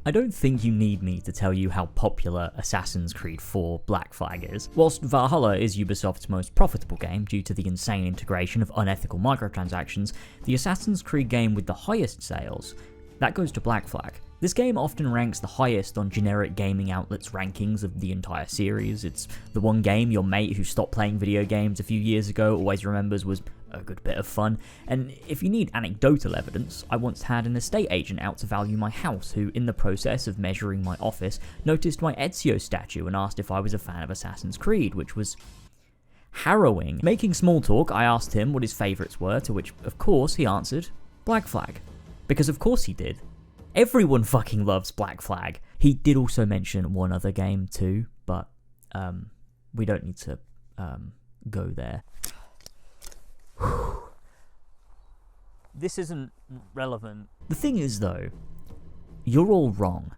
I don't think you need me to tell you how popular Assassin's Creed 4 Black Flag is. Whilst Valhalla is Ubisoft's most profitable game due to the insane integration of unethical microtransactions, the Assassin's Creed game with the highest sales, that goes to Black Flag. This game often ranks the highest on generic gaming outlets' rankings of the entire series. It's the one game your mate who stopped playing video games a few years ago always remembers was a good bit of fun, and if you need anecdotal evidence, I once had an estate agent out to value my house who, in the process of measuring my office, noticed my Ezio statue and asked if I was a fan of Assassin's Creed, which was harrowing. Making small talk, I asked him what his favourites were, to which, of course, he answered, Black Flag. Because of course he did. Everyone fucking loves Black Flag. He did also mention one other game too, but we don't need to go there. This isn't relevant. The thing is though, you're all wrong.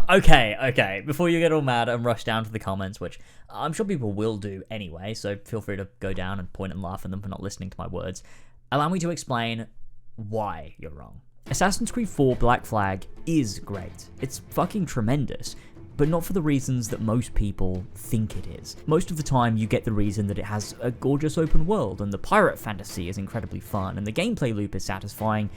Okay, before you get all mad and rush down to the comments, which I'm sure people will do anyway, so feel free to go down and point and laugh at them for not listening to my words. Allow me to explain why you're wrong. Assassin's Creed 4 Black Flag is great. It's fucking tremendous, but not for the reasons that most people think it is. Most of the time you get the reason that it has a gorgeous open world, and the pirate fantasy is incredibly fun, and the gameplay loop is satisfying,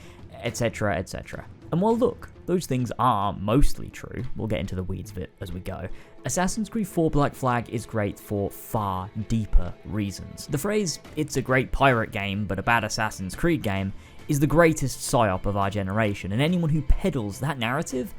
etc, etc. And while look, those things are mostly true, we'll get into the weeds bit as we go, Assassin's Creed 4 Black Flag is great for far deeper reasons. The phrase, it's a great pirate game but a bad Assassin's Creed game, is the greatest psyop of our generation, and anyone who peddles that narrative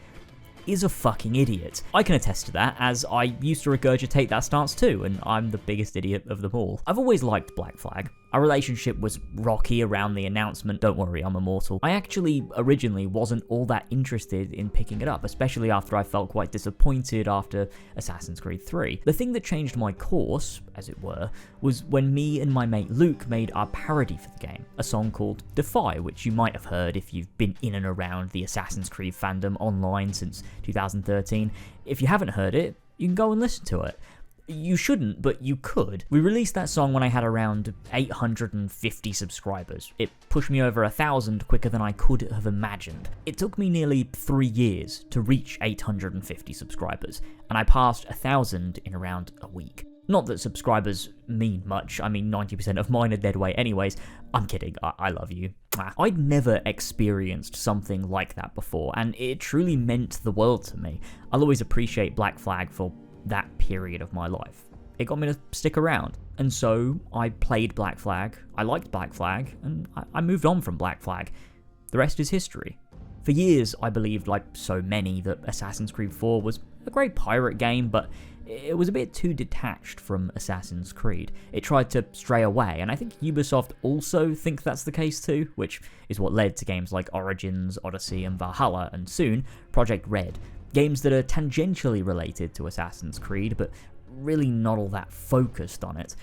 is a fucking idiot. I can attest to that, as I used to regurgitate that stance too, and I'm the biggest idiot of them all. I've always liked Black Flag. Our relationship was rocky around the announcement, don't worry, I'm immortal. I actually originally wasn't all that interested in picking it up, especially after I felt quite disappointed after Assassin's Creed 3. The thing that changed my course, as it were, was when me and my mate Luke made our parody for the game, a song called Defy, which you might have heard if you've been in and around the Assassin's Creed fandom online since 2013. If you haven't heard it, you can go and listen to it. You shouldn't, but you could. We released that song when I had around 850 subscribers. It pushed me over 1,000 quicker than I could have imagined. It took me nearly 3 years to reach 850 subscribers, and I passed 1,000 in around a week. Not that subscribers mean much, I mean 90% of mine are dead weight anyways. I'm kidding, I love you. I'd never experienced something like that before, and it truly meant the world to me. I'll always appreciate Black Flag for that period of my life. It got me to stick around, and so I played Black Flag, I liked Black Flag, and I moved on from Black Flag. The rest is history. For years, I believed, like so many, that Assassin's Creed 4 was a great pirate game, but it was a bit too detached from Assassin's Creed. It tried to stray away, and I think Ubisoft also think that's the case too, which is what led to games like Origins, Odyssey, and Valhalla, and soon, Project Red. Games that are tangentially related to Assassin's Creed, but really not all that focused on it.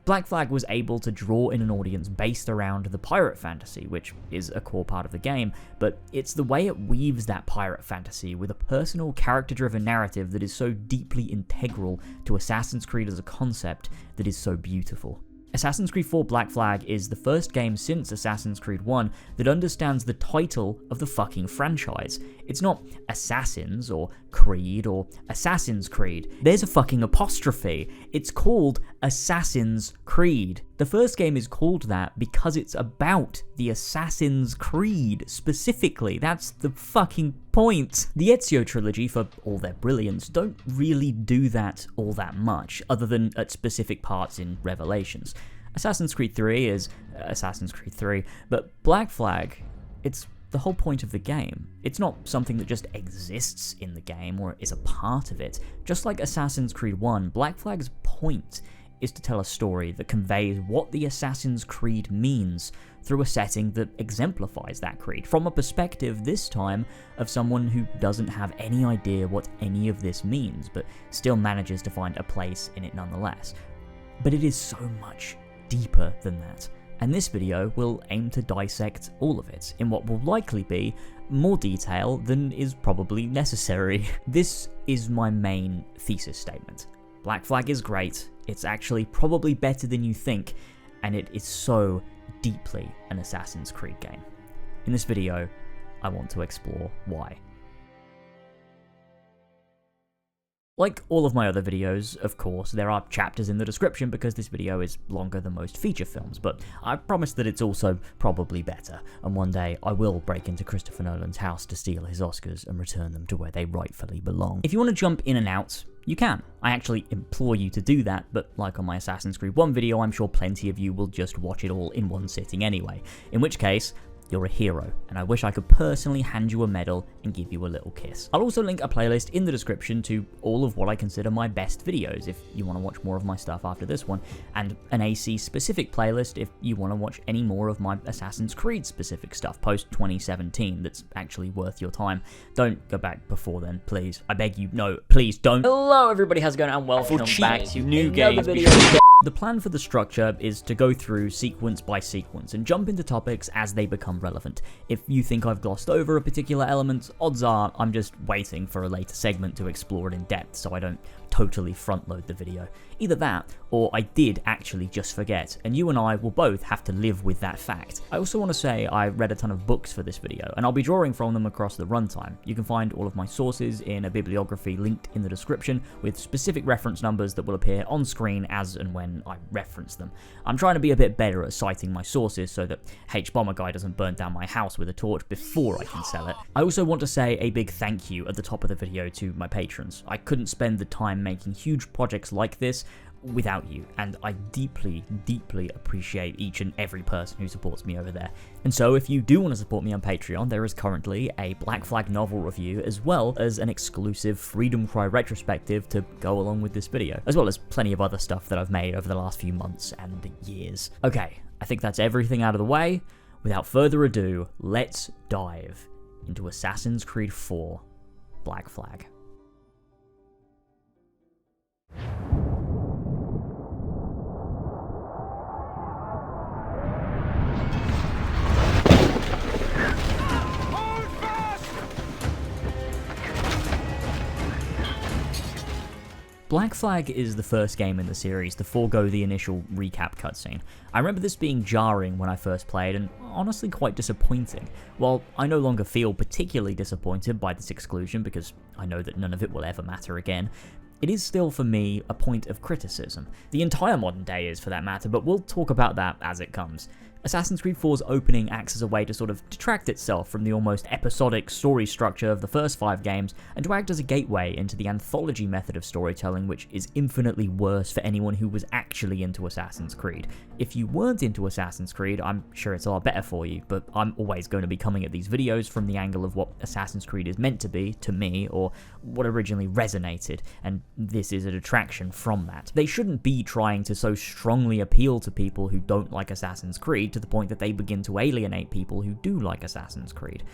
Black Flag was able to draw in an audience based around the pirate fantasy, which is a core part of the game, but it's the way it weaves that pirate fantasy with a personal, character-driven narrative that is so deeply integral to Assassin's Creed as a concept that is so beautiful. Assassin's Creed 4 Black Flag is the first game since Assassin's Creed 1 that understands the title of the fucking franchise. It's not Assassins or Creed or Assassin's Creed. There's a fucking apostrophe. It's called Assassin's Creed. The first game is called that because it's about the Assassin's Creed specifically. That's the fucking point. The Ezio trilogy, for all their brilliance, don't really do that all that much, other than at specific parts in Revelations. Assassin's Creed 3 is Assassin's Creed 3, but Black Flag, it's the whole point of the game. It's not something that just exists in the game or is a part of it. Just like Assassin's Creed 1, Black Flag's point is to tell a story that conveys what the Assassin's Creed means through a setting that exemplifies that creed, from a perspective this time of someone who doesn't have any idea what any of this means, but still manages to find a place in it nonetheless. But it is so much deeper than that, and this video will aim to dissect all of it in what will likely be more detail than is probably necessary. This is my main thesis statement. Black Flag is great, it's actually probably better than you think, and it is so deeply an Assassin's Creed game. In this video, I want to explore why. Like all of my other videos, of course, there are chapters in the description because this video is longer than most feature films, but I promise that it's also probably better, and one day I will break into Christopher Nolan's house to steal his Oscars and return them to where they rightfully belong. If you want to jump in and out, you can. I actually implore you to do that, but like on my Assassin's Creed 1 video, I'm sure plenty of you will just watch it all in one sitting anyway, in which case, you're a hero, and I wish I could personally hand you a medal and give you a little kiss. I'll also link a playlist in the description to all of what I consider my best videos if you want to watch more of my stuff after this one, and an AC specific playlist if you want to watch any more of my Assassin's Creed specific stuff post 2017 that's actually worth your time. Don't go back before then, please. I beg you, no, please don't. Hello everybody, how's it going, and welcome back to New Games Video. The plan for the structure is to go through sequence by sequence and jump into topics as they become relevant. If you think I've glossed over a particular element, odds are I'm just waiting for a later segment to explore it in depth so I don't totally front load the video. Either that, or I did actually just forget, and you and I will both have to live with that fact. I also want to say I read a ton of books for this video, and I'll be drawing from them across the runtime. You can find all of my sources in a bibliography linked in the description, with specific reference numbers that will appear on screen as and when I reference them. I'm trying to be a bit better at citing my sources so that Bomber Guy doesn't burn down my house with a torch before I can sell it. I also want to say a big thank you at the top of the video to my patrons. I couldn't spend the time making huge projects like this without you, and I deeply, deeply appreciate each and every person who supports me over there. And so if you do want to support me on Patreon, there is currently a Black Flag novel review as well as an exclusive Freedom Cry retrospective to go along with this video, as well as plenty of other stuff that I've made over the last few months and years. Okay, I think that's everything out of the way. Without further ado, let's dive into Assassin's Creed 4 Black Flag. Black Flag is the first game in the series to forego the initial recap cutscene. I remember this being jarring when I first played and honestly quite disappointing. While I no longer feel particularly disappointed by this exclusion because I know that none of it will ever matter again, it is still for me a point of criticism. The entire modern day is for that matter, but we'll talk about that as it comes. Assassin's Creed 4's opening acts as a way to sort of detract itself from the almost episodic story structure of the first 5 games and to act as a gateway into the anthology method of storytelling, which is infinitely worse for anyone who was actually into Assassin's Creed. If you weren't into Assassin's Creed, I'm sure it's a lot better for you, but I'm always going to be coming at these videos from the angle of what Assassin's Creed is meant to be, to me, or what originally resonated, and this is a detraction from that. They shouldn't be trying to so strongly appeal to people who don't like Assassin's Creed to the point that they begin to alienate people who do like Assassin's Creed.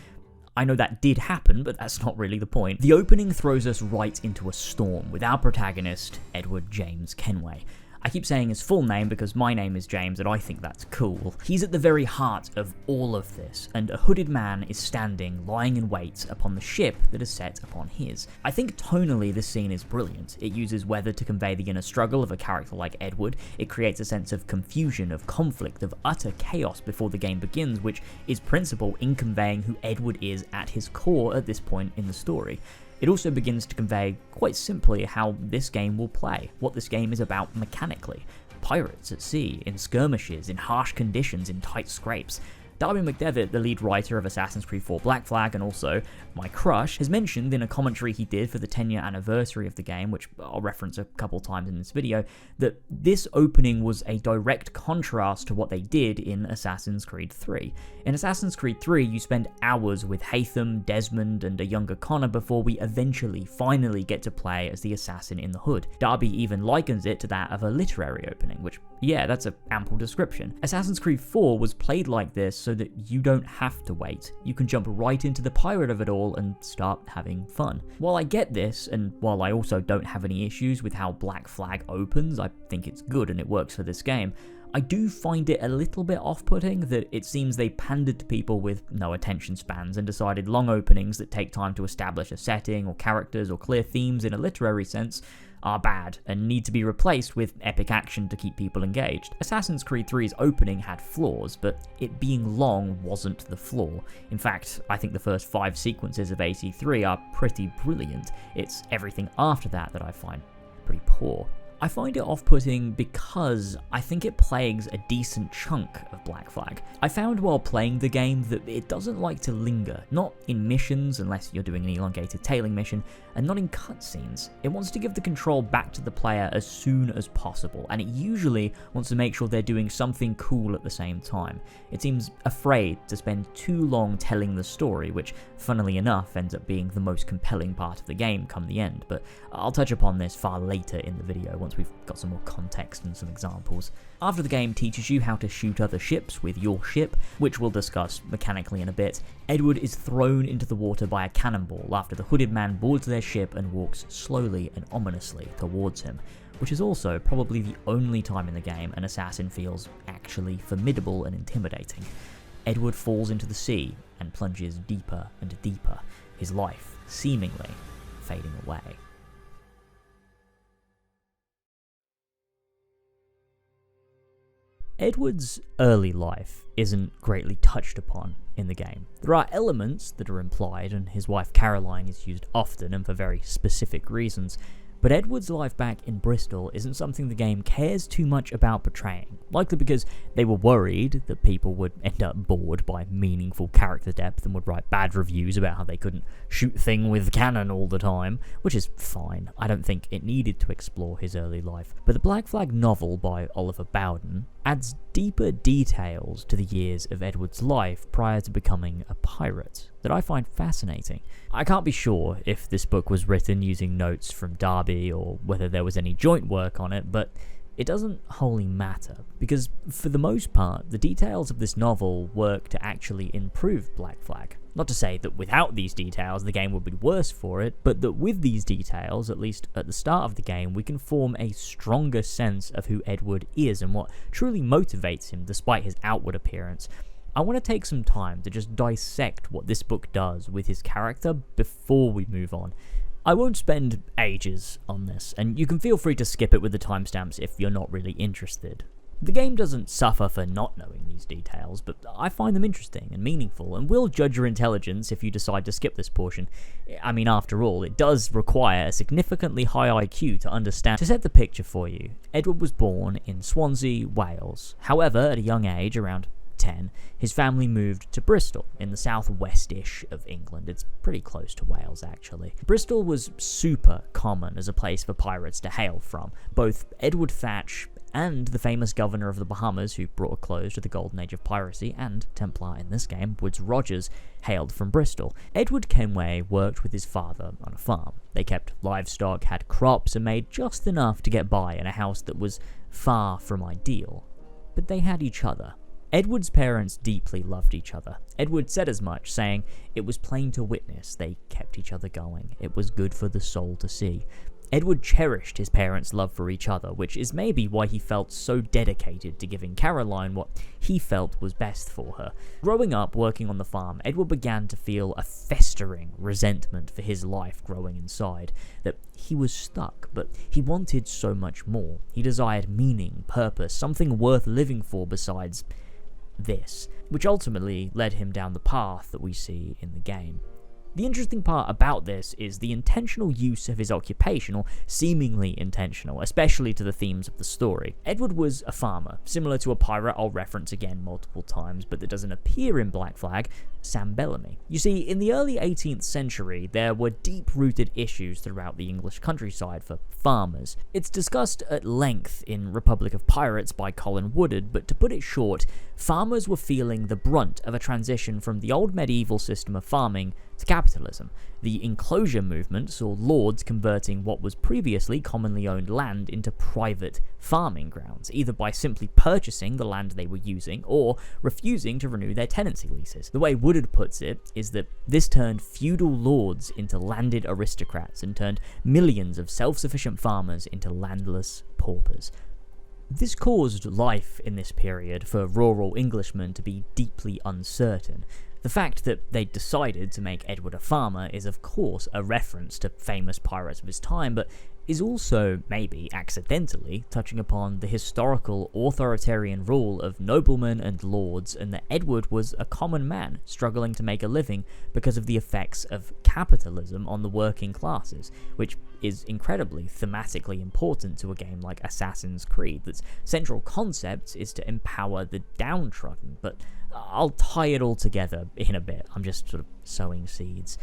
I know that did happen, but that's not really the point. The opening throws us right into a storm with our protagonist, Edward James Kenway. I keep saying his full name because my name is James and I think that's cool. He's at the very heart of all of this, and a hooded man is standing, lying in wait upon the ship that is set upon his. I think tonally this scene is brilliant. It uses weather to convey the inner struggle of a character like Edward. It creates a sense of confusion, of conflict, of utter chaos before the game begins, which is principal in conveying who Edward is at his core at this point in the story. It also begins to convey, quite simply, how this game will play, what this game is about mechanically. Pirates at sea, in skirmishes, in harsh conditions, in tight scrapes. Darby McDevitt, the lead writer of Assassin's Creed 4 Black Flag and also my crush, has mentioned in a commentary he did for the 10-year anniversary of the game, which I'll reference a couple times in this video, that this opening was a direct contrast to what they did in Assassin's Creed 3. In Assassin's Creed 3, you spend hours with Haytham, Desmond, and a younger Connor before we finally get to play as the assassin in the hood. Darby even likens it to that of a literary opening, which, yeah, that's an ample description. Assassin's Creed 4 was played like this so that you don't have to wait. You can jump right into the pirate of it all and start having fun. While I get this, and while I also don't have any issues with how Black Flag opens, I think it's good and it works for this game, I do find it a little bit off-putting that it seems they pandered to people with no attention spans and decided long openings that take time to establish a setting or characters or clear themes in a literary sense are bad and need to be replaced with epic action to keep people engaged. Assassin's Creed 3's opening had flaws, but it being long wasn't the flaw. In fact, I think the first 5 sequences of AC3 are pretty brilliant. It's everything after that I find pretty poor. I find it off-putting because I think it plagues a decent chunk of Black Flag. I found while playing the game that it doesn't like to linger, not in missions unless you're doing an elongated tailing mission, and not in cutscenes. It wants to give the control back to the player as soon as possible, and it usually wants to make sure they're doing something cool at the same time. It seems afraid to spend too long telling the story, which, funnily enough, ends up being the most compelling part of the game come the end, but I'll touch upon this far later in the video once we've got some more context and some examples. After the game teaches you how to shoot other ships with your ship, which we'll discuss mechanically in a bit, Edward is thrown into the water by a cannonball after the hooded man boards their ship and walks slowly and ominously towards him, which is also probably the only time in the game an assassin feels actually formidable and intimidating. Edward falls into the sea and plunges deeper and deeper, his life seemingly fading away. Edward's early life isn't greatly touched upon in the game. There are elements that are implied, and his wife Caroline is used often and for very specific reasons, but Edward's life back in Bristol isn't something the game cares too much about portraying, likely because they were worried that people would end up bored by meaningful character depth and would write bad reviews about how they couldn't shoot thing with cannon all the time, which is fine. I don't think it needed to explore his early life, but the Black Flag novel by Oliver Bowden adds deeper details to the years of Edward's life prior to becoming a pirate that I find fascinating. I can't be sure if this book was written using notes from Darby or whether there was any joint work on it, but it doesn't wholly matter, because for the most part, the details of this novel work to actually improve Black Flag. Not to say that without these details the game would be worse for it, but that with these details, at least at the start of the game, we can form a stronger sense of who Edward is and what truly motivates him despite his outward appearance. I want to take some time to just dissect what this book does with his character before we move on. I won't spend ages on this, and you can feel free to skip it with the timestamps if you're not really interested. The game doesn't suffer for not knowing these details, but I find them interesting and meaningful, and will judge your intelligence if you decide to skip this portion. I mean, after all, it does require a significantly high IQ to understand. To set the picture for you, Edward was born in Swansea, Wales. However, at a young age, around 10, his family moved to Bristol, in the southwest-ish of England. It's pretty close to Wales, actually. Bristol was super common as a place for pirates to hail from. Both Edward Thatch and the famous governor of the Bahamas, who brought a close to the golden age of piracy, and Templar in this game, Woodes Rogers, hailed from Bristol. Edward Kenway worked with his father on a farm. They kept livestock, had crops, and made just enough to get by in a house that was far from ideal. But they had each other. Edward's parents deeply loved each other. Edward said as much, saying, "It was plain to witness they kept each other going. It was good for the soul to see." Edward cherished his parents' love for each other, which is maybe why he felt so dedicated to giving Caroline what he felt was best for her. Growing up working on the farm, Edward began to feel a festering resentment for his life growing inside, that he was stuck, but he wanted so much more. He desired meaning, purpose, something worth living for besides this, which ultimately led him down the path that we see in the game. The interesting part about this is the intentional use of his occupation, or seemingly intentional, especially to the themes of the story. Edward was a farmer, similar to a pirate I'll reference again multiple times, but that doesn't appear in Black Flag, Sam Bellamy. You see, in the early 18th century, there were deep-rooted issues throughout the English countryside for farmers. It's discussed at length in Republic of Pirates by Colin Woodard, but to put it short, farmers were feeling the brunt of a transition from the old medieval system of farming to capitalism. The enclosure movement saw lords converting what was previously commonly owned land into private farming grounds, either by simply purchasing the land they were using or refusing to renew their tenancy leases. The way Woodard puts it is that this turned feudal lords into landed aristocrats and turned millions of self-sufficient farmers into landless paupers. This caused life in this period for rural Englishmen to be deeply uncertain. The fact that they'd decided to make Edward a farmer is of course a reference to famous pirates of his time, but is also, maybe accidentally, touching upon the historical authoritarian rule of noblemen and lords, and that Edward was a common man struggling to make a living because of the effects of capitalism on the working classes, which is incredibly thematically important to a game like Assassin's Creed, that's central concept is to empower the downtrodden, but I'll tie it all together in a bit. I'm just sort of sowing seeds.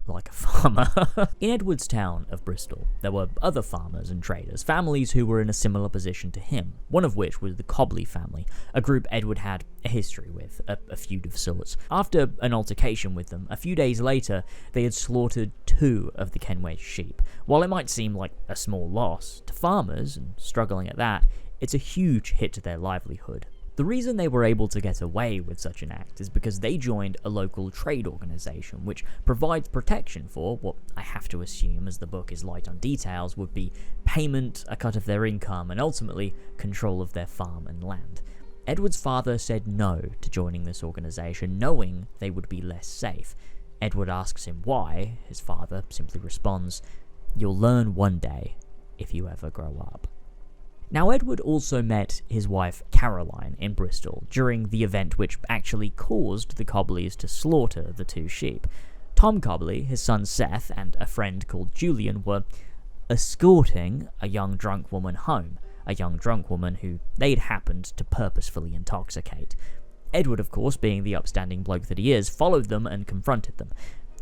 Like a farmer. In Edward's town of Bristol, there were other farmers and traders, families who were in a similar position to him, one of which was the Cobley family, a group Edward had a history with, a feud of sorts. After an altercation with them, a few days later, they had slaughtered 2 of the Kenway sheep. While it might seem like a small loss, to farmers, and struggling at that, it's a huge hit to their livelihood. The reason they were able to get away with such an act is because they joined a local trade organisation which provides protection for what I have to assume, as the book is light on details, would be payment, a cut of their income, and ultimately control of their farm and land. Edward's father said no to joining this organisation, knowing they would be less safe. Edward asks him why. His father simply responds, "You'll learn one day, if you ever grow up." Now, Edward also met his wife Caroline in Bristol during the event which actually caused the Cobleys to slaughter the 2 sheep. Tom Cobley, his son Seth, and a friend called Julian were escorting a young drunk woman home, a young drunk woman who they'd happened to purposefully intoxicate. Edward, of course, being the upstanding bloke that he is, followed them and confronted them.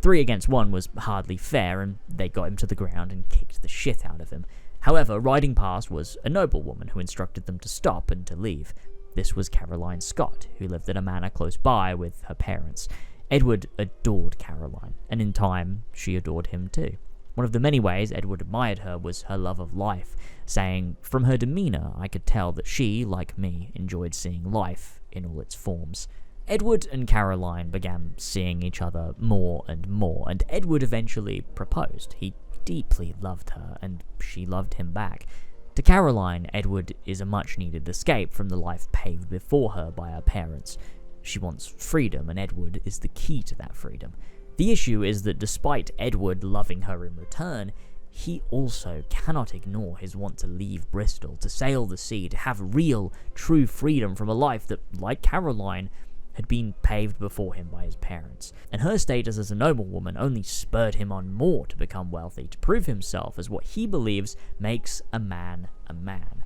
3 against 1 was hardly fair, and they got him to the ground and kicked the shit out of him. However, riding past was a noblewoman who instructed them to stop and to leave. This was Caroline Scott, who lived at a manor close by with her parents. Edward adored Caroline, and in time, she adored him too. One of the many ways Edward admired her was her love of life, saying, "From her demeanour, I could tell that she, like me, enjoyed seeing life in all its forms." Edward and Caroline began seeing each other more, and Edward eventually proposed. He deeply loved her, and she loved him back. To Caroline, Edward is a much-needed escape from the life paved before her by her parents. She wants freedom, and Edward is the key to that freedom. The issue is that despite Edward loving her in return, he also cannot ignore his want to leave Bristol, to sail the sea, to have real, true freedom from a life that, like Caroline, had been paved before him by his parents, and her status as a noblewoman only spurred him on more to become wealthy, to prove himself as what he believes makes a man a man.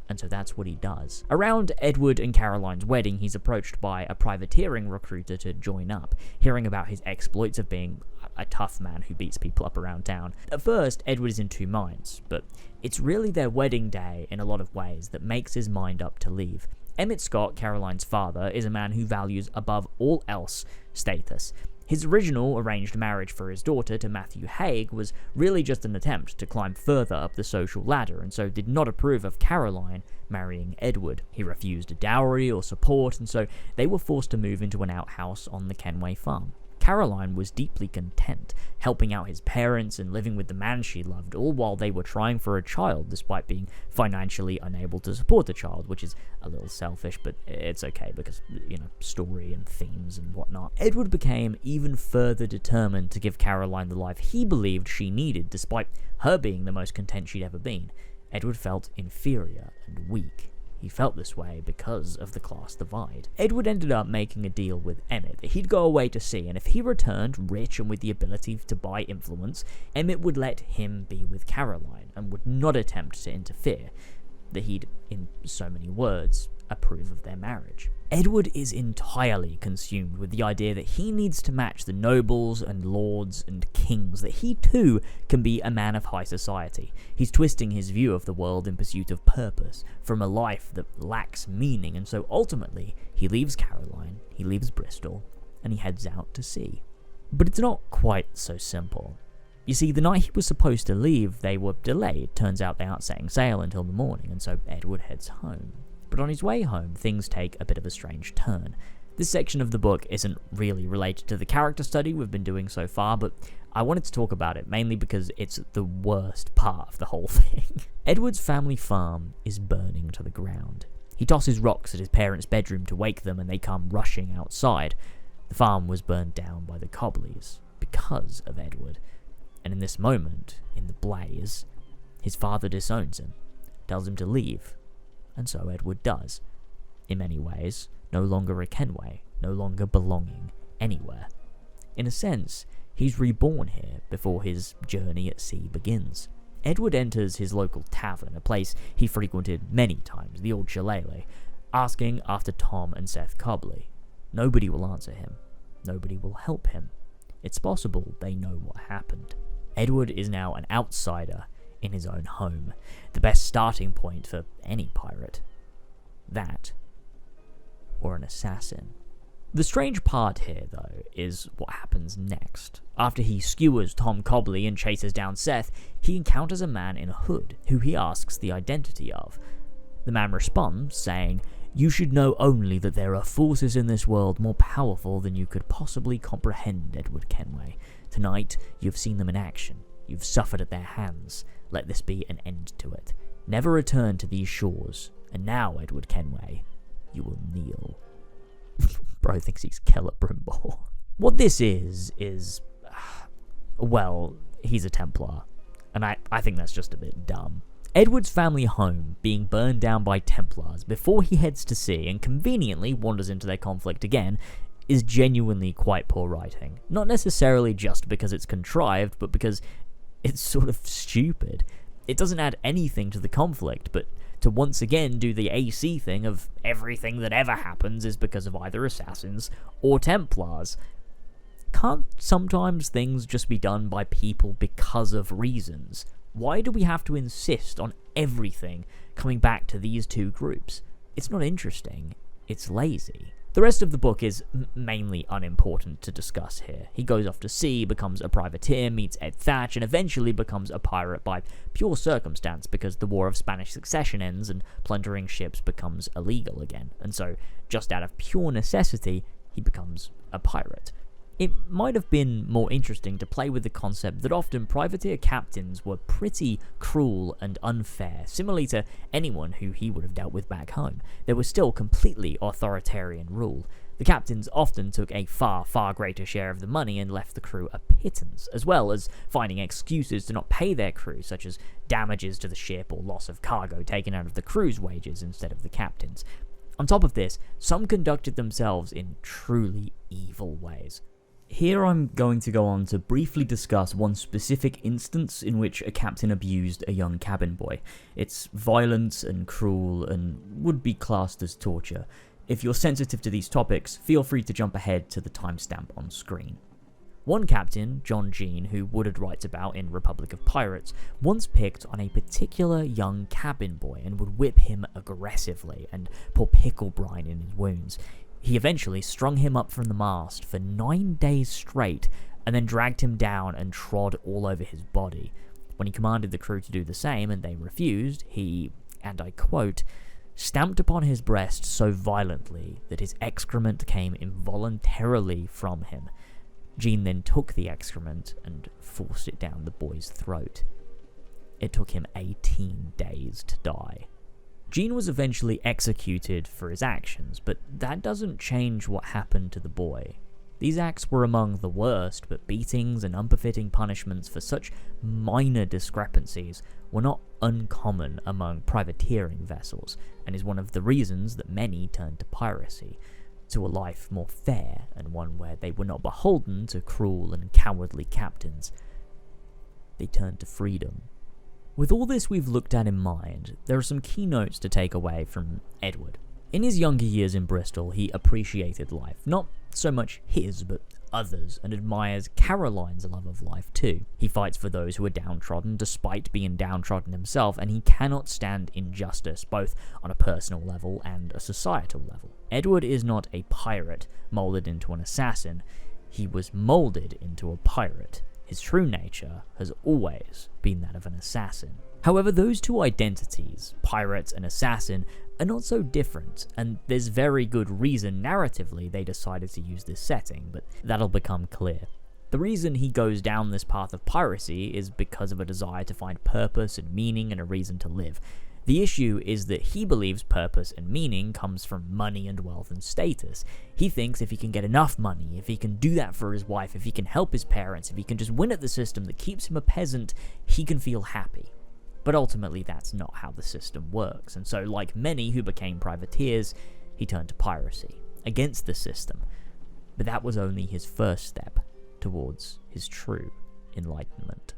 And so that's what he does. Around Edward and Caroline's wedding, he's approached by a privateering recruiter to join up, hearing about his exploits of being a tough man who beats people up around town. At first, Edward is in 2 minds, but it's really their wedding day in a lot of ways that makes his mind up to leave. Emmett Scott, Caroline's father, is a man who values above all else status. His original arranged marriage for his daughter to Matthew Haig was really just an attempt to climb further up the social ladder, and so did not approve of Caroline marrying Edward. He refused a dowry or support, and so they were forced to move into an outhouse on the Kenway farm. Caroline was deeply content, helping out his parents and living with the man she loved, all while they were trying for a child, despite being financially unable to support the child, which is a little selfish, but it's okay because, story and themes and whatnot. Edward became even further determined to give Caroline the life he believed she needed, despite her being the most content she'd ever been. Edward felt inferior and weak. He felt this way because of the class divide. Edward ended up making a deal with Emmett that he'd go away to sea, and if he returned rich and with the ability to buy influence, Emmett would let him be with Caroline and would not attempt to interfere, that he'd, in so many words, approve of their marriage. Edward is entirely consumed with the idea that he needs to match the nobles and lords and kings, that he too can be a man of high society. He's twisting his view of the world in pursuit of purpose, from a life that lacks meaning, and so ultimately he leaves Caroline, he leaves Bristol, and he heads out to sea. But it's not quite so simple. You see, the night he was supposed to leave, they were delayed. Turns out they aren't setting sail until the morning, and so Edward heads home. But on his way home, things take a bit of a strange turn. This section of the book isn't really related to the character study we've been doing so far, but I wanted to talk about it mainly because it's the worst part of the whole thing. Edward's family farm is burning to the ground. He tosses rocks at his parents' bedroom to wake them and they come rushing outside. The farm was burned down by the Cobleys because of Edward. And in this moment, in the blaze, his father disowns him, tells him to leave, and so Edward does. In many ways, no longer a Kenway, no longer belonging anywhere. In a sense, he's reborn here before his journey at sea begins. Edward enters his local tavern, a place he frequented many times, the old Shillelagh, asking after Tom and Seth Cobley. Nobody will answer him. Nobody will help him. It's possible they know what happened. Edward is now an outsider in his own home, the best starting point for any pirate. That, or an assassin. The strange part here, though, is what happens next. After he skewers Tom Cobley and chases down Seth, he encounters a man in a hood, who he asks the identity of. The man responds, saying, "You should know only that there are forces in this world more powerful than you could possibly comprehend, Edward Kenway. Tonight, you've seen them in action. You've suffered at their hands. Let this be an end to it. Never return to these shores. And now, Edward Kenway, you will kneel." Bro thinks he's Keller Brimball. What this is, well, he's a Templar. And I think that's just a bit dumb. Edward's family home being burned down by Templars before he heads to sea and conveniently wanders into their conflict again is genuinely quite poor writing. Not necessarily just because it's contrived, but because it's sort of stupid. It doesn't add anything to the conflict, but to once again do the AC thing of everything that ever happens is because of either assassins or Templars. Can't sometimes things just be done by people because of reasons? Why do we have to insist on everything coming back to these two groups? It's not interesting, it's lazy. The rest of the book is mainly unimportant to discuss here. He goes off to sea, becomes a privateer, meets Ed Thatch, and eventually becomes a pirate by pure circumstance because the War of Spanish Succession ends and plundering ships becomes illegal again. And so, just out of pure necessity, he becomes a pirate. It might have been more interesting to play with the concept that often privateer captains were pretty cruel and unfair, similarly to anyone who he would have dealt with back home. There was still completely authoritarian rule. The captains often took a far, far greater share of the money and left the crew a pittance, as well as finding excuses to not pay their crew, such as damages to the ship or loss of cargo taken out of the crew's wages instead of the captain's. On top of this, some conducted themselves in truly evil ways. Here I'm going to go on to briefly discuss one specific instance in which a captain abused a young cabin boy. It's violent and cruel and would be classed as torture. If you're sensitive to these topics, feel free to jump ahead to the timestamp on screen. One captain, John Jean, who Woodard writes about in Republic of Pirates, once picked on a particular young cabin boy and would whip him aggressively and pour pickle brine in his wounds. He eventually strung him up from the mast for 9 days straight, and then dragged him down and trod all over his body. When he commanded the crew to do the same, and they refused, he, and I quote, stamped upon his breast so violently that his excrement came involuntarily from him. Jean then took the excrement and forced it down the boy's throat. It took him 18 days to die. Jean was eventually executed for his actions, but that doesn't change what happened to the boy. These acts were among the worst, but beatings and unbefitting punishments for such minor discrepancies were not uncommon among privateering vessels, and is one of the reasons that many turned to piracy, to a life more fair and one where they were not beholden to cruel and cowardly captains. They turned to freedom. With all this we've looked at in mind, there are some key notes to take away from Edward. In his younger years in Bristol, he appreciated life, not so much his, but others, and admires Caroline's love of life too. He fights for those who are downtrodden despite being downtrodden himself, and he cannot stand injustice, both on a personal level and a societal level. Edward is not a pirate molded into an assassin, he was molded into a pirate. His true nature has always been that of an assassin. However, those two identities, pirate and assassin, are not so different, and there's very good reason narratively they decided to use this setting, but that'll become clear. The reason he goes down this path of piracy is because of a desire to find purpose and meaning and a reason to live. The issue is that he believes purpose and meaning comes from money and wealth and status. He thinks if he can get enough money, if he can do that for his wife, if he can help his parents, if he can just win at the system that keeps him a peasant, he can feel happy. But ultimately that's not how the system works, and so like many who became privateers, he turned to piracy, against the system. But that was only his first step towards his true enlightenment.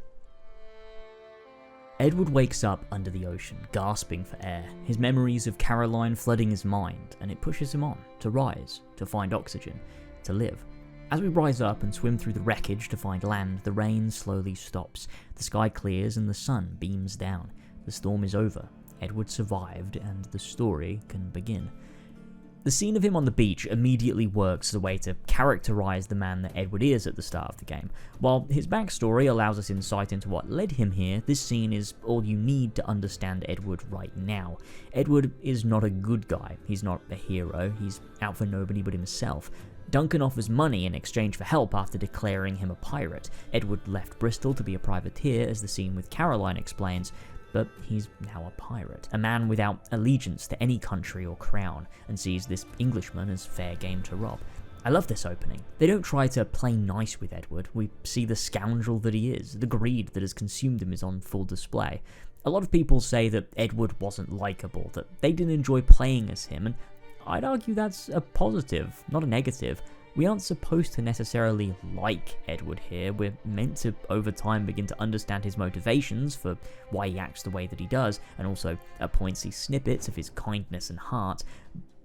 Edward wakes up under the ocean, gasping for air, his memories of Caroline flooding his mind, and it pushes him on, to rise, to find oxygen, to live. As we rise up and swim through the wreckage to find land, the rain slowly stops, the sky clears and the sun beams down. The storm is over, Edward survived, and the story can begin. The scene of him on the beach immediately works as a way to characterize the man that Edward is at the start of the game. While his backstory allows us insight into what led him here, this scene is all you need to understand Edward right now. Edward is not a good guy, he's not a hero, he's out for nobody but himself. Duncan offers money in exchange for help after declaring him a pirate. Edward left Bristol to be a privateer, as the scene with Caroline explains, but he's now a pirate, a man without allegiance to any country or crown, and sees this Englishman as fair game to rob. I love this opening. They don't try to play nice with Edward, we see the scoundrel that he is, the greed that has consumed him is on full display. A lot of people say that Edward wasn't likeable, that they didn't enjoy playing as him, and I'd argue that's a positive, not a negative. We aren't supposed to necessarily like Edward here, we're meant to over time begin to understand his motivations for why he acts the way that he does, and also at points see snippets of his kindness and heart.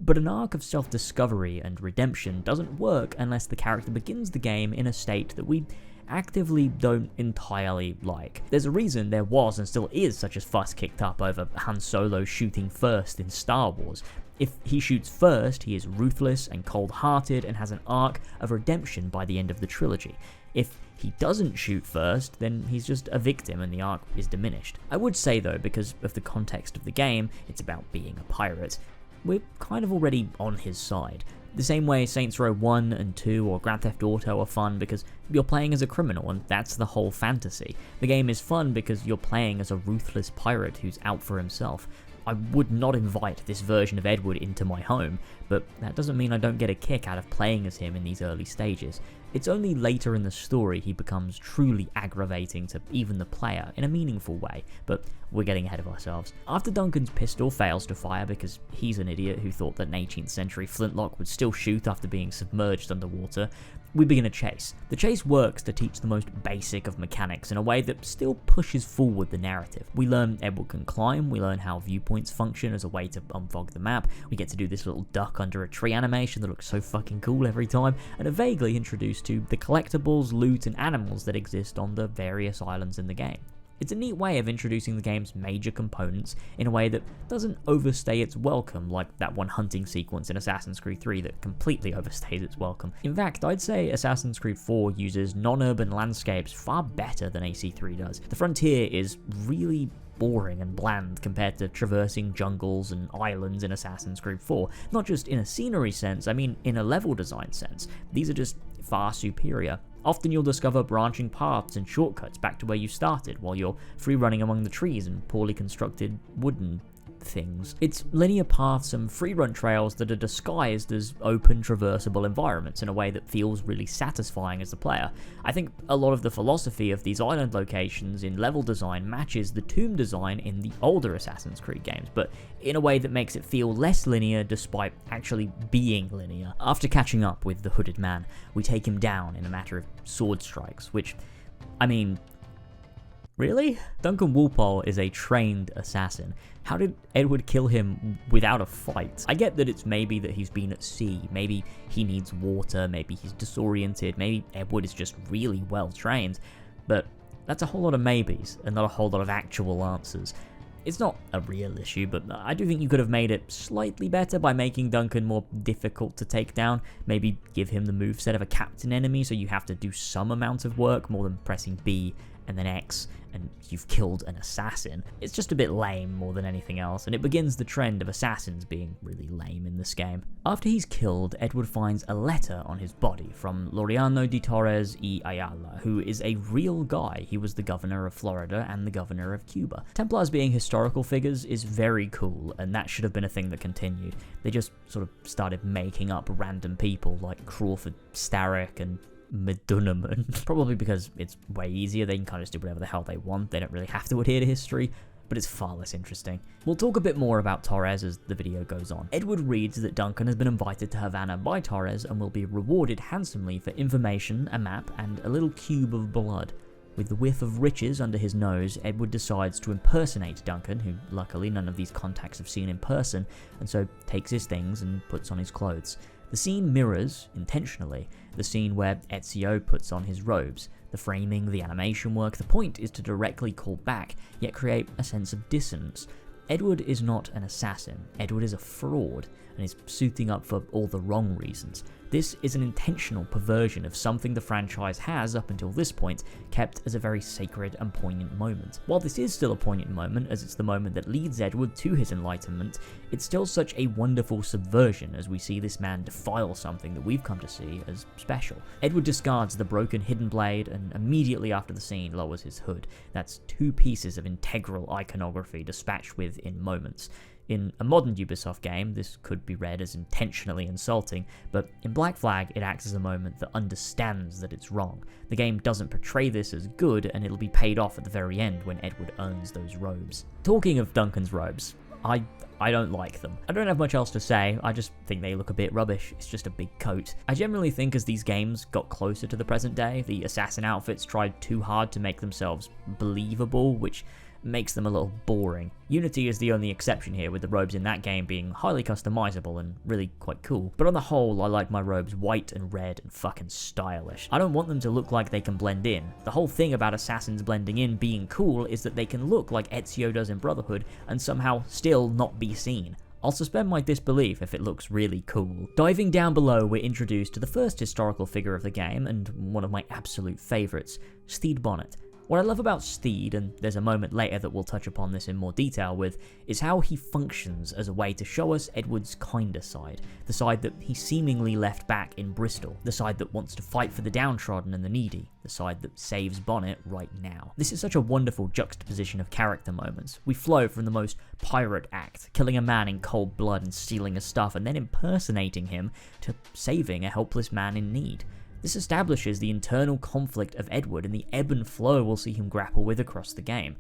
But an arc of self-discovery and redemption doesn't work unless the character begins the game in a state that we actively don't entirely like. There's a reason there was and still is such a fuss kicked up over Han Solo shooting first in Star Wars. If he shoots first, he is ruthless and cold-hearted and has an arc of redemption by the end of the trilogy. If he doesn't shoot first, then he's just a victim and the arc is diminished. I would say though, because of the context of the game, it's about being a pirate, we're kind of already on his side. The same way Saints Row 1 and 2 or Grand Theft Auto are fun because you're playing as a criminal and that's the whole fantasy. The game is fun because you're playing as a ruthless pirate who's out for himself. I would not invite this version of Edward into my home, but that doesn't mean I don't get a kick out of playing as him in these early stages. It's only later in the story he becomes truly aggravating to even the player in a meaningful way, but we're getting ahead of ourselves. After Duncan's pistol fails to fire because he's an idiot who thought that an 18th century flintlock would still shoot after being submerged underwater, we begin a chase. The chase works to teach the most basic of mechanics in a way that still pushes forward the narrative. We learn Edward can climb, we learn how viewpoints function as a way to unfog the map, we get to do this little duck under a tree animation that looks so fucking cool every time, and are vaguely introduced to the collectibles, loot, and animals that exist on the various islands in the game. It's a neat way of introducing the game's major components in a way that doesn't overstay its welcome, like that one hunting sequence in Assassin's Creed 3 that completely overstays its welcome. In fact, I'd say Assassin's Creed 4 uses non-urban landscapes far better than AC3 does. The frontier is really boring and bland compared to traversing jungles and islands in Assassin's Creed 4. Not just in a scenery sense, I mean in a level design sense. These are just far superior. Often you'll discover branching paths and shortcuts back to where you started while you're free running among the trees and poorly constructed wooden things. It's linear paths and free run trails that are disguised as open traversable environments in a way that feels really satisfying as the player. I think a lot of the philosophy of these island locations in level design matches the tomb design in the older Assassin's Creed games, but in a way that makes it feel less linear despite actually being linear. After catching up with the hooded man, we take him down in a matter of sword strikes, which, I mean, really? Duncan Walpole is a trained assassin. How did Edward kill him without a fight? I get that it's maybe that he's been at sea, maybe he needs water, maybe he's disoriented, maybe Edward is just really well trained, but that's a whole lot of maybes and not a whole lot of actual answers. It's not a real issue, but I do think you could have made it slightly better by making Duncan more difficult to take down. Maybe give him the moveset of a captain enemy so you have to do some amount of work more than pressing B and then X, and you've killed an assassin. It's just a bit lame more than anything else, and it begins the trend of assassins being really lame in this game. After he's killed, Edward finds a letter on his body from Laureano de Torres y Ayala, who is a real guy. He was the governor of Florida and the governor of Cuba. Templars being historical figures is very cool, and that should have been a thing that continued. They just sort of started making up random people like Crawford Starrick and Medunnaman. Probably because it's way easier, they can kind of just do whatever the hell they want, they don't really have to adhere to history, but it's far less interesting. We'll talk a bit more about Torres as the video goes on. Edward reads that Duncan has been invited to Havana by Torres and will be rewarded handsomely for information, a map, and a little cube of blood. With the whiff of riches under his nose, Edward decides to impersonate Duncan, who luckily none of these contacts have seen in person, and so takes his things and puts on his clothes. The scene mirrors, intentionally, the scene where Ezio puts on his robes. The framing, the animation work, the point is to directly call back, yet create a sense of dissonance. Edward is not an assassin, Edward is a fraud, and is suiting up for all the wrong reasons. This is an intentional perversion of something the franchise has, up until this point, kept as a very sacred and poignant moment. While this is still a poignant moment, as it's the moment that leads Edward to his enlightenment, it's still such a wonderful subversion as we see this man defile something that we've come to see as special. Edward discards the broken hidden blade and immediately after the scene lowers his hood. That's 2 pieces of integral iconography dispatched within moments. In a modern Ubisoft game, this could be read as intentionally insulting, but in Black Flag, it acts as a moment that understands that it's wrong. The game doesn't portray this as good, and it'll be paid off at the very end when Edward earns those robes. Talking of Duncan's robes, I don't like them. I don't have much else to say, I just think they look a bit rubbish. It's just a big coat. I generally think as these games got closer to the present day, the assassin outfits tried too hard to make themselves believable, which makes them a little boring. Unity is the only exception here, with the robes in that game being highly customizable and really quite cool. But on the whole, I like my robes white and red and fucking stylish. I don't want them to look like they can blend in. The whole thing about assassins blending in being cool is that they can look like Ezio does in Brotherhood and somehow still not be seen. I'll suspend my disbelief if it looks really cool. Diving down below, we're introduced to the first historical figure of the game, and one of my absolute favourites, Stede Bonnet. What I love about Stede, and there's a moment later that we'll touch upon this in more detail with, is how he functions as a way to show us Edward's kinder side, the side that he seemingly left back in Bristol, the side that wants to fight for the downtrodden and the needy, the side that saves Bonnet right now. This is such a wonderful juxtaposition of character moments. We flow from the most pirate act, killing a man in cold blood and stealing his stuff, and then impersonating him, to saving a helpless man in need. This establishes the internal conflict of Edward and the ebb and flow we'll see him grapple with across the game.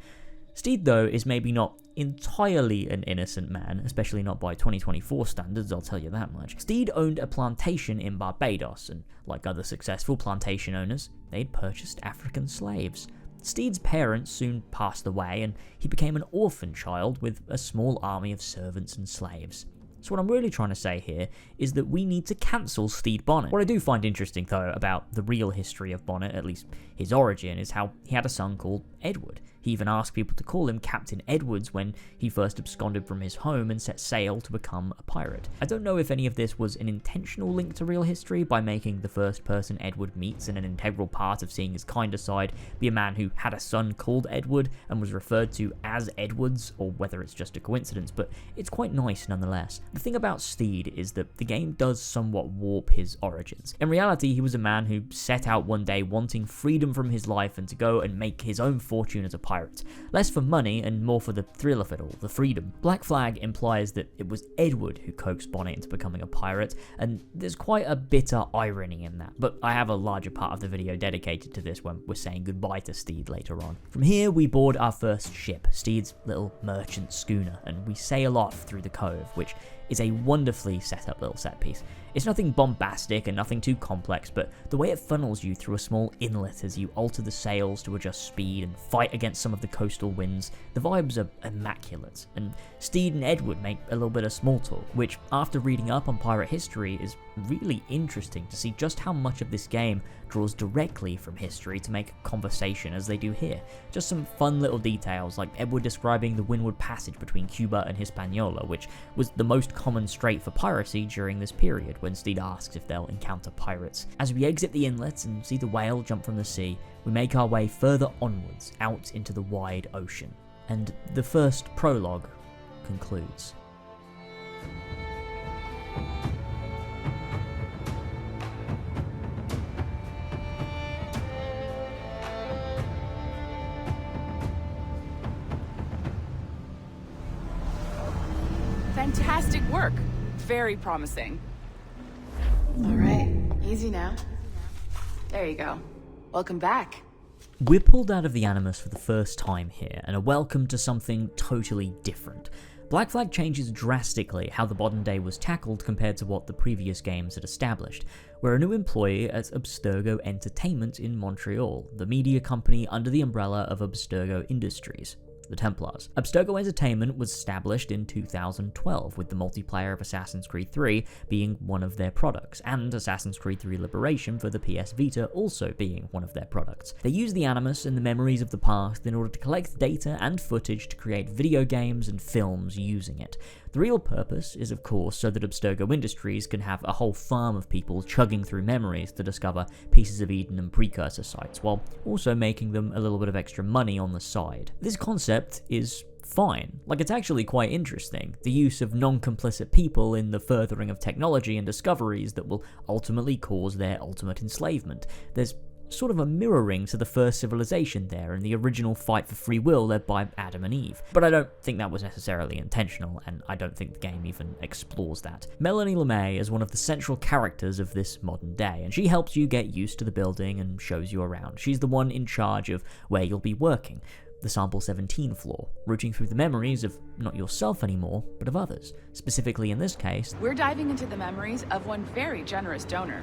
Stede, though, is maybe not entirely an innocent man, especially not by 2024 standards, I'll tell you that much. Stede owned a plantation in Barbados, and like other successful plantation owners, they'd purchased African slaves. Stede's parents soon passed away, and he became an orphan child with a small army of servants and slaves. So what I'm really trying to say here is that we need to cancel Stede Bonnet. What I do find interesting, though, about the real history of Bonnet, at least his origin, is how he had a son called Edward. He even asked people to call him Captain Edwards when he first absconded from his home and set sail to become a pirate. I don't know if any of this was an intentional link to real history by making the first person Edward meets and an integral part of seeing his kinder side be a man who had a son called Edward and was referred to as Edwards, or whether it's just a coincidence, but it's quite nice nonetheless. The thing about Stede is that the game does somewhat warp his origins. In reality, he was a man who set out one day wanting freedom from his life and to go and make his own fortune as a pirate. Less for money and more for the thrill of it all, the freedom. Black Flag implies that it was Edward who coaxed Bonnet into becoming a pirate, and there's quite a bitter irony in that. But I have a larger part of the video dedicated to this when we're saying goodbye to Stede later on. From here, we board our first ship, Stede's little merchant schooner, and we sail off through the cove, which is a wonderfully set up little set piece. It's nothing bombastic and nothing too complex, but the way it funnels you through a small inlet as you alter the sails to adjust speed and fight against some of the coastal winds, the vibes are immaculate, and Stede and Edward make a little bit of small talk, which, after reading up on pirate history, is really interesting to see just how much of this game draws directly from history to make a conversation as they do here. Just some fun little details, like Edward describing the Windward Passage between Cuba and Hispaniola, which was the most common strait for piracy during this period, when Steed asks if they'll encounter pirates. As we exit the inlet and see the whale jump from the sea, we make our way further onwards out into the wide ocean. And the first prologue concludes. Fantastic work. Very promising. All right, easy now. There you go. Welcome back. We're pulled out of the Animus for the first time here and are welcomed to something totally different. Black Flag changes drastically how the modern day was tackled compared to what the previous games had established. We're a new employee at Abstergo Entertainment in Montreal, the media company under the umbrella of Abstergo Industries, the Templars. Abstergo Entertainment was established in 2012, with the multiplayer of Assassin's Creed 3 being one of their products, and Assassin's Creed 3 Liberation for the PS Vita also being one of their products. They use the Animus and the memories of the past in order to collect data and footage to create video games and films using it. The real purpose is, of course, so that Abstergo Industries can have a whole farm of people chugging through memories to discover pieces of Eden and precursor sites, while also making them a little bit of extra money on the side. This concept is fine. Like, it's actually quite interesting. The use of non-complicit people in the furthering of technology and discoveries that will ultimately cause their ultimate enslavement. There's sort of a mirroring to the first civilization there and the original fight for free will led by Adam and Eve. But I don't think that was necessarily intentional, and I don't think the game even explores that. Melanie LeMay is one of the central characters of this modern day, and she helps you get used to the building and shows you around. She's the one in charge of where you'll be working, the Sample 17 floor, rooting through the memories of not yourself anymore, but of others. Specifically in this case, we're diving into the memories of one very generous donor,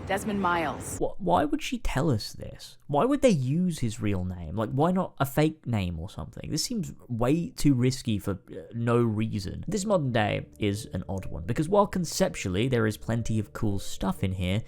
Desmond Miles. Why would she tell us this? Why would they use his real name? Like, why not a fake name or something? This seems way too risky for no reason. This modern day is an odd one, because while conceptually there is plenty of cool stuff in here,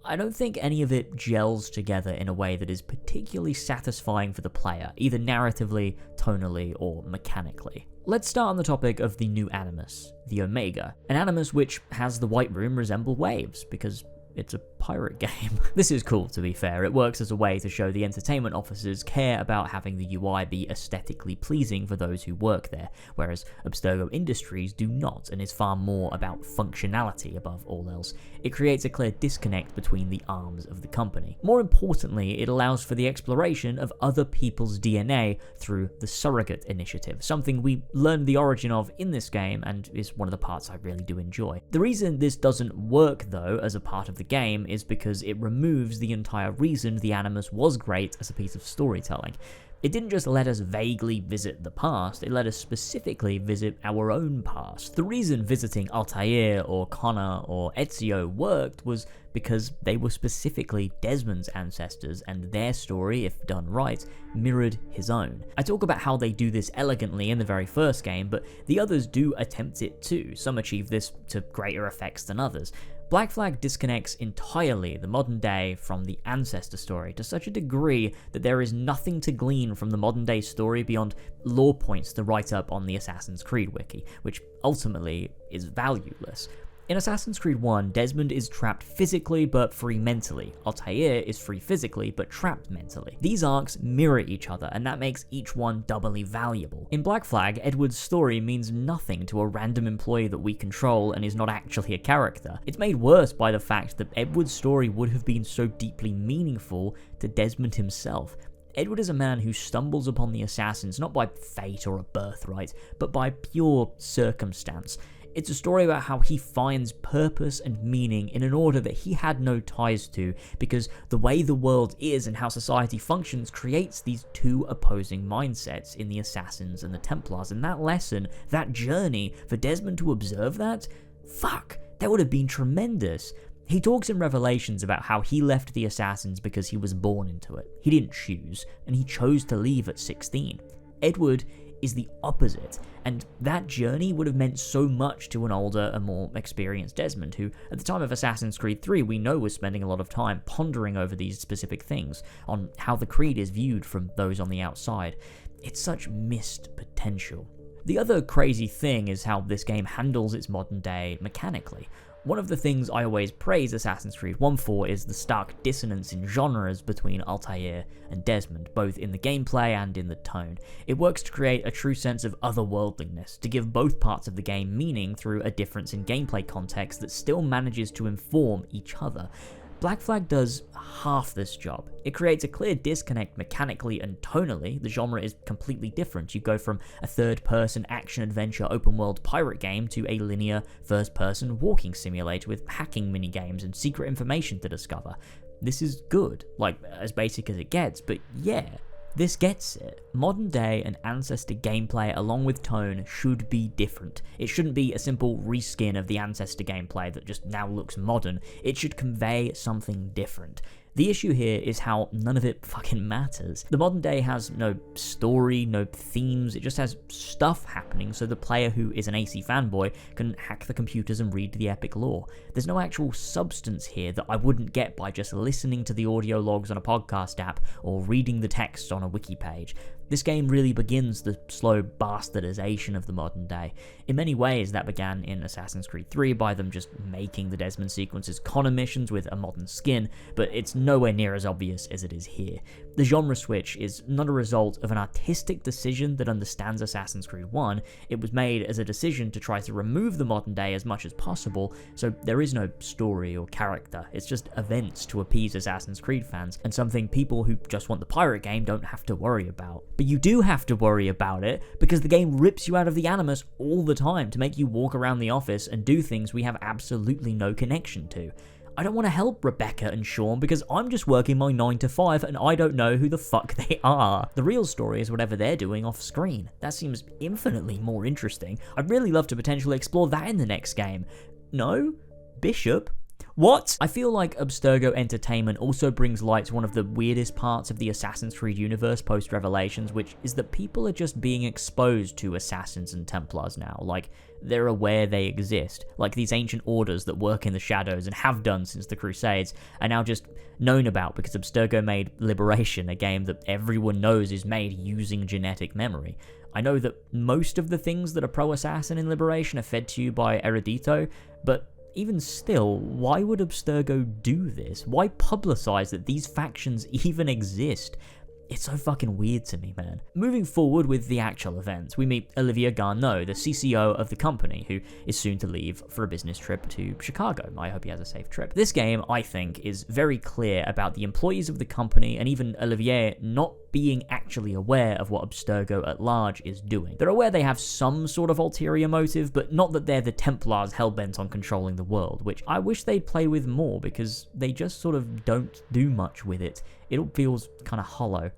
I don't think any of it gels together in a way that is particularly satisfying for the player, either narratively, tonally, or mechanically. Let's start on the topic of the new Animus, the Omega. An Animus which has the White Room resemble waves, because it's a pirate game. This is cool, to be fair. It works as a way to show the entertainment officers care about having the UI be aesthetically pleasing for those who work there, whereas Abstergo Industries do not, and is far more about functionality above all else. It creates a clear disconnect between the arms of the company. More importantly, it allows for the exploration of other people's DNA through the Surrogate Initiative, something we learn the origin of in this game and is one of the parts I really do enjoy. The reason this doesn't work, though, as a part of the game is because it removes the entire reason the Animus was great as a piece of storytelling. It didn't just let us vaguely visit the past, it let us specifically visit our own past. The reason visiting Altair or Connor or Ezio worked was because they were specifically Desmond's ancestors, and their story, if done right, mirrored his own. I talk about how they do this elegantly in the very first game, but the others do attempt it too. Some achieve this to greater effects than others. Black Flag disconnects entirely the modern day from the ancestor story to such a degree that there is nothing to glean from the modern day story beyond lore points to write up on the Assassin's Creed wiki, which ultimately is valueless. In Assassin's Creed 1, Desmond is trapped physically but free mentally. Altair is free physically but trapped mentally. These arcs mirror each other, and that makes each one doubly valuable. In Black Flag, Edward's story means nothing to a random employee that we control and is not actually a character. It's made worse by the fact that Edward's story would have been so deeply meaningful to Desmond himself. Edward is a man who stumbles upon the assassins not by fate or a birthright, but by pure circumstance. It's a story about how he finds purpose and meaning in an order that he had no ties to, because the way the world is and how society functions creates these two opposing mindsets in the Assassins and the Templars, and that lesson, that journey, for Desmond to observe that, that would have been tremendous. He talks in Revelations about how he left the Assassins because he was born into it. He didn't choose, and he chose to leave at 16. Edward is the opposite, and that journey would have meant so much to an older and more experienced Desmond, who, at the time of Assassin's Creed 3, we know was spending a lot of time pondering over these specific things, on how the Creed is viewed from those on the outside. It's such missed potential. The other crazy thing is how this game handles its modern day mechanically. One of the things I always praise Assassin's Creed 1 for is the stark dissonance in genres between Altair and Desmond, both in the gameplay and in the tone. It works to create a true sense of otherworldliness, to give both parts of the game meaning through a difference in gameplay context that still manages to inform each other. Black Flag does half this job. It creates a clear disconnect mechanically and tonally. The genre is completely different. You go from a third-person action-adventure open-world pirate game to a linear first-person walking simulator with hacking minigames and secret information to discover. This is good, like, as basic as it gets, but yeah, this gets it. Modern day and Ancestor gameplay along with tone should be different. It shouldn't be a simple reskin of the Ancestor gameplay that just now looks modern. It should convey something different. The issue here is how none of it fucking matters. The modern day has no story, no themes, it just has stuff happening so the player who is an AC fanboy can hack the computers and read the epic lore. There's no actual substance here that I wouldn't get by just listening to the audio logs on a podcast app or reading the text on a wiki page. This game really begins the slow bastardization of the modern day. In many ways, that began in Assassin's Creed 3 by them just making the Desmond sequences Connor missions with a modern skin, but it's nowhere near as obvious as it is here. The genre switch is not a result of an artistic decision that understands Assassin's Creed 1, it was made as a decision to try to remove the modern day as much as possible, so there is no story or character, it's just events to appease Assassin's Creed fans, and something people who just want the pirate game don't have to worry about. But you do have to worry about it, because the game rips you out of the animus all the time to make you walk around the office and do things we have absolutely no connection to. I don't want to help Rebecca and Sean because I'm just working my 9 to 5 and I don't know who the fuck they are. The real story is whatever they're doing off screen. That seems infinitely more interesting. I'd really love to potentially explore that in the next game. No? Bishop? What? I feel like Abstergo Entertainment also brings light to one of the weirdest parts of the Assassin's Creed universe post-Revelations, which is that people are just being exposed to Assassins and Templars now. Like, they're aware they exist. Like, these ancient orders that work in the shadows and have done since the Crusades are now just known about because Abstergo made Liberation, a game that everyone knows is made using genetic memory. I know that most of the things that are pro-assassin in Liberation are fed to you by Erudito, but even still, why would Abstergo do this? Why publicize that these factions even exist? It's so fucking weird to me, man. Moving forward with the actual events, we meet Olivia Garneau, the CCO of the company, who is soon to leave for a business trip to Chicago. I hope he has a safe trip. This game, I think, is very clear about the employees of the company and even Olivier not being actually aware of what Abstergo at large is doing. They're aware they have some sort of ulterior motive, but not that they're the Templars hellbent on controlling the world, which I wish they'd play with more because they just sort of don't do much with it. It all feels kind of hollow.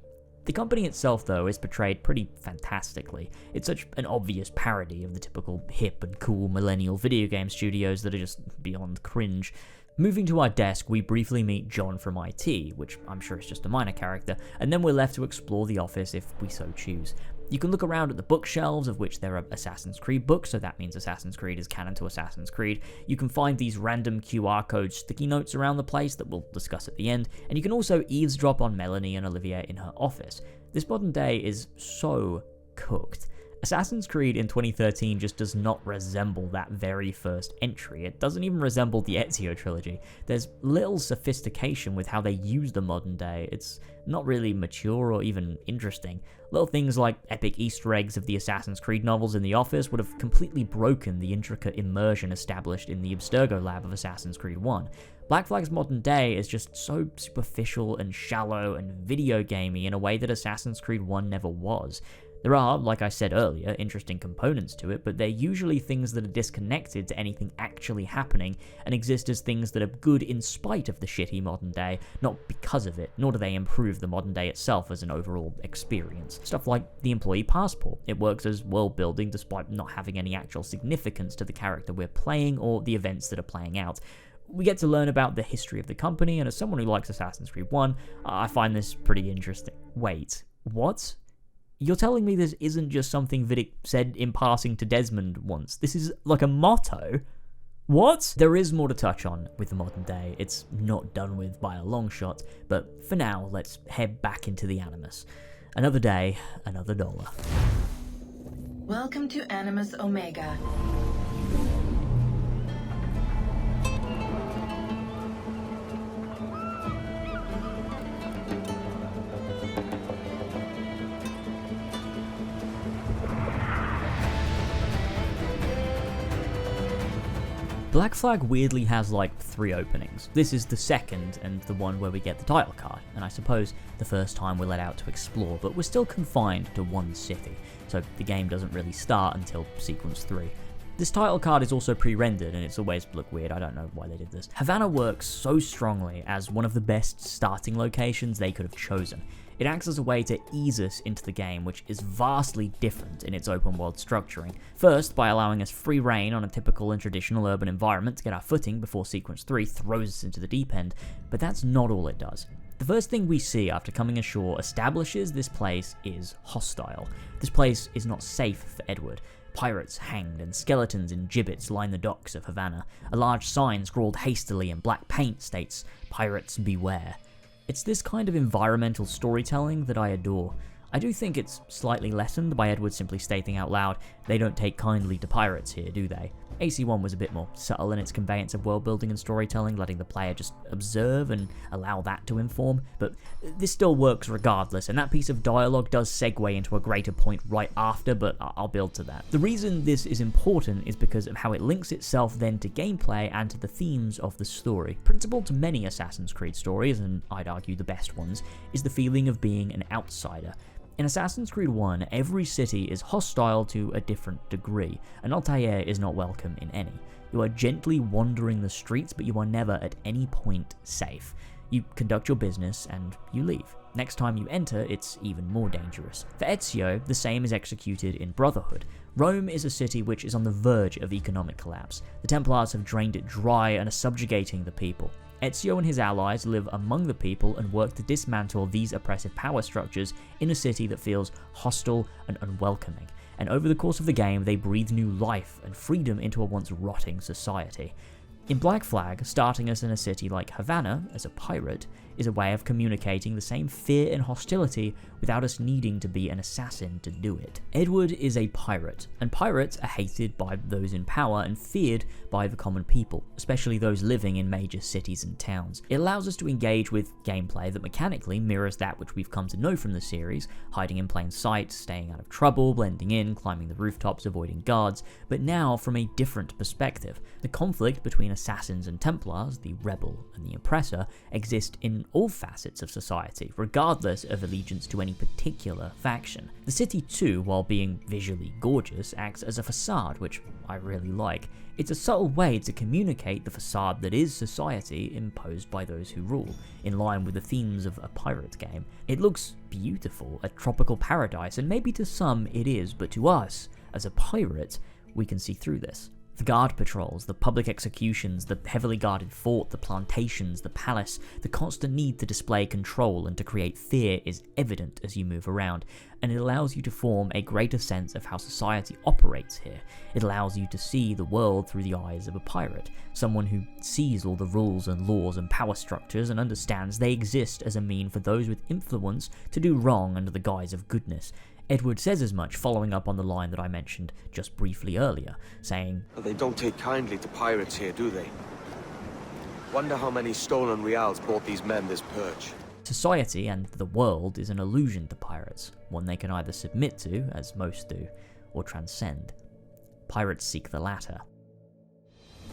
The company itself, though, is portrayed pretty fantastically. It's such an obvious parody of the typical hip and cool millennial video game studios that are just beyond cringe. Moving to our desk, we briefly meet John from IT, which I'm sure is just a minor character, and then we're left to explore the office if we so choose. You can look around at the bookshelves, of which there are Assassin's Creed books, so that means Assassin's Creed is canon to Assassin's Creed. You can find these random QR code sticky notes around the place that we'll discuss at the end, and you can also eavesdrop on Melanie and Olivia in her office. This modern day is so cooked. Assassin's Creed in 2013 just does not resemble that very first entry. It doesn't even resemble the Ezio trilogy. There's little sophistication with how they use the modern day. It's not really mature or even interesting. Little things like epic Easter eggs of the Assassin's Creed novels in the office would have completely broken the intricate immersion established in the Abstergo lab of Assassin's Creed 1. Black Flag's modern day is just so superficial and shallow and video gamey in a way that Assassin's Creed 1 never was. There are, like I said earlier, interesting components to it, but they're usually things that are disconnected to anything actually happening and exist as things that are good in spite of the shitty modern day, not because of it, nor do they improve the modern day itself as an overall experience. Stuff like the employee passport. It works as world building despite not having any actual significance to the character we're playing or the events that are playing out. We get to learn about the history of the company, and as someone who likes Assassin's Creed 1, I find this pretty interesting. Wait, what? You're telling me this isn't just something Vidic said in passing to Desmond once? This is like a motto? What? There is more to touch on with the modern day. It's not done with by a long shot, but for now, let's head back into the Animus. Another day, another dollar. Welcome to Animus Omega. Black Flag weirdly has like 3 openings. This is the second and the one where we get the title card, and I suppose the first time we're let out to explore, but we're still confined to one city, so the game doesn't really start until sequence 3. This title card is also pre-rendered, and it's always looked weird. I don't know why they did this. Havana works so strongly as one of the best starting locations they could have chosen. It acts as a way to ease us into the game, which is vastly different in its open world structuring. First, by allowing us free reign on a typical and traditional urban environment to get our footing before sequence 3 throws us into the deep end, but that's not all it does. The first thing we see after coming ashore establishes this place is hostile. This place is not safe for Edward. Pirates hanged and skeletons in gibbets line the docks of Havana. A large sign scrawled hastily in black paint states, "Pirates beware." It's this kind of environmental storytelling that I adore. I do think it's slightly lessened by Edward simply stating out loud, "They don't take kindly to pirates here, do they?" AC1 was a bit more subtle in its conveyance of world building and storytelling, letting the player just observe and allow that to inform, but this still works regardless, and that piece of dialogue does segue into a greater point right after, but I'll build to that. The reason this is important is because of how it links itself then to gameplay and to the themes of the story. Principal to many Assassin's Creed stories, and I'd argue the best ones, is the feeling of being an outsider. In Assassin's Creed 1, every city is hostile to a different degree, and Altair is not welcome in any. You are gently wandering the streets, but you are never at any point safe. You conduct your business and you leave. Next time you enter, it's even more dangerous. For Ezio, the same is executed in Brotherhood. Rome is a city which is on the verge of economic collapse. The Templars have drained it dry and are subjugating the people. Ezio and his allies live among the people and work to dismantle these oppressive power structures in a city that feels hostile and unwelcoming. And over the course of the game, they breathe new life and freedom into a once rotting society. In Black Flag, starting us in a city like Havana as a pirate is a way of communicating the same fear and hostility without us needing to be an assassin to do it. Edward is a pirate, and pirates are hated by those in power and feared by the common people, especially those living in major cities and towns. It allows us to engage with gameplay that mechanically mirrors that which we've come to know from the series, hiding in plain sight, staying out of trouble, blending in, climbing the rooftops, avoiding guards, but now from a different perspective. The conflict between assassins and Templars, the rebel and the oppressor, exist in all facets of society, regardless of allegiance to any particular faction. The city too, while being visually gorgeous, acts as a facade, which I really like. It's a subtle way to communicate the facade that is society imposed by those who rule, in line with the themes of a pirate game. It looks beautiful, a tropical paradise, and maybe to some it is, but to us, as a pirate, we can see through this. The guard patrols, the public executions, the heavily guarded fort, the plantations, the palace, the constant need to display control and to create fear is evident as you move around, and it allows you to form a greater sense of how society operates here. It allows you to see the world through the eyes of a pirate, someone who sees all the rules and laws and power structures and understands they exist as a mean for those with influence to do wrong under the guise of goodness. Edward says as much, following up on the line that I mentioned just briefly earlier, saying, "They don't take kindly to pirates here, do they? Wonder how many stolen reals bought these men this perch." Society and the world is an illusion to pirates, one they can either submit to, as most do, or transcend. Pirates seek the latter.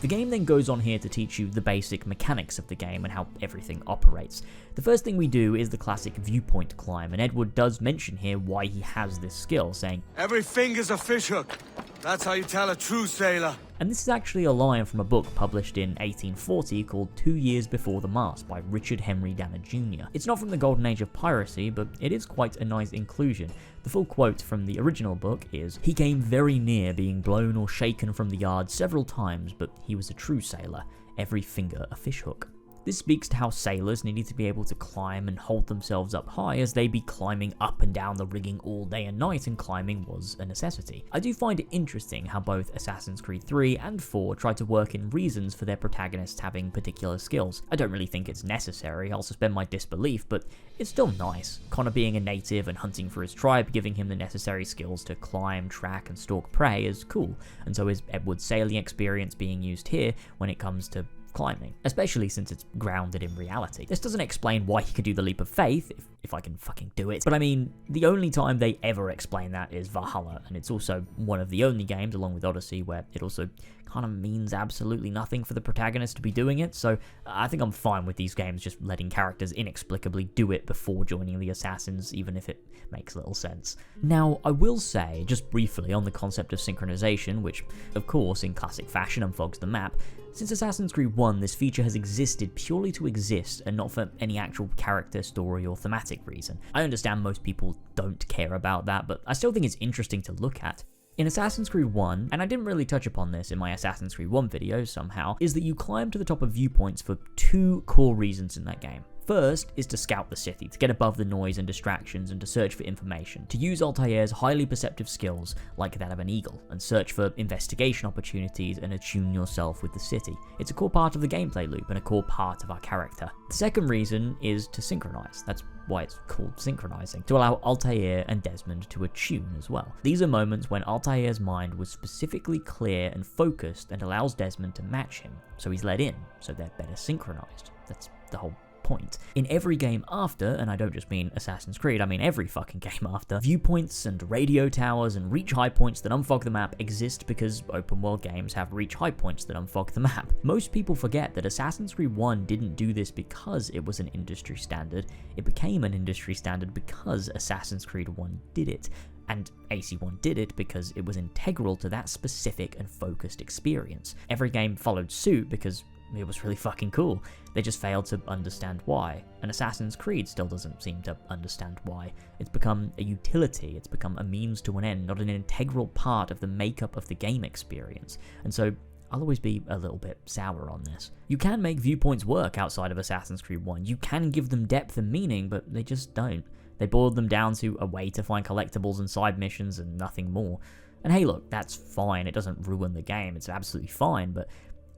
The game then goes on here to teach you the basic mechanics of the game and how everything operates. The first thing we do is the classic viewpoint climb, and Edward does mention here why he has this skill, saying, "Every finger's a fishhook. That's how you tell a true sailor." And this is actually a line from a book published in 1840 called 2 Years Before the Mast by Richard Henry Danner Jr. It's not from the golden age of piracy, but it is quite a nice inclusion. The full quote from the original book is, "He came very near being blown or shaken from the yard several times, but he was a true sailor, every finger a fishhook." This speaks to how sailors needed to be able to climb and hold themselves up high, as they'd be climbing up and down the rigging all day and night, and climbing was a necessity. I do find it interesting how both Assassin's Creed 3 and 4 try to work in reasons for their protagonists having particular skills. I don't really think it's necessary, I'll suspend my disbelief, but it's still nice. Connor being a native and hunting for his tribe, giving him the necessary skills to climb, track, and stalk prey is cool, and so is Edward's sailing experience being used here when it comes to climbing, especially since it's grounded in reality. This doesn't explain why he could do the leap of faith. if I can fucking do it. But I mean, the only time they ever explain that is Valhalla, and it's also one of the only games, along with Odyssey, where it also kind of means absolutely nothing for the protagonist to be doing it, so I think I'm fine with these games just letting characters inexplicably do it before joining the assassins, even if it makes little sense. Now, I will say, just briefly, on the concept of synchronization, which, of course, in classic fashion unfogs the map, since Assassin's Creed 1, this feature has existed purely to exist and not for any actual character, story, or thematic reason. I understand most people don't care about that, but I still think it's interesting to look at. In Assassin's Creed 1, and I didn't really touch upon this in my Assassin's Creed 1 video somehow, is that you climb to the top of viewpoints for two core reasons in that game. First is to scout the city, to get above the noise and distractions and to search for information, to use Altair's highly perceptive skills like that of an eagle, and search for investigation opportunities and attune yourself with the city. It's a core part of the gameplay loop and a core part of our character. The second reason is to synchronize. That's why it's called synchronizing, to allow Altair and Desmond to attune as well. These are moments when Altair's mind was specifically clear and focused and allows Desmond to match him, so he's let in, so they're better synchronized. That's the whole point. In every game after, and I don't just mean Assassin's Creed, I mean every fucking game after, viewpoints and radio towers and reach high points that unfog the map exist because open world games have reach high points that unfog the map. Most people forget that Assassin's Creed 1 didn't do this because it was an industry standard, it became an industry standard because Assassin's Creed 1 did it. And AC1 did it because it was integral to that specific and focused experience. Every game followed suit because it was really fucking cool. They just failed to understand why. And Assassin's Creed still doesn't seem to understand why. It's become a utility, it's become a means to an end, not an integral part of the makeup of the game experience. And so I'll always be a little bit sour on this. You can make viewpoints work outside of Assassin's Creed 1. You can give them depth and meaning, but they just don't. They boiled them down to a way to find collectibles and side missions and nothing more. And hey look, that's fine, it doesn't ruin the game, it's absolutely fine, but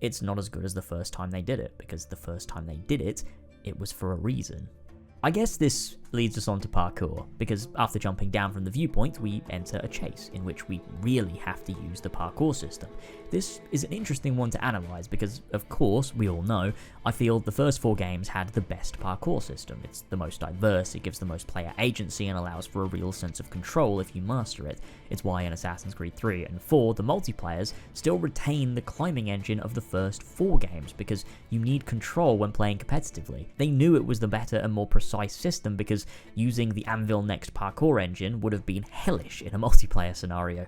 it's not as good as the first time they did it, because the first time they did it, it was for a reason. I guess this leads us on to parkour, because after jumping down from the viewpoint, we enter a chase, in which we really have to use the parkour system. This is an interesting one to analyse, because of course, we all know, I feel the first 4 games had the best parkour system. It's the most diverse, it gives the most player agency and allows for a real sense of control if you master it. It's why in Assassin's Creed 3 and 4, the multiplayers still retain the climbing engine of the first 4 games, because you need control when playing competitively. They knew it was the better and more precise system because using the Anvil Next parkour engine would have been hellish in a multiplayer scenario.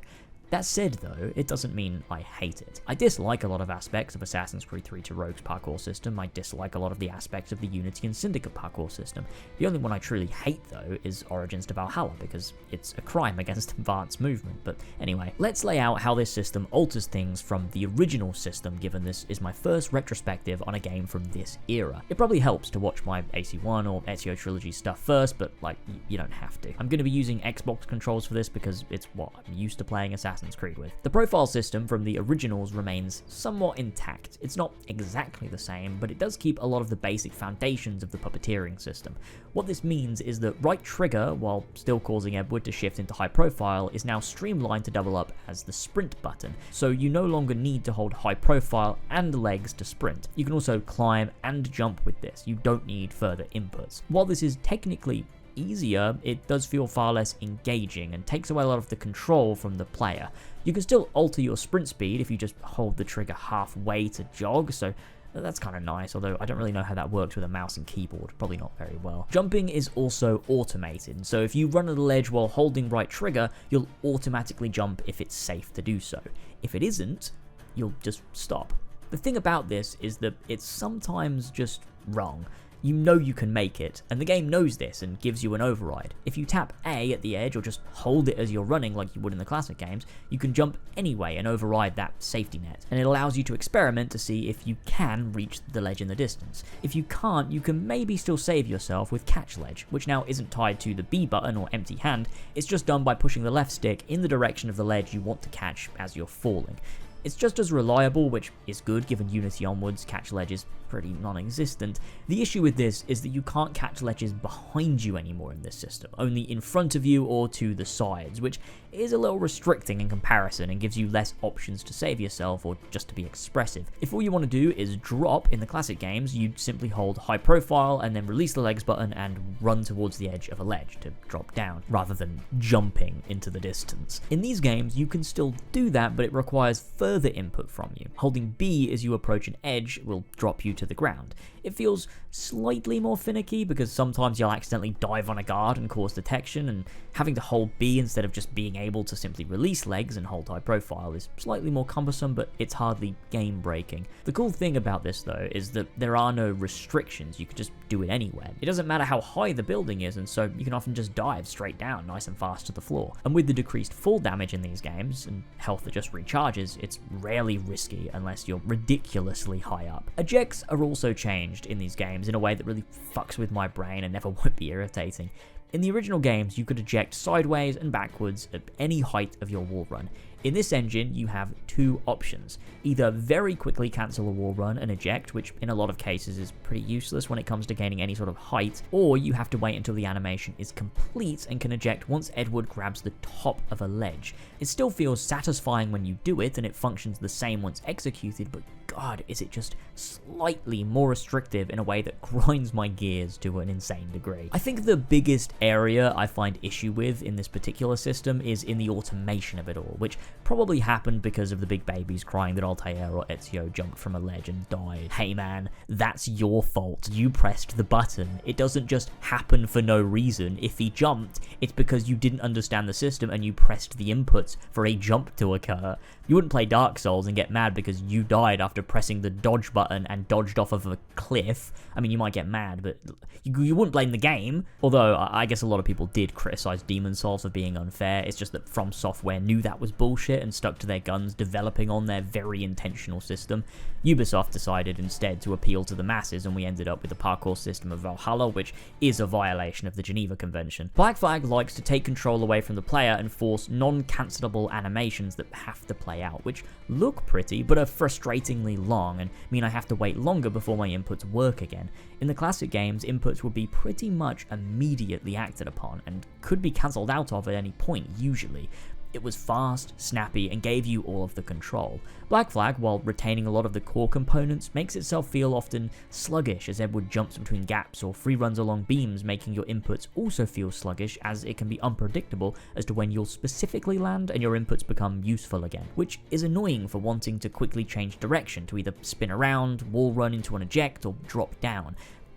That said though, it doesn't mean I hate it. I dislike a lot of aspects of Assassin's Creed 3 to Rogue's parkour system, I dislike a lot of the aspects of the Unity and Syndicate parkour system. The only one I truly hate though is Origins to Valhalla, because it's a crime against advanced movement. But anyway, let's lay out how this system alters things from the original system, given this is my first retrospective on a game from this era. It probably helps to watch my AC1 or Ezio Trilogy stuff first, but like, you don't have to. I'm going to be using Xbox controls for this because it's what I'm used to playing Assassin's Creed with. The profile system from the originals remains somewhat intact. It's not exactly the same, but it does keep a lot of the basic foundations of the puppeteering system. What this means is that right trigger, while still causing Edward to shift into high profile, is now streamlined to double up as the sprint button, so you no longer need to hold high profile and legs to sprint. You can also climb and jump with this. You don't need further inputs. While this is technically easier, it does feel far less engaging and takes away a lot of the control from the player. You can still alter your sprint speed if you just hold the trigger halfway to jog, so that's kind of nice, although I don't really know how that works with a mouse and keyboard, probably not very well. Jumping is also automated, so if you run at a ledge while holding right trigger, you'll automatically jump if it's safe to do so. If it isn't, you'll just stop. The thing about this is that it's sometimes just wrong. You know you can make it, and the game knows this and gives you an override. If you tap A at the edge or just hold it as you're running like you would in the classic games, you can jump anyway and override that safety net, and it allows you to experiment to see if you can reach the ledge in the distance. If you can't, you can maybe still save yourself with catch ledge, which now isn't tied to the B button or empty hand, it's just done by pushing the left stick in the direction of the ledge you want to catch as you're falling. It's just as reliable, which is good given Unity onwards, catch ledge is pretty non-existent. The issue with this is that you can't catch ledges behind you anymore in this system, only in front of you or to the sides, which is a little restricting in comparison and gives you less options to save yourself or just to be expressive. If all you want to do is drop in the classic games, you'd simply hold high profile and then release the legs button and run towards the edge of a ledge to drop down, rather than jumping into the distance. In these games, you can still do that, but it requires further input from you. Holding B as you approach an edge will drop you to the ground. It feels slightly more finicky because sometimes you'll accidentally dive on a guard and cause detection, and having to hold B instead of just being able to simply release legs and hold high profile is slightly more cumbersome, but it's hardly game breaking. The cool thing about this though is that there are no restrictions, you can just do it anywhere. It doesn't matter how high the building is, and so you can often just dive straight down nice and fast to the floor. And with the decreased fall damage in these games, and health that just recharges, it's rarely risky unless you're ridiculously high up. Ejects are also changed in these games in a way that really fucks with my brain and never would be irritating. In the original games, you could eject sideways and backwards at any height of your wall run. In this engine, you have two options. Either very quickly cancel a wall run and eject, which in a lot of cases is pretty useless when it comes to gaining any sort of height, or you have to wait until the animation is complete and can eject once Edward grabs the top of a ledge. It still feels satisfying when you do it, and it functions the same once executed, but god, is it just slightly more restrictive in a way that grinds my gears to an insane degree. I think the biggest area I find issue with in this particular system is in the automation of it all, which probably happened because of the big babies crying that Altair or Ezio jumped from a ledge and died. Hey man, that's your fault. You pressed the button. It doesn't just happen for no reason. If he jumped, it's because you didn't understand the system and you pressed the inputs for a jump to occur. You wouldn't play Dark Souls and get mad because you died after pressing the dodge button and dodged off of a cliff. I mean, you might get mad, but you wouldn't blame the game. Although, I guess a lot of people did criticize Demon's Souls for being unfair. It's just that From Software knew that was bullshit and stuck to their guns, developing on their very intentional system. Ubisoft decided instead to appeal to the masses, and we ended up with the parkour system of Valhalla, which is a violation of the Geneva Convention. Black Flag likes to take control away from the player and force non-cancelable animations that have to play out, which look pretty, but are frustratingly long, and mean I have to wait longer before my inputs work again. In the classic games, inputs would be pretty much immediately acted upon, and could be cancelled out of at any point, usually. It was fast, snappy, and gave you all of the control. Black Flag, while retaining a lot of the core components, makes itself feel often sluggish as Edward jumps between gaps or free runs along beams, making your inputs also feel sluggish, as it can be unpredictable as to when you'll specifically land and your inputs become useful again, which is annoying for wanting to quickly change direction to either spin around, wall run into an eject, or drop down.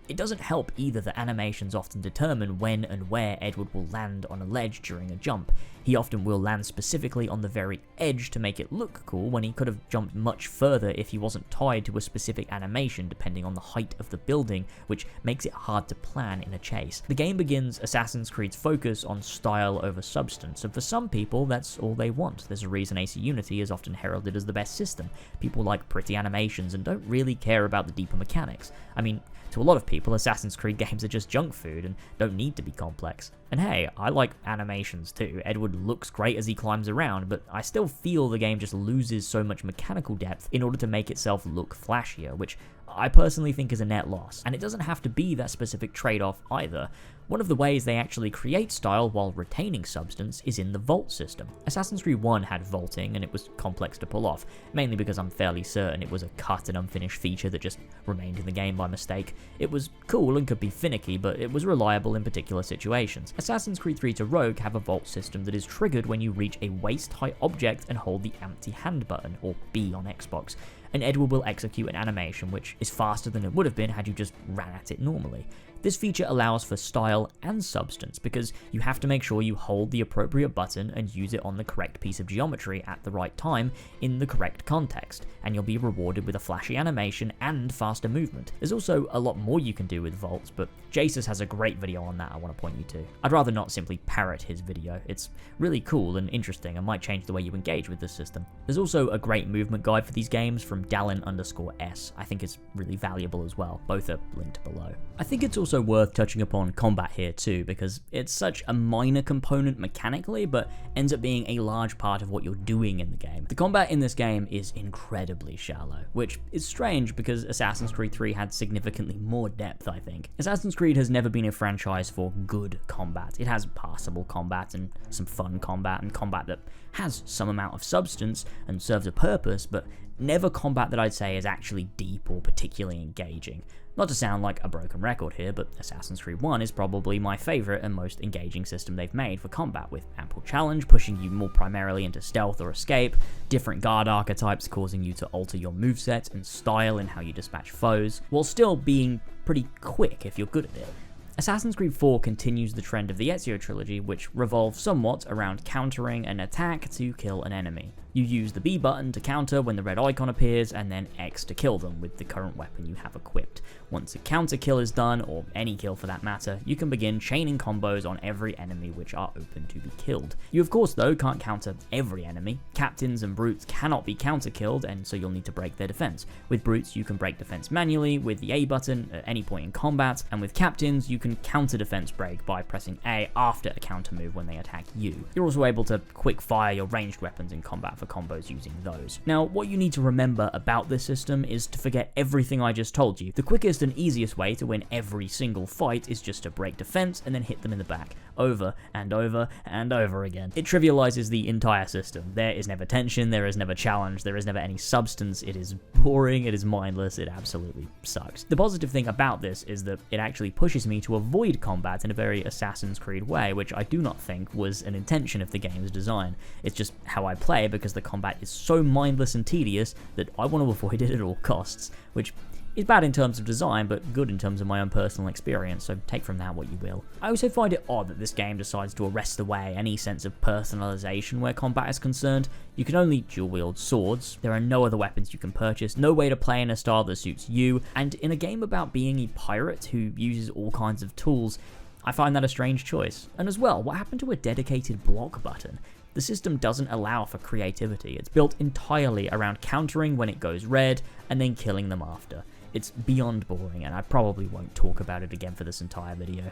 It doesn't help either that animations often determine when and where Edward will land on a ledge during a jump. He often will land specifically on the very edge to make it look cool, when he could have jumped much further if he wasn't tied to a specific animation depending on the height of the building, which makes it hard to plan in a chase. The game begins Assassin's Creed's focus on style over substance, and for some people that's all they want. There's a reason AC Unity is often heralded as the best system. People like pretty animations and don't really care about the deeper mechanics. I mean, to a lot of people, Assassin's Creed games are just junk food and don't need to be complex. And hey, I like animations too. Edward looks great as he climbs around, but I still feel the game just loses so much mechanical depth in order to make itself look flashier, which I personally think is a net loss. And it doesn't have to be that specific trade-off either. One of the ways they actually create style while retaining substance is in the vault system. Assassin's Creed 1 had vaulting, and it was complex to pull off, mainly because I'm fairly certain it was a cut and unfinished feature that just remained in the game by mistake. It was cool and could be finicky, but it was reliable in particular situations. Assassin's Creed 3 to Rogue have a vault system that is triggered when you reach a waist-high object and hold the empty hand button, or B on Xbox, and Edward will execute an animation which is faster than it would have been had you just ran at it normally. This feature allows for style and substance because you have to make sure you hold the appropriate button and use it on the correct piece of geometry at the right time in the correct context, and you'll be rewarded with a flashy animation and faster movement. There's also a lot more you can do with vaults, but Jesus has a great video on that I want to point you to. I'd rather not simply parrot his video. It's really cool and interesting and might change the way you engage with this system. There's also a great movement guide for these games from Dallin_S. I think it's really valuable as well. Both are linked below. I think it's also also worth touching upon combat here too, because it's such a minor component mechanically, but ends up being a large part of what you're doing in the game. The combat in this game is incredibly shallow, which is strange because Assassin's Creed 3 had significantly more depth, I think. Assassin's Creed has never been a franchise for good combat. It has passable combat and some fun combat and combat that has some amount of substance and serves a purpose, but never combat that I'd say is actually deep or particularly engaging. Not to sound like a broken record here, but Assassin's Creed 1 is probably my favourite and most engaging system they've made for combat, with ample challenge pushing you more primarily into stealth or escape, different guard archetypes causing you to alter your moveset and style in how you dispatch foes, while still being pretty quick if you're good at it. Assassin's Creed 4 continues the trend of the Ezio trilogy, which revolves somewhat around countering an attack to kill an enemy. You use the B button to counter when the red icon appears, and then X to kill them with the current weapon you have equipped. Once a counter kill is done, or any kill for that matter, you can begin chaining combos on every enemy which are open to be killed. You of course though can't counter every enemy. Captains and brutes cannot be counter killed, and so you'll need to break their defense. With brutes you can break defense manually with the A button at any point in combat, and with captains you can counter defense break by pressing A after a counter move when they attack you. You're also able to quick fire your ranged weapons in combat for combos using those. Now, what you need to remember about this system is to forget everything I just told you. The quickest and easiest way to win every single fight is just to break defense and then hit them in the back, over and over and over again. It trivializes the entire system. There is never tension, there is never challenge, there is never any substance, it is boring, it is mindless, it absolutely sucks. The positive thing about this is that it actually pushes me to avoid combat in a very Assassin's Creed way, which I do not think was an intention of the game's design. It's just how I play because the combat is so mindless and tedious that I want to avoid it at all costs, which is bad in terms of design, but good in terms of my own personal experience, so take from that what you will. I also find it odd that this game decides to arrest away any sense of personalization where combat is concerned. You can only dual-wield swords, there are no other weapons you can purchase, no way to play in a style that suits you, and in a game about being a pirate who uses all kinds of tools, I find that a strange choice. And as well, what happened to a dedicated block button? The system doesn't allow for creativity. It's built entirely around countering when it goes red and then killing them after. It's beyond boring, and I probably won't talk about it again for this entire video.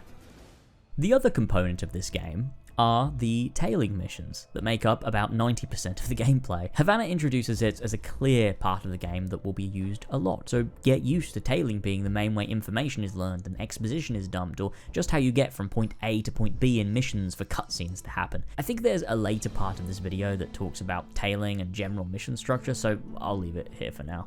The other component of this game are the tailing missions that make up about 90% of the gameplay. Havana introduces it as a clear part of the game that will be used a lot, so get used to tailing being the main way information is learned and exposition is dumped, or just how you get from point A to point B in missions for cutscenes to happen. I think there's a later part of this video that talks about tailing and general mission structure, so I'll leave it here for now.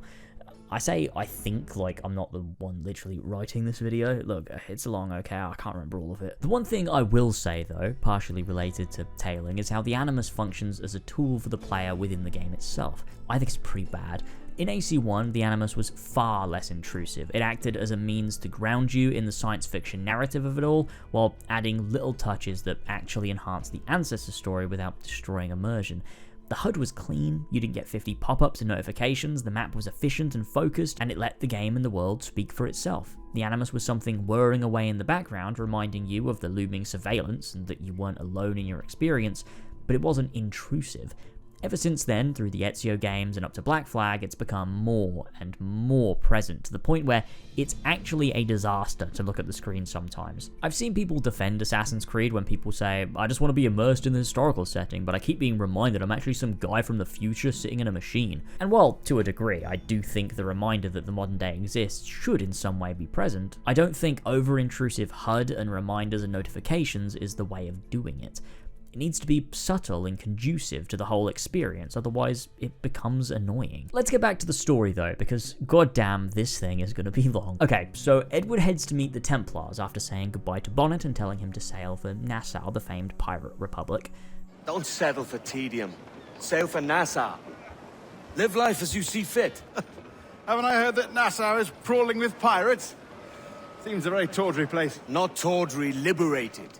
I say I think like I'm not the one literally writing this video. Look, it's long, okay, I can't remember all of it. The one thing I will say though, partially related to tailing, is how the Animus functions as a tool for the player within the game itself. I think it's pretty bad. In AC1, the Animus was far less intrusive. It acted as a means to ground you in the science fiction narrative of it all, while adding little touches that actually enhance the Ancestor story without destroying immersion. The HUD was clean, you didn't get 50 pop-ups and notifications, the map was efficient and focused, and it let the game and the world speak for itself. The Animus was something whirring away in the background, reminding you of the looming surveillance and that you weren't alone in your experience, but it wasn't intrusive. Ever since then, through the Ezio games and up to Black Flag, it's become more and more present, to the point where it's actually a disaster to look at the screen sometimes. I've seen people defend Assassin's Creed when people say, I just want to be immersed in the historical setting, but I keep being reminded I'm actually some guy from the future sitting in a machine. And while, to a degree, I do think the reminder that the modern day exists should in some way be present, I don't think over-intrusive HUD and reminders and notifications is the way of doing it. It needs to be subtle and conducive to the whole experience, otherwise it becomes annoying. Let's get back to the story though, because goddamn, this thing is gonna be long. Okay, so Edward heads to meet the Templars after saying goodbye to Bonnet and telling him to sail for Nassau, the famed pirate republic. Don't settle for tedium. Sail for Nassau. Live life as you see fit. Haven't I heard that Nassau is crawling with pirates? Seems a very tawdry place. Not tawdry, liberated.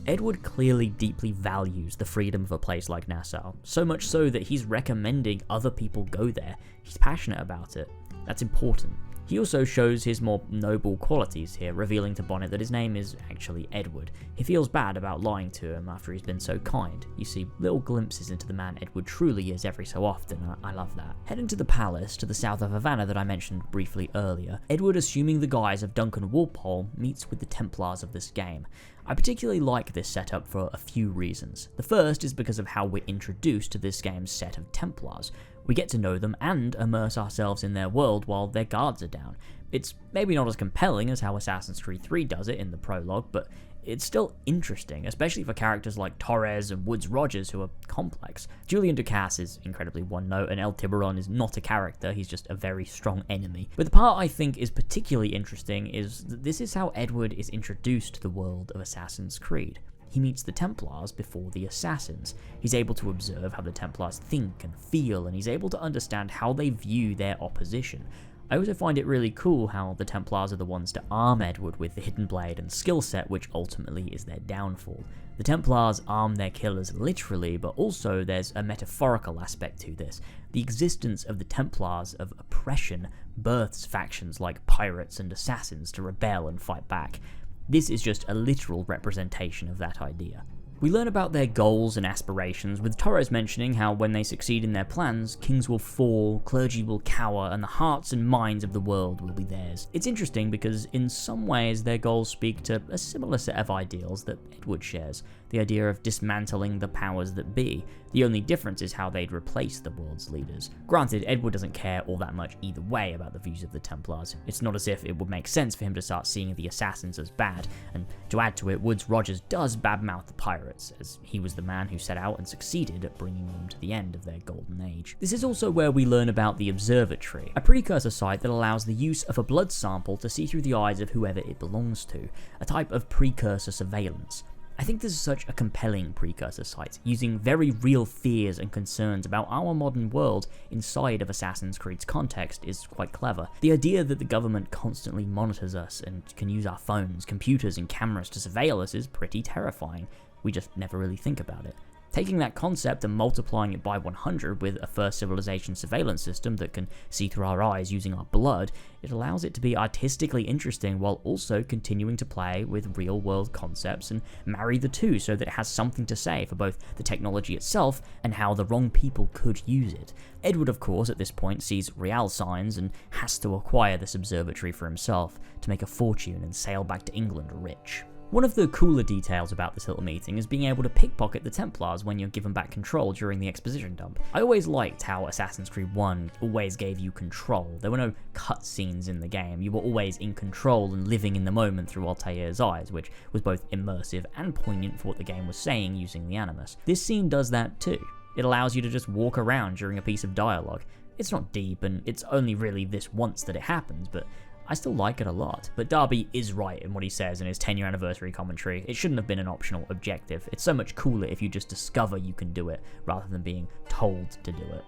Edward clearly deeply values the freedom of a place like Nassau, so much so that he's recommending other people go there. He's passionate about it. That's important. He also shows his more noble qualities here, revealing to Bonnet that his name is actually Edward. He feels bad about lying to him after he's been so kind. You see little glimpses into the man Edward truly is every so often, and I love that. Heading to the palace to the south of Havana that I mentioned briefly earlier, Edward, assuming the guise of Duncan Walpole, meets with the Templars of this game. I particularly like this setup for a few reasons. The first is because of how we're introduced to this game's set of Templars. We get to know them and immerse ourselves in their world while their guards are down. It's maybe not as compelling as how Assassin's Creed 3 does it in the prologue, but it's still interesting, especially for characters like Torres and Woodes Rogers, who are complex. Julian Ducasse is incredibly one-note, and El Tiburon is not a character, he's just a very strong enemy. But the part I think is particularly interesting is that this is how Edward is introduced to the world of Assassin's Creed. He meets the Templars before the Assassins. He's able to observe how the Templars think and feel, and he's able to understand how they view their opposition. I also find it really cool how the Templars are the ones to arm Edward with the hidden blade and skill set, which ultimately is their downfall. The Templars arm their killers literally, but also there's a metaphorical aspect to this. The existence of the Templars of oppression births factions like pirates and assassins to rebel and fight back. This is just a literal representation of that idea. We learn about their goals and aspirations, with Torres mentioning how when they succeed in their plans, kings will fall, clergy will cower, and the hearts and minds of the world will be theirs. It's interesting because in some ways their goals speak to a similar set of ideals that Edward shares, the idea of dismantling the powers that be. The only difference is how they'd replace the world's leaders. Granted, Edward doesn't care all that much either way about the views of the Templars. It's not as if it would make sense for him to start seeing the assassins as bad, and to add to it, Woodes Rogers does badmouth the pirates, as he was the man who set out and succeeded at bringing them to the end of their golden age. This is also where we learn about the Observatory, a precursor site that allows the use of a blood sample to see through the eyes of whoever it belongs to, a type of precursor surveillance. I think this is such a compelling precursor site, using very real fears and concerns about our modern world inside of Assassin's Creed's context is quite clever. The idea that the government constantly monitors us and can use our phones, computers, and cameras to surveil us is pretty terrifying. We just never really think about it. Taking that concept and multiplying it by 100 with a first civilization surveillance system that can see through our eyes using our blood, it allows it to be artistically interesting while also continuing to play with real world concepts and marry the two so that it has something to say for both the technology itself and how the wrong people could use it. Edward, of course, at this point sees real signs and has to acquire this observatory for himself to make a fortune and sail back to England rich. One of the cooler details about this little meeting is being able to pickpocket the Templars when you're given back control during the exposition dump. I always liked how Assassin's Creed 1 always gave you control. There were no cutscenes in the game, you were always in control and living in the moment through Altair's eyes, which was both immersive and poignant for what the game was saying using the Animus. This scene does that too. It allows you to just walk around during a piece of dialogue. It's not deep, and it's only really this once that it happens, but I still like it a lot. But Darby is right in what he says in his 10-year anniversary commentary. It shouldn't have been an optional objective. It's so much cooler if you just discover you can do it, rather than being told to do it.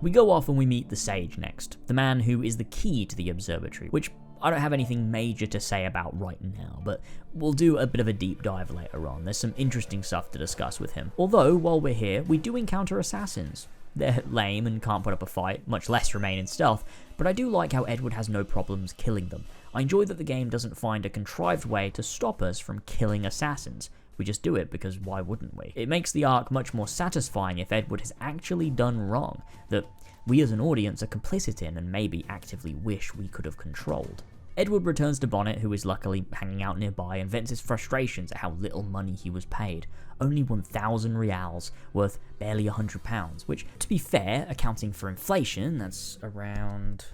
We go off and we meet the Sage next, the man who is the key to the observatory, which I don't have anything major to say about right now, but we'll do a bit of a deep dive later on. There's some interesting stuff to discuss with him. Although, while we're here, we do encounter assassins. They're lame and can't put up a fight, much less remain in stealth, but I do like how Edward has no problems killing them. I enjoy that the game doesn't find a contrived way to stop us from killing assassins. We just do it because why wouldn't we? It makes the arc much more satisfying if Edward has actually done wrong, that we as an audience are complicit in and maybe actively wish we could have controlled. Edward returns to Bonnet, who is luckily hanging out nearby, and vents his frustrations at how little money he was paid. Only 1,000 reals, worth barely £100, which, to be fair, accounting for inflation, that's around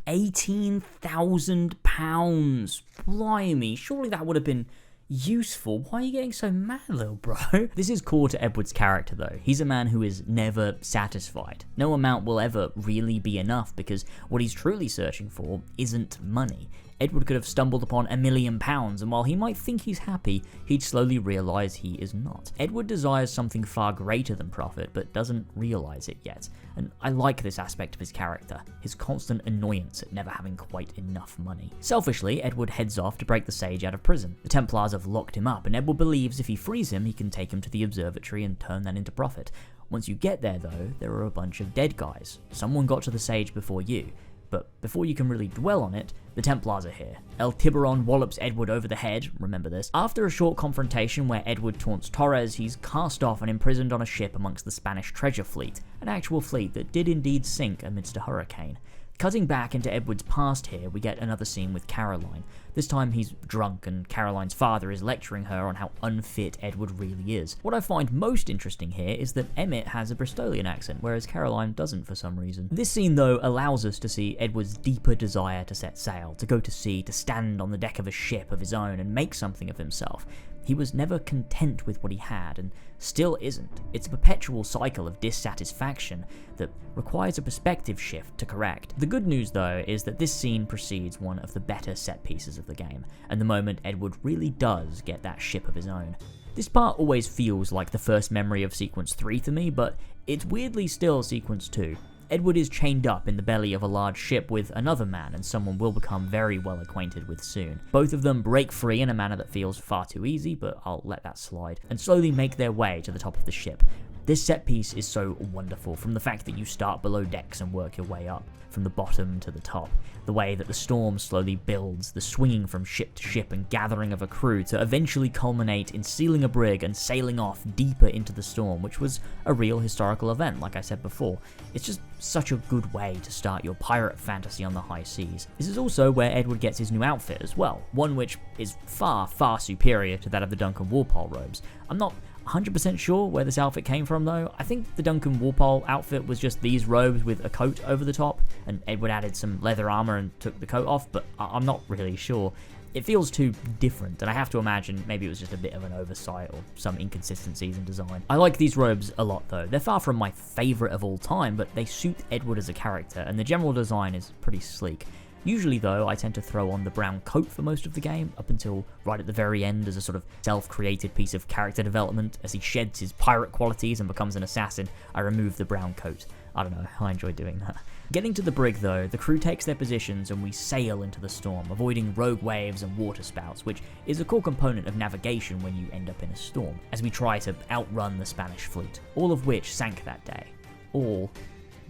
£18,000. Blimey, surely that would have been useful. Why are you getting so mad, little bro? This is core to Edward's character though. He's a man who is never satisfied. No amount will ever really be enough because what he's truly searching for isn't money. Edward could have stumbled upon £1 million, and while he might think he's happy, he'd slowly realise he is not. Edward desires something far greater than profit, but doesn't realise it yet, and I like this aspect of his character, his constant annoyance at never having quite enough money. Selfishly, Edward heads off to break the Sage out of prison. The Templars have locked him up, and Edward believes if he frees him, he can take him to the observatory and turn that into profit. Once you get there though, there are a bunch of dead guys. Someone got to the Sage before you. But before you can really dwell on it, the Templars are here. El Tiburon wallops Edward over the head, remember this. After a short confrontation where Edward taunts Torres, he's cast off and imprisoned on a ship amongst the Spanish treasure fleet, an actual fleet that did indeed sink amidst a hurricane. Cutting back into Edward's past here, we get another scene with Caroline. This time he's drunk and Caroline's father is lecturing her on how unfit Edward really is. What I find most interesting here is that Emmett has a Bristolian accent, whereas Caroline doesn't for some reason. This scene though allows us to see Edward's deeper desire to set sail, to go to sea, to stand on the deck of a ship of his own and make something of himself. He was never content with what he had, and still isn't. It's a perpetual cycle of dissatisfaction that requires a perspective shift to correct. The good news though is that this scene precedes one of the better set pieces of the game, and the moment Edward really does get that ship of his own. This part always feels like the first memory of Sequence 3 to me, but it's weirdly still Sequence 2. Edward is chained up in the belly of a large ship with another man and someone we'll become very well acquainted with soon. Both of them break free in a manner that feels far too easy, but I'll let that slide, and slowly make their way to the top of the ship. This set piece is so wonderful, from the fact that you start below decks and work your way up, from the bottom to the top. The way that the storm slowly builds, the swinging from ship to ship and gathering of a crew to eventually culminate in sealing a brig and sailing off deeper into the storm, which was a real historical event, like I said before. It's just such a good way to start your pirate fantasy on the high seas. This is also where Edward gets his new outfit as well, one which is far, far superior to that of the Duncan Walpole robes. I'm not 100% sure where this outfit came from though. I think the Duncan Walpole outfit was just these robes with a coat over the top, and Edward added some leather armor and took the coat off, but I'm not really sure. It feels too different, and I have to imagine maybe it was just a bit of an oversight or some inconsistencies in design. I like these robes a lot though. They're far from my favourite of all time, but they suit Edward as a character, and the general design is pretty sleek. Usually though, I tend to throw on the brown coat for most of the game, up until right at the very end as a sort of self-created piece of character development. As he sheds his pirate qualities and becomes an assassin, I remove the brown coat. I don't know, I enjoy doing that. Getting to the brig though, the crew takes their positions and we sail into the storm, avoiding rogue waves and water spouts, which is a core component of navigation when you end up in a storm, as we try to outrun the Spanish fleet, all of which sank that day. All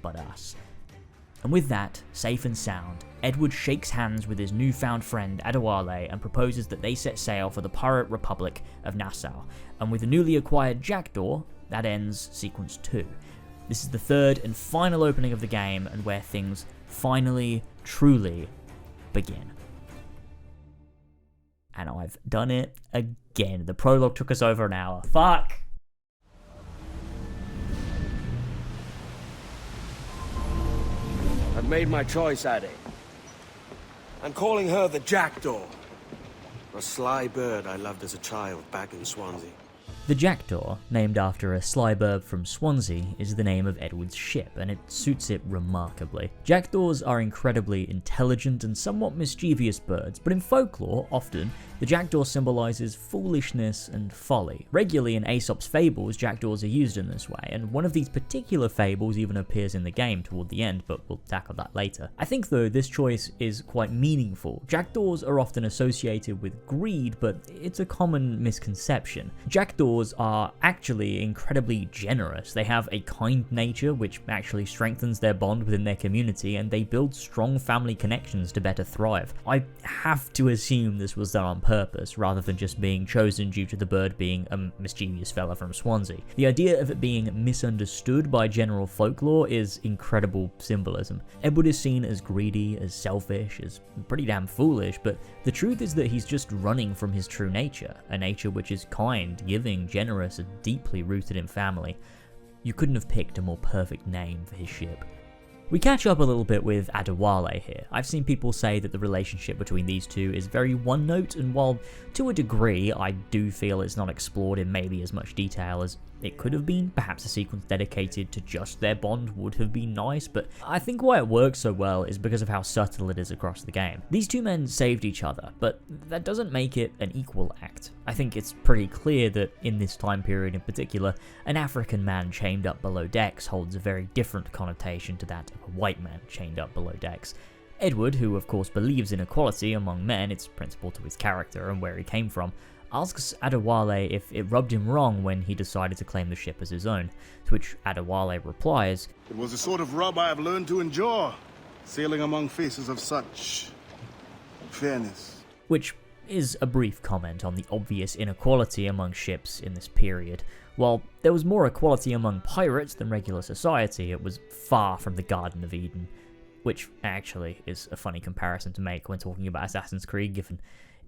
but us. And with that, safe and sound, Edward shakes hands with his newfound friend Adewale and proposes that they set sail for the Pirate Republic of Nassau. And with the newly acquired Jackdaw, that ends Sequence 2. This is the third and final opening of the game, and where things finally, truly begin. And I've done it again. The prologue took us over an hour. Fuck! I've made my choice, Addy. I'm calling her the Jackdaw. A sly bird I loved as a child back in Swansea. The Jackdaw, named after a sly bird from Swansea, is the name of Edward's ship, and it suits it remarkably. Jackdaws are incredibly intelligent and somewhat mischievous birds, but in folklore, often, the jackdaw symbolizes foolishness and folly. Regularly in Aesop's fables, jackdaws are used in this way, and one of these particular fables even appears in the game toward the end, but we'll tackle that later. I think though this choice is quite meaningful. Jackdaws are often associated with greed, but it's a common misconception. Jackdaws are actually incredibly generous. They have a kind nature which actually strengthens their bond within their community, and they build strong family connections to better thrive. I have to assume this was done on purpose, rather than just being chosen due to the bird being a mischievous fella from Swansea. The idea of it being misunderstood by general folklore is incredible symbolism. Edward is seen as greedy, as selfish, as pretty damn foolish, but the truth is that he's just running from his true nature, a nature which is kind, giving, generous, and deeply rooted in family. You couldn't have picked a more perfect name for his ship. We catch up a little bit with Adewale here. I've seen people say that the relationship between these two is very one-note, and while to a degree I do feel it's not explored in maybe as much detail as it could have been, perhaps a sequence dedicated to just their bond would have been nice, but I think why it works so well is because of how subtle it is across the game. These two men saved each other, but that doesn't make it an equal act. I think it's pretty clear that in this time period in particular, an African man chained up below decks holds a very different connotation to that of a white man chained up below decks. Edward, who of course believes in equality among men, it's principal to his character and where he came from, asks Adewale if it rubbed him wrong when he decided to claim the ship as his own, to which Adewale replies, It was the sort of rub I have learned to endure, sailing among faces of such fairness. which is a brief comment on the obvious inequality among ships in this period. While there was more equality among pirates than regular society, it was far from the Garden of Eden, which actually is a funny comparison to make when talking about Assassin's Creed, given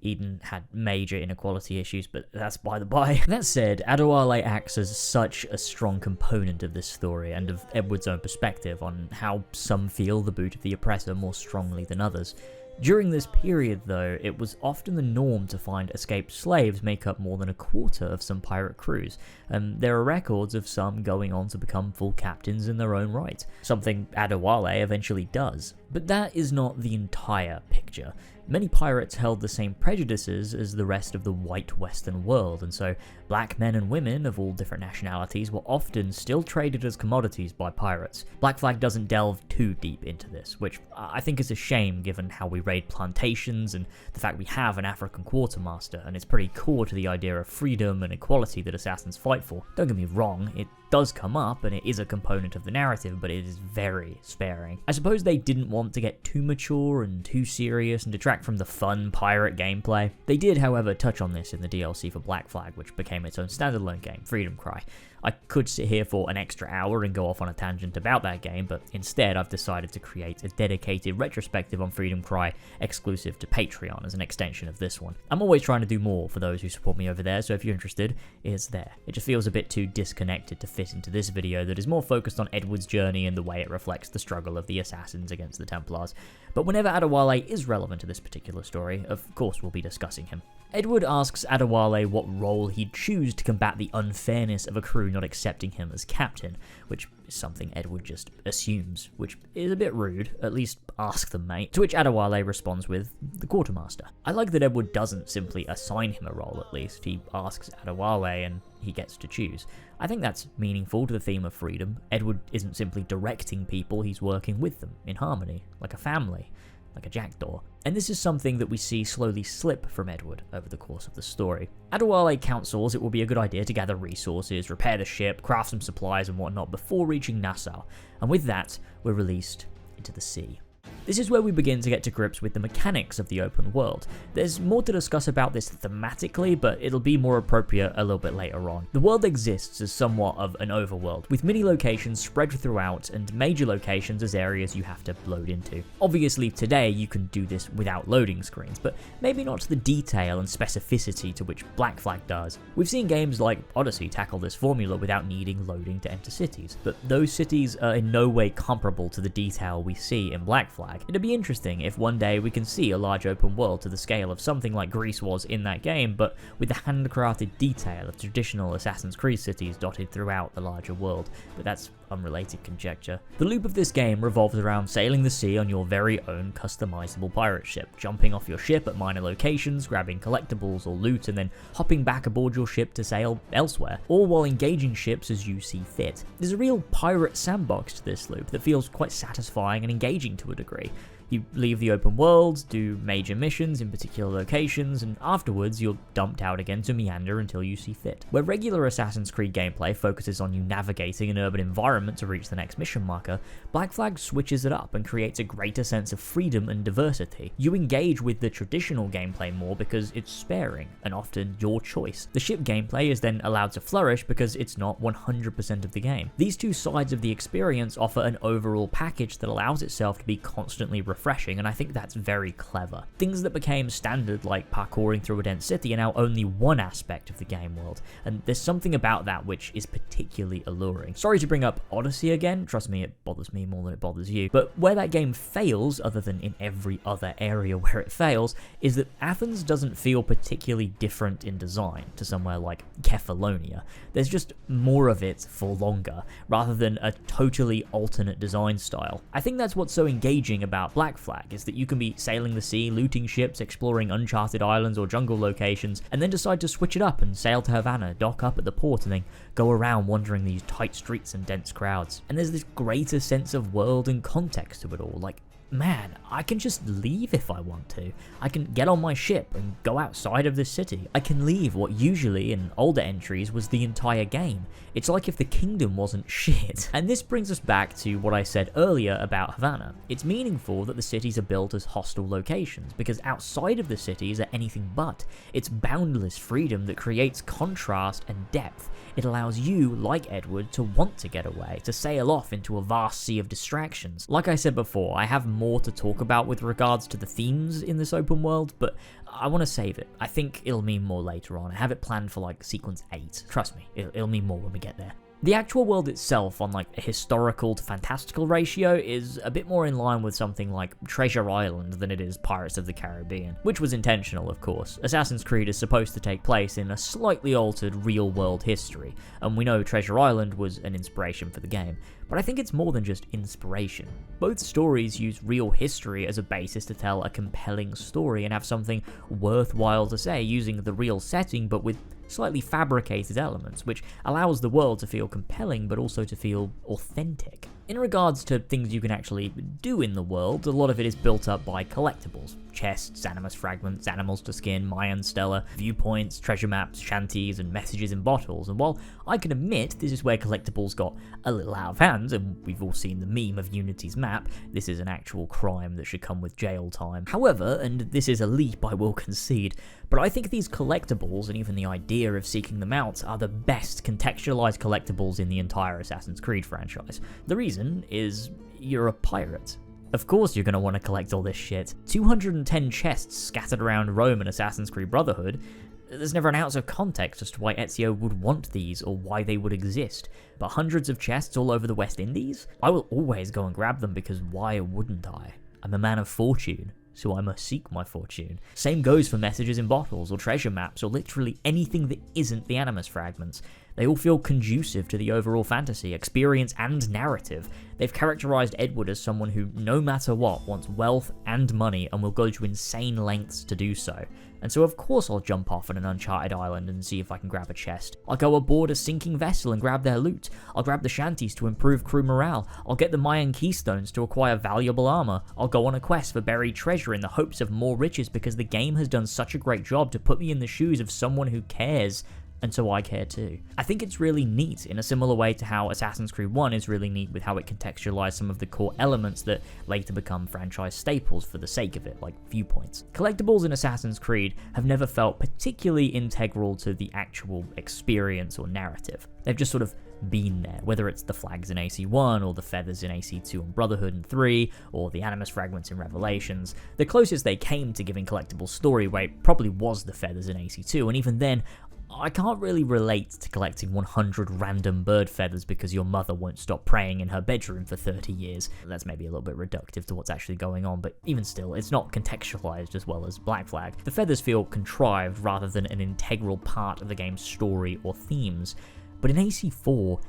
Eden had major inequality issues, but that's by the by. That said, Adewale acts as such a strong component of this story and of Edward's own perspective on how some feel the boot of the oppressor more strongly than others. During this period, though, it was often the norm to find escaped slaves make up more than a quarter of some pirate crews, and there are records of some going on to become full captains in their own right, something Adewale eventually does. But that is not the entire picture. Many pirates held the same prejudices as the rest of the white Western world, and so black men and women of all different nationalities were often still traded as commodities by pirates. Black Flag doesn't delve too deep into this, which I think is a shame given how we raid plantations and the fact we have an African quartermaster, and it's pretty core to the idea of freedom and equality that assassins fight for. Don't get me wrong, it does come up and it is a component of the narrative, but it is very sparing. I suppose they didn't want to get too mature and too serious and detract from the fun pirate gameplay. They did, however, touch on this in the DLC for Black Flag, which became its own standalone game, Freedom Cry. I could sit here for an extra hour and go off on a tangent about that game, but instead I've decided to create a dedicated retrospective on Freedom Cry exclusive to Patreon as an extension of this one. I'm always trying to do more for those who support me over there, so if you're interested, it's there. It just feels a bit too disconnected to fit into this video that is more focused on Edward's journey and the way it reflects the struggle of the assassins against the Templars. But whenever Adewale is relevant to this particular story, of course we'll be discussing him. Edward asks Adewale what role he'd choose to combat the unfairness of a crew not accepting him as captain, which is something Edward just assumes, which is a bit rude. At least ask them, mate. To which Adewale responds with the quartermaster. I like that Edward doesn't simply assign him a role, at least. He asks Adewale and he gets to choose. I think that's meaningful to the theme of freedom. Edward isn't simply directing people, he's working with them, in harmony, like a family, like a jackdaw. And this is something that we see slowly slip from Edward over the course of the story. Adewale counsels it will be a good idea to gather resources, repair the ship, craft some supplies and whatnot before reaching Nassau, and with that, we're released into the sea. This is where we begin to get to grips with the mechanics of the open world. There's more to discuss about this thematically, but it'll be more appropriate a little bit later on. The world exists as somewhat of an overworld, with mini locations spread throughout and major locations as areas you have to load into. Obviously today you can do this without loading screens, but maybe not to the detail and specificity to which Black Flag does. We've seen games like Odyssey tackle this formula without needing loading to enter cities, but those cities are in no way comparable to the detail we see in Black Flag. It'd be interesting if one day we can see a large open world to the scale of something like Greece was in that game, but with the handcrafted detail of traditional Assassin's Creed cities dotted throughout the larger world, but that's unrelated conjecture. The loop of this game revolves around sailing the sea on your very own customizable pirate ship, jumping off your ship at minor locations, grabbing collectibles or loot, and then hopping back aboard your ship to sail elsewhere, all while engaging ships as you see fit. There's a real pirate sandbox to this loop that feels quite satisfying and engaging to a degree. You leave the open world, do major missions in particular locations, and afterwards you're dumped out again to meander until you see fit. Where regular Assassin's Creed gameplay focuses on you navigating an urban environment to reach the next mission marker, Black Flag switches it up and creates a greater sense of freedom and diversity. You engage with the traditional gameplay more because it's sparing, and often your choice. The ship gameplay is then allowed to flourish because it's not 100% of the game. These two sides of the experience offer an overall package that allows itself to be constantly refreshing, and I think that's very clever. Things that became standard, like parkouring through a dense city, are now only one aspect of the game world, and there's something about that which is particularly alluring. Sorry to bring up Odyssey again, trust me, it bothers me more than it bothers you, but where that game fails, other than in every other area where it fails, is that Athens doesn't feel particularly different in design to somewhere like Kefalonia. There's just more of it for longer, rather than a totally alternate design style. I think that's what's so engaging about Black Flag, is that you can be sailing the sea, looting ships, exploring uncharted islands or jungle locations, and then decide to switch it up and sail to Havana, dock up at the port, and then go around wandering these tight streets and dense crowds. And there's this greater sense of world and context to it all, like man, I can just leave if I want to. I can get on my ship and go outside of this city. I can leave what usually in older entries was the entire game. It's like if the kingdom wasn't shit. And this brings us back to what I said earlier about Havana. It's meaningful that the cities are built as hostile locations, because outside of the cities are anything but. It's boundless freedom that creates contrast and depth. It allows you, like Edward, to want to get away, to sail off into a vast sea of distractions. Like I said before, I have more to talk about with regards to the themes in this open world, but I want to save it. I think it'll mean more later on. I have it planned for like sequence 8. Trust me, it'll mean more when we get there. The actual world itself, on like a historical to fantastical ratio, is a bit more in line with something like Treasure Island than it is Pirates of the Caribbean, which was intentional, of course. Assassin's Creed is supposed to take place in a slightly altered real-world history, and we know Treasure Island was an inspiration for the game. But I think it's more than just inspiration. Both stories use real history as a basis to tell a compelling story and have something worthwhile to say using the real setting but with slightly fabricated elements, which allows the world to feel compelling but also to feel authentic. In regards to things you can actually do in the world, a lot of it is built up by collectibles. Chests, animus fragments, animals to skin, Mayan stela, viewpoints, treasure maps, shanties, and messages in bottles. And while I can admit this is where collectibles got a little out of hand, and we've all seen the meme of Unity's map, this is an actual crime that should come with jail time. However, and this is a leap I will concede, but I think these collectibles, and even the idea of seeking them out, are the best contextualized collectibles in the entire Assassin's Creed franchise. The reason is you're a pirate. Of course you're going to want to collect all this shit. 210 chests scattered around Rome in Assassin's Creed Brotherhood. There's never an ounce of context as to why Ezio would want these or why they would exist. But hundreds of chests all over the West Indies? I will always go and grab them because why wouldn't I? I'm a man of fortune, so I must seek my fortune. Same goes for messages in bottles or treasure maps or literally anything that isn't the animus fragments. They all feel conducive to the overall fantasy, experience, and narrative. They've characterized Edward as someone who, no matter what, wants wealth and money and will go to insane lengths to do so. And so of course I'll jump off on an uncharted island and see if I can grab a chest. I'll go aboard a sinking vessel and grab their loot. I'll grab the shanties to improve crew morale. I'll get the Mayan keystones to acquire valuable armor. I'll go on a quest for buried treasure in the hopes of more riches because the game has done such a great job to put me in the shoes of someone who cares. And so I care too. I think it's really neat in a similar way to how Assassin's Creed 1 is really neat with how it contextualized some of the core elements that later become franchise staples for the sake of it, like viewpoints. Collectibles in Assassin's Creed have never felt particularly integral to the actual experience or narrative. They've just sort of been there, whether it's the flags in AC1 or the feathers in AC2 and Brotherhood and 3 or the animus fragments in Revelations. The closest they came to giving collectibles story weight probably was the feathers in AC2, and even then I can't really relate to collecting 100 random bird feathers because your mother won't stop praying in her bedroom for 30 years. That's maybe a little bit reductive to what's actually going on, but even still, it's not contextualized as well as Black Flag. The feathers feel contrived rather than an integral part of the game's story or themes. But in AC4,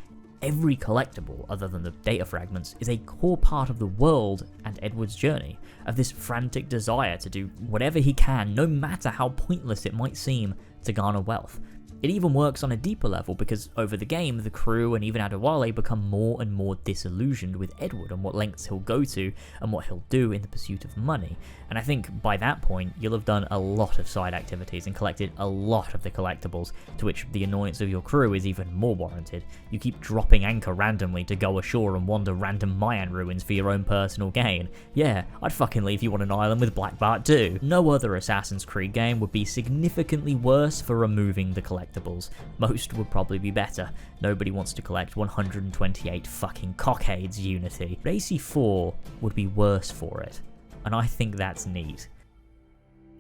every collectible, other than the data fragments, is a core part of the world and Edward's journey, of this frantic desire to do whatever he can, no matter how pointless it might seem, to garner wealth. It even works on a deeper level because over the game, the crew and even Adewale become more and more disillusioned with Edward and what lengths he'll go to and what he'll do in the pursuit of money. And I think by that point, you'll have done a lot of side activities and collected a lot of the collectibles, to which the annoyance of your crew is even more warranted. You keep dropping anchor randomly to go ashore and wander random Mayan ruins for your own personal gain. Yeah, I'd fucking leave you on an island with Black Bart too. No other Assassin's Creed game would be significantly worse for removing the collectibles. Most would probably be better. Nobody wants to collect 128 fucking cockades, Unity. But AC4 would be worse for it. And I think that's neat.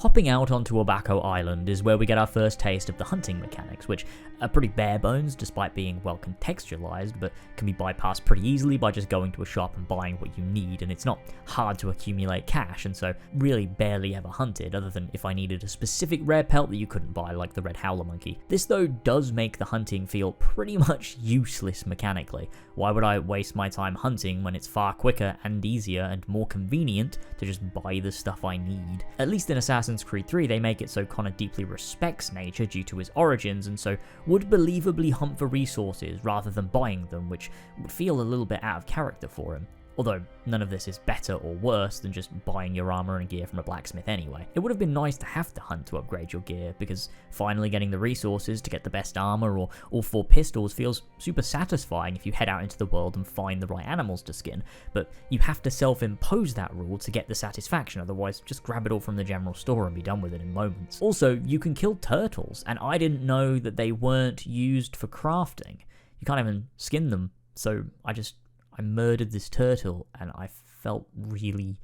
Hopping out onto Observatory Island is where we get our first taste of the hunting mechanics, which are pretty bare bones despite being well contextualized, but can be bypassed pretty easily by just going to a shop and buying what you need, and it's not hard to accumulate cash, and so really barely ever hunted, other than if I needed a specific rare pelt that you couldn't buy, like the red howler monkey. This though does make the hunting feel pretty much useless mechanically. Why would I waste my time hunting when it's far quicker and easier and more convenient to just buy the stuff I need? At least in Assassin's Creed 3 they make it so Connor deeply respects nature due to his origins, and so would believably hunt for resources rather than buying them, which would feel a little bit out of character for him. although none of this is better or worse than just buying your armor and gear from a blacksmith anyway. It would have been nice to have to hunt to upgrade your gear, because finally getting the resources to get the best armor or all 4 pistols feels super satisfying if you head out into the world and find the right animals to skin, but you have to self-impose that rule to get the satisfaction, otherwise just grab it all from the general store and be done with it in moments. Also, you can kill turtles, and I didn't know that they weren't used for crafting. You can't even skin them, so I murdered this turtle, and I felt really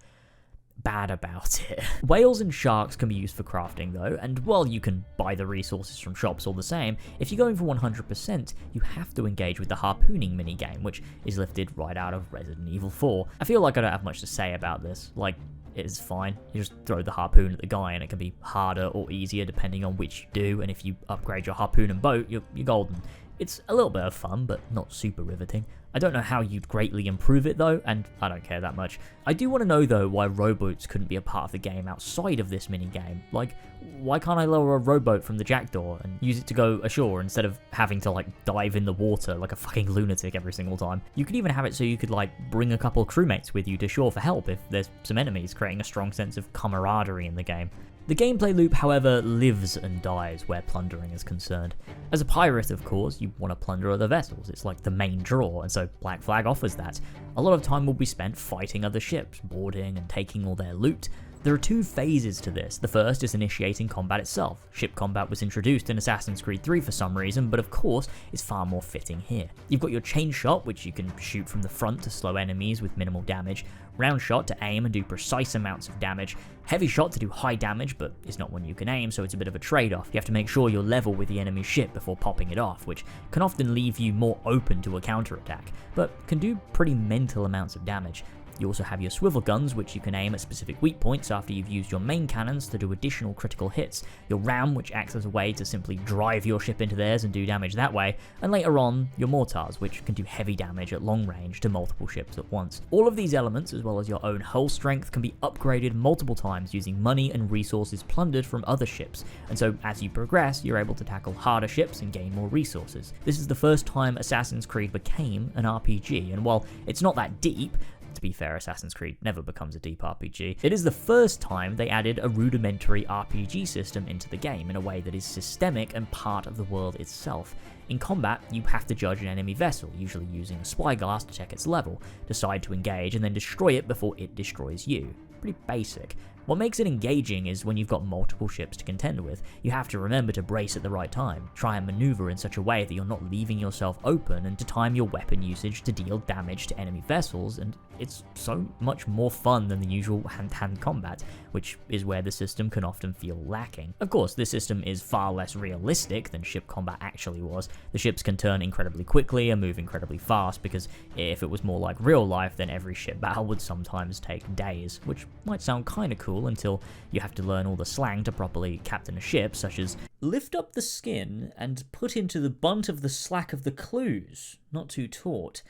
bad about it. Whales and sharks can be used for crafting though, and while you can buy the resources from shops all the same, if you're going for 100%, you have to engage with the harpooning minigame, which is lifted right out of Resident Evil 4. I feel like I don't have much to say about this, like, it is fine. You just throw the harpoon at the guy and it can be harder or easier depending on which you do, and if you upgrade your harpoon and boat, you're golden. It's a little bit of fun, but not super riveting. I don't know how you'd greatly improve it though, and I don't care that much. I do want to know though why rowboats couldn't be a part of the game outside of this minigame. Like, why can't I lower a rowboat from the jackdaw and use it to go ashore instead of having to like dive in the water like a fucking lunatic every single time? You could even have it so you could like bring a couple crewmates with you to shore for help if there's some enemies, creating a strong sense of camaraderie in the game. The gameplay loop, however, lives and dies where plundering is concerned. As a pirate, of course, you want to plunder other vessels. It's like the main draw, and so Black Flag offers that. A lot of time will be spent fighting other ships, boarding and taking all their loot. There are 2 phases to this. The first is initiating combat itself. Ship combat was introduced in Assassin's Creed 3 for some reason, but of course is far more fitting here. You've got your chain shot, which you can shoot from the front to slow enemies with minimal damage, round shot to aim and do precise amounts of damage, heavy shot to do high damage but is not one you can aim, so it's a bit of a trade-off. You have to make sure you're level with the enemy's ship before popping it off, which can often leave you more open to a counterattack, but can do pretty mental amounts of damage. You also have your swivel guns, which you can aim at specific weak points after you've used your main cannons to do additional critical hits, your ram, which acts as a way to simply drive your ship into theirs and do damage that way, and later on, your mortars, which can do heavy damage at long range to multiple ships at once. All of these elements, as well as your own hull strength, can be upgraded multiple times using money and resources plundered from other ships, and so as you progress, you're able to tackle harder ships and gain more resources. This is the first time Assassin's Creed became an RPG, and while it's not that deep, to be fair, Assassin's Creed never becomes a deep RPG, it is the first time they added a rudimentary RPG system into the game in a way that is systemic and part of the world itself. In combat, you have to judge an enemy vessel, usually using a spyglass to check its level, decide to engage, and then destroy it before it destroys you. Pretty basic. What makes it engaging is when you've got multiple ships to contend with, you have to remember to brace at the right time, try and maneuver in such a way that you're not leaving yourself open, and to time your weapon usage to deal damage to enemy vessels, and it's so much more fun than the usual hand-to-hand combat, which is where the system can often feel lacking. Of course, this system is far less realistic than ship combat actually was. The ships can turn incredibly quickly and move incredibly fast, because if it was more like real life, then every ship battle would sometimes take days, which might sound kinda cool until you have to learn all the slang to properly captain a ship, such as lift up the skin and put into the bunt of the slack of the clues, not too taut.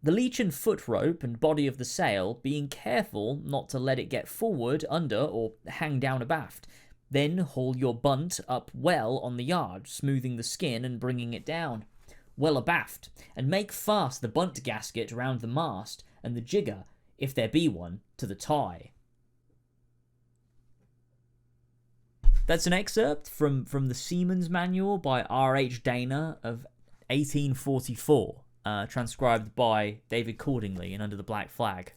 The leech and foot rope and body of the sail, being careful not to let it get forward, under, or hang down abaft. Then haul your bunt up well on the yard, smoothing the skin and bringing it down. Well abaft, and make fast the bunt gasket round the mast, and the jigger, if there be one, to the tie. That's an excerpt from the Seaman's Manual by R.H. Dana of 1844, transcribed by David Cordingley in Under the Black Flag.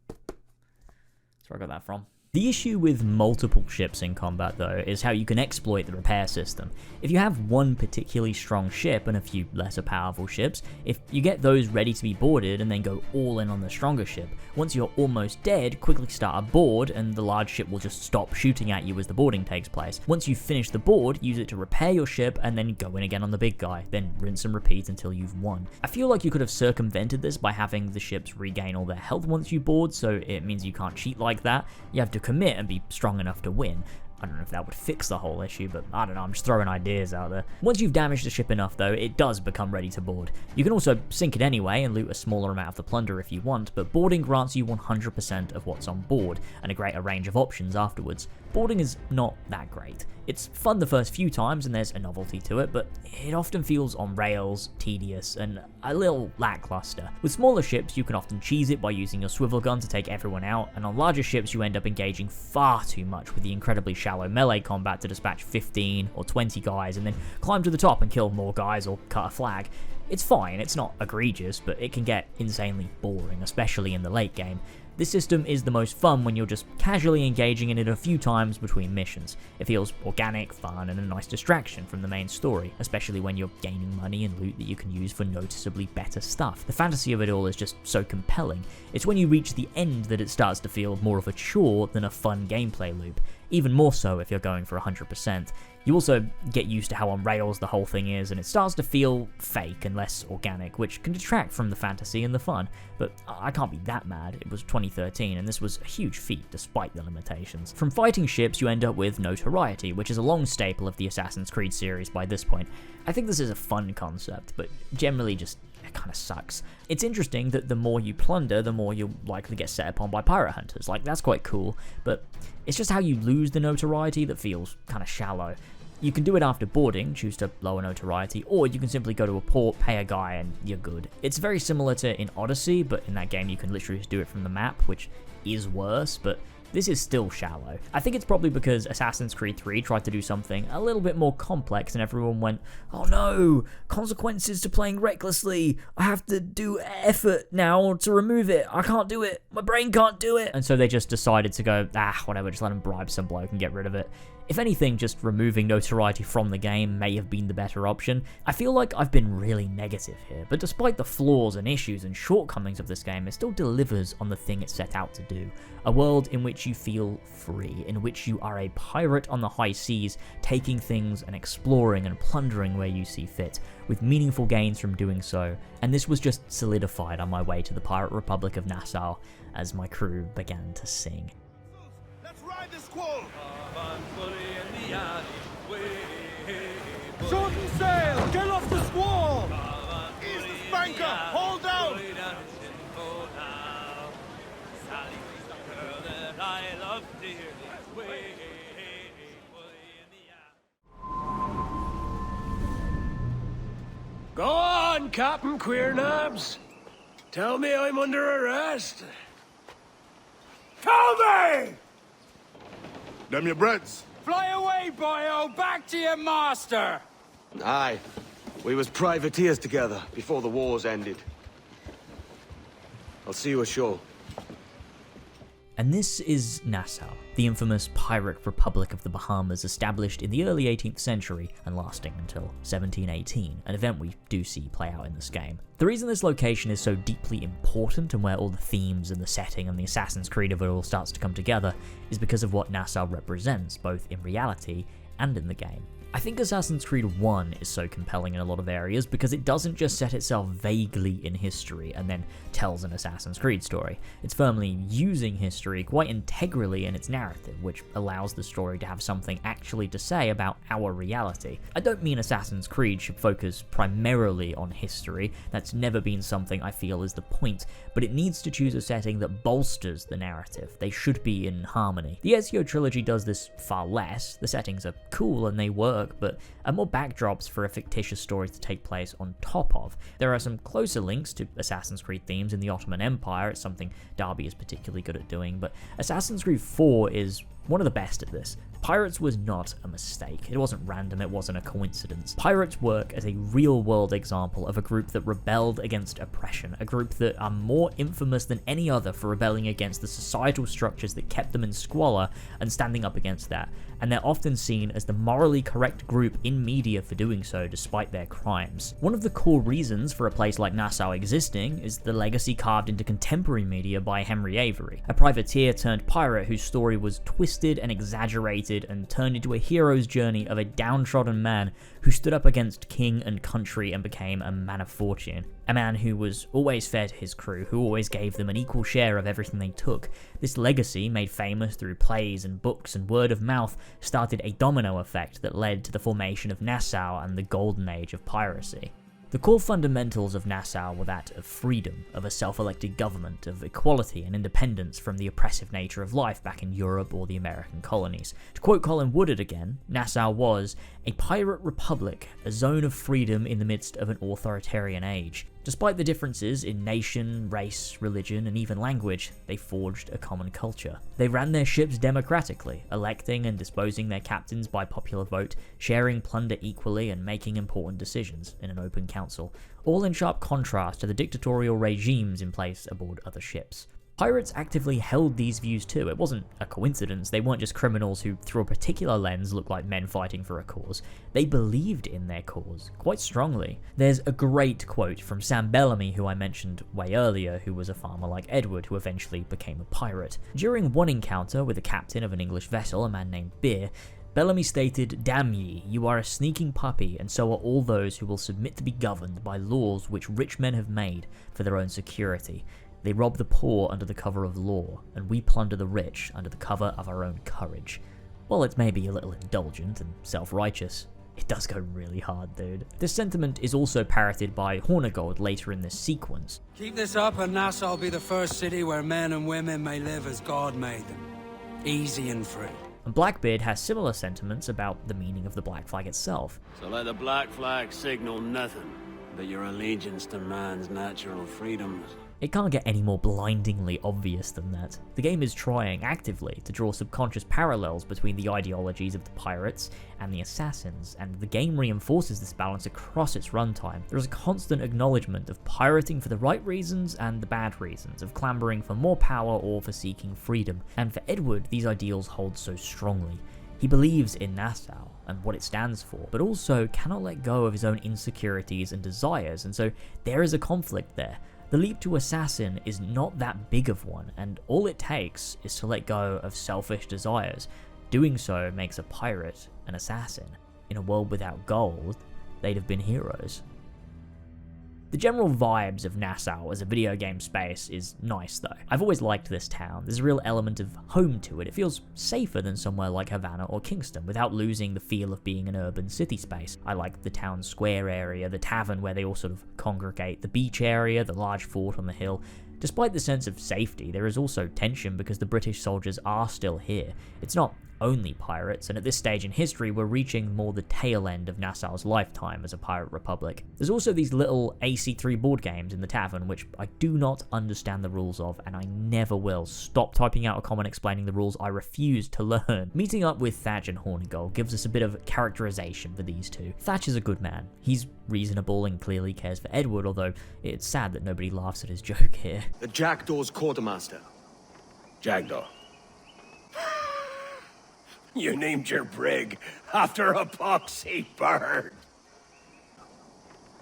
That's where I got that from. The issue with multiple ships in combat, though, is how you can exploit the repair system. If you have one particularly strong ship and a few lesser powerful ships, if you get those ready to be boarded and then go all in on the stronger ship, once you're almost dead, quickly start a board and the large ship will just stop shooting at you as the boarding takes place. Once you've finished the board, use it to repair your ship and then go in again on the big guy, then rinse and repeat until you've won. I feel like you could have circumvented this by having the ships regain all their health once you board, so it means you can't cheat like that. You have to commit and be strong enough to win. I don't know if that would fix the whole issue, but I don't know, I'm just throwing ideas out there. Once you've damaged the ship enough though, it does become ready to board. You can also sink it anyway and loot a smaller amount of the plunder if you want, but boarding grants you 100% of what's on board, and a greater range of options afterwards. Boarding is not that great. It's fun the first few times and there's a novelty to it, but it often feels on rails, tedious, and a little lackluster. With smaller ships, you can often cheese it by using your swivel gun to take everyone out, and on larger ships you end up engaging far too much with the incredibly shallow melee combat to dispatch 15 or 20 guys and then climb to the top and kill more guys or cut a flag. It's fine, it's not egregious, but it can get insanely boring, especially in the late game. This system is the most fun when you're just casually engaging in it a few times between missions. It feels organic, fun, and a nice distraction from the main story, especially when you're gaining money and loot that you can use for noticeably better stuff. The fantasy of it all is just so compelling. It's when you reach the end that it starts to feel more of a chore than a fun gameplay loop, even more so if you're going for 100%. You also get used to how on rails the whole thing is, and it starts to feel fake and less organic, which can detract from the fantasy and the fun, but I can't be that mad. It was 2013, and this was a huge feat despite the limitations. From fighting ships, you end up with notoriety, which is a long staple of the Assassin's Creed series by this point. I think this is a fun concept, but generally just it kind of sucks. It's interesting that the more you plunder, the more you'll likely get set upon by pirate hunters. Like, that's quite cool, but it's just how you lose the notoriety that feels kind of shallow. You can do it after boarding, choose to lower notoriety, or you can simply go to a port, pay a guy, and you're good. It's very similar to in Odyssey, but in that game you can literally just do it from the map, which is worse, but this is still shallow. I think it's probably because Assassin's Creed 3 tried to do something a little bit more complex and everyone went, oh no, consequences to playing recklessly, I have to do effort now to remove it, I can't do it, my brain can't do it. And so they just decided to go, whatever, just let him bribe some bloke and get rid of it. If anything, just removing notoriety from the game may have been the better option. I feel like I've been really negative here, but despite the flaws and issues and shortcomings of this game, it still delivers on the thing it set out to do. A world in which you feel free, in which you are a pirate on the high seas, taking things and exploring and plundering where you see fit, with meaningful gains from doing so, and this was just solidified on my way to the Pirate Republic of Nassau as my crew began to sing. Let's ride this squall! Shorten sail! Get off the squall! Ease the spanker! Hold down! Go on, Captain Queernabs. Tell me I'm under arrest. Tell me! Them your breads. Fly away, boyo! Back to your master! Aye. We was privateers together before the wars ended. I'll see you ashore. And this is Nassau, the infamous pirate republic of the Bahamas established in the early 18th century and lasting until 1718, an event we do see play out in this game. The reason this location is so deeply important and where all the themes and the setting and the Assassin's Creed of it all starts to come together is because of what Nassau represents, both in reality and in the game. I think Assassin's Creed 1 is so compelling in a lot of areas because it doesn't just set itself vaguely in history and then tells an Assassin's Creed story. It's firmly using history quite integrally in its narrative, which allows the story to have something actually to say about our reality. I don't mean Assassin's Creed should focus primarily on history, that's never been something I feel is the point, but it needs to choose a setting that bolsters the narrative. They should be in harmony. The Ezio trilogy does this far less. The settings are cool and they work, but are more backdrops for a fictitious story to take place on top of. There are some closer links to Assassin's Creed themes in the Ottoman Empire, it's something Darby is particularly good at doing, but Assassin's Creed 4 is one of the best at this. Pirates was not a mistake. It wasn't random, it wasn't a coincidence. Pirates work as a real-world example of a group that rebelled against oppression, a group that are more infamous than any other for rebelling against the societal structures that kept them in squalor and standing up against that, and they're often seen as the morally correct group in media for doing so despite their crimes. One of the core reasons for a place like Nassau existing is the legacy carved into contemporary media by Henry Avery, a privateer turned pirate whose story was twisted and exaggerated and turned into a hero's journey of a downtrodden man who stood up against king and country and became a man of fortune. A man who was always fair to his crew, who always gave them an equal share of everything they took. This legacy, made famous through plays and books and word of mouth, started a domino effect that led to the formation of Nassau and the golden age of piracy. The core fundamentals of Nassau were that of freedom, of a self-elected government, of equality and independence from the oppressive nature of life back in Europe or the American colonies. To quote Colin Woodard again, Nassau was a pirate republic, a zone of freedom in the midst of an authoritarian age. Despite the differences in nation, race, religion, and even language, they forged a common culture. They ran their ships democratically, electing and disposing their captains by popular vote, sharing plunder equally, and making important decisions in an open council, all in sharp contrast to the dictatorial regimes in place aboard other ships. Pirates actively held these views too. It wasn't a coincidence. They weren't just criminals who, through a particular lens, looked like men fighting for a cause. They believed in their cause, quite strongly. There's a great quote from Sam Bellamy, who I mentioned way earlier, who was a farmer like Edward, who eventually became a pirate. During one encounter with the captain of an English vessel, a man named Beer, Bellamy stated, "Damn ye, you are a sneaking puppy, and so are all those who will submit to be governed by laws which rich men have made for their own security. They rob the poor under the cover of law, and we plunder the rich under the cover of our own courage." While it's maybe a little indulgent and self-righteous, it does go really hard, dude. This sentiment is also parroted by Hornigold later in this sequence. Keep this up and Nassau will be the first city where men and women may live as God made them. Easy and free. And Blackbeard has similar sentiments about the meaning of the Black Flag itself. So let the black flag signal nothing but your allegiance to man's natural freedoms. It can't get any more blindingly obvious than that. The game is trying actively to draw subconscious parallels between the ideologies of the pirates and the assassins, and the game reinforces this balance across its runtime. There is a constant acknowledgement of pirating for the right reasons and the bad reasons, of clambering for more power or for seeking freedom. And for Edward, these ideals hold so strongly. He believes in Nassau and what it stands for, but also cannot let go of his own insecurities and desires, and so there is a conflict there. The leap to assassin is not that big of one, and all it takes is to let go of selfish desires. Doing so makes a pirate an assassin. In a world without gold, they'd have been heroes. The general vibes of Nassau as a video game space is nice though. I've always liked this town. There's a real element of home to it. It feels safer than somewhere like Havana or Kingston without losing the feel of being an urban city space. I like the town square area, the tavern where they all sort of congregate, the beach area, the large fort on the hill. Despite the sense of safety, there is also tension because the British soldiers are still here. It's not only pirates, and at this stage in history we're reaching more the tail end of Nassau's lifetime as a pirate republic. There's also these little AC3 board games in the tavern which I do not understand the rules of, and I never will. Stop typing out a comment explaining the rules, I refuse to learn. Meeting up with Thatch and Hornigold gives us a bit of characterization for these two. Thatch is a good man. He's reasonable and clearly cares for Edward, although it's sad that nobody laughs at his joke here. The Jackdaw's quartermaster. Jackdaw. You named your brig after a poxy bird.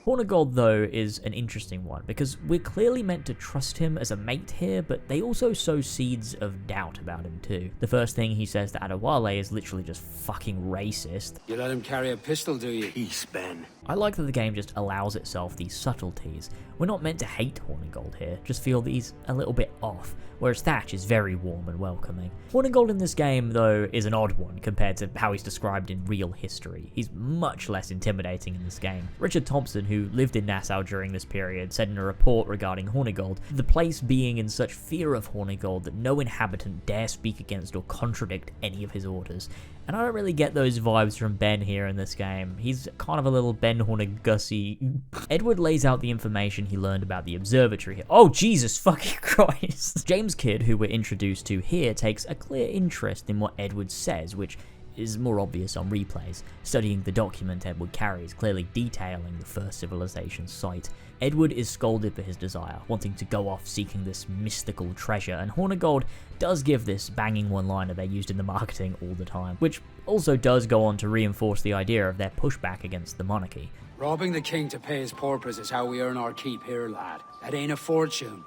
Hornigold, though, is an interesting one, because we're clearly meant to trust him as a mate here, but they also sow seeds of doubt about him too. The first thing he says to Adewale is literally just fucking racist. You let him carry a pistol, do you? Peace, Ben. I like that the game just allows itself these subtleties. We're not meant to hate Hornigold here, just feel that he's a little bit off, whereas Thatch is very warm and welcoming. Hornigold in this game, though, is an odd one compared to how he's described in real history. He's much less intimidating in this game. Richard Thompson, who lived in Nassau during this period, said in a report regarding Hornigold, the place being in such fear of Hornigold that no inhabitant dare speak against or contradict any of his orders. And I don't really get those vibes from Ben here in this game. He's kind of a little Ben Hornigusy. Edward lays out the information he learned about the Observatory here. Oh, Jesus fucking Christ. James Kidd, who we're introduced to here, takes a clear interest in what Edward says, which is more obvious on replays, studying the document Edward carries, clearly detailing the first civilization site. Edward is scolded for his desire, wanting to go off seeking this mystical treasure, and Hornigold does give this banging one-liner they used in the marketing all the time, which also does go on to reinforce the idea of their pushback against the monarchy. Robbing the king to pay his porpoise is how we earn our keep here, lad. That ain't a fortune.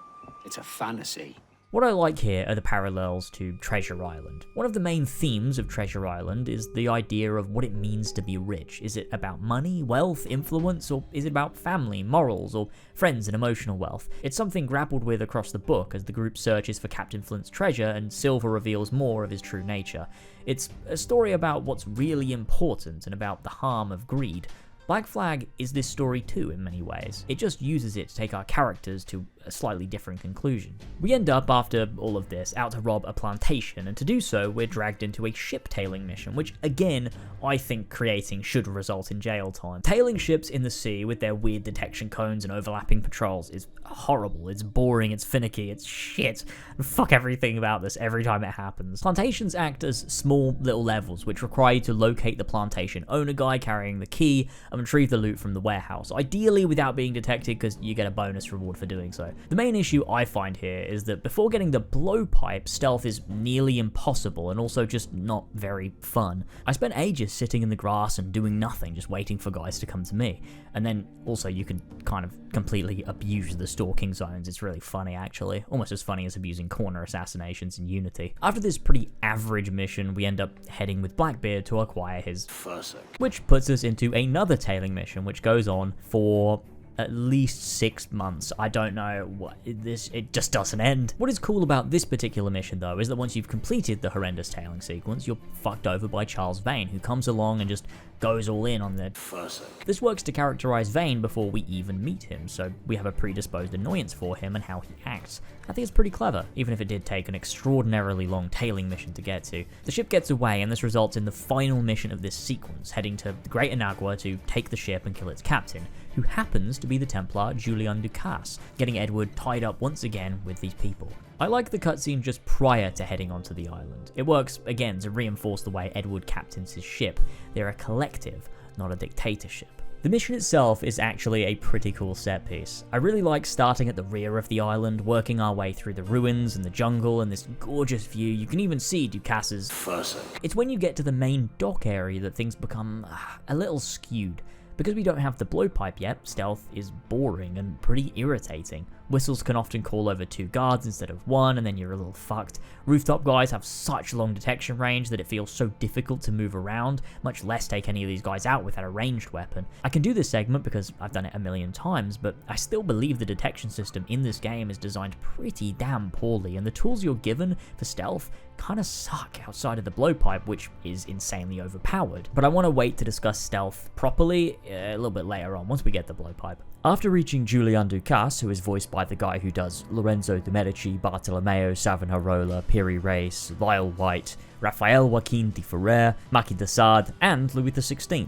It's a fantasy. What I like here are the parallels to Treasure Island. One of the main themes of Treasure Island is the idea of what it means to be rich. Is it about money, wealth, influence, or is it about family, morals, or friends and emotional wealth? It's something grappled with across the book as the group searches for Captain Flint's treasure and Silver reveals more of his true nature. It's a story about what's really important and about the harm of greed. Black Flag is this story too in many ways. It just uses it to take our characters to a slightly different conclusion. We end up, after all of this, out to rob a plantation, and to do so, we're dragged into a ship tailing mission, which again, I think creating should result in jail time. Tailing ships in the sea with their weird detection cones and overlapping patrols is horrible, it's boring, it's finicky, it's shit. Fuck everything about this every time it happens. Plantations act as small little levels, which require you to locate the plantation owner guy carrying the key and retrieve the loot from the warehouse, ideally without being detected because you get a bonus reward for doing so. The main issue I find here is that before getting the blowpipe, stealth is nearly impossible and also just not very fun. I spent ages sitting in the grass and doing nothing, just waiting for guys to come to me. And then also you can kind of completely abuse the stalking zones. It's really funny actually, almost as funny as abusing corner assassinations in Unity. After this pretty average mission, we end up heading with Blackbeard to acquire his Fursuit, which puts us into another tailing mission, which goes on for at least 6 months. I don't know what it just doesn't end. What is cool about this particular mission though is that once you've completed the horrendous tailing sequence, you're fucked over by Charles Vane, who comes along and just goes all in on the Fursuit. This works to characterize Vane before we even meet him, so we have a predisposed annoyance for him and how he acts. I think it's pretty clever, even if it did take an extraordinarily long tailing mission to get to. The ship gets away, and this results in the final mission of this sequence, heading to the Great Anagua to take the ship and kill its captain, who happens to be the Templar Julian Ducasse, getting Edward tied up once again with these people. I like the cutscene just prior to heading onto the island. It works, again, to reinforce the way Edward captains his ship. They're a collective, not a dictatorship. The mission itself is actually a pretty cool set piece. I really like starting at the rear of the island, working our way through the ruins and the jungle and this gorgeous view. You can even see Ducasse's Fursuit. It's when you get to the main dock area that things become a little skewed. Because we don't have the blowpipe yet, stealth is boring and pretty irritating. Whistles can often call over 2 guards instead of 1, and then you're a little fucked. Rooftop guys have such long detection range that it feels so difficult to move around, much less take any of these guys out without a ranged weapon. I can do this segment because I've done it a million times, but I still believe the detection system in this game is designed pretty damn poorly, and the tools you're given for stealth kind of suck outside of the blowpipe, which is insanely overpowered. But I want to wait to discuss stealth properly a little bit later on, once we get the blowpipe. After reaching Julian Ducasse, who is voiced by the guy who does Lorenzo de Medici, Bartolomeo, Savonarola, Piri Reis, Lyle White, Raphael Joaquin de Ferrer, Maki de Sade, and Louis XVI.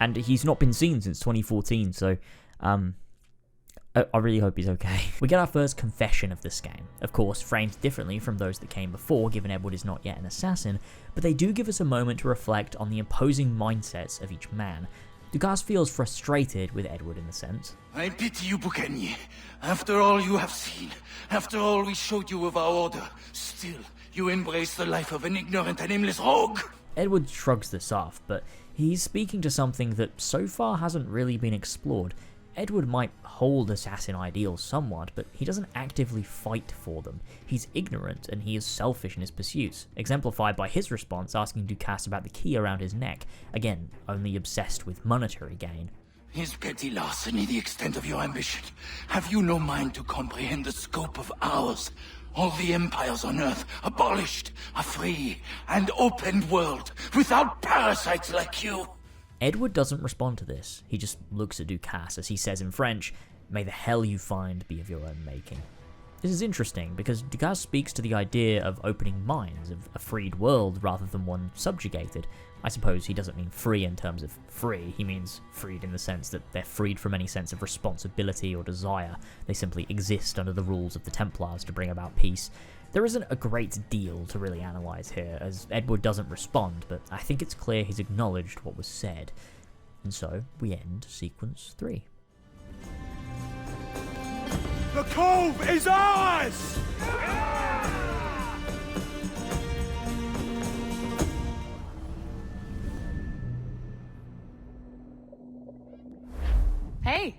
And he's not been seen since 2014, so I really hope he's okay. We get our first confession of this game, of course framed differently from those that came before, given Edward is not yet an assassin, but they do give us a moment to reflect on the opposing mindsets of each man. Ducasse feels frustrated with Edward in a sense. I pity you, Boucanier. After all you have seen, after all we showed you of our order, still you embrace the life of an ignorant and aimless rogue. Edward shrugs this off, but he's speaking to something that so far hasn't really been explored. Edward might hold assassin ideals somewhat, but he doesn't actively fight for them. He's ignorant and he is selfish in his pursuits, exemplified by his response asking Ducasse about the key around his neck, again, only obsessed with monetary gain. Is petty larceny the extent of your ambition? Have you no mind to comprehend the scope of ours? All the empires on Earth abolished, a free and open world, without parasites like you. Edward doesn't respond to this. He just looks at Ducasse as he says in French, "May the hell you find be of your own making." This is interesting because Ducasse speaks to the idea of opening minds, of a freed world rather than one subjugated. I suppose he doesn't mean free in terms of free, he means freed in the sense that they're freed from any sense of responsibility or desire. They simply exist under the rules of the Templars to bring about peace. There isn't a great deal to really analyse here, as Edward doesn't respond, but I think it's clear he's acknowledged what was said. And so, we end sequence 3. The cove is ours! Hey.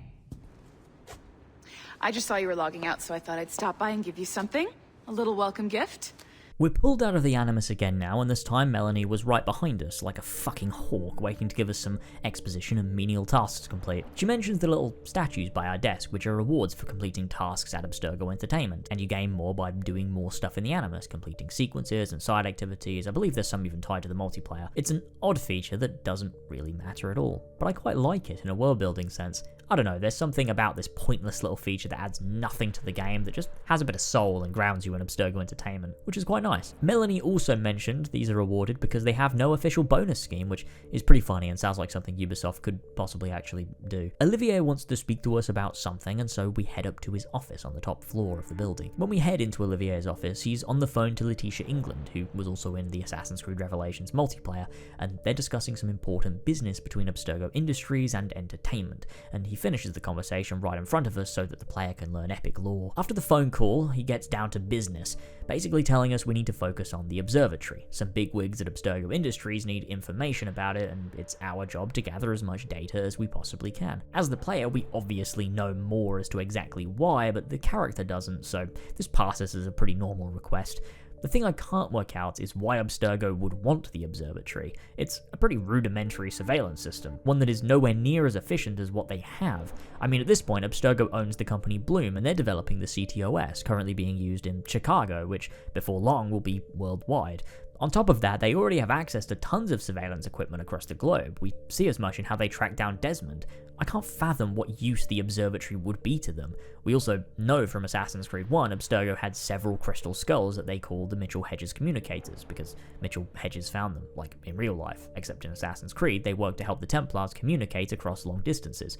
I just saw you were logging out, so I thought I'd stop by and give you something. A little welcome gift. We're pulled out of the Animus again now, and this time Melanie was right behind us, like a fucking hawk, waiting to give us some exposition and menial tasks to complete. She mentions the little statues by our desk, which are rewards for completing tasks at Abstergo Entertainment, and you gain more by doing more stuff in the Animus, completing sequences and side activities. I believe there's some even tied to the multiplayer. It's an odd feature that doesn't really matter at all, but I quite like it in a world-building sense. I don't know, there's something about this pointless little feature that adds nothing to the game that just has a bit of soul and grounds you in Abstergo Entertainment, which is quite nice. Melanie also mentioned these are rewarded because they have no official bonus scheme, which is pretty funny and sounds like something Ubisoft could possibly actually do. Olivier wants to speak to us about something, and so we head up to his office on the top floor of the building. When we head into Olivier's office, he's on the phone to Letitia England, who was also in the Assassin's Creed Revelations multiplayer, and they're discussing some important business between Abstergo Industries and Entertainment, and he finishes the conversation right in front of us so that the player can learn epic lore. After the phone call, he gets down to business, basically telling us we need to focus on the Observatory. Some bigwigs at Abstergo Industries need information about it, and it's our job to gather as much data as we possibly can. As the player, we obviously know more as to exactly why, but the character doesn't, so this passes as a pretty normal request. The thing I can't work out is why Abstergo would want the Observatory. It's a pretty rudimentary surveillance system, one that is nowhere near as efficient as what they have. I mean, at this point, Abstergo owns the company Bloom, and they're developing the CTOS, currently being used in Chicago, which before long will be worldwide. On top of that, they already have access to tons of surveillance equipment across the globe. We see as much in how they track down Desmond. I can't fathom what use the Observatory would be to them. We also know from Assassin's Creed 1, Abstergo had several crystal skulls that they called the Mitchell-Hedges communicators, because Mitchell-Hedges found them, like in real life, except in Assassin's Creed, they work to help the Templars communicate across long distances.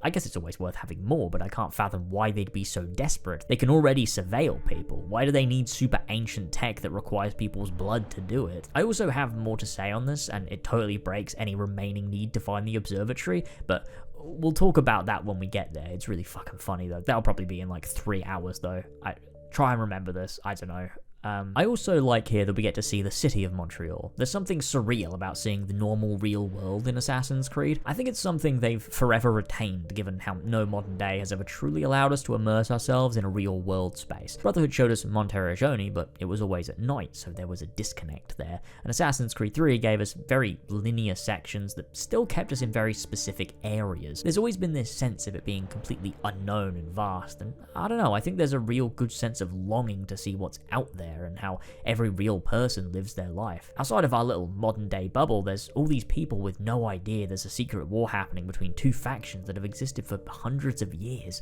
I guess it's always worth having more, but I can't fathom why they'd be so desperate. They can already surveil people. Why do they need super ancient tech that requires people's blood to do it? I also have more to say on this, and it totally breaks any remaining need to find the Observatory, but we'll talk about that when we get there. It's really fucking funny though. That'll probably be in like 3 hours though. I try and remember this, I don't know. I also like here that we get to see the city of Montreal. There's something surreal about seeing the normal real world in Assassin's Creed. I think it's something they've forever retained, given how no modern day has ever truly allowed us to immerse ourselves in a real world space. Brotherhood showed us Monterrey, but it was always at night, so there was a disconnect there. And Assassin's Creed 3 gave us very linear sections that still kept us in very specific areas. There's always been this sense of it being completely unknown and vast, and I don't know, I think there's a real good sense of longing to see what's out there and how every real person lives their life. Outside of our little modern day bubble, there's all these people with no idea there's a secret war happening between two factions that have existed for hundreds of years.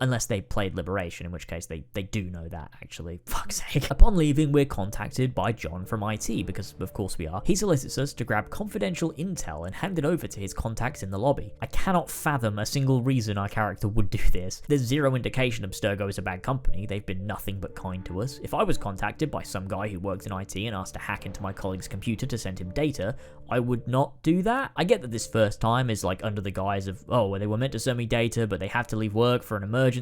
Unless they played Liberation, in which case they do know that, actually. Fuck's sake. Upon leaving, we're contacted by John from IT, because of course we are. He solicits us to grab confidential intel and hand it over to his contacts in the lobby. I cannot fathom a single reason our character would do this. There's zero indication Abstergo is a bad company. They've been nothing but kind to us. If I was contacted by some guy who works in IT and asked to hack into my colleague's computer to send him data, I would not do that. I get that this first time is like under the guise of, oh, well, they were meant to send me data, but they have to leave work for an emergency.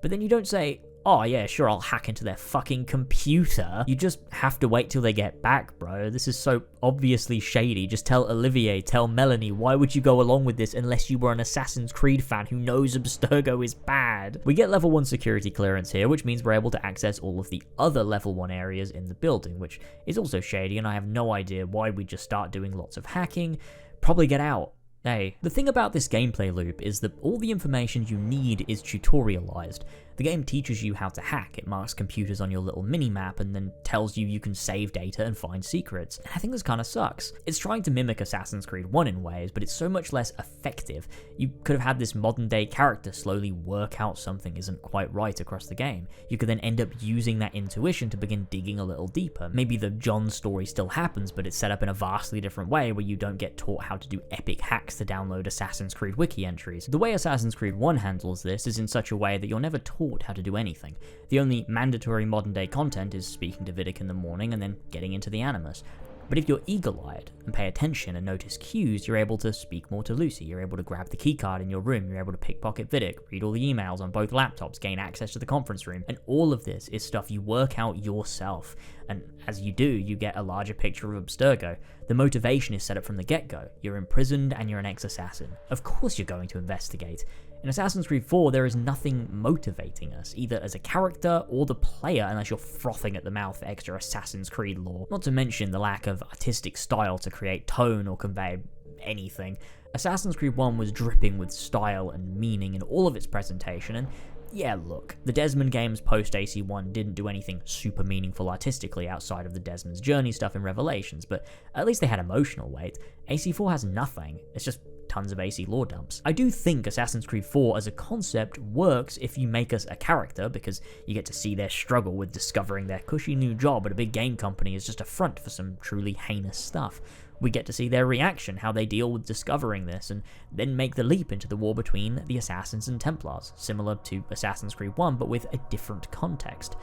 But then you don't say, oh yeah, sure, I'll hack into their fucking computer. You just have to wait till they get back, bro. This is so obviously shady. Just tell Olivier, tell Melanie, why would you go along with this unless you were an Assassin's Creed fan who knows Abstergo is bad? We get level 1 security clearance here, which means we're able to access all of the other level 1 areas in the building, which is also shady, and I have no idea why we just start doing lots of hacking. Probably get out. Hey, the thing about this gameplay loop is that all the information you need is tutorialized. The game teaches you how to hack. It marks computers on your little mini-map and then tells you can save data and find secrets. And I think this kind of sucks. It's trying to mimic Assassin's Creed 1 in ways, but it's so much less effective. You could have had this modern-day character slowly work out something isn't quite right across the game. You could then end up using that intuition to begin digging a little deeper. Maybe the John story still happens, but it's set up in a vastly different way where you don't get taught how to do epic hacks to download Assassin's Creed wiki entries. The way Assassin's Creed 1 handles this is in such a way that you're never taught how to do anything. The only mandatory modern day content is speaking to Vidic in the morning and then getting into the Animus. But if you're eagle-eyed and pay attention and notice cues, you're able to speak more to Lucy, you're able to grab the keycard in your room, you're able to pickpocket Vidic, read all the emails on both laptops, gain access to the conference room, and all of this is stuff you work out yourself. and as you do, you get a larger picture of Abstergo. The motivation is set up from the get-go. You're imprisoned and you're an ex-assassin. Of course you're going to investigate. In Assassin's Creed 4, there is nothing motivating us, either as a character or the player, unless you're frothing at the mouth for extra Assassin's Creed lore. Not to mention the lack of artistic style to create tone or convey anything. Assassin's Creed 1 was dripping with style and meaning in all of its presentation, and yeah, look, the Desmond games post AC1 didn't do anything super meaningful artistically outside of the Desmond's Journey stuff in Revelations, but at least they had emotional weight. AC4 has nothing, it's just tons of AC lore dumps. I do think Assassin's Creed 4 as a concept works if you make us a character, because you get to see their struggle with discovering their cushy new job at a big game company is just a front for some truly heinous stuff. We get to see their reaction, how they deal with discovering this, and then make the leap into the war between the Assassins and Templars, similar to Assassin's Creed 1 but with a different context.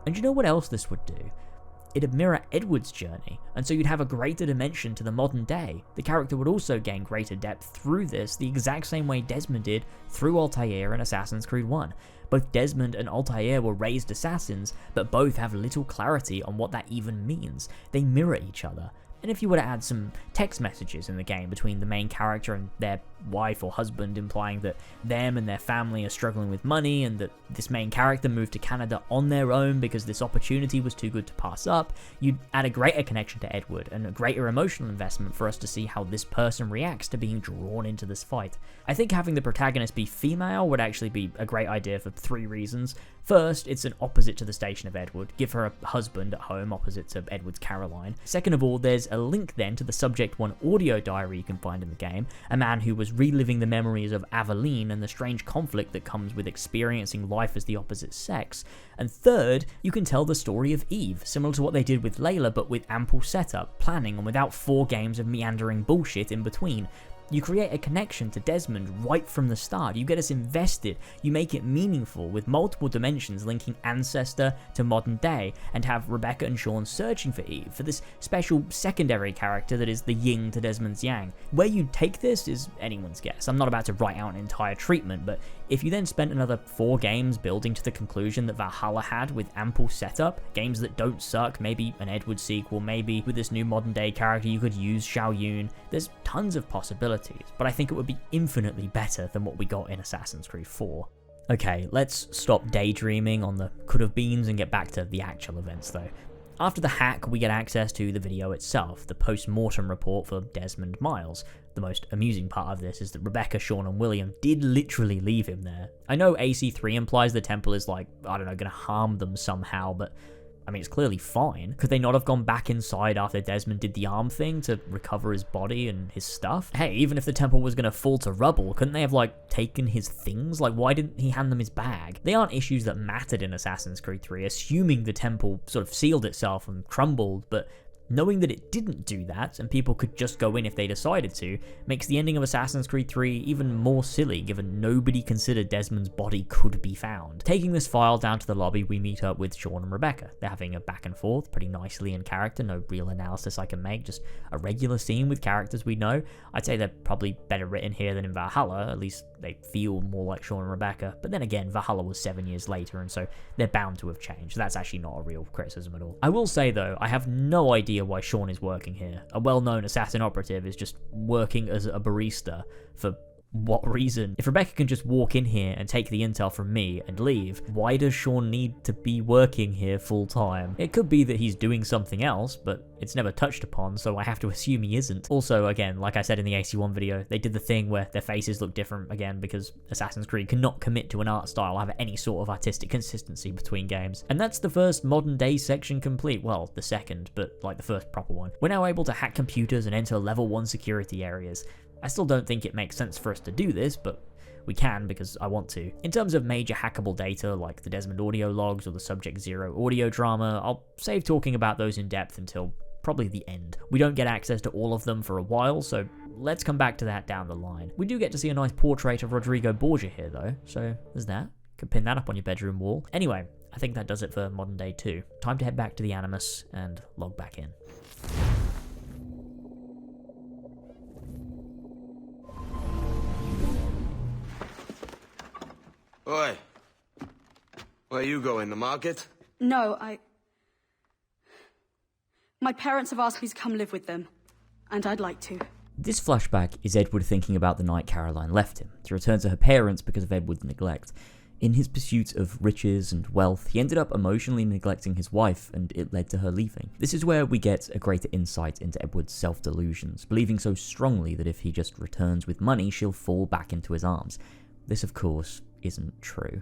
And you know what else this would do? It'd mirror Edward's journey, and so you'd have a greater dimension to the modern day. The character would also gain greater depth through this, the exact same way Desmond did through Altair in Assassin's Creed 1. Both Desmond and Altair were raised assassins, but both have little clarity on what that even means. They mirror each other. And if you were to add some text messages in the game between the main character and their wife or husband, implying that them and their family are struggling with money and that this main character moved to Canada on their own because this opportunity was too good to pass up, you'd add a greater connection to Edward and a greater emotional investment for us to see how this person reacts to being drawn into this fight. I think having the protagonist be female would actually be a great idea for 3 reasons. First, it's an opposite to the station of Edward. Give her a husband at home opposite to Edward's Caroline. Second of all, there's a link then to the Subject 1 audio diary you can find in the game, a man who was reliving the memories of Aveline and the strange conflict that comes with experiencing life as the opposite sex. And third, you can tell the story of Eve, similar to what they did with Layla but with ample setup, planning, and without 4 games of meandering bullshit in between. You create a connection to Desmond right from the start. You get us invested. You make it meaningful with multiple dimensions linking ancestor to modern day, and have Rebecca and Sean searching for Eve, for this special secondary character that is the yin to Desmond's yang. Where you take this is anyone's guess. I'm not about to write out an entire treatment, but if you then spent another 4 games building to the conclusion that Valhalla had with ample setup, games that don't suck, maybe an Edward sequel, maybe with this new modern day character you could use Xiao Yun, there's tons of possibilities. But I think it would be infinitely better than what we got in Assassin's Creed 4. Okay, let's stop daydreaming on the could-have-beens and get back to the actual events though. After the hack, we get access to the video itself, the post-mortem report for Desmond Miles. The most amusing part of this is that Rebecca, Sean, and William did literally leave him there. I know AC3 implies the temple is like, I don't know, gonna harm them somehow, but I mean, it's clearly fine. Could they not have gone back inside after Desmond did the arm thing to recover his body and his stuff? Hey, even if the temple was gonna fall to rubble, couldn't they have, like, taken his things? Like, why didn't he hand them his bag? They aren't issues that mattered in Assassin's Creed 3, assuming the temple sort of sealed itself and crumbled, but knowing that it didn't do that, and people could just go in if they decided to, makes the ending of Assassin's Creed 3 even more silly, given nobody considered Desmond's body could be found. Taking this file down to the lobby, we meet up with Sean and Rebecca. They're having a back and forth, pretty nicely in character, no real analysis I can make, just a regular scene with characters we know. I'd say they're probably better written here than in Valhalla, at least they feel more like Sean and Rebecca, but then again, Valhalla was 7 years later, and so they're bound to have changed. That's actually not a real criticism at all. I will say though, I have no idea why Sean is working here. A well-known assassin operative is just working as a barista for what reason? If Rebecca can just walk in here and take the intel from me and leave, why does Sean need to be working here full time? It could be that he's doing something else, but it's never touched upon, so I have to assume he isn't. Also, again, like I said in the AC1 video, they did the thing where their faces look different again because Assassin's Creed cannot commit to an art style or have any sort of artistic consistency between games. And that's the first modern day section complete. Well, the second, but like the first proper one. We're now able to hack computers and enter level 1 security areas. I still don't think it makes sense for us to do this, but we can because I want to. In terms of major hackable data like the Desmond audio logs or the Subject 0 audio drama, I'll save talking about those in depth until probably the end. We don't get access to all of them for a while, so let's come back to that down the line. We do get to see a nice portrait of Rodrigo Borgia here though, so there's that. Could pin that up on your bedroom wall. Anyway, I think that does it for Modern Day 2. Time to head back to the Animus and log back in. Oi. Where you going, the market? No, My parents have asked me to come live with them, and I'd like to. This flashback is Edward thinking about the night Caroline left him, to return to her parents because of Edward's neglect. In his pursuit of riches and wealth, he ended up emotionally neglecting his wife, and it led to her leaving. This is where we get a greater insight into Edward's self-delusions, believing so strongly that if he just returns with money, she'll fall back into his arms. This, of course, isn't true.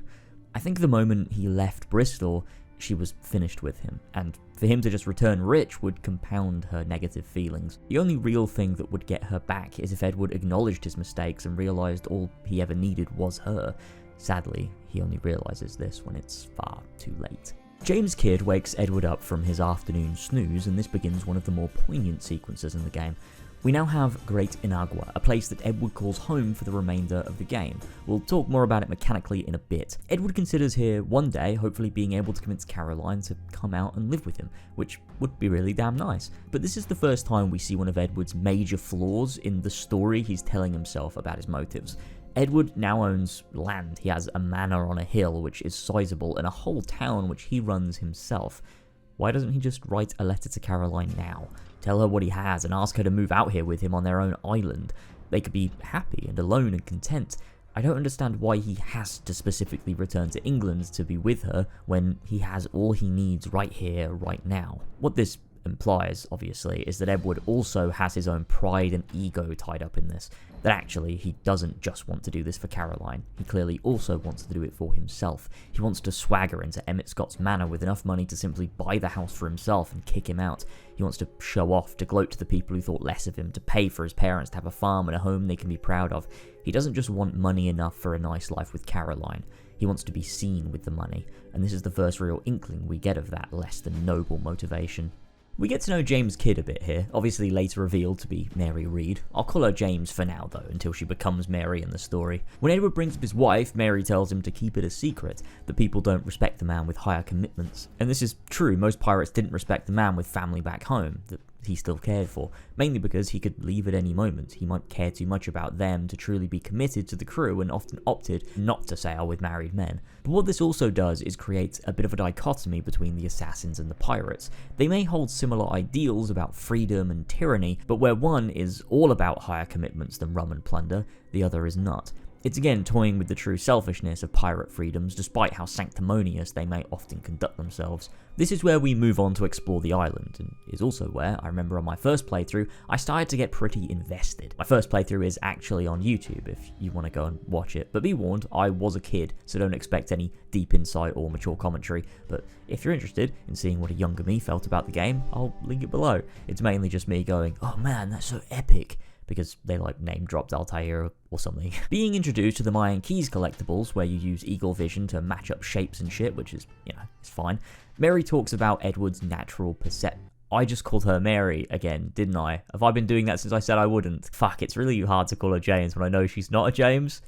I think the moment he left Bristol, she was finished with him, and for him to just return rich would compound her negative feelings. The only real thing that would get her back is if Edward acknowledged his mistakes and realised all he ever needed was her. Sadly, he only realises this when it's far too late. James Kidd wakes Edward up from his afternoon snooze, and this begins one of the more poignant sequences in the game. We now have Great Inagua, a place that Edward calls home for the remainder of the game. We'll talk more about it mechanically in a bit. Edward considers here one day hopefully being able to convince Caroline to come out and live with him, which would be really damn nice. But this is the first time we see one of Edward's major flaws in the story he's telling himself about his motives. Edward now owns land. He has a manor on a hill which is sizable and a whole town which he runs himself. Why doesn't he just write a letter to Caroline now? Tell her what he has and ask her to move out here with him on their own island. They could be happy and alone and content. I don't understand why he has to specifically return to England to be with her when he has all he needs right here, right now. What this implies, obviously, is that Edward also has his own pride and ego tied up in this. That actually, he doesn't just want to do this for Caroline. He clearly also wants to do it for himself. He wants to swagger into Emmett Scott's manor with enough money to simply buy the house for himself and kick him out. He wants to show off, to gloat to the people who thought less of him, to pay for his parents to have a farm and a home they can be proud of. He doesn't just want money enough for a nice life with Caroline. He wants to be seen with the money, and this is the first real inkling we get of that less than noble motivation. We get to know James Kidd a bit here, obviously later revealed to be Mary Read. I'll call her James for now though, until she becomes Mary in the story. When Edward brings up his wife, Mary tells him to keep it a secret, that people don't respect the man with higher commitments. And this is true, most pirates didn't respect the man with family back home, that he still cared for, mainly because he could leave at any moment. He might care too much about them to truly be committed to the crew and often opted not to sail with married men. But what this also does is create a bit of a dichotomy between the assassins and the pirates. They may hold similar ideals about freedom and tyranny, but where one is all about higher commitments than rum and plunder, the other is not. It's again toying with the true selfishness of pirate freedoms, despite how sanctimonious they may often conduct themselves. This is where we move on to explore the island, and is also where, I remember on my first playthrough, I started to get pretty invested. My first playthrough is actually on YouTube, if you want to go and watch it, but be warned, I was a kid, so don't expect any deep insight or mature commentary, but if you're interested in seeing what a younger me felt about the game, I'll link it below. It's mainly just me going, oh man, that's so epic, because they like name dropped Altair or something. Being introduced to the Mayan Keys collectibles, where you use eagle vision to match up shapes and shit, which is, you know, it's fine. Mary talks about Edward's natural perception. I just called her Mary again, didn't I? Have I been doing that since I said I wouldn't? Fuck, it's really hard to call her James when I know she's not a James.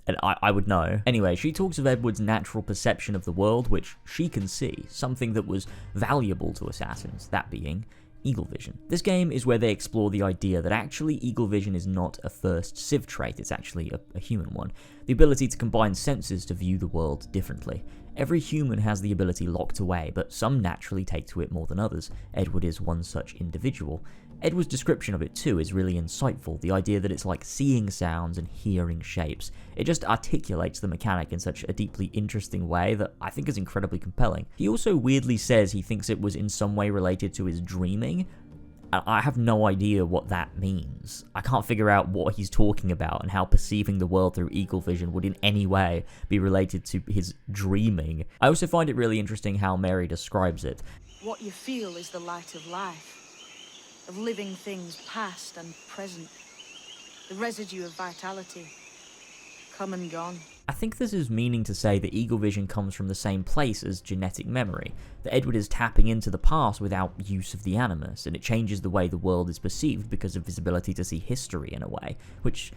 And I would know. Anyway, she talks of Edward's natural perception of the world, which she can see, something that was valuable to assassins, that being eagle vision. This game is where they explore the idea that actually eagle vision is not a first civ trait, it's actually a human one. The ability to combine senses to view the world differently. Every human has the ability locked away, but some naturally take to it more than others. Edward is one such individual. Edward's description of it too is really insightful, the idea that it's like seeing sounds and hearing shapes. It just articulates the mechanic in such a deeply interesting way that I think is incredibly compelling. He also weirdly says he thinks it was in some way related to his dreaming. I have no idea what that means. I can't figure out what he's talking about and how perceiving the world through eagle vision would in any way be related to his dreaming. I also find it really interesting how Mary describes it. What you feel is the light of life, of living things past and present, the residue of vitality, come and gone. I think this is meaning to say that eagle vision comes from the same place as genetic memory, that Edward is tapping into the past without use of the animus, and it changes the way the world is perceived because of his ability to see history in a way, which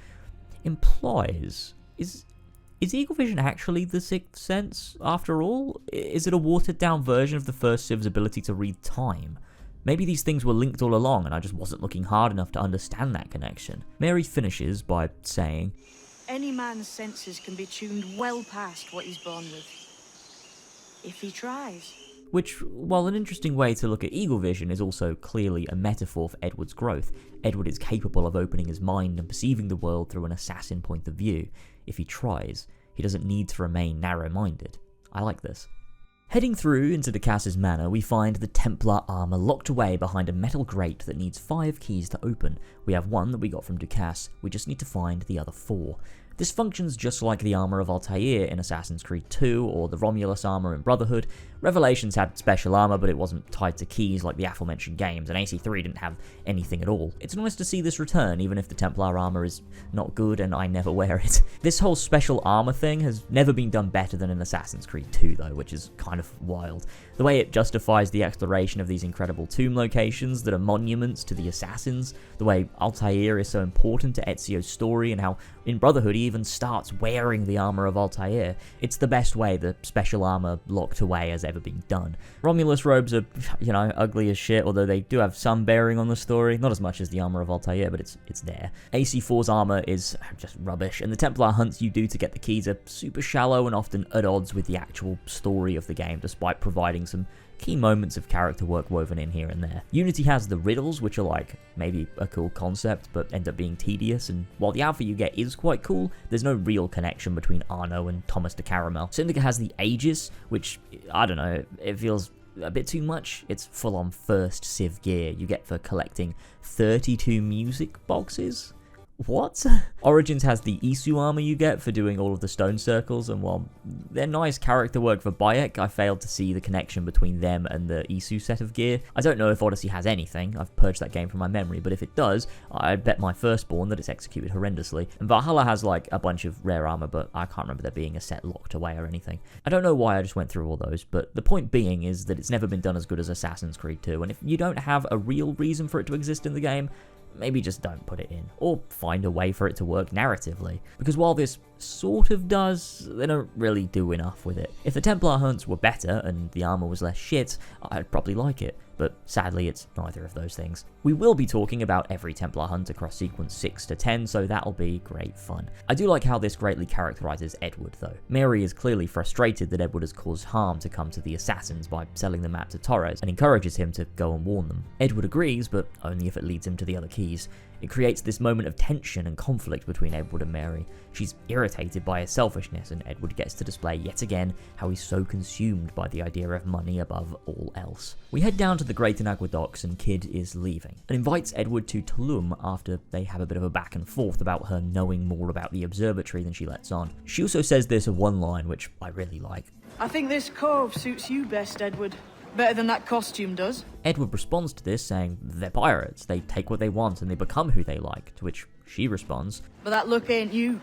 implies, is eagle vision actually the sixth sense, after all? Is it a watered down version of the first civ's ability to read time? Maybe these things were linked all along and I just wasn't looking hard enough to understand that connection. Mary finishes by saying, any man's senses can be tuned well past what he's born with, if he tries. Which, while an interesting way to look at eagle vision, is also clearly a metaphor for Edward's growth. Edward is capable of opening his mind and perceiving the world through an assassin point of view. If he tries, he doesn't need to remain narrow-minded. I like this. Heading through into Ducas's manor, we find the Templar armor locked away behind a metal grate that needs 5 keys to open. We have 1 that we got from Ducas, we just need to find the other 4. This functions just like the armor of Altair in Assassin's Creed 2 or the Romulus armor in Brotherhood. Revelations had special armor, but it wasn't tied to keys like the aforementioned games, and AC3 didn't have anything at all. It's nice to see this return, even if the Templar armor is not good and I never wear it. This whole special armor thing has never been done better than in Assassin's Creed 2 though, which is kind of wild. The way it justifies the exploration of these incredible tomb locations that are monuments to the assassins, the way Altair is so important to Ezio's story, and how in Brotherhood he even starts wearing the armor of Altair. It's the best way the special armor locked away has ever been done. Romulus robes are, ugly as shit, although they do have some bearing on the story. Not as much as the armor of Altair, but it's there. AC4's armor is just rubbish, and the Templar hunts you do to get the keys are super shallow and often at odds with the actual story of the game, despite providing some key moments of character work woven in here and there. Unity has the riddles, which are like maybe a cool concept, but end up being tedious, and while the outfit you get is quite cool, there's no real connection between Arno and Thomas de Caramel. Syndicate has the Aegis, which, I don't know, it feels a bit too much. It's full-on first Civ gear you get for collecting 32 music boxes. What? Origins has the Isu armor you get for doing all of the stone circles, and while they're nice character work for Bayek, I failed to see the connection between them and the Isu set of gear. I don't know if Odyssey has anything, I've purged that game from my memory, but if it does, I'd bet my firstborn that it's executed horrendously. And Valhalla has like a bunch of rare armor, but I can't remember there being a set locked away or anything. I don't know why I just went through all those, but the point being is that it's never been done as good as Assassin's Creed 2, and if you don't have a real reason for it to exist in the game, maybe just don't put it in, or find a way for it to work narratively. Because while this sort of does, they don't really do enough with it. If the Templar hunts were better and the armor was less shit, I'd probably like it, but sadly it's neither of those things. We will be talking about every Templar hunt across sequence 6 to 10, so that'll be great fun. I do like how this greatly characterizes Edward though. Mary is clearly frustrated that Edward has caused harm to come to the assassins by selling the map to Torres, and encourages him to go and warn them. Edward agrees, but only if it leads him to the other keys. It creates this moment of tension and conflict between Edward and Mary. She's irritated by his selfishness, and Edward gets to display yet again how he's so consumed by the idea of money above all else. We head down to the Great Inagua docks, and Kid is leaving, and invites Edward to Tulum after they have a bit of a back and forth about her knowing more about the Observatory than she lets on. She also says this of one line, which I really like. I think this cove suits you best, Edward. Better than that costume does. Edward responds to this saying they're pirates, they take what they want and they become who they like, to which she responds, But that look ain't you.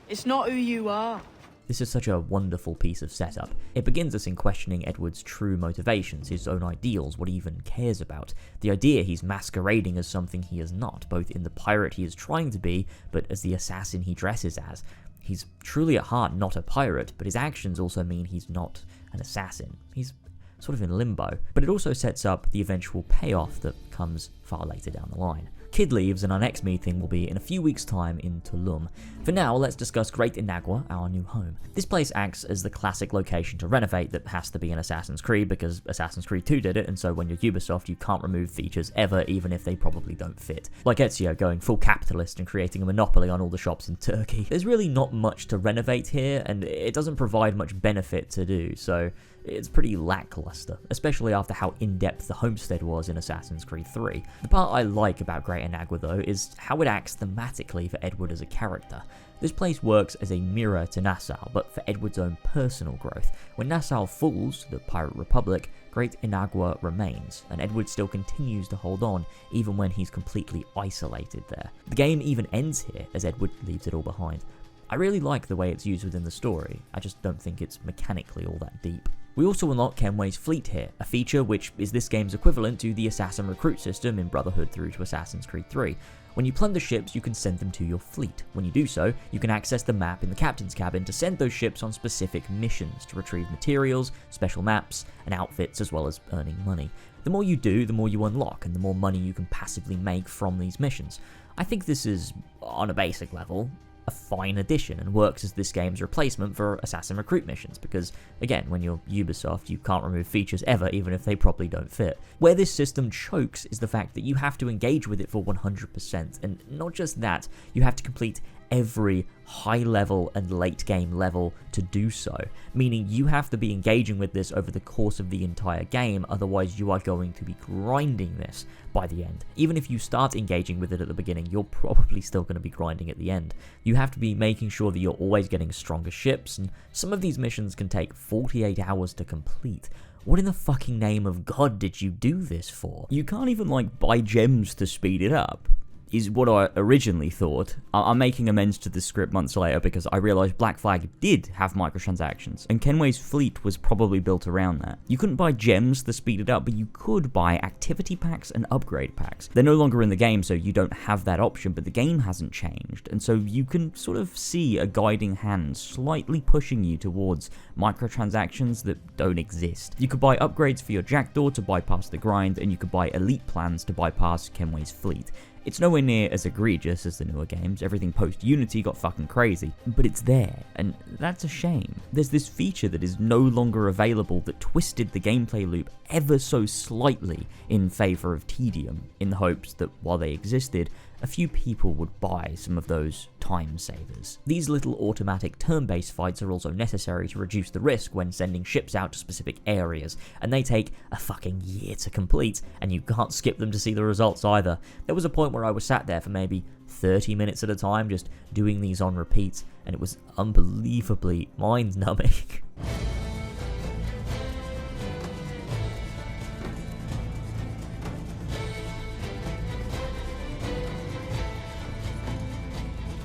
It's not who you are. This is such a wonderful piece of setup. It begins us in questioning Edward's true motivations, his own ideals, what he even cares about. The idea he's masquerading as something he is not, both in the pirate he is trying to be, but as the assassin he dresses as. He's truly at heart not a pirate, but his actions also mean he's not an assassin. He's sort of in limbo, but it also sets up the eventual payoff that comes far later down the line. Kid leaves, and our next meeting will be in a few weeks' time in Tulum. For now, let's discuss Great Inagua, our new home. This place acts as the classic location to renovate that has to be in Assassin's Creed, because Assassin's Creed 2 did it, and so when you're Ubisoft, you can't remove features ever, even if they probably don't fit. Like Ezio going full capitalist and creating a monopoly on all the shops in Turkey. There's really not much to renovate here, and it doesn't provide much benefit to do, so it's pretty lackluster, especially after how in-depth the homestead was in Assassin's Creed 3. The part I like about Great Inagua though is how it acts thematically for Edward as a character. This place works as a mirror to Nassau, but for Edward's own personal growth. When Nassau falls to the Pirate Republic, Great Inagua remains, and Edward still continues to hold on, even when he's completely isolated there. The game even ends here, as Edward leaves it all behind. I really like the way it's used within the story, I just don't think it's mechanically all that deep. We also unlock Kenway's fleet here, a feature which is this game's equivalent to the Assassin Recruit system in Brotherhood through to Assassin's Creed 3. When you plunder ships, you can send them to your fleet. When you do so, you can access the map in the captain's cabin to send those ships on specific missions to retrieve materials, special maps, and outfits, as well as earning money. The more you do, the more you unlock, and the more money you can passively make from these missions. I think this is, on a basic level, a fine addition and works as this game's replacement for assassin recruit missions, because again, when you're Ubisoft, you can't remove features ever, even if they probably don't fit. Where this system chokes is the fact that you have to engage with it for 100%, and not just that, you have to complete every high level and late game level to do so, meaning you have to be engaging with this over the course of the entire game, otherwise you are going to be grinding this by the end. Even if you start engaging with it at the beginning, you're probably still going to be grinding at the end. You have to be making sure that you're always getting stronger ships, and some of these missions can take 48 hours to complete. What in the fucking name of God did you do this for? You can't even like buy gems to speed it up, is what I originally thought. I'm making amends to this script months later because I realized Black Flag did have microtransactions, and Kenway's fleet was probably built around that. You couldn't buy gems to speed it up, but you could buy activity packs and upgrade packs. They're no longer in the game, so you don't have that option, but the game hasn't changed, and so you can sort of see a guiding hand slightly pushing you towards microtransactions that don't exist. You could buy upgrades for your Jackdaw to bypass the grind, and you could buy elite plans to bypass Kenway's fleet. It's nowhere near as egregious as the newer games, everything post-Unity got fucking crazy, but it's there, and that's a shame. There's this feature that is no longer available that twisted the gameplay loop ever so slightly in favour of tedium, in the hopes that while they existed, a few people would buy some of those time savers. These little automatic turn-based fights are also necessary to reduce the risk when sending ships out to specific areas, and they take a fucking year to complete, and you can't skip them to see the results either. There was a point where I was sat there for maybe 30 minutes at a time just doing these on repeat, and it was unbelievably mind-numbing.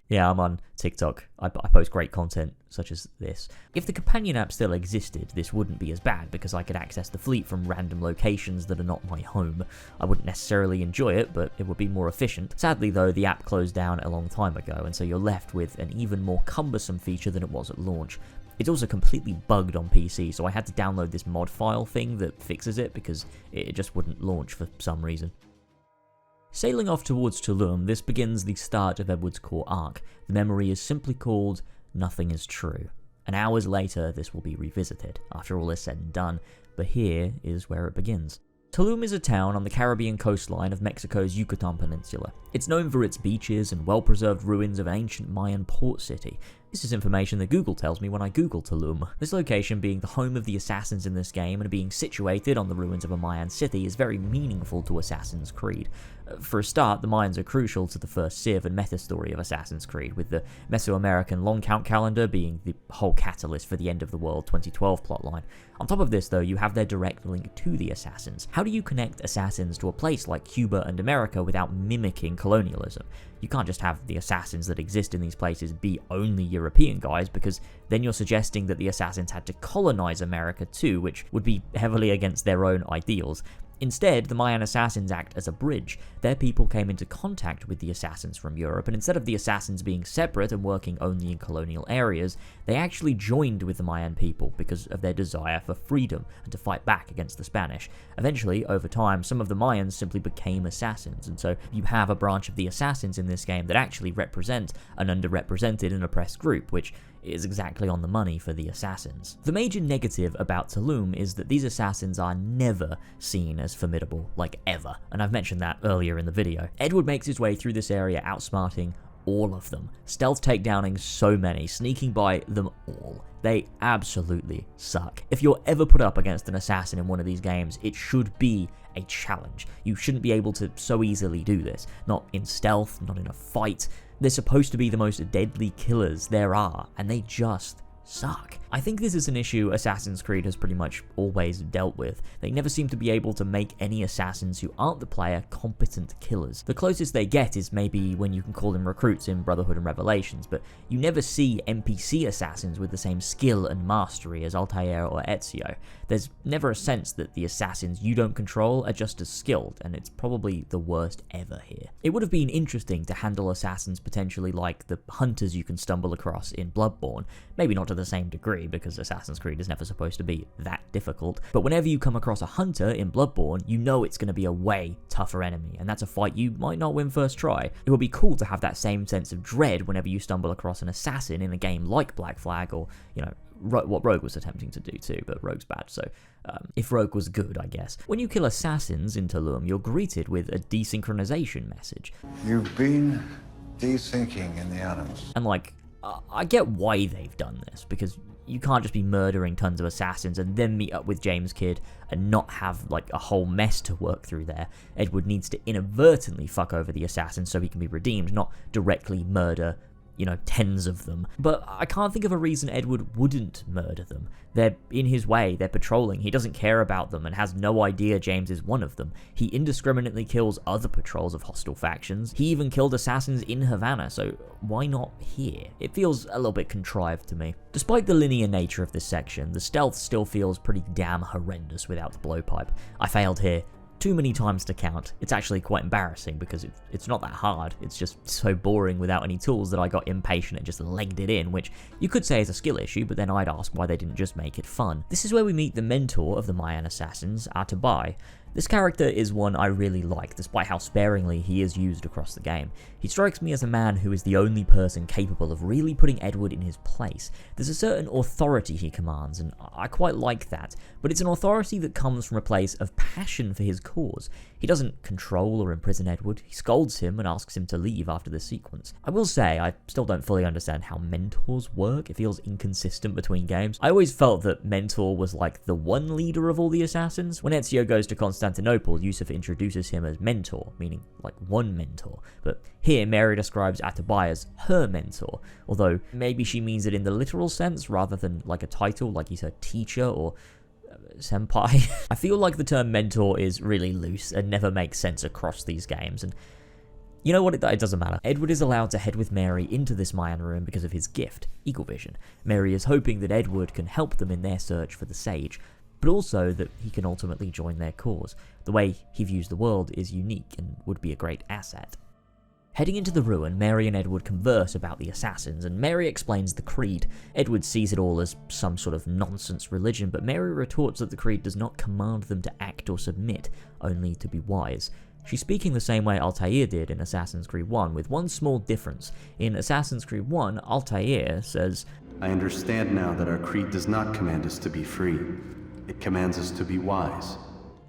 Yeah, I'm on TikTok. I post great content such as this. If the companion app still existed, this wouldn't be as bad because I could access the fleet from random locations that are not my home. I wouldn't necessarily enjoy it, but it would be more efficient. Sadly though, the app closed down a long time ago, and so you're left with an even more cumbersome feature than it was at launch. It's also completely bugged on PC, so I had to download this mod file thing that fixes it because it just wouldn't launch for some reason. Sailing off towards Tulum, this begins the start of Edward's core arc. The memory is simply called Nothing is True. And hours later, this will be revisited, after all is said and done, but here is where it begins. Tulum is a town on the Caribbean coastline of Mexico's Yucatan Peninsula. It's known for its beaches and well-preserved ruins of an ancient Mayan port city. This is information that Google tells me when I Google Tulum. This location being the home of the assassins in this game and being situated on the ruins of a Mayan city is very meaningful to Assassin's Creed. For a start, the Mayans are crucial to the first civ and meta story of Assassin's Creed, with the Mesoamerican long count calendar being the whole catalyst for the End of the World 2012 plotline. On top of this though, you have their direct link to the Assassins. How do you connect Assassins to a place like Cuba and America without mimicking colonialism? You can't just have the Assassins that exist in these places be only European guys, because then you're suggesting that the Assassins had to colonize America too, which would be heavily against their own ideals. Instead, the Mayan assassins act as a bridge. Their people came into contact with the assassins from Europe, and instead of the assassins being separate and working only in colonial areas, they actually joined with the Mayan people because of their desire for freedom and to fight back against the Spanish. Eventually, over time, some of the Mayans simply became assassins, and so you have a branch of the assassins in this game that actually represent an underrepresented and oppressed group, which is exactly on the money for the assassins. The major negative about Tulum is that these assassins are never seen as formidable, like ever, and I've mentioned that earlier in the video. Edward makes his way through this area outsmarting all of them, stealth takedowning so many, sneaking by them all. They absolutely suck. If you're ever put up against an assassin in one of these games, it should be a challenge. You shouldn't be able to so easily do this. Not in stealth, not in a fight. They're supposed to be the most deadly killers there are, and they just suck. I think this is an issue Assassin's Creed has pretty much always dealt with. They never seem to be able to make any assassins who aren't the player competent killers. The closest they get is maybe when you can call them recruits in Brotherhood and Revelations, but you never see NPC assassins with the same skill and mastery as Altair or Ezio. There's never a sense that the assassins you don't control are just as skilled, and it's probably the worst ever here. It would have been interesting to handle assassins potentially like the hunters you can stumble across in Bloodborne, maybe not to to the same degree, because Assassin's Creed is never supposed to be that difficult, but whenever you come across a hunter in Bloodborne, you know it's going to be a way tougher enemy, and that's a fight you might not win first try. It would be cool to have that same sense of dread whenever you stumble across an assassin in a game like Black Flag, or, you know, what Rogue was attempting to do too, but Rogue's bad, so if Rogue was good, I guess. When you kill assassins in Tulum, you're greeted with a desynchronization message. You've been desyncing in the animals. And like, I get why they've done this, because you can't just be murdering tons of assassins and then meet up with James Kidd and not have like a whole mess to work through there. Edward needs to inadvertently fuck over the assassins so he can be redeemed, not directly murder, you know, tens of them. But I can't think of a reason Edward wouldn't murder them. They're in his way, they're patrolling, he doesn't care about them and has no idea James is one of them. He indiscriminately kills other patrols of hostile factions. He even killed assassins in Havana, so why not here? It feels a little bit contrived to me. Despite the linear nature of this section, the stealth still feels pretty damn horrendous without the blowpipe. I failed here too many times to count. It's actually quite embarrassing because it's not that hard, it's just so boring without any tools that I got impatient and just legged it in, which you could say is a skill issue, but then I'd ask why they didn't just make it fun. This is where we meet the mentor of the Mayan assassins, Atabai. This character is one I really like, despite how sparingly he is used across the game. He strikes me as a man who is the only person capable of really putting Edward in his place. There's a certain authority he commands, and I quite like that, but it's an authority that comes from a place of passion for his cause. He doesn't control or imprison Edward, he scolds him and asks him to leave after the sequence. I will say, I still don't fully understand how mentors work. It feels inconsistent between games. I always felt that Mentor was like the one leader of all the assassins. When Ezio goes to Constantinople, Yusuf introduces him as Mentor, meaning like one mentor, but here Mary describes Atabai as her mentor, although maybe she means it in the literal sense rather than like a title, like he's her teacher or senpai. I feel like the term mentor is really loose and never makes sense across these games, and you know what, it doesn't matter. Edward is allowed to head with Mary into this Mayan room because of his gift, Eagle Vision. Mary is hoping that Edward can help them in their search for the sage, but also that he can ultimately join their cause. The way he views the world is unique and would be a great asset. Heading into the ruin, Mary and Edward converse about the assassins, and Mary explains the creed. Edward sees it all as some sort of nonsense religion, but Mary retorts that the creed does not command them to act or submit, only to be wise. She's speaking the same way Altair did in Assassin's Creed 1, with one small difference. In Assassin's Creed 1, Altair says, "I understand now that our creed does not command us to be free. It commands us to be wise."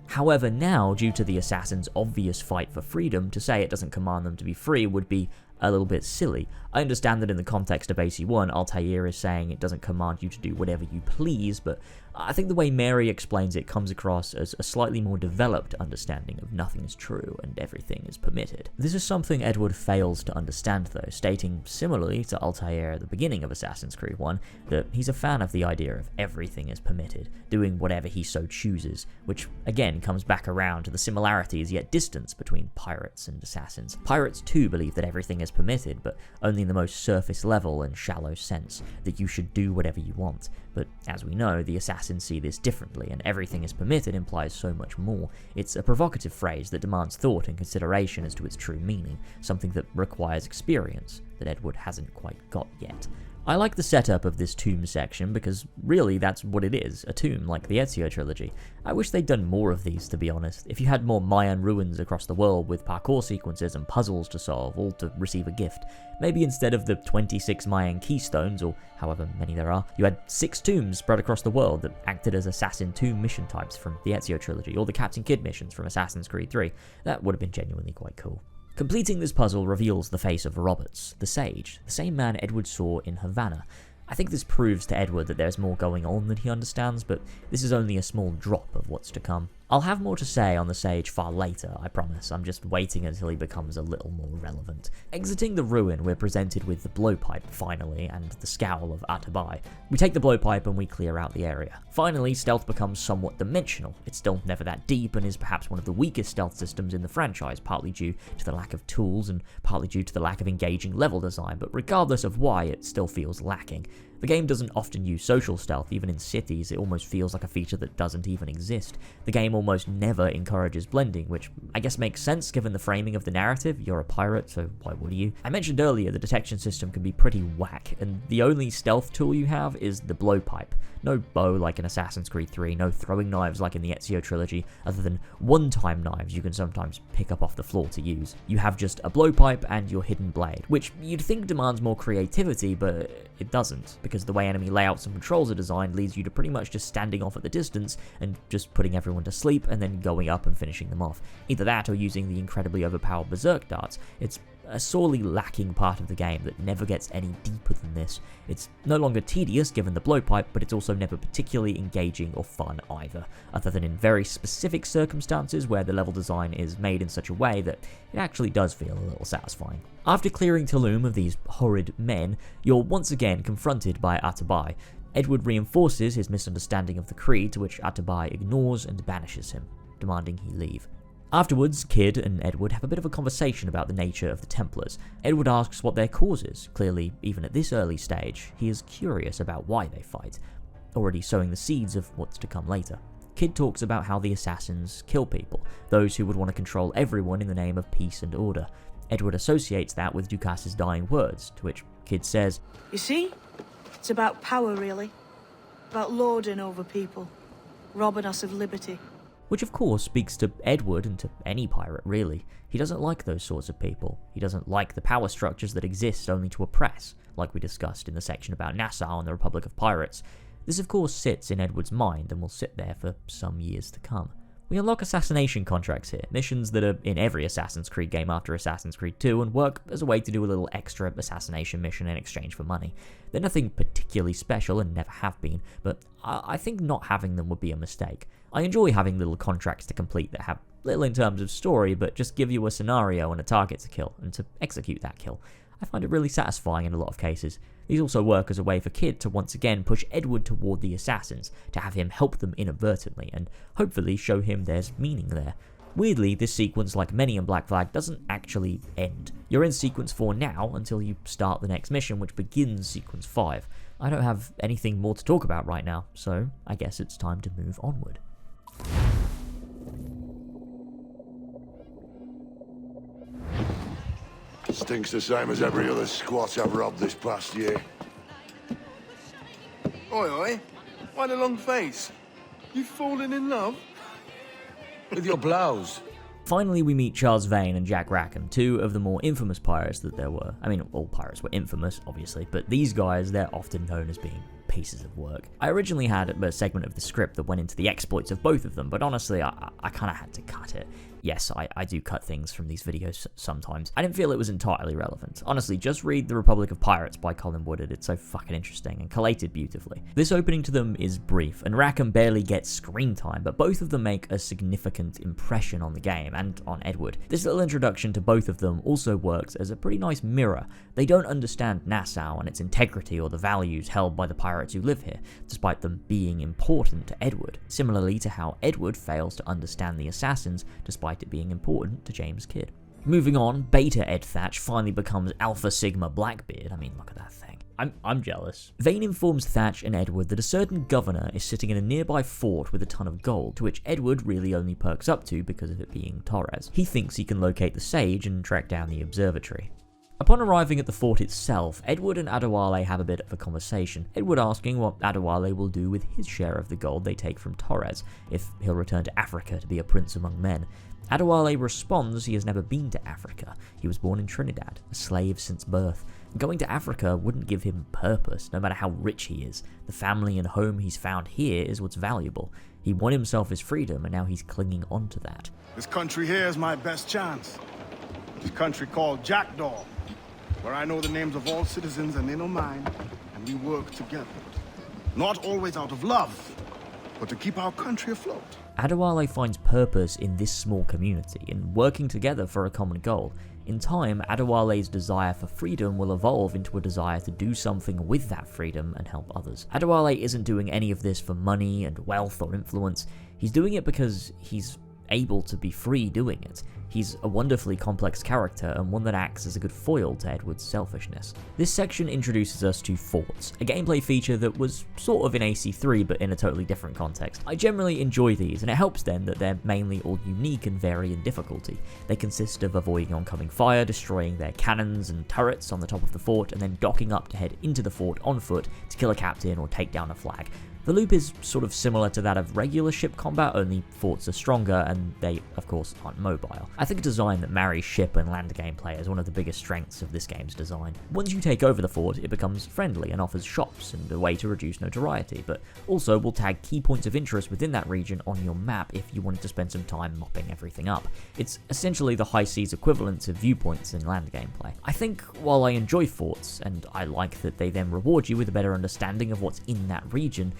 However, now, due to the assassins' obvious fight for freedom, to say it doesn't command them to be free would be a little bit silly. I understand that in the context of AC1, Altair is saying it doesn't command you to do whatever you please, but I think the way Mary explains it comes across as a slightly more developed understanding of nothing is true and everything is permitted. This is something Edward fails to understand though, stating similarly to Altair at the beginning of Assassin's Creed 1 that he's a fan of the idea of everything is permitted, doing whatever he so chooses, which again comes back around to the similarities yet distance between pirates and assassins. Pirates too believe that everything is permitted, but only in the most surface level and shallow sense, that you should do whatever you want. But as we know, the assassins see this differently, and everything is permitted implies so much more. It's a provocative phrase that demands thought and consideration as to its true meaning, something that requires experience that Edward hasn't quite got yet. I like the setup of this tomb section because really that's what it is, a tomb like the Ezio trilogy. I wish they'd done more of these, to be honest. If you had more Mayan ruins across the world with parkour sequences and puzzles to solve, all to receive a gift, maybe instead of the 26 Mayan keystones, or however many there are, you had 6 tombs spread across the world that acted as assassin tomb mission types from the Ezio trilogy, or the Captain Kidd missions from Assassin's Creed 3. That would have been genuinely quite cool. Completing this puzzle reveals the face of Roberts, the sage, the same man Edward saw in Havana. I think this proves to Edward that there's more going on than he understands, but this is only a small drop of what's to come. I'll have more to say on the sage far later, I promise. I'm just waiting until he becomes a little more relevant. Exiting the ruin, we're presented with the blowpipe, finally, and the scowl of Atabai. We take the blowpipe and we clear out the area. Finally, stealth becomes somewhat dimensional. It's still never that deep and is perhaps one of the weakest stealth systems in the franchise, partly due to the lack of tools and partly due to the lack of engaging level design, but regardless of why, it still feels lacking. The The game doesn't often use social stealth. Even in cities, it almost feels like a feature that doesn't even exist. The game almost never encourages blending, which I guess makes sense given the framing of the narrative. You're a pirate, so why would you? I mentioned earlier the detection system can be pretty whack, and the only stealth tool you have is the blowpipe. No bow like in Assassin's Creed 3, no throwing knives like in the Ezio trilogy, other than one-time knives you can sometimes pick up off the floor to use. You have just a blowpipe and your hidden blade, which you'd think demands more creativity, but it doesn't, because the way enemy layouts and controls are designed leads you to pretty much just standing off at the distance and just putting everyone to sleep and then going up and finishing them off. Either that or using the incredibly overpowered berserk darts. It's a sorely lacking part of the game that never gets any deeper than this. It's no longer tedious given the blowpipe, but it's also never particularly engaging or fun either, other than in very specific circumstances where the level design is made in such a way that it actually does feel a little satisfying. After clearing Tulum of these horrid men, you're once again confronted by Atabai. Edward reinforces his misunderstanding of the Creed, to which Atabai ignores and banishes him, demanding he leave. Afterwards, Kid and Edward have a bit of a conversation about the nature of the Templars. Edward asks what their cause is. Clearly, even at this early stage, he is curious about why they fight, already sowing the seeds of what's to come later. Kid talks about how the assassins kill people, those who would want to control everyone in the name of peace and order. Edward associates that with Ducas's dying words, to which Kid says, You see? It's about power, really. About lording over people. Robbing us of liberty. Which of course speaks to Edward and to any pirate really. He doesn't like those sorts of people. He doesn't like the power structures that exist only to oppress, like we discussed in the section about Nassau and the Republic of Pirates. This of course sits in Edward's mind and will sit there for some years to come. We unlock assassination contracts here, missions that are in every Assassin's Creed game after Assassin's Creed 2 and work as a way to do a little extra assassination mission in exchange for money. They're nothing particularly special and never have been, but I think not having them would be a mistake. I enjoy having little contracts to complete that have little in terms of story, but just give you a scenario and a target to kill, and to execute that kill. I find it really satisfying in a lot of cases. These also work as a way for Kid to once again push Edward toward the assassins, to have him help them inadvertently, and hopefully show him there's meaning there. Weirdly, this sequence, like many in Black Flag, doesn't actually end. You're in sequence 4 now until you start the next mission, which begins sequence 5. I don't have anything more to talk about right now, so I guess it's time to move onward. Stinks the same as every other squat I've robbed this past year. Oi, oi. Why the long face? You falling in love? With your blouse. Finally, we meet Charles Vane and Jack Rackham, two of the more infamous pirates that there were. I mean, all pirates were infamous, obviously, but these guys, they're often known as being pieces of work. I originally had a segment of the script that went into the exploits of both of them, but honestly, I kind of had to cut it. Yes, I do cut things from these videos sometimes. I didn't feel it was entirely relevant. Honestly, just read The Republic of Pirates by Colin Woodard. It's so fucking interesting and collated beautifully. This opening to them is brief, and Rackham barely gets screen time, but both of them make a significant impression on the game and on Edward. This little introduction to both of them also works as a pretty nice mirror. They don't understand Nassau and its integrity or the values held by the pirates who live here, despite them being important to Edward, similarly to how Edward fails to understand the assassins despite it being important to James Kidd. Moving on, Beta Ed Thatch finally becomes Alpha Sigma Blackbeard. I mean, look at that thing. I'm jealous. Vane informs Thatch and Edward that a certain governor is sitting in a nearby fort with a ton of gold, to which Edward really only perks up to because of it being Torres. He thinks he can locate the sage and track down the observatory. Upon arriving at the fort itself, Edward and Adewale have a bit of a conversation, Edward asking what Adewale will do with his share of the gold they take from Torres, if he'll return to Africa to be a prince among men. Adewale responds he has never been to Africa. He was born in Trinidad, a slave since birth. Going to Africa wouldn't give him purpose, no matter how rich he is. The family and home he's found here is what's valuable. He won himself his freedom, and now he's clinging on to that. This country here is my best chance. This country called Jackdaw, where I know the names of all citizens and they know mine, and we work together. Not always out of love, but to keep our country afloat. Adewale finds purpose in this small community, in working together for a common goal. In time, Adewale's desire for freedom will evolve into a desire to do something with that freedom and help others. Adewale isn't doing any of this for money and wealth or influence. He's doing it because he's able to be free doing it. He's a wonderfully complex character and one that acts as a good foil to Edward's selfishness. This section introduces us to forts, a gameplay feature that was sort of in AC3 but in a totally different context. I generally enjoy these, and it helps then that they're mainly all unique and vary in difficulty. They consist of avoiding oncoming fire, destroying their cannons and turrets on the top of the fort, and then docking up to head into the fort on foot to kill a captain or take down a flag. The loop is sort of similar to that of regular ship combat, only forts are stronger and they, of course, aren't mobile. I think a design that marries ship and land gameplay is one of the biggest strengths of this game's design. Once you take over the fort, it becomes friendly and offers shops and a way to reduce notoriety, but also will tag key points of interest within that region on your map if you wanted to spend some time mopping everything up. It's essentially the high seas equivalent to viewpoints in land gameplay. I think while I enjoy forts, and I like that they then reward you with a better understanding of what's in that region,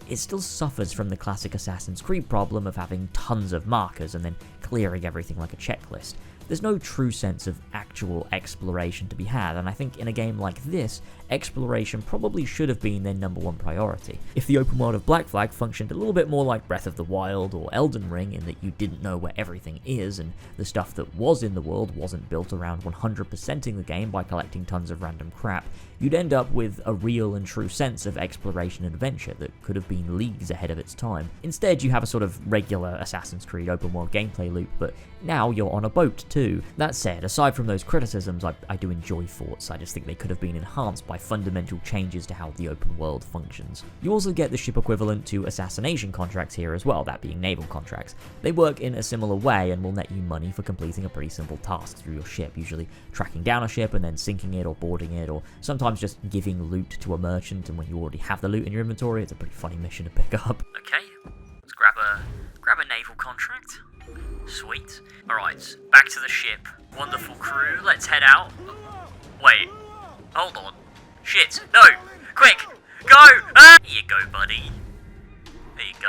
it still suffers from the classic Assassin's Creed problem of having tons of markers and then clearing everything like a checklist. There's no true sense of actual exploration to be had, and I think in a game like this, exploration probably should have been their #1 priority. If the open world of Black Flag functioned a little bit more like Breath of the Wild or Elden Ring in that you didn't know where everything is, and the stuff that was in the world wasn't built around 100%ing the game by collecting tons of random crap, you'd end up with a real and true sense of exploration and adventure that could have been leagues ahead of its time. Instead, you have a sort of regular Assassin's Creed open world gameplay loop, but now you're on a boat too. That said, aside from those criticisms, I do enjoy forts. I just think they could have been enhanced by fundamental changes to how the open world functions. You also get the ship equivalent to assassination contracts here as well, that being naval contracts. They work in a similar way and will net you money for completing a pretty simple task through your ship, usually tracking down a ship and then sinking it or boarding it, or sometimes just giving loot to a merchant, and when you already have the loot in your inventory, it's a pretty funny mission to pick up. Okay, let's grab a naval contract. Sweet. Alright, back to the ship. Wonderful crew, let's head out. Wait, hold on. Shit, no! Quick! Go! Ah! Here you go, buddy. There you go.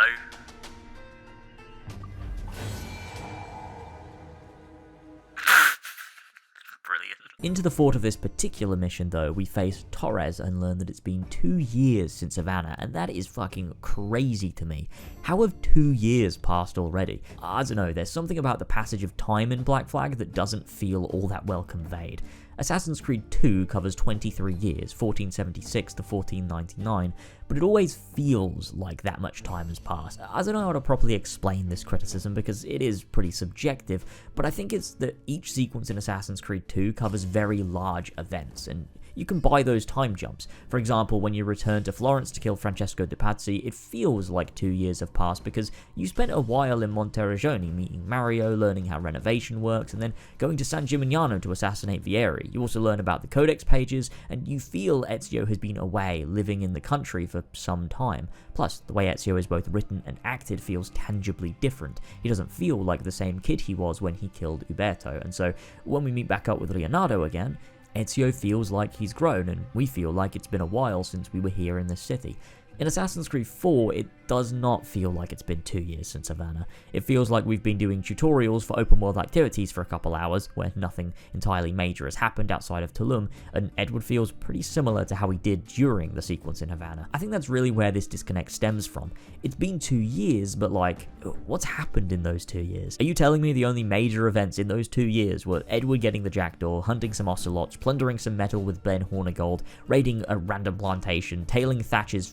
Brilliant. Into the fort of this particular mission though, we face Torres and learn that it's been 2 years since Havana, and that is fucking crazy to me. How have 2 years passed already? I don't know, there's something about the passage of time in Black Flag that doesn't feel all that well conveyed. Assassin's Creed 2 covers 23 years, 1476 to 1499, but it always feels like that much time has passed. I don't know how to properly explain this criticism because it is pretty subjective, but I think it's that each sequence in Assassin's Creed 2 covers very large events, and you can buy those time jumps. For example, when you return to Florence to kill Francesco de Pazzi, it feels like 2 years have passed because you spent a while in Monteriggioni meeting Mario, learning how renovation works, and then going to San Gimignano to assassinate Vieri. You also learn about the Codex pages, and you feel Ezio has been away, living in the country for some time. Plus, the way Ezio is both written and acted feels tangibly different. He doesn't feel like the same kid he was when he killed Uberto, and so when we meet back up with Leonardo again, Ezio feels like he's grown, and we feel like it's been a while since we were here in this city. In Assassin's Creed 4, it does not feel like it's been 2 years since Havana. It feels like we've been doing tutorials for open world activities for a couple hours, where nothing entirely major has happened outside of Tulum, and Edward feels pretty similar to how he did during the sequence in Havana. I think that's really where this disconnect stems from. It's been 2 years, but like, what's happened in those 2 years? Are you telling me the only major events in those 2 years were Edward getting the jackdaw, hunting some ocelots, plundering some metal with Ben Hornigold, raiding a random plantation, tailing Thatcher's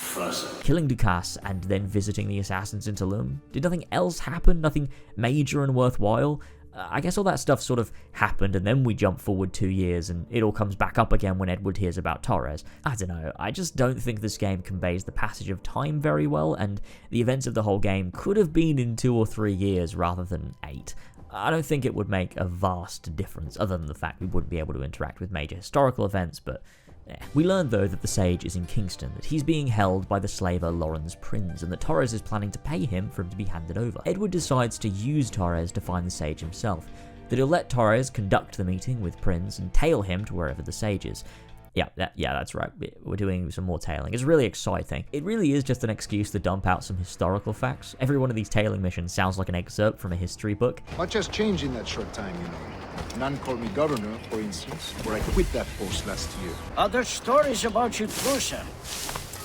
killing Ducasse, and then visiting the assassins in Tulum? Did nothing else happen? Nothing major and worthwhile? I guess all that stuff sort of happened, and then we jump forward 2 years, and it all comes back up again when Edward hears about Torres. I don't know, I just don't think this game conveys the passage of time very well, and the events of the whole game could have been in 2 or 3 years rather than 8. I don't think it would make a vast difference, other than the fact we wouldn't be able to interact with major historical events, but we learn though that the Sage is in Kingston, that he's being held by the slaver Lorenz Prinz, and that Torres is planning to pay him for him to be handed over. Edward decides to use Torres to find the Sage himself, that he'll let Torres conduct the meeting with Prinz and tail him to wherever the Sage is. Yeah, that's right, we're doing some more tailing. It's really exciting. It really is just an excuse to dump out some historical facts. Every one of these tailing missions sounds like an excerpt from a history book. Much has changed in that short time, you know. None called me governor, for instance, or I quit that post last year. Other stories about you too, sir.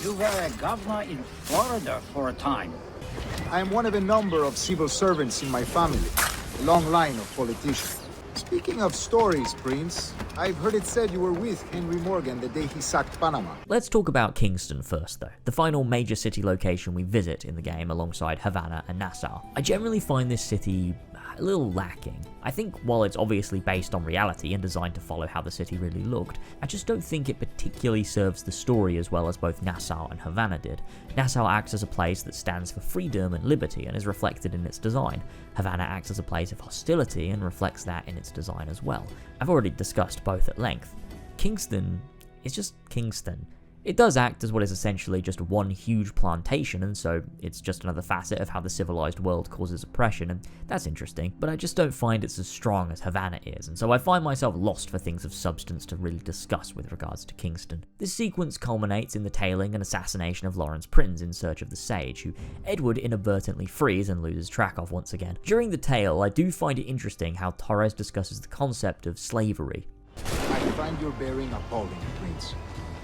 You were a governor in Florida for a time. I am one of a number of civil servants in my family, a long line of politicians. Speaking of stories, Prince, I've heard it said you were with Henry Morgan the day he sacked Panama. Let's talk about Kingston first though, the final major city location we visit in the game alongside Havana and Nassau. I generally find this city a little lacking. I think while it's obviously based on reality and designed to follow how the city really looked, I just don't think it particularly serves the story as well as both Nassau and Havana did. Nassau acts as a place that stands for freedom and liberty and is reflected in its design. Havana acts as a place of hostility and reflects that in its design as well. I've already discussed both at length. Kingston is just Kingston. It does act as what is essentially just one huge plantation, and so it's just another facet of how the civilized world causes oppression, and that's interesting, but I just don't find it's as strong as Havana is, and so I find myself lost for things of substance to really discuss with regards to Kingston. This sequence culminates in the tailing and assassination of Lawrence Prince in search of the Sage, who Edward inadvertently frees and loses track of once again. During the tale, I do find it interesting how Torres discusses the concept of slavery. I find your bearing appalling, Prince.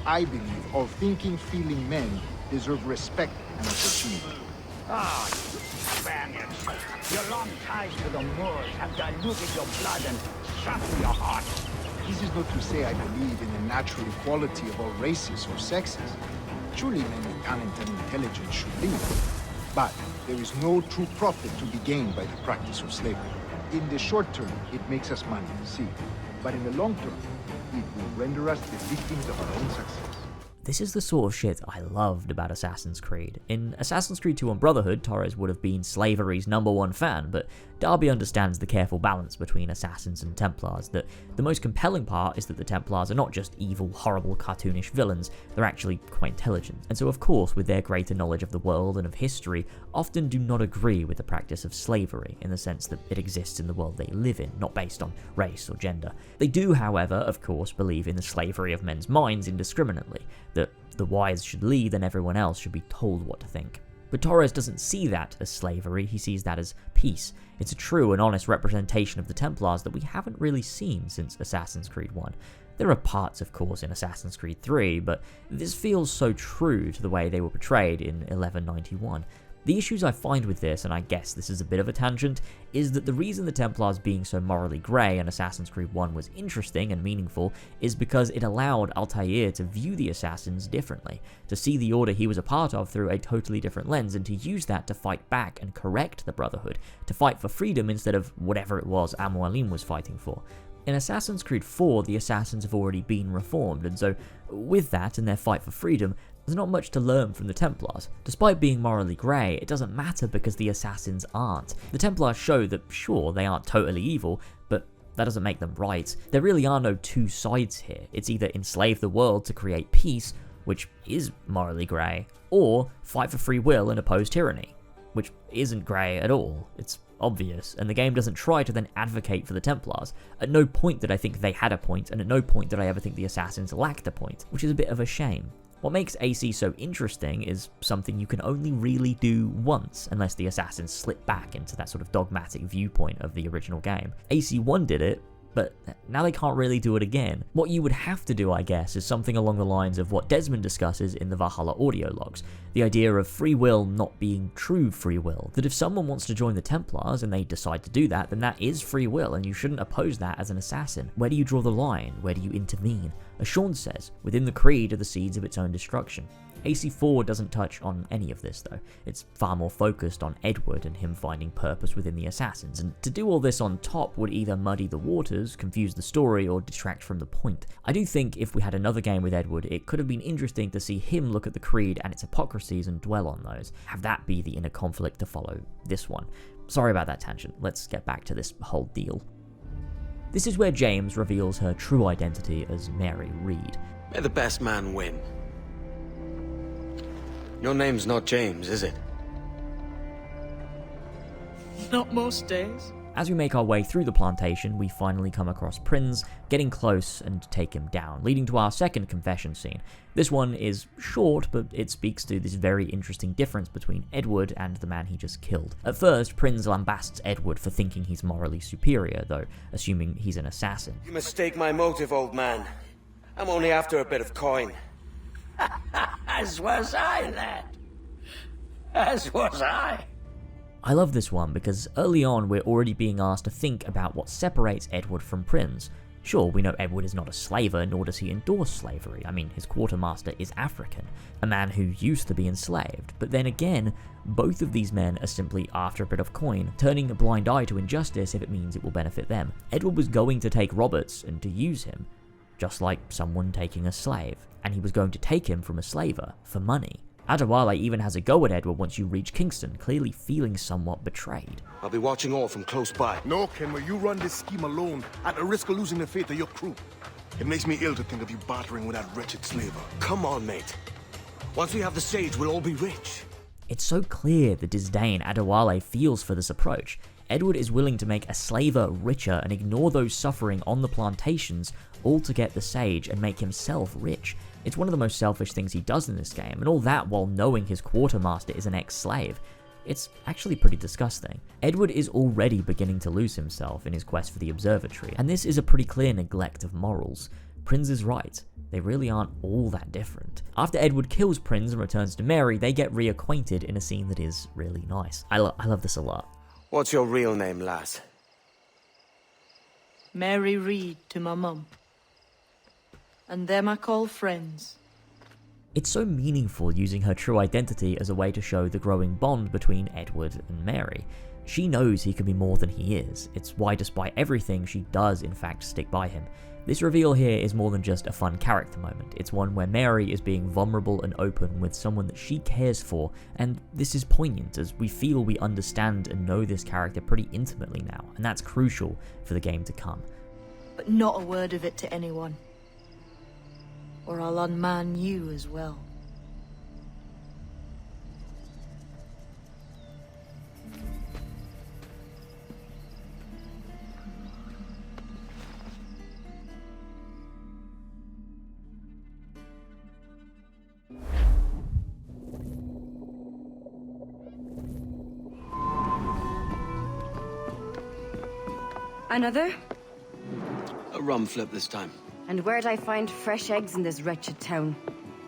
I believe all thinking, feeling men deserve respect and opportunity. Ah, you Spaniards. Your long ties to the Moors have diluted your blood and softened your heart. This is not to say I believe in the natural equality of all races or sexes. Surely men with talent and intelligence should live. But there is no true profit to be gained by the practice of slavery. In the short term, it makes us money, see. But in the long term, it will render us the victims of our own success. This is the sort of shit I loved about Assassin's Creed. In Assassin's Creed 2 on Brotherhood, Torres would have been slavery's #1 fan, but Darby understands the careful balance between Assassins and Templars, that the most compelling part is that the Templars are not just evil, horrible, cartoonish villains, they're actually quite intelligent, and so of course, with their greater knowledge of the world and of history, often do not agree with the practice of slavery, in the sense that it exists in the world they live in, not based on race or gender. They do, however, of course, believe in the slavery of men's minds indiscriminately, that the wise should lead and everyone else should be told what to think. But Torres doesn't see that as slavery, he sees that as peace. It's a true and honest representation of the Templars that we haven't really seen since Assassin's Creed 1. There are parts, of course, in Assassin's Creed 3, but this feels so true to the way they were portrayed in 1191. The issues I find with this, and I guess this is a bit of a tangent, is that the reason the Templars being so morally grey in Assassin's Creed 1 was interesting and meaningful is because it allowed Altair to view the Assassins differently, to see the order he was a part of through a totally different lens, and to use that to fight back and correct the Brotherhood, to fight for freedom instead of whatever it was Al-Mualim was fighting for. In Assassin's Creed 4, the Assassins have already been reformed, and so with that and their fight for freedom, there's not much to learn from the Templars. Despite being morally grey, it doesn't matter because the Assassins aren't. The Templars show that, sure, they aren't totally evil, but that doesn't make them right. There really are no two sides here. It's either enslave the world to create peace, which is morally grey, or fight for free will and oppose tyranny, which isn't grey at all. It's obvious, and the game doesn't try to then advocate for the Templars. At no point did I think they had a point, and at no point did I ever think the Assassins lacked a point, which is a bit of a shame. What makes AC so interesting is something you can only really do once, unless the Assassins slip back into that sort of dogmatic viewpoint of the original game. AC1 did it, but now they can't really do it again. What you would have to do, I guess, is something along the lines of what Desmond discusses in the Valhalla audio logs, the idea of free will not being true free will, that if someone wants to join the Templars and they decide to do that, then that is free will and you shouldn't oppose that as an assassin. Where do you draw the line? Where do you intervene? As Sean says, within the creed are the seeds of its own destruction. AC4 doesn't touch on any of this though. It's far more focused on Edward and him finding purpose within the Assassins, and to do all this on top would either muddy the waters, confuse the story, or detract from the point. I do think if we had another game with Edward, it could have been interesting to see him look at the creed and its hypocrisies and dwell on those. Have that be the inner conflict to follow this one. Sorry about that tangent, let's get back to this whole deal. This is where James reveals her true identity as Mary Reed. May the best man win. Your name's not James, is it? Not most days. As we make our way through the plantation, we finally come across Prinz, getting close and take him down, leading to our second confession scene. This one is short, but it speaks to this very interesting difference between Edward and the man he just killed. At first, Prinz lambasts Edward for thinking he's morally superior, though, assuming he's an assassin. You mistake my motive, old man. I'm only after a bit of coin. As was I, lad. As was I. I love this one because early on we're already being asked to think about what separates Edward from Prinz. Sure, we know Edward is not a slaver, nor does he endorse slavery. I mean, his quartermaster is African, a man who used to be enslaved. But then again, both of these men are simply after a bit of coin, turning a blind eye to injustice if it means it will benefit them. Edward was going to take Roberts and to use him, just like someone taking a slave, and he was going to take him from a slaver for money. Adewale even has a go at Edward once you reach Kingston, clearly feeling somewhat betrayed. I'll be watching all from close by. No, Kenway, you run this scheme alone, at the risk of losing the faith of your crew. It makes me ill to think of you bartering with that wretched slaver. Come on, mate. Once we have the sage, we'll all be rich. It's so clear the disdain Adewale feels for this approach. Edward is willing to make a slaver richer and ignore those suffering on the plantations, all to get the sage and make himself rich. It's one of the most selfish things he does in this game, and all that while knowing his quartermaster is an ex-slave. It's actually pretty disgusting. Edward is already beginning to lose himself in his quest for the Observatory, and this is a pretty clear neglect of morals. Prinz is right. They really aren't all that different. After Edward kills Prinz and returns to Mary, they get reacquainted in a scene that is really nice. I love this a lot. What's your real name, lass? Mary Reed to my mum. And them I call friends. It's so meaningful using her true identity as a way to show the growing bond between Edward and Mary. She knows he can be more than he is. It's why despite everything, she does in fact stick by him. This reveal here is more than just a fun character moment. It's one where Mary is being vulnerable and open with someone that she cares for, and this is poignant as we feel we understand and know this character pretty intimately now, and that's crucial for the game to come. But not a word of it to anyone. Or I'll unman you as well. Another? A rum flip this time. And where'd I find fresh eggs in this wretched town?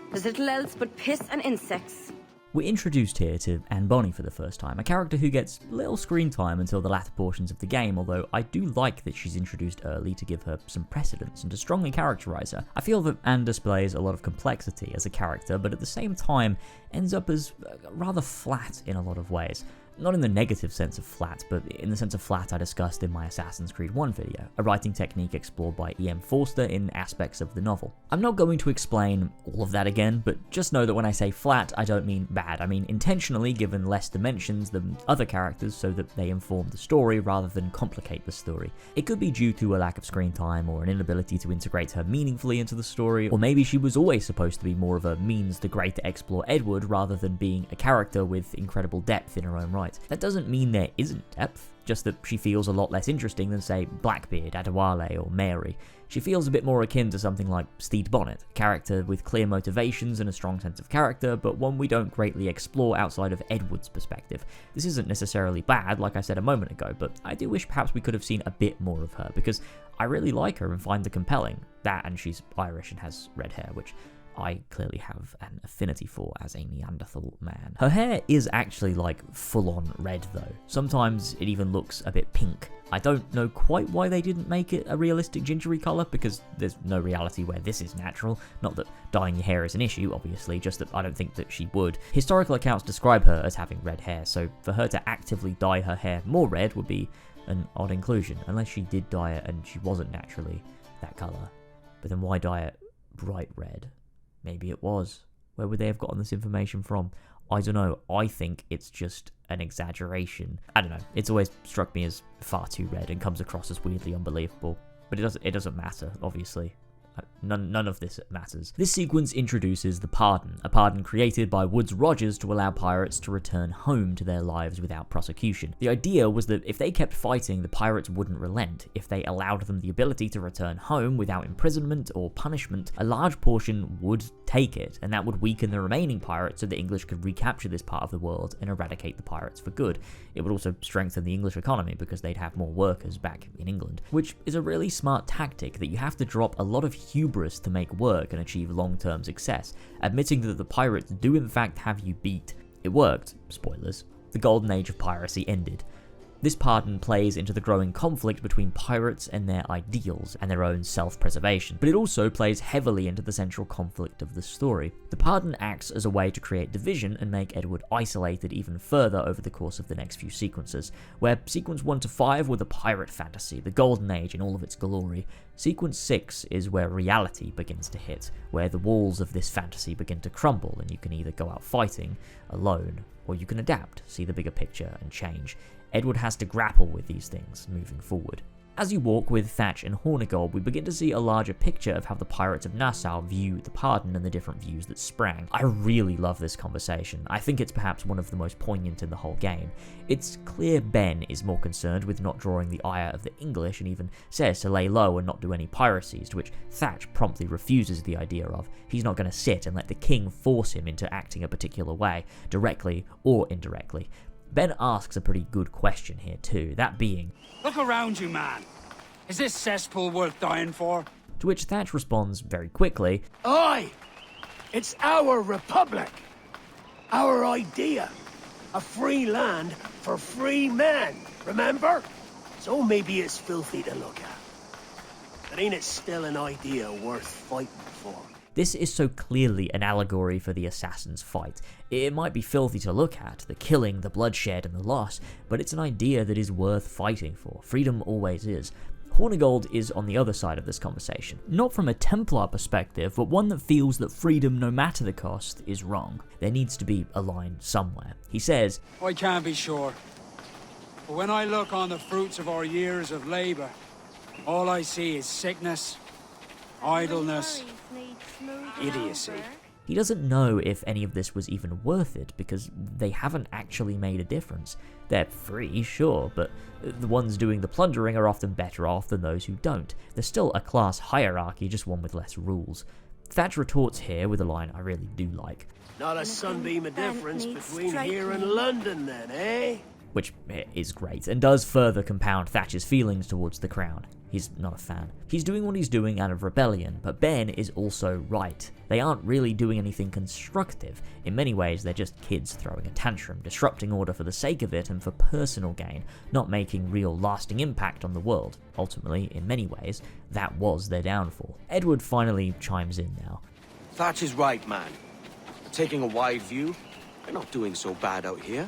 There's little else but piss and insects. We're introduced here to Anne Bonny for the first time, a character who gets little screen time until the latter portions of the game, although I do like that she's introduced early to give her some precedence and to strongly characterize her. I feel that Anne displays a lot of complexity as a character, but at the same time ends up as rather flat in a lot of ways. Not in the negative sense of flat, but in the sense of flat I discussed in my Assassin's Creed 1 video, a writing technique explored by E.M. Forster in aspects of the novel. I'm not going to explain all of that again, but just know that when I say flat, I don't mean bad. I mean intentionally given less dimensions than other characters so that they inform the story rather than complicate the story. It could be due to a lack of screen time or an inability to integrate her meaningfully into the story, or maybe she was always supposed to be more of a means to greater explore Edward rather than being a character with incredible depth in her own right. That doesn't mean there isn't depth, just that she feels a lot less interesting than, say, Blackbeard, Adewale, or Mary. She feels a bit more akin to something like Stede Bonnet, a character with clear motivations and a strong sense of character, but one we don't greatly explore outside of Edward's perspective. This isn't necessarily bad, like I said a moment ago, but I do wish perhaps we could have seen a bit more of her, because I really like her and find her compelling. That, and she's Irish and has red hair, which I clearly have an affinity for as a Neanderthal man. Her hair is actually like full-on red though. Sometimes it even looks a bit pink. I don't know quite why they didn't make it a realistic gingery colour, because there's no reality where this is natural. Not that dyeing your hair is an issue, obviously, just that I don't think that she would. Historical accounts describe her as having red hair, so for her to actively dye her hair more red would be an odd inclusion, unless she did dye it and she wasn't naturally that colour. But then why dye it bright red? Maybe it was. Where would they have gotten this information from? I don't know. I think it's just an exaggeration. I don't know. It's always struck me as far too red and comes across as weirdly unbelievable. But it doesn't matter, obviously. None of this matters. This sequence introduces the Pardon, a pardon created by Woodes Rogers to allow pirates to return home to their lives without prosecution. The idea was that if they kept fighting, the pirates wouldn't relent. If they allowed them the ability to return home without imprisonment or punishment, a large portion would take it, and that would weaken the remaining pirates so the English could recapture this part of the world and eradicate the pirates for good. It would also strengthen the English economy because they'd have more workers back in England, which is a really smart tactic that you have to drop a lot of hubris to make work and achieve long-term success, admitting that the pirates do in fact have you beat. It worked, spoilers, the golden age of piracy ended. This pardon plays into the growing conflict between pirates and their ideals and their own self-preservation, but it also plays heavily into the central conflict of the story. The pardon acts as a way to create division and make Edward isolated even further over the course of the next few sequences, where sequence 1 to 5 were the pirate fantasy, the golden age in all of its glory. Sequence 6 is where reality begins to hit, where the walls of this fantasy begin to crumble and you can either go out fighting alone, or you can adapt, see the bigger picture and change. Edward has to grapple with these things moving forward. As you walk with Thatch and Hornigold, we begin to see a larger picture of how the pirates of Nassau view the pardon and the different views that sprang. I really love this conversation. I think it's perhaps one of the most poignant in the whole game. It's clear Ben is more concerned with not drawing the ire of the English and even says to lay low and not do any piracies, to which Thatch promptly refuses the idea of. He's not going to sit and let the king force him into acting a particular way, directly or indirectly. Ben asks a pretty good question here too, that being, "Look around you, man. Is this cesspool worth dying for?" To which Thatch responds very quickly, Aye! It's our republic! Our idea! A free land for free men, remember? So maybe it's filthy to look at. But ain't it still an idea worth fighting for? This is so clearly an allegory for the Assassin's fight. It might be filthy to look at, the killing, the bloodshed and the loss, but it's an idea that is worth fighting for. Freedom always is. Hornigold is on the other side of this conversation. Not from a Templar perspective, but one that feels that freedom, no matter the cost, is wrong. There needs to be a line somewhere. He says, "I can't be sure. But when I look on the fruits of our years of labour, all I see is sickness, idleness, idiocy." He doesn't know if any of this was even worth it, because they haven't actually made a difference. They're free, sure, but the ones doing the plundering are often better off than those who don't. There's still a class hierarchy, just one with less rules. Thatch retorts here with a line I really do like. Not a sunbeam of difference between here and London then, eh? Which is great, and does further compound Thatch's feelings towards the crown. He's not a fan. He's doing what he's doing out of rebellion, but Ben is also right. They aren't really doing anything constructive. In many ways, they're just kids throwing a tantrum, disrupting order for the sake of it and for personal gain, not making real lasting impact on the world. Ultimately, in many ways, that was their downfall. Edward finally chimes in now. Thatch is right, man. Taking a wide view, we're not doing so bad out here.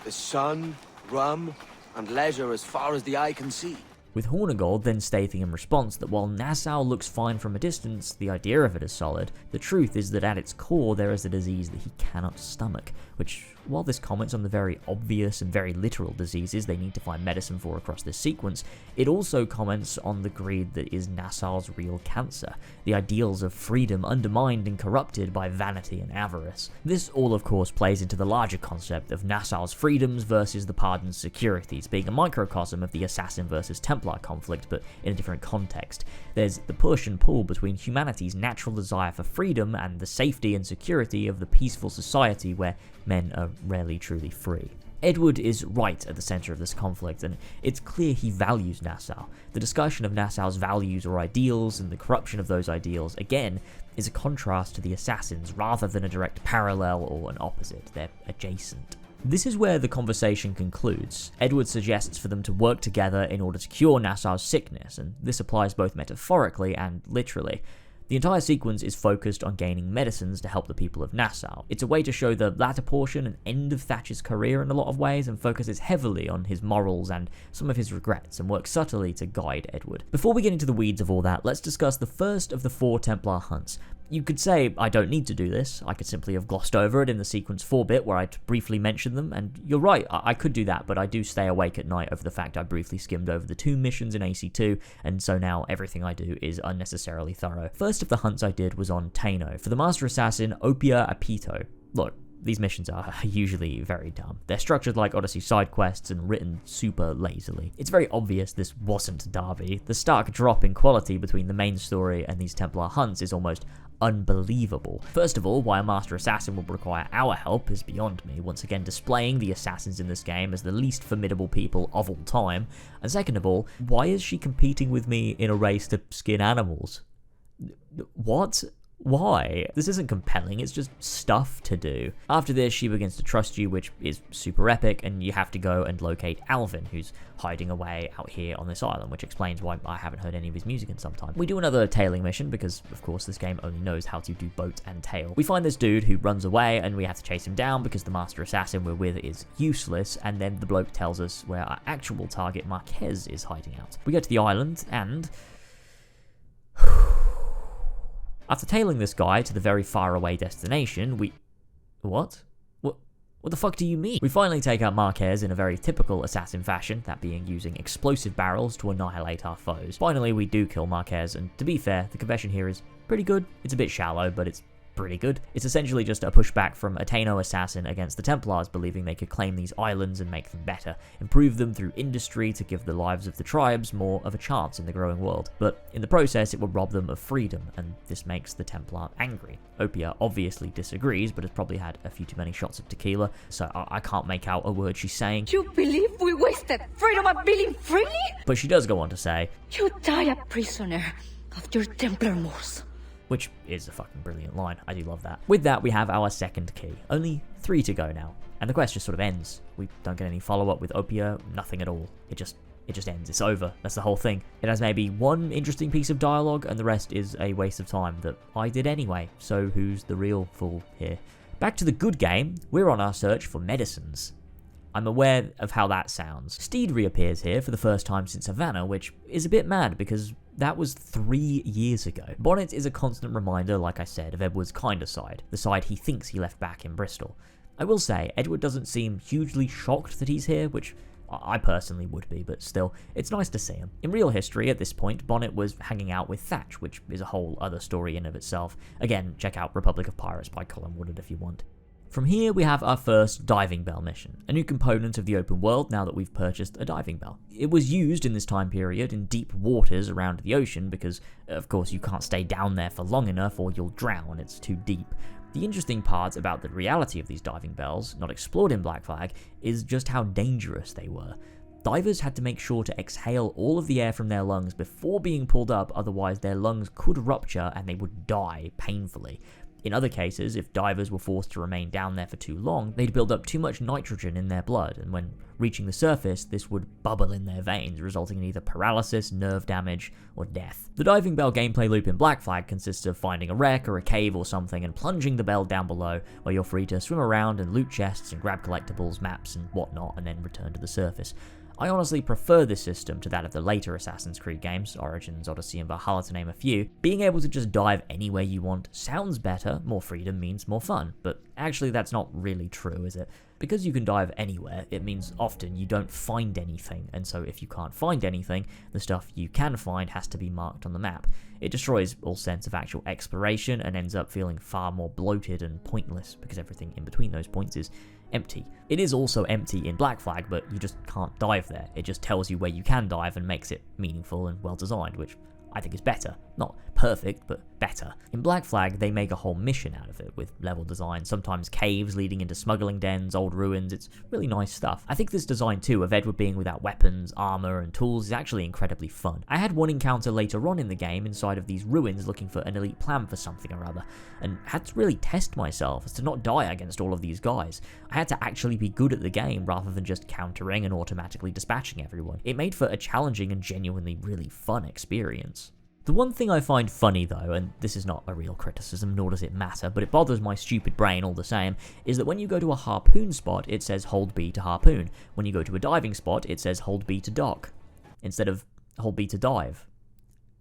The sun, rum, and leisure as far as the eye can see. With Hornigold then stating in response that while Nassau looks fine from a distance, the idea of it is solid, the truth is that at its core there is a disease that he cannot stomach, which, while this comments on the very obvious and very literal diseases they need to find medicine for across this sequence, it also comments on the greed that is Nassau's real cancer, the ideals of freedom undermined and corrupted by vanity and avarice. This all of course plays into the larger concept of Nassau's freedoms versus the pardon's securities, being a microcosm of the assassin versus Templar conflict, but in a different context. There's the push and pull between humanity's natural desire for freedom and the safety and security of the peaceful society where men are rarely truly free. Edward is right at the centre of this conflict, and it's clear he values Nassau. The discussion of Nassau's values or ideals and the corruption of those ideals, again, is a contrast to the assassins rather than a direct parallel or an opposite. They're adjacent. This is where the conversation concludes. Edward suggests for them to work together in order to cure Nassau's sickness, and this applies both metaphorically and literally. The entire sequence is focused on gaining medicines to help the people of Nassau. It's a way to show the latter portion and end of Thatch's career in a lot of ways, and focuses heavily on his morals and some of his regrets, and works subtly to guide Edward. Before we get into the weeds of all that, let's discuss the first of the 4 Templar hunts. You could say I don't need to do this, I could simply have glossed over it in the sequence 4 bit where I'd briefly mention them, and you're right, I could do that, but I do stay awake at night over the fact I briefly skimmed over the 2 missions in AC2, and so now everything I do is unnecessarily thorough. First of the hunts I did was on Taino, for the Master Assassin Opia Apito. Look, these missions are usually very dumb. They're structured like Odyssey side quests and written super lazily. It's very obvious this wasn't Derby. The stark drop in quality between the main story and these Templar hunts is almost unbelievable. First of all, why a Master Assassin would require our help is beyond me, once again displaying the assassins in this game as the least formidable people of all time. And second of all, why is she competing with me in a race to skin animals? What? Why? This isn't compelling, it's just stuff to do. After this, she begins to trust you, which is super epic, and you have to go and locate Alvin, who's hiding away out here on this island, which explains why I haven't heard any of his music in some time. We do another tailing mission, because of course this game only knows how to do boat and tail. We find this dude who runs away, and we have to chase him down because the master assassin we're with is useless, and then the bloke tells us where our actual target, Marquez, is hiding out. We go to the island, and after tailing this guy to the very far away destination, we... What the fuck do you mean? We finally take out Marquez in a very typical assassin fashion, that being using explosive barrels to annihilate our foes. Finally, we do kill Marquez, and to be fair, the confession here is pretty good. It's a bit shallow, but it's pretty good. It's essentially just a pushback from a Taino assassin against the Templars, believing they could claim these islands and make them better, improve them through industry to give the lives of the tribes more of a chance in the growing world. But in the process, it would rob them of freedom, and this makes the Templar angry. Opia obviously disagrees, but has probably had a few too many shots of tequila, so I can't make out a word she's saying. You believe we wasted freedom by being free? But she does go on to say, You die a prisoner of your Templar Moors. Which is a fucking brilliant line. I do love that. With that, we have our second key. Only 3 to go now. And the quest just sort of ends. We don't get any follow-up with Opia, nothing at all. It just ends. It's over. That's the whole thing. It has maybe one interesting piece of dialogue, and the rest is a waste of time that I did anyway. So who's the real fool here? Back to the good game. We're on our search for medicines. I'm aware of how that sounds. Steed reappears here for the first time since Havana, which is a bit mad because that was 3 years ago. Bonnet is a constant reminder, like I said, of Edward's kinder side, the side he thinks he left back in Bristol. I will say, Edward doesn't seem hugely shocked that he's here, which I personally would be, but still, it's nice to see him. In real history, at this point, Bonnet was hanging out with Thatch, which is a whole other story in of itself. Again, check out Republic of Pirates by Colin Woodard if you want. From here, we have our first diving bell mission, a new component of the open world now that we've purchased a diving bell. It was used in this time period in deep waters around the ocean because, of course, you can't stay down there for long enough or you'll drown, it's too deep. The interesting part about the reality of these diving bells, not explored in Black Flag, is just how dangerous they were. Divers had to make sure to exhale all of the air from their lungs before being pulled up, otherwise their lungs could rupture and they would die painfully. In other cases, if divers were forced to remain down there for too long, they'd build up too much nitrogen in their blood, and when reaching the surface, this would bubble in their veins, resulting in either paralysis, nerve damage, or death. The diving bell gameplay loop in Black Flag consists of finding a wreck or a cave or something and plunging the bell down below, where you're free to swim around and loot chests and grab collectibles, maps, and whatnot, and then return to the surface. I honestly prefer this system to that of the later Assassin's Creed games, Origins, Odyssey, and Valhalla to name a few. Being able to just dive anywhere you want sounds better, more freedom means more fun, but actually that's not really true, is it? Because you can dive anywhere, it means often you don't find anything, and so if you can't find anything, the stuff you can find has to be marked on the map. It destroys all sense of actual exploration and ends up feeling far more bloated and pointless because everything in between those points is empty. It is also empty in Black Flag, but you just can't dive there. It just tells you where you can dive and makes it meaningful and well designed, which I think is better. Not perfect, but better. In Black Flag, they make a whole mission out of it, with level design, sometimes caves leading into smuggling dens, old ruins. It's really nice stuff. I think this design too, of Edward being without weapons, armor, and tools is actually incredibly fun. I had one encounter later on in the game inside of these ruins looking for an elite plan for something or other, and had to really test myself as to not die against all of these guys. I had to actually be good at the game rather than just countering and automatically dispatching everyone. It made for a challenging and genuinely really fun experience. The one thing I find funny though, and this is not a real criticism, nor does it matter, but it bothers my stupid brain all the same, is that when you go to a harpoon spot, it says hold B to harpoon. When you go to a diving spot, it says hold B to dock, instead of hold B to dive.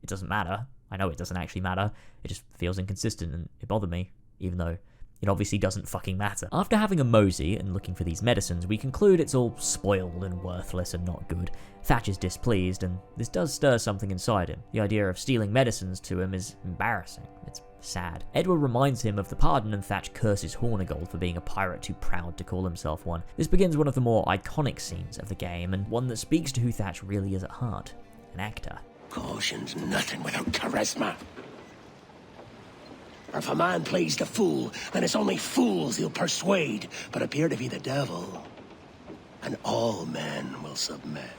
It doesn't matter. I know it doesn't actually matter. It just feels inconsistent, and it bothered me, even though it obviously doesn't fucking matter. After having a mosey and looking for these medicines, we conclude it's all spoiled and worthless and not good. Thatch is displeased, and this does stir something inside him. The idea of stealing medicines to him is embarrassing. It's sad. Edward reminds him of the pardon, and Thatch curses Hornigold for being a pirate too proud to call himself one. This begins one of the more iconic scenes of the game, and one that speaks to who Thatch really is at heart. An actor. Caution's nothing without charisma. Or if a man plays the fool, then it's only fools he'll persuade, but appear to be the devil. And all men will submit.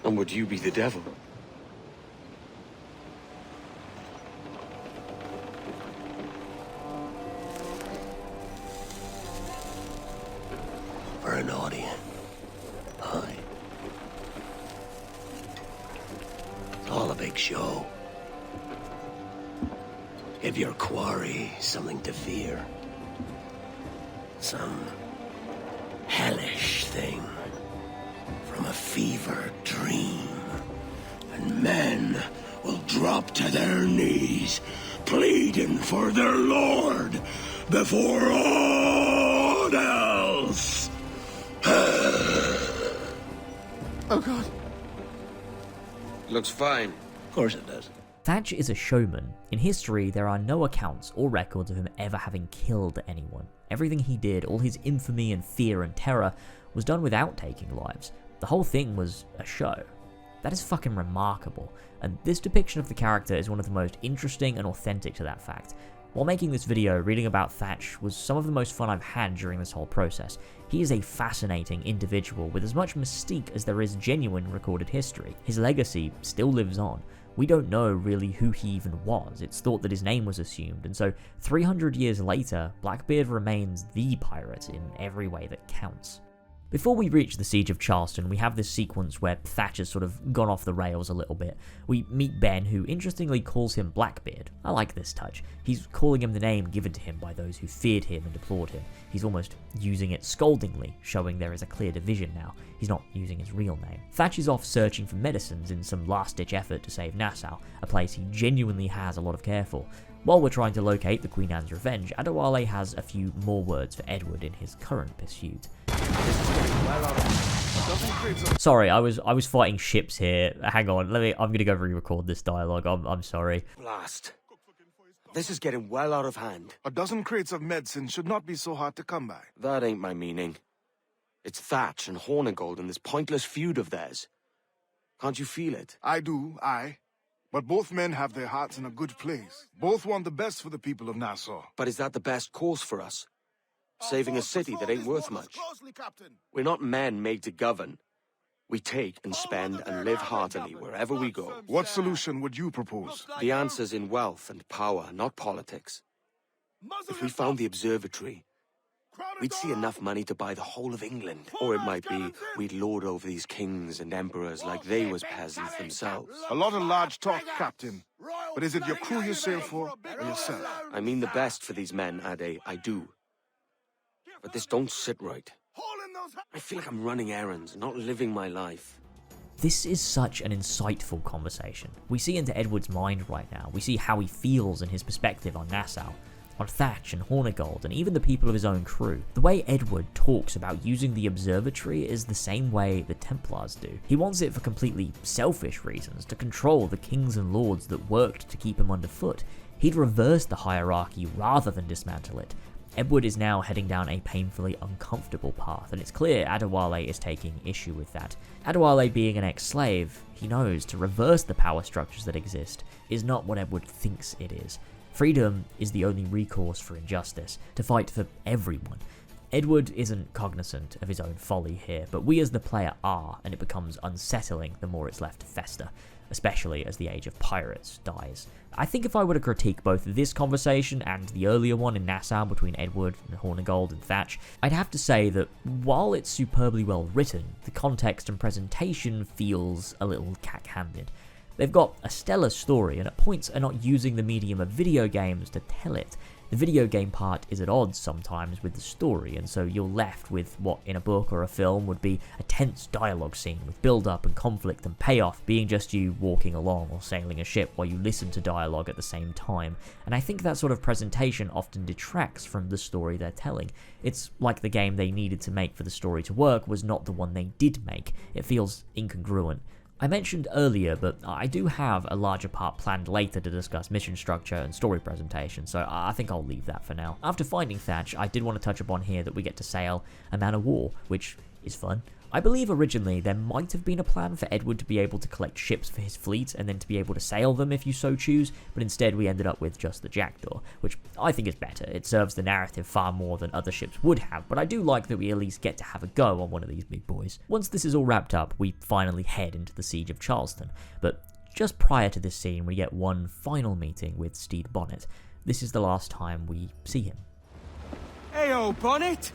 And would you be the devil? an audience. Aye. It's all a big show. Give your quarry something to fear. Some hellish thing from a fevered dream. And men will drop to their knees, pleading for their lord before all else. Oh god. Looks fine. Of course it does. Thatch is a showman. In history, there are no accounts or records of him ever having killed anyone. Everything he did, all his infamy and fear and terror, was done without taking lives. The whole thing was a show. That is fucking remarkable, and this depiction of the character is one of the most interesting and authentic to that fact. While making this video, reading about Thatch was some of the most fun I've had during this whole process. He is a fascinating individual with as much mystique as there is genuine recorded history. His legacy still lives on. We don't know really who he even was. It's thought that his name was assumed, and so 300 years later, Blackbeard remains the pirate in every way that counts. Before we reach the Siege of Charleston, we have this sequence where Thatch has sort of gone off the rails a little bit. We meet Ben, who interestingly calls him Blackbeard. I like this touch. He's calling him the name given to him by those who feared him and deplored him. He's almost using it scoldingly, showing there is a clear division now. He's not using his real name. Thatch is off searching for medicines in some last-ditch effort to save Nassau, a place he genuinely has a lot of care for. While we're trying to locate the Queen Anne's Revenge, Adewale has a few more words for Edward in his current pursuit. Sorry, I was fighting ships here. Hang on, I'm gonna go re-record this dialogue. I'm sorry. Blast. This is getting well out of hand. A dozen crates of medicine should not be so hard to come by. That ain't my meaning. It's Thatch and Hornigold and this pointless feud of theirs. Can't you feel it? I do, aye. But both men have their hearts in a good place. Both want the best for the people of Nassau. But is that the best course for us? Saving a city that ain't worth much. We're not men made to govern. We take and spend and live heartily wherever we go. What solution would you propose? The answer's in wealth and power, not politics. If we found the Observatory, we'd see enough money to buy the whole of England. Or it might be we'd lord over these kings and emperors like they was peasants themselves. A lot of large talk, Captain. But is it your crew you sail for, or yourself? I mean the best for these men, Ade, I do. But this don't sit right. I feel like I'm running errands, not living my life. This is such an insightful conversation. We see into Edward's mind right now. We see how he feels and his perspective on Nassau, on Thatch and Hornigold, and even the people of his own crew. The way Edward talks about using the Observatory is the same way the Templars do. He wants it for completely selfish reasons, to control the kings and lords that worked to keep him underfoot. He'd reverse the hierarchy rather than dismantle it. Edward is now heading down a painfully uncomfortable path, and it's clear Adewale is taking issue with that. Adewale, being an ex-slave, he knows to reverse the power structures that exist is not what Edward thinks it is. Freedom is the only recourse for injustice, to fight for everyone. Edward isn't cognizant of his own folly here, but we as the player are, and it becomes unsettling the more it's left to fester, especially as the age of pirates dies. I think if I were to critique both this conversation and the earlier one in Nassau between Edward and Hornigold and Thatch, I'd have to say that while it's superbly well written, the context and presentation feels a little cack-handed. They've got a stellar story and at points are not using the medium of video games to tell it. The video game part is at odds sometimes with the story, and so you're left with what in a book or a film would be a tense dialogue scene with build-up and conflict and payoff being just you walking along or sailing a ship while you listen to dialogue at the same time, and I think that sort of presentation often detracts from the story they're telling. It's like the game they needed to make for the story to work was not the one they did make. It feels incongruent. I mentioned earlier, but I do have a larger part planned later to discuss mission structure and story presentation, so I think I'll leave that for now. After finding Thatch, I did want to touch upon here that we get to sail a man of war, which is fun. I believe originally there might have been a plan for Edward to be able to collect ships for his fleet and then to be able to sail them if you so choose, but instead we ended up with just the Jackdaw, which I think is better. It serves the narrative far more than other ships would have, but I do like that we at least get to have a go on one of these big boys. Once this is all wrapped up, we finally head into the Siege of Charleston, but just prior to this scene we get one final meeting with Stede Bonnet. This is the last time we see him. Heyo, Bonnet!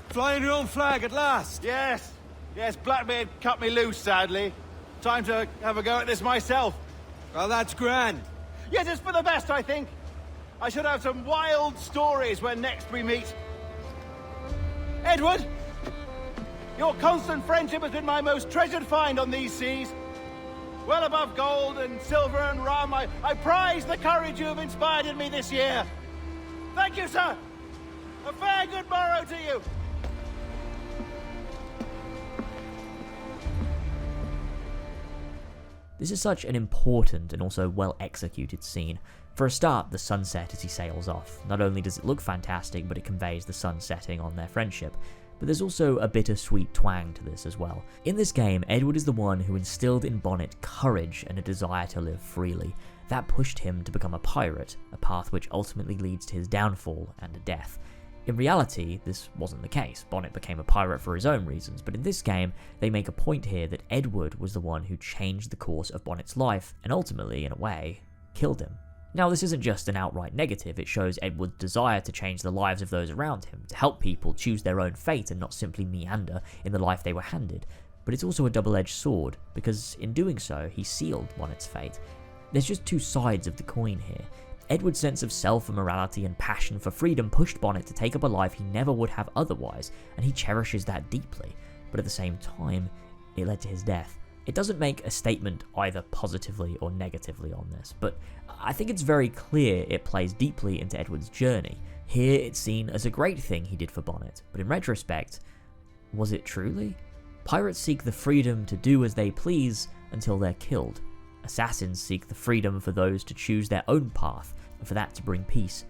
Flying your own flag at last? Yes. Yes, Blackbeard cut me loose, sadly. Time to have a go at this myself. Well, that's grand. Yes, it's for the best, I think. I should have some wild stories when next we meet. Edward, your constant friendship has been my most treasured find on these seas. Well above gold and silver and rum, I prize the courage you have inspired in me this year. Thank you, sir. A fair good morrow to you. This is such an important and also well-executed scene. For a start, the sunset as he sails off. Not only does it look fantastic, but it conveys the sun setting on their friendship. But there's also a bittersweet twang to this as well. In this game, Edward is the one who instilled in Bonnet courage and a desire to live freely. That pushed him to become a pirate, a path which ultimately leads to his downfall and a death. In reality, this wasn't the case. Bonnet became a pirate for his own reasons, but in this game, they make a point here that Edward was the one who changed the course of Bonnet's life, and ultimately, in a way, killed him. Now, this isn't just an outright negative, it shows Edward's desire to change the lives of those around him, to help people choose their own fate and not simply meander in the life they were handed. But it's also a double-edged sword, because in doing so, he sealed Bonnet's fate. There's just two sides of the coin here. Edward's sense of self and morality and passion for freedom pushed Bonnet to take up a life he never would have otherwise, and he cherishes that deeply. But at the same time, it led to his death. It doesn't make a statement either positively or negatively on this, but I think it's very clear it plays deeply into Edward's journey. Here it's seen as a great thing he did for Bonnet, but in retrospect, was it truly? Pirates seek the freedom to do as they please until they're killed. Assassins seek the freedom for those to choose their own path, and for that to bring peace.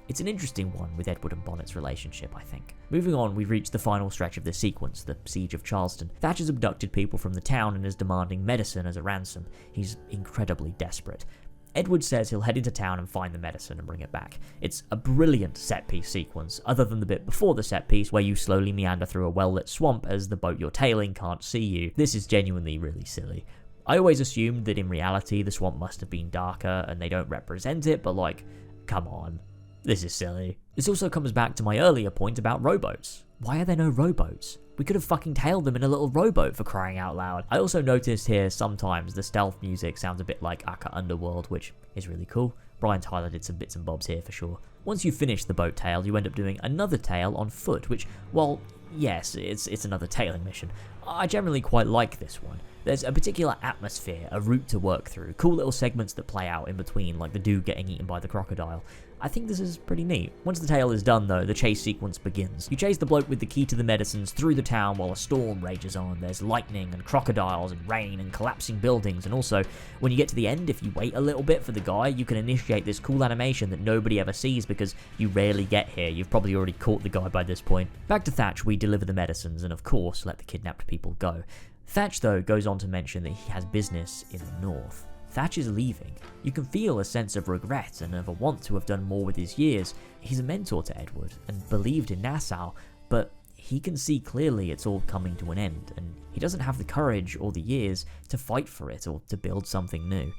It's an interesting one with Edward and Bonnet's relationship, I think. Moving on, we reach the final stretch of this sequence, the Siege of Charleston. Thatch has abducted people from the town and is demanding medicine as a ransom. He's incredibly desperate. Edward says he'll head into town and find the medicine and bring it back. It's a brilliant set-piece sequence, other than the bit before the set-piece where you slowly meander through a well-lit swamp as the boat you're tailing can't see you. This is genuinely really silly. I always assumed that in reality the swamp must have been darker and they don't represent it, but like, come on. This is silly. This also comes back to my earlier point about rowboats. Why are there no rowboats? We could have fucking tailed them in a little rowboat, for crying out loud. I also noticed here sometimes the stealth music sounds a bit like Aka Underworld, which is really cool. Brian Tyler did some bits and bobs here for sure. Once you finish the boat tail, you end up doing another tail on foot, which, while yes, it's another tailing mission, I generally quite like this one. There's a particular atmosphere, a route to work through, cool little segments that play out in between, like the dude getting eaten by the crocodile. I think this is pretty neat. Once the tale is done though, the chase sequence begins. You chase the bloke with the key to the medicines through the town while a storm rages on. There's lightning and crocodiles and rain and collapsing buildings, and also, when you get to the end, if you wait a little bit for the guy, you can initiate this cool animation that nobody ever sees because you rarely get here. You've probably already caught the guy by this point. Back to Thatch, we deliver the medicines and of course let the kidnapped people go. Thatch though goes on to mention that he has business in the north. Thatch is leaving. You can feel a sense of regret and of a want to have done more with his years. He's a mentor to Edward and believed in Nassau, but he can see clearly it's all coming to an end, and he doesn't have the courage or the years to fight for it or to build something new.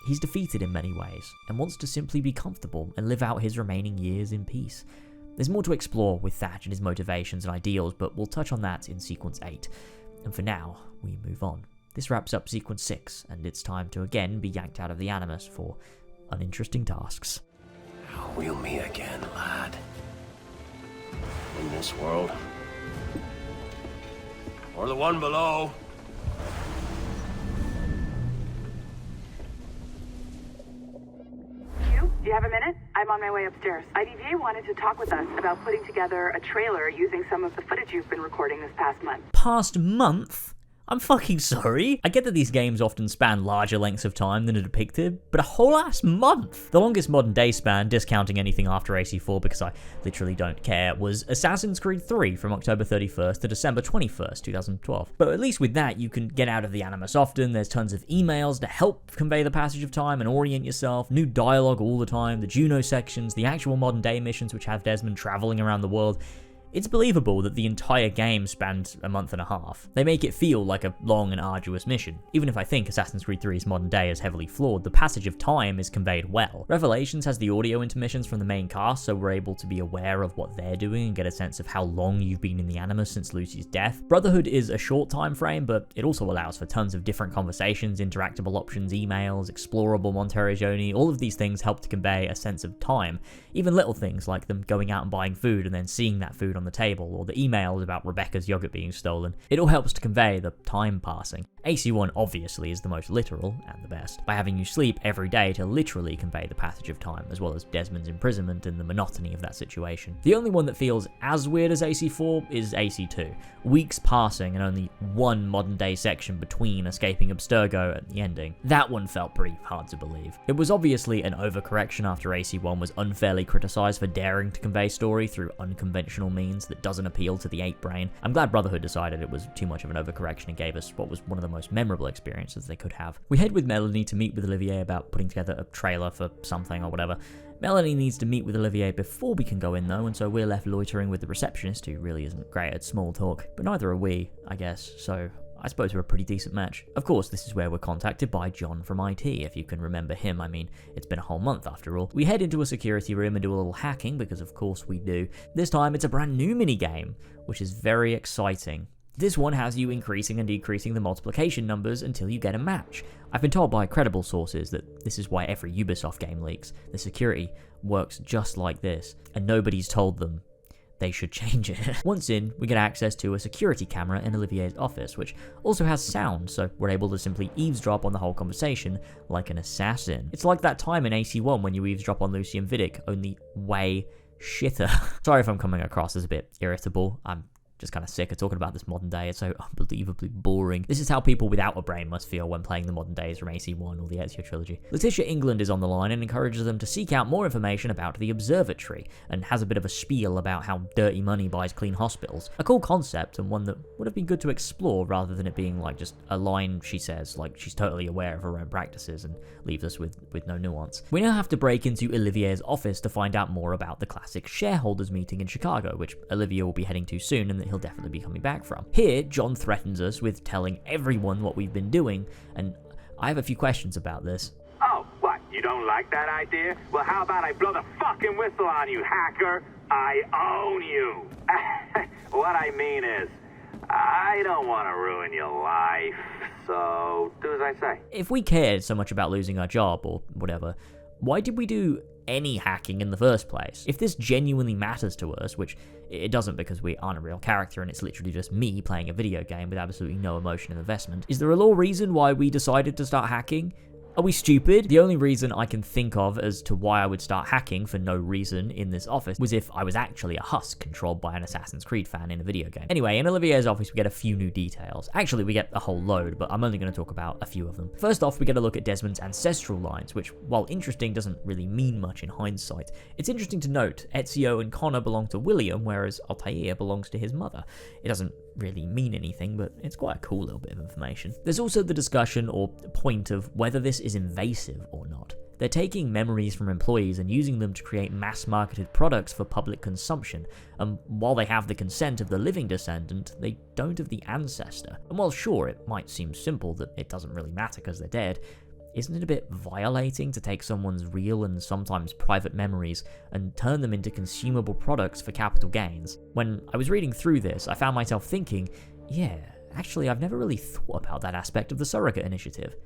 He's defeated in many ways, and wants to simply be comfortable and live out his remaining years in peace. There's more to explore with Thatch and his motivations and ideals, but we'll touch on that in Sequence 8. And for now, we move on. This wraps up Sequence 6, and it's time to again be yanked out of the Animus for uninteresting tasks. We'll meet again, lad. In this world. Or the one below. Do you have a minute? I'm on my way upstairs. IDVA wanted to talk with us about putting together a trailer using some of the footage you've been recording this past month. Past month? I'm fucking sorry. I get that these games often span larger lengths of time than are depicted, but a whole ass month! The longest modern day span, discounting anything after AC4 because I literally don't care, was Assassin's Creed 3 from October 31st to December 21st, 2012. But at least with that, you can get out of the Animus often, there's tons of emails to help convey the passage of time and orient yourself, new dialogue all the time, the Juno sections, the actual modern day missions which have Desmond travelling around the world. It's believable that the entire game spanned a month and a half. They make it feel like a long and arduous mission. Even if I think Assassin's Creed 3's modern day is heavily flawed, the passage of time is conveyed well. Revelations has the audio intermissions from the main cast, so we're able to be aware of what they're doing and get a sense of how long you've been in the Animus since Lucy's death. Brotherhood is a short time frame, but it also allows for tons of different conversations, interactable options, emails, explorable Monteriggioni. All of these things help to convey a sense of time. Even little things like them going out and buying food and then seeing that food on the table, or the emails about Rebecca's yogurt being stolen. It all helps to convey the time passing. AC1 obviously is the most literal and the best, by having you sleep every day to literally convey the passage of time, as well as Desmond's imprisonment and the monotony of that situation. The only one that feels as weird as AC4 is AC2. Weeks passing and only one modern day section between escaping Abstergo and the ending. That one felt pretty hard to believe. It was obviously an overcorrection after AC1 was unfairly criticised for daring to convey story through unconventional means that doesn't appeal to the ape brain. I'm glad Brotherhood decided it was too much of an overcorrection and gave us what was one of the most memorable experiences they could have. We head with Melanie to meet with Olivier about putting together a trailer for something or whatever. Melanie needs to meet with Olivier before we can go in though, and so we're left loitering with the receptionist, who really isn't great at small talk. But neither are we, I guess, so I suppose we're a pretty decent match. Of course, this is where we're contacted by John from IT, if you can remember him. I mean, it's been a whole month after all. We head into a security room and do a little hacking, because of course we do. This time it's a brand new minigame, which is very exciting. This one has you increasing and decreasing the multiplication numbers until you get a match. I've been told by credible sources that this is why every Ubisoft game leaks. The security works just like this, and nobody's told them they should change it. Once in, we get access to a security camera in Olivier's office, which also has sound, so we're able to simply eavesdrop on the whole conversation like an assassin. It's like that time in AC1 when you eavesdrop on Lucy and Vidic, only way shitter. Sorry if I'm coming across as a bit irritable. I'm just kind of sick of talking about this modern day. It's so unbelievably boring. This is how people without a brain must feel when playing the modern days from AC1 or the Ezio trilogy. Letitia England is on the line and encourages them to seek out more information about the Observatory, and has a bit of a spiel about how dirty money buys clean hospitals. A cool concept, and one that would have been good to explore rather than it being like just a line she says, like she's totally aware of her own practices and leaves us with no nuance. We now have to break into Olivier's office to find out more about the classic shareholders meeting in Chicago, which Olivier will be heading to soon and that he'll definitely be coming back from. Here, John threatens us with telling everyone what we've been doing, and I have a few questions about this. Oh, what? You don't like that idea? Well, how about I blow the fucking whistle on you, hacker? I own you. What I mean is, I don't want to ruin your life, so do as I say. If we cared so much about losing our job or whatever, why did we do any hacking in the first place? If this genuinely matters to us, which it doesn't because we aren't a real character and it's literally just me playing a video game with absolutely no emotion and investment, is there a law reason why we decided to start hacking? Are we stupid? The only reason I can think of as to why I would start hacking for no reason in this office was if I was actually a husk controlled by an Assassin's Creed fan in a video game. Anyway, in Olivier's office we get a few new details. Actually, we get a whole load, but I'm only going to talk about a few of them. First off, we get a look at Desmond's ancestral lines, which, while interesting, doesn't really mean much in hindsight. It's interesting to note Ezio and Connor belong to William, whereas Altair belongs to his mother. It doesn't really mean anything, but it's quite a cool little bit of information. There's also the discussion or point of whether this is invasive or not. They're taking memories from employees and using them to create mass-marketed products for public consumption, and while they have the consent of the living descendant, they don't of the ancestor. And while sure, it might seem simple that it doesn't really matter because they're dead, isn't it a bit violating to take someone's real and sometimes private memories and turn them into consumable products for capital gains? When I was reading through this, I found myself thinking, yeah, actually I've never really thought about that aspect of the surrogate initiative.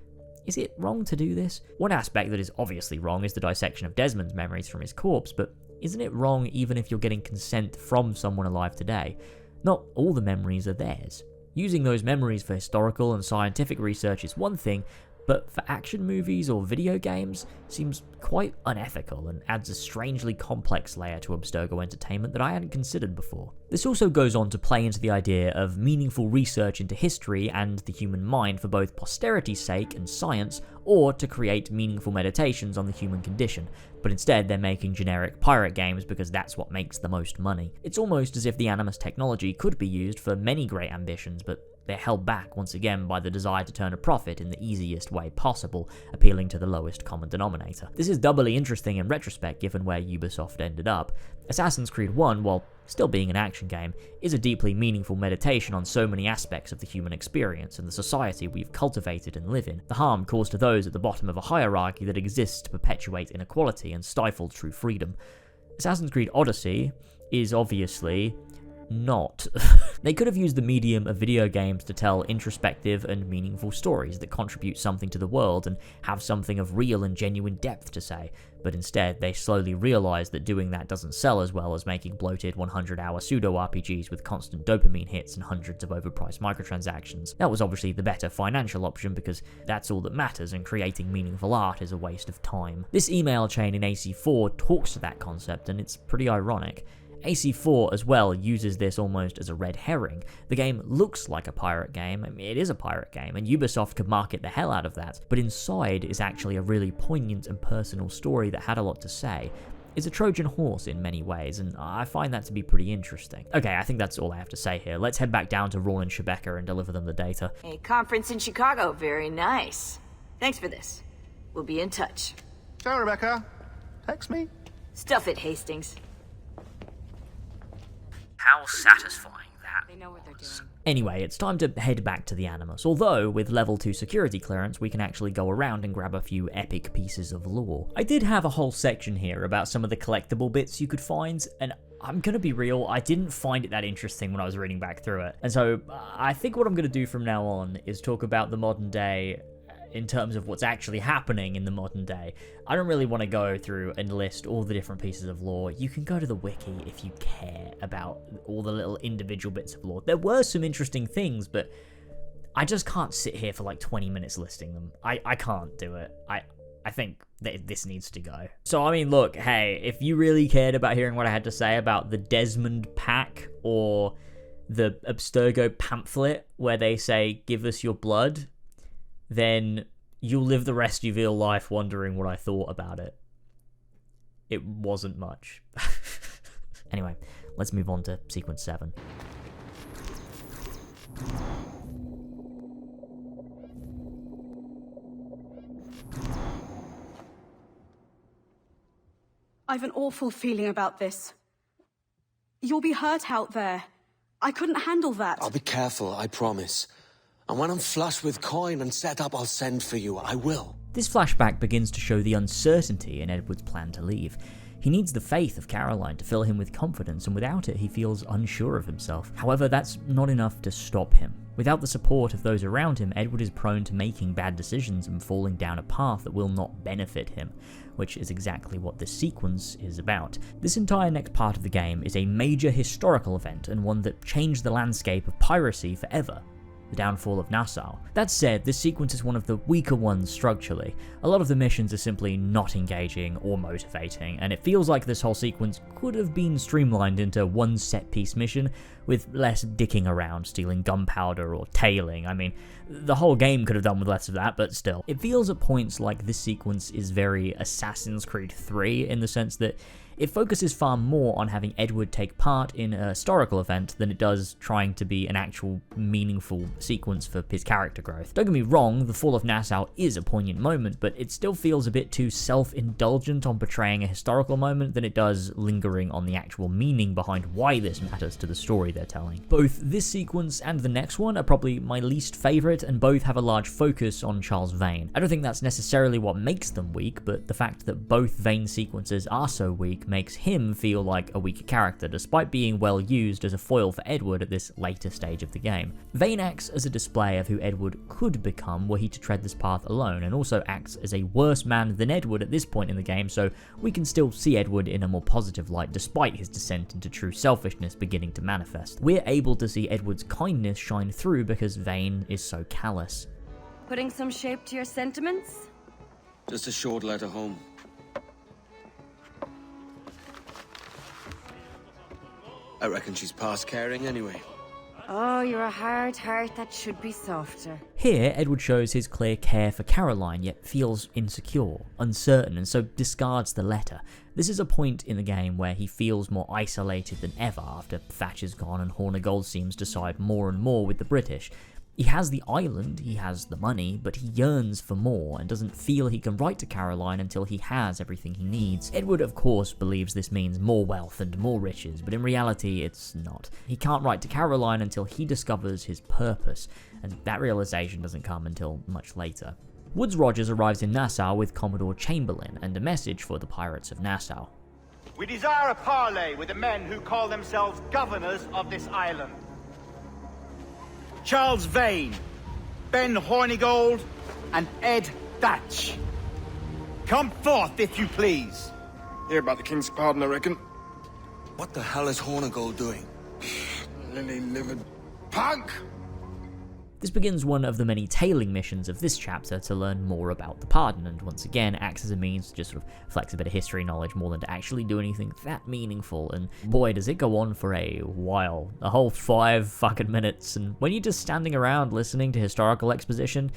Is it wrong to do this? One aspect that is obviously wrong is the dissection of Desmond's memories from his corpse, but isn't it wrong even if you're getting consent from someone alive today? Not all the memories are theirs. Using those memories for historical and scientific research is one thing, but for action movies or video games, seems quite unethical and adds a strangely complex layer to Abstergo entertainment that I hadn't considered before. This also goes on to play into the idea of meaningful research into history and the human mind for both posterity's sake and science, or to create meaningful meditations on the human condition, but instead they're making generic pirate games because that's what makes the most money. It's almost as if the Animus technology could be used for many great ambitions, but they're held back once again by the desire to turn a profit in the easiest way possible, appealing to the lowest common denominator. This is doubly interesting in retrospect given where Ubisoft ended up. Assassin's Creed 1, while still being an action game, is a deeply meaningful meditation on so many aspects of the human experience and the society we've cultivated and live in, the harm caused to those at the bottom of a hierarchy that exists to perpetuate inequality and stifle true freedom. Assassin's Creed Odyssey is obviously not. They could have used the medium of video games to tell introspective and meaningful stories that contribute something to the world and have something of real and genuine depth to say, but instead they slowly realised that doing that doesn't sell as well as making bloated 100-hour pseudo-RPGs with constant dopamine hits and hundreds of overpriced microtransactions. That was obviously the better financial option because that's all that matters, and creating meaningful art is a waste of time. This email chain in AC4 talks to that concept, and it's pretty ironic. AC4 as well uses this almost as a red herring. The game looks like a pirate game, I mean, it is a pirate game, and Ubisoft could market the hell out of that, but inside is actually a really poignant and personal story that had a lot to say. It's a Trojan horse in many ways, and I find that to be pretty interesting. Okay, I think that's all I have to say here. Let's head back down to Rawl and Shebeka and deliver them the data. A conference in Chicago, very nice. Thanks for this. We'll be in touch. Ciao, Rebecca. Text me. Stuff it, Hastings. How satisfying that They know what they're doing. Anyway, it's time to head back to the Animus, although with level 2 security clearance we can actually go around and grab a few epic pieces of lore. I did have a whole section here about some of the collectible bits you could find, and I'm gonna be real, I didn't find it that interesting when I was reading back through it. And so I think what I'm gonna do from now on is talk about the modern day in terms of what's actually happening in the modern day. I don't really want to go through and list all the different pieces of lore. You can go to the wiki if you care about all the little individual bits of lore. There were some interesting things, but I just can't sit here for like 20 minutes listing them. I can't do it. I think that this needs to go. So, I mean, look, hey, if you really cared about hearing what I had to say about the Desmond pack or the Abstergo pamphlet where they say, give us your blood, then you'll live the rest of your life wondering what I thought about it. It wasn't much. Anyway, let's move on to sequence 7. I've an awful feeling about this. You'll be hurt out there. I couldn't handle that. I'll be careful, I promise. And when I'm flush with coin and set up, I'll send for you. I will. This flashback begins to show the uncertainty in Edward's plan to leave. He needs the faith of Caroline to fill him with confidence, and without it he feels unsure of himself. However, that's not enough to stop him. Without the support of those around him, Edward is prone to making bad decisions and falling down a path that will not benefit him, which is exactly what this sequence is about. This entire next part of the game is a major historical event, and one that changed the landscape of piracy forever. The downfall of Nassau. That said, this sequence is one of the weaker ones structurally. A lot of the missions are simply not engaging or motivating, and it feels like this whole sequence could have been streamlined into one set-piece mission with less dicking around, stealing gunpowder or tailing. I mean, the whole game could have done with less of that, but still. It feels at points like this sequence is very Assassin's Creed 3 in the sense that it focuses far more on having Edward take part in a historical event than it does trying to be an actual meaningful sequence for his character growth. Don't get me wrong, the fall of Nassau is a poignant moment, but it still feels a bit too self-indulgent on portraying a historical moment than it does lingering on the actual meaning behind why this matters to the story they're telling. Both this sequence and the next one are probably my least favourite, and both have a large focus on Charles Vane. I don't think that's necessarily what makes them weak, but the fact that both Vane sequences are so weak makes him feel like a weaker character, despite being well used as a foil for Edward at this later stage of the game. Vane acts as a display of who Edward could become were he to tread this path alone, and also acts as a worse man than Edward at this point in the game, so we can still see Edward in a more positive light despite his descent into true selfishness beginning to manifest. We're able to see Edward's kindness shine through because Vane is so callous. Putting some shape to your sentiments? Just a short letter home. I reckon she's past caring anyway. Oh, you're a hard heart that should be softer. Here, Edward shows his clear care for Caroline, yet feels insecure, uncertain, and so discards the letter. This is a point in the game where he feels more isolated than ever after Thatcher's gone and Hornigold seems to side more and more with the British. He has the island, he has the money, but he yearns for more and doesn't feel he can write to Caroline until he has everything he needs. Edward, of course, believes this means more wealth and more riches, but in reality it's not. He can't write to Caroline until he discovers his purpose, and that realization doesn't come until much later. Woodes Rogers arrives in Nassau with Commodore Chamberlain and a message for the pirates of Nassau. We desire a parley with the men who call themselves governors of this island. Charles Vane, Ben Hornigold, and Ed Thatch. Come forth, if you please. Hear about the king's pardon, I reckon. What the hell is Hornigold doing? Lily-livered punk! This begins one of the many tailing missions of this chapter to learn more about the pardon, and once again acts as a means to just sort of flex a bit of history knowledge more than to actually do anything that meaningful, and boy does it go on for a while. A whole 5 fucking minutes, and when you're just standing around listening to historical exposition,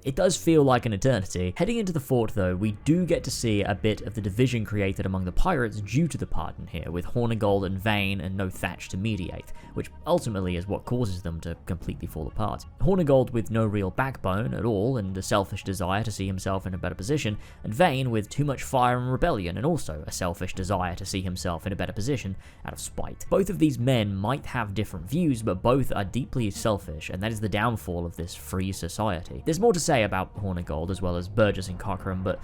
it does feel like an eternity. Heading into the fort though, we do get to see a bit of the division created among the pirates due to the pardon here, with Hornigold and Vane and no Thatch to mediate, which ultimately is what causes them to completely fall apart. Hornigold with no real backbone at all and a selfish desire to see himself in a better position, and Vane with too much fire and rebellion and also a selfish desire to see himself in a better position out of spite. Both of these men might have different views, but both are deeply selfish, and that is the downfall of this free society. There's more to say about Hornigold as well as Burgess and Cochrane, but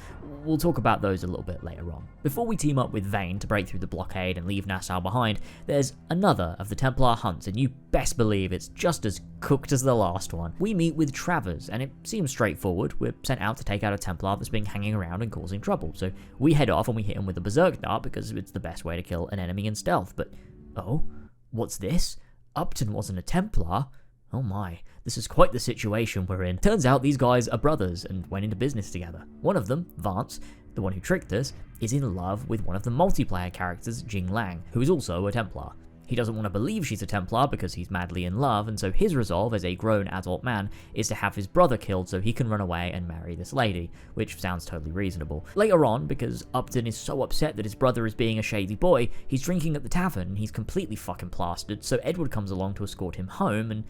we'll talk about those a little bit later on. Before we team up with Vane to break through the blockade and leave Nassau behind, there's another of the Templar hunts, and you best believe it's just as cooked as the last one. We meet with Travers, and it seems straightforward. We're sent out to take out a Templar that's been hanging around and causing trouble, so we head off and we hit him with a berserk dart because it's the best way to kill an enemy in stealth. But oh, what's this? Upton wasn't a Templar? Oh my, this is quite the situation we're in. Turns out these guys are brothers and went into business together. One of them, Vance, the one who tricked us, is in love with one of the multiplayer characters, Jing Lang, who is also a Templar. He doesn't want to believe she's a Templar because he's madly in love, and so his resolve as a grown adult man is to have his brother killed so he can run away and marry this lady, which sounds totally reasonable. Later on, because Upton is so upset that his brother is being a shady boy, he's drinking at the tavern and he's completely fucking plastered, so Edward comes along to escort him home and...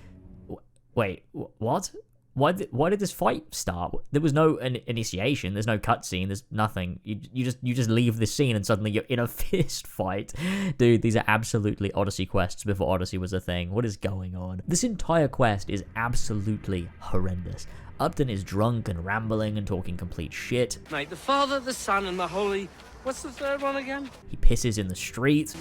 Wait, what? Why did this fight start? There was no initiation, there's no cutscene, there's nothing. You just leave this scene and suddenly you're in a fist fight. Dude, these are absolutely Odyssey quests before Odyssey was a thing. What is going on? This entire quest is absolutely horrendous. Upton is drunk and rambling and talking complete shit. Mate, the Father, the Son, and the Holy... What's the third one again? He pisses in the street.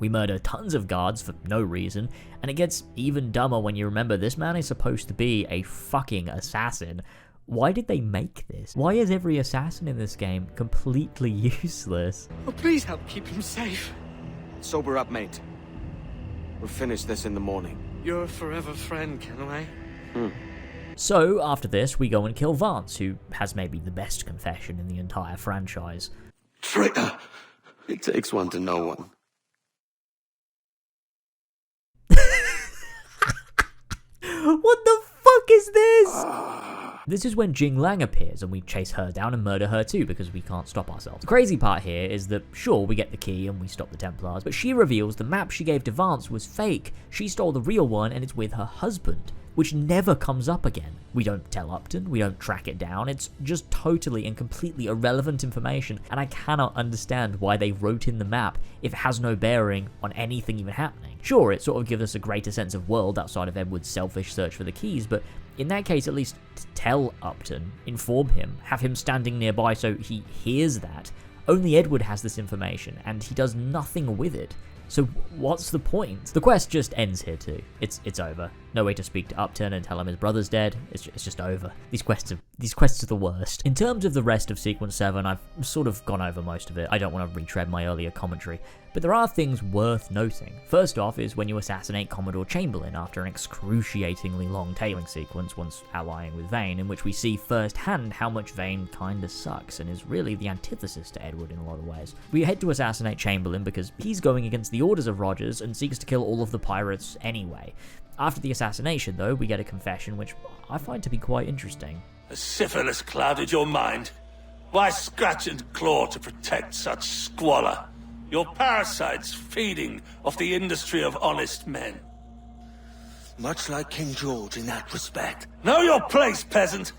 We murder tons of guards for no reason, and it gets even dumber when you remember this man is supposed to be a fucking assassin. Why did they make this? Why is every assassin in this game completely useless? Oh, please help keep him safe. Sober up, mate. We'll finish this in the morning. You're a forever friend, Kenway. So, after this, we go and kill Vance, who has maybe the best confession in the entire franchise. Traitor! It takes one to know one. What the fuck is this? This is when Jing Lang appears and we chase her down and murder her too because we can't stop ourselves. The crazy part here is that sure, we get the key and we stop the Templars, but she reveals the map she gave to Vance was fake. She stole the real one and it's with her husband, which never comes up again. We don't tell Upton, we don't track it down, it's just totally and completely irrelevant information, and I cannot understand why they wrote in the map if it has no bearing on anything even happening. Sure, it sort of gives us a greater sense of world outside of Edward's selfish search for the keys, but in that case at least tell Upton, inform him, have him standing nearby so he hears that. Only Edward has this information, and he does nothing with it. So what's the point? The quest just ends here too. It's over. No way to speak to Upton and tell him his brother's dead. It's just over. These quests are the worst. In terms of the rest of Sequence 7, I've sort of gone over most of it. I don't want to retread my earlier commentary, but there are things worth noting. First off is when you assassinate Commodore Chamberlain after an excruciatingly long tailing sequence once allying with Vane, in which we see firsthand how much Vane kinda sucks and is really the antithesis to Edward in a lot of ways. We head to assassinate Chamberlain because he's going against the orders of Rogers and seeks to kill all of the pirates anyway. After the assassination, though, we get a confession which I find to be quite interesting. Has syphilis clouded your mind? Why scratch and claw to protect such squalor? Your parasites feeding off the industry of honest men. Much like King George in that respect. Know your place, peasant!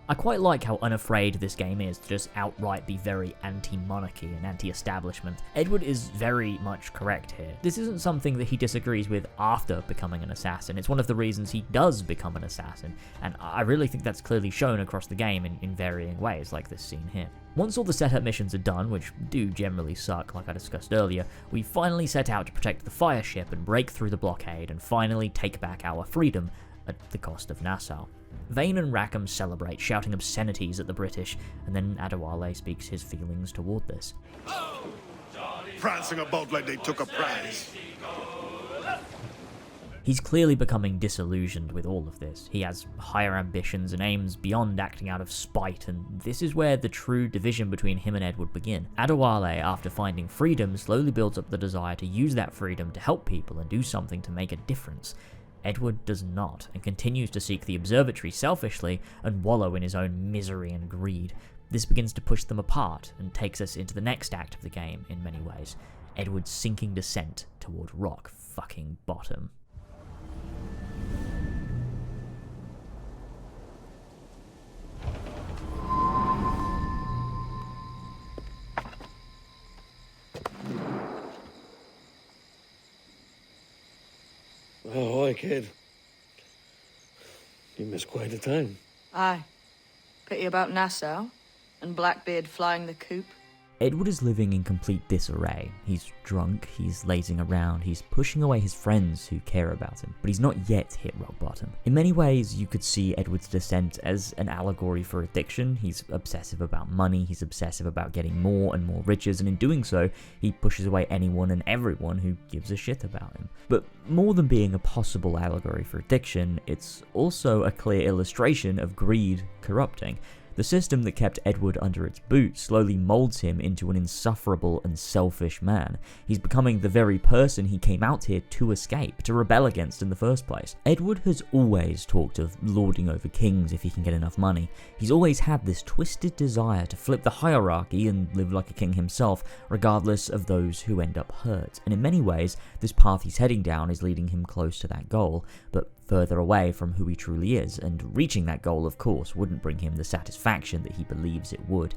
I quite like how unafraid this game is to just outright be very anti-monarchy and anti-establishment. Edward is very much correct here. This isn't something that he disagrees with after becoming an assassin, it's one of the reasons he does become an assassin, and I really think that's clearly shown across the game in varying ways, like this scene here. Once all the setup missions are done, which do generally suck like I discussed earlier, we finally set out to protect the fire ship and break through the blockade and finally take back our freedom at the cost of Nassau. Vane and Rackham celebrate, shouting obscenities at the British, and then Adewale speaks his feelings toward this. Prancing about like they took a prize. He's clearly becoming disillusioned with all of this. He has higher ambitions and aims beyond acting out of spite, and this is where the true division between him and Edward begin. Adewale, after finding freedom, slowly builds up the desire to use that freedom to help people and do something to make a difference. Edward does not, and continues to seek the Observatory selfishly and wallow in his own misery and greed. This begins to push them apart and takes us into the next act of the game in many ways. Edward's sinking descent toward rock fucking bottom. Oh, hi, kid. You missed quite a time. Aye. Pity about Nassau, and Blackbeard flying the coop. Edward is living in complete disarray. He's drunk, he's lazing around, he's pushing away his friends who care about him, but he's not yet hit rock bottom. In many ways, you could see Edward's descent as an allegory for addiction. He's obsessive about money, he's obsessive about getting more and more riches, and in doing so, he pushes away anyone and everyone who gives a shit about him. But more than being a possible allegory for addiction, it's also a clear illustration of greed corrupting. The system that kept Edward under its boot slowly molds him into an insufferable and selfish man. He's becoming the very person he came out here to escape, to rebel against in the first place. Edward has always talked of lording over kings if he can get enough money. He's always had this twisted desire to flip the hierarchy and live like a king himself, regardless of those who end up hurt. And in many ways, this path he's heading down is leading him close to that goal, but further away from who he truly is, and reaching that goal, of course, wouldn't bring him the satisfaction that he believes it would.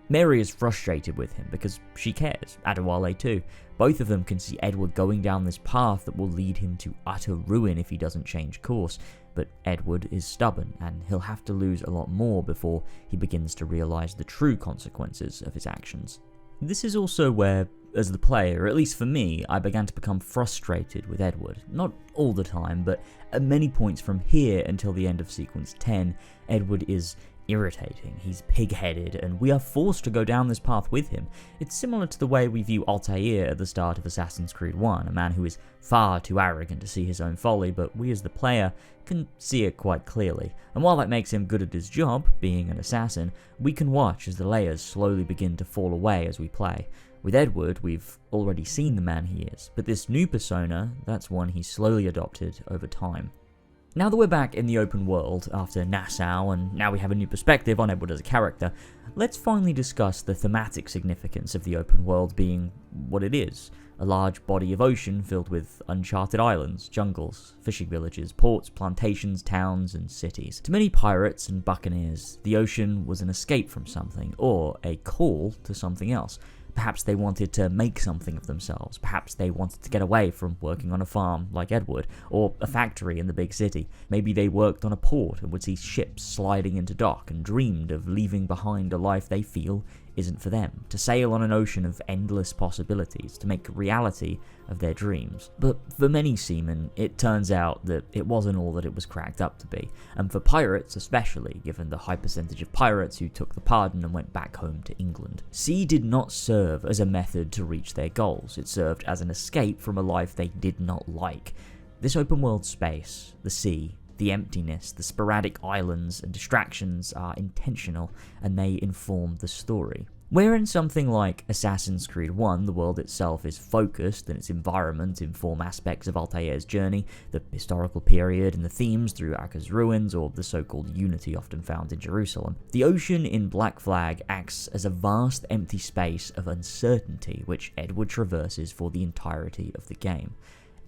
Mary is frustrated with him because she cares, Adewale too. Both of them can see Edward going down this path that will lead him to utter ruin if he doesn't change course, but Edward is stubborn, and he'll have to lose a lot more before he begins to realise the true consequences of his actions. This is also where, as the player, at least for me, I began to become frustrated with Edward. Not all the time, but at many points from here until the end of Sequence 10, Edward is irritating, he's pig-headed, and we are forced to go down this path with him. It's similar to the way we view Altair at the start of Assassin's Creed 1, a man who is far too arrogant to see his own folly, but we as the player can see it quite clearly. And while that makes him good at his job, being an assassin, we can watch as the layers slowly begin to fall away as we play. With Edward, we've already seen the man he is, but this new persona, that's one he's slowly adopted over time. Now that we're back in the open world after Nassau, and now we have a new perspective on Edward as a character, let's finally discuss the thematic significance of the open world being what it is. A large body of ocean filled with uncharted islands, jungles, fishing villages, ports, plantations, towns, and cities. To many pirates and buccaneers, the ocean was an escape from something, or a call to something else. Perhaps they wanted to make something of themselves. Perhaps they wanted to get away from working on a farm like Edward, or a factory in the big city. Maybe they worked on a port and would see ships sliding into dock and dreamed of leaving behind a life they feel isn't for them, to sail on an ocean of endless possibilities, to make reality of their dreams. But for many seamen, it turns out that it wasn't all that it was cracked up to be, and for pirates especially, given the high percentage of pirates who took the pardon and went back home to England. Sea did not serve as a method to reach their goals, it served as an escape from a life they did not like. This open world space, the sea, the emptiness, the sporadic islands and distractions are intentional, and they inform the story. Where in something like Assassin's Creed 1, the world itself is focused and its environment inform aspects of Altair's journey, the historical period and the themes through Acca's ruins, or the so-called unity often found in Jerusalem. The ocean in Black Flag acts as a vast empty space of uncertainty which Edward traverses for the entirety of the game.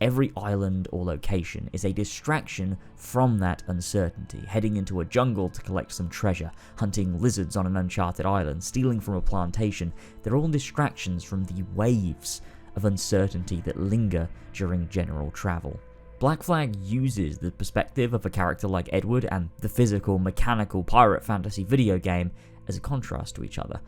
Every island or location is a distraction from that uncertainty, heading into a jungle to collect some treasure, hunting lizards on an uncharted island, stealing from a plantation. They're all distractions from the waves of uncertainty that linger during general travel. Black Flag uses the perspective of a character like Edward and the physical, mechanical pirate fantasy video game as a contrast to each other.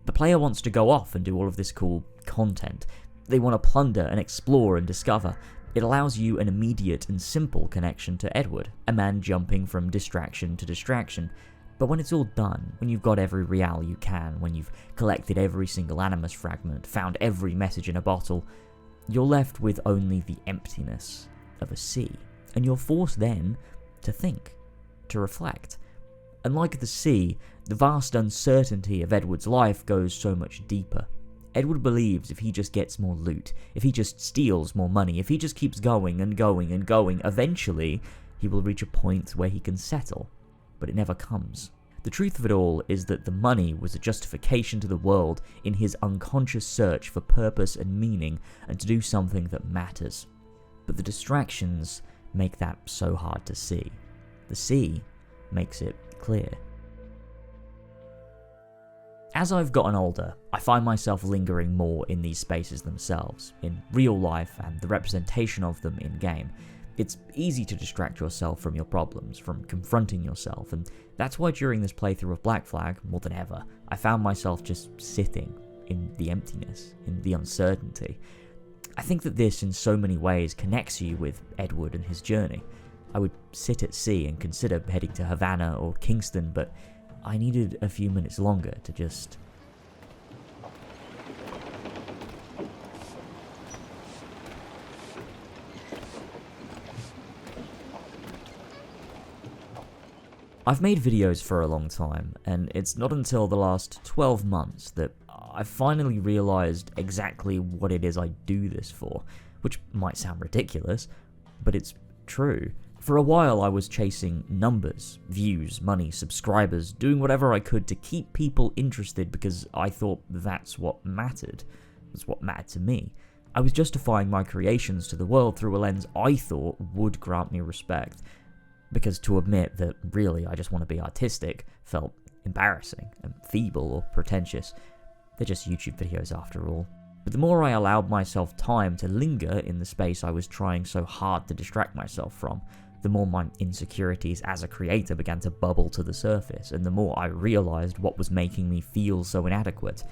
The player wants to go off and do all of this cool content. They want to plunder and explore and discover. It allows you an immediate and simple connection to Edward, a man jumping from distraction to distraction. But when it's all done, when you've got every real you can, when you've collected every single animus fragment, found every message in a bottle, you're left with only the emptiness of a sea. And you're forced then to think, to reflect. Unlike the sea, the vast uncertainty of Edward's life goes so much deeper. Edward believes if he just gets more loot, if he just steals more money, if he just keeps going and going and going, eventually he will reach a point where he can settle. But it never comes. The truth of it all is that the money was a justification to the world in his unconscious search for purpose and meaning and to do something that matters. But the distractions make that so hard to see. The sea makes it clear. As I've gotten older, I find myself lingering more in these spaces themselves, in real life and the representation of them in-game. It's easy to distract yourself from your problems, from confronting yourself, and that's why during this playthrough of Black Flag, more than ever, I found myself just sitting in the emptiness, in the uncertainty. I think that this in so many ways connects you with Edward and his journey. I would sit at sea and consider heading to Havana or Kingston, but I needed a few minutes longer to just... I've made videos for a long time, and it's not until the last 12 months that I've finally realised exactly what it is I do this for, which might sound ridiculous, but it's true. For a while I was chasing numbers, views, money, subscribers, doing whatever I could to keep people interested because I thought that's what mattered. That's what mattered to me. I was justifying my creations to the world through a lens I thought would grant me respect. Because to admit that really I just want to be artistic felt embarrassing and feeble or pretentious. They're just YouTube videos after all. But the more I allowed myself time to linger in the space I was trying so hard to distract myself from, the more my insecurities as a creator began to bubble to the surface, and the more I realised what was making me feel so inadequate.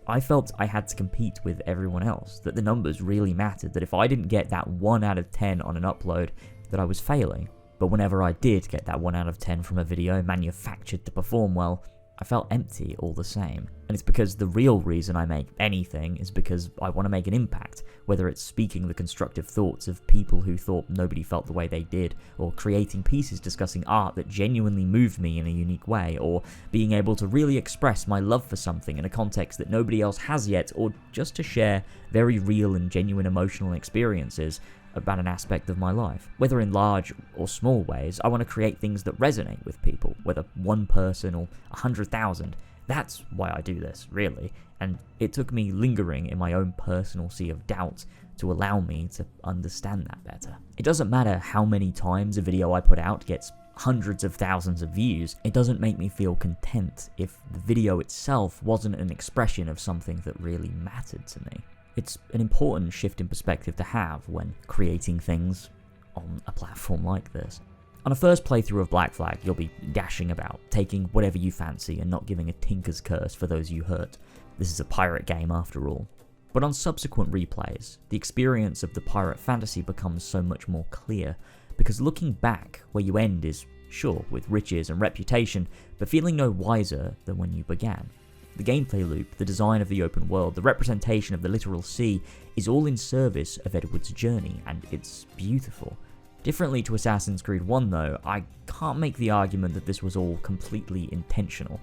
I felt I had to compete with everyone else, that the numbers really mattered, that if I didn't get that 1 out of 10 on an upload, that I was failing. But whenever I did get that 1 out of 10 from a video manufactured to perform well, I felt empty all the same. And it's because the real reason I make anything is because I want to make an impact, whether it's speaking the constructive thoughts of people who thought nobody felt the way they did, or creating pieces discussing art that genuinely moved me in a unique way, or being able to really express my love for something in a context that nobody else has yet, or just to share very real and genuine emotional experiences about an aspect of my life. Whether in large or small ways, I want to create things that resonate with people, whether one person or 100,000. That's why I do this, really, and it took me lingering in my own personal sea of doubt to allow me to understand that better. It doesn't matter how many times a video I put out gets hundreds of thousands of views, it doesn't make me feel content if the video itself wasn't an expression of something that really mattered to me. It's an important shift in perspective to have when creating things on a platform like this. On a first playthrough of Black Flag, you'll be dashing about, taking whatever you fancy and not giving a tinker's curse for those you hurt. This is a pirate game after all. But on subsequent replays, the experience of the pirate fantasy becomes so much more clear, because looking back where you end is, sure, with riches and reputation, but feeling no wiser than when you began. The gameplay loop, the design of the open world, the representation of the literal sea is all in service of Edward's journey, and it's beautiful. Differently to Assassin's Creed 1 though, I can't make the argument that this was all completely intentional,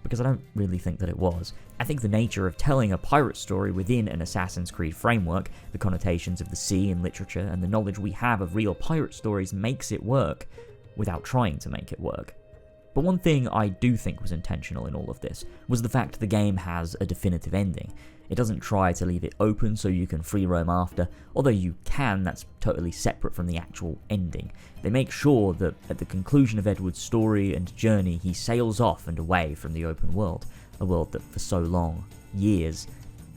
because I don't really think that it was. I think the nature of telling a pirate story within an Assassin's Creed framework, the connotations of the sea in literature, and the knowledge we have of real pirate stories makes it work, without trying to make it work. But one thing I do think was intentional in all of this was the fact the game has a definitive ending. It doesn't try to leave it open so you can free roam after, although you can, that's totally separate from the actual ending. They make sure that at the conclusion of Edward's story and journey, he sails off and away from the open world, a world that for so long, years,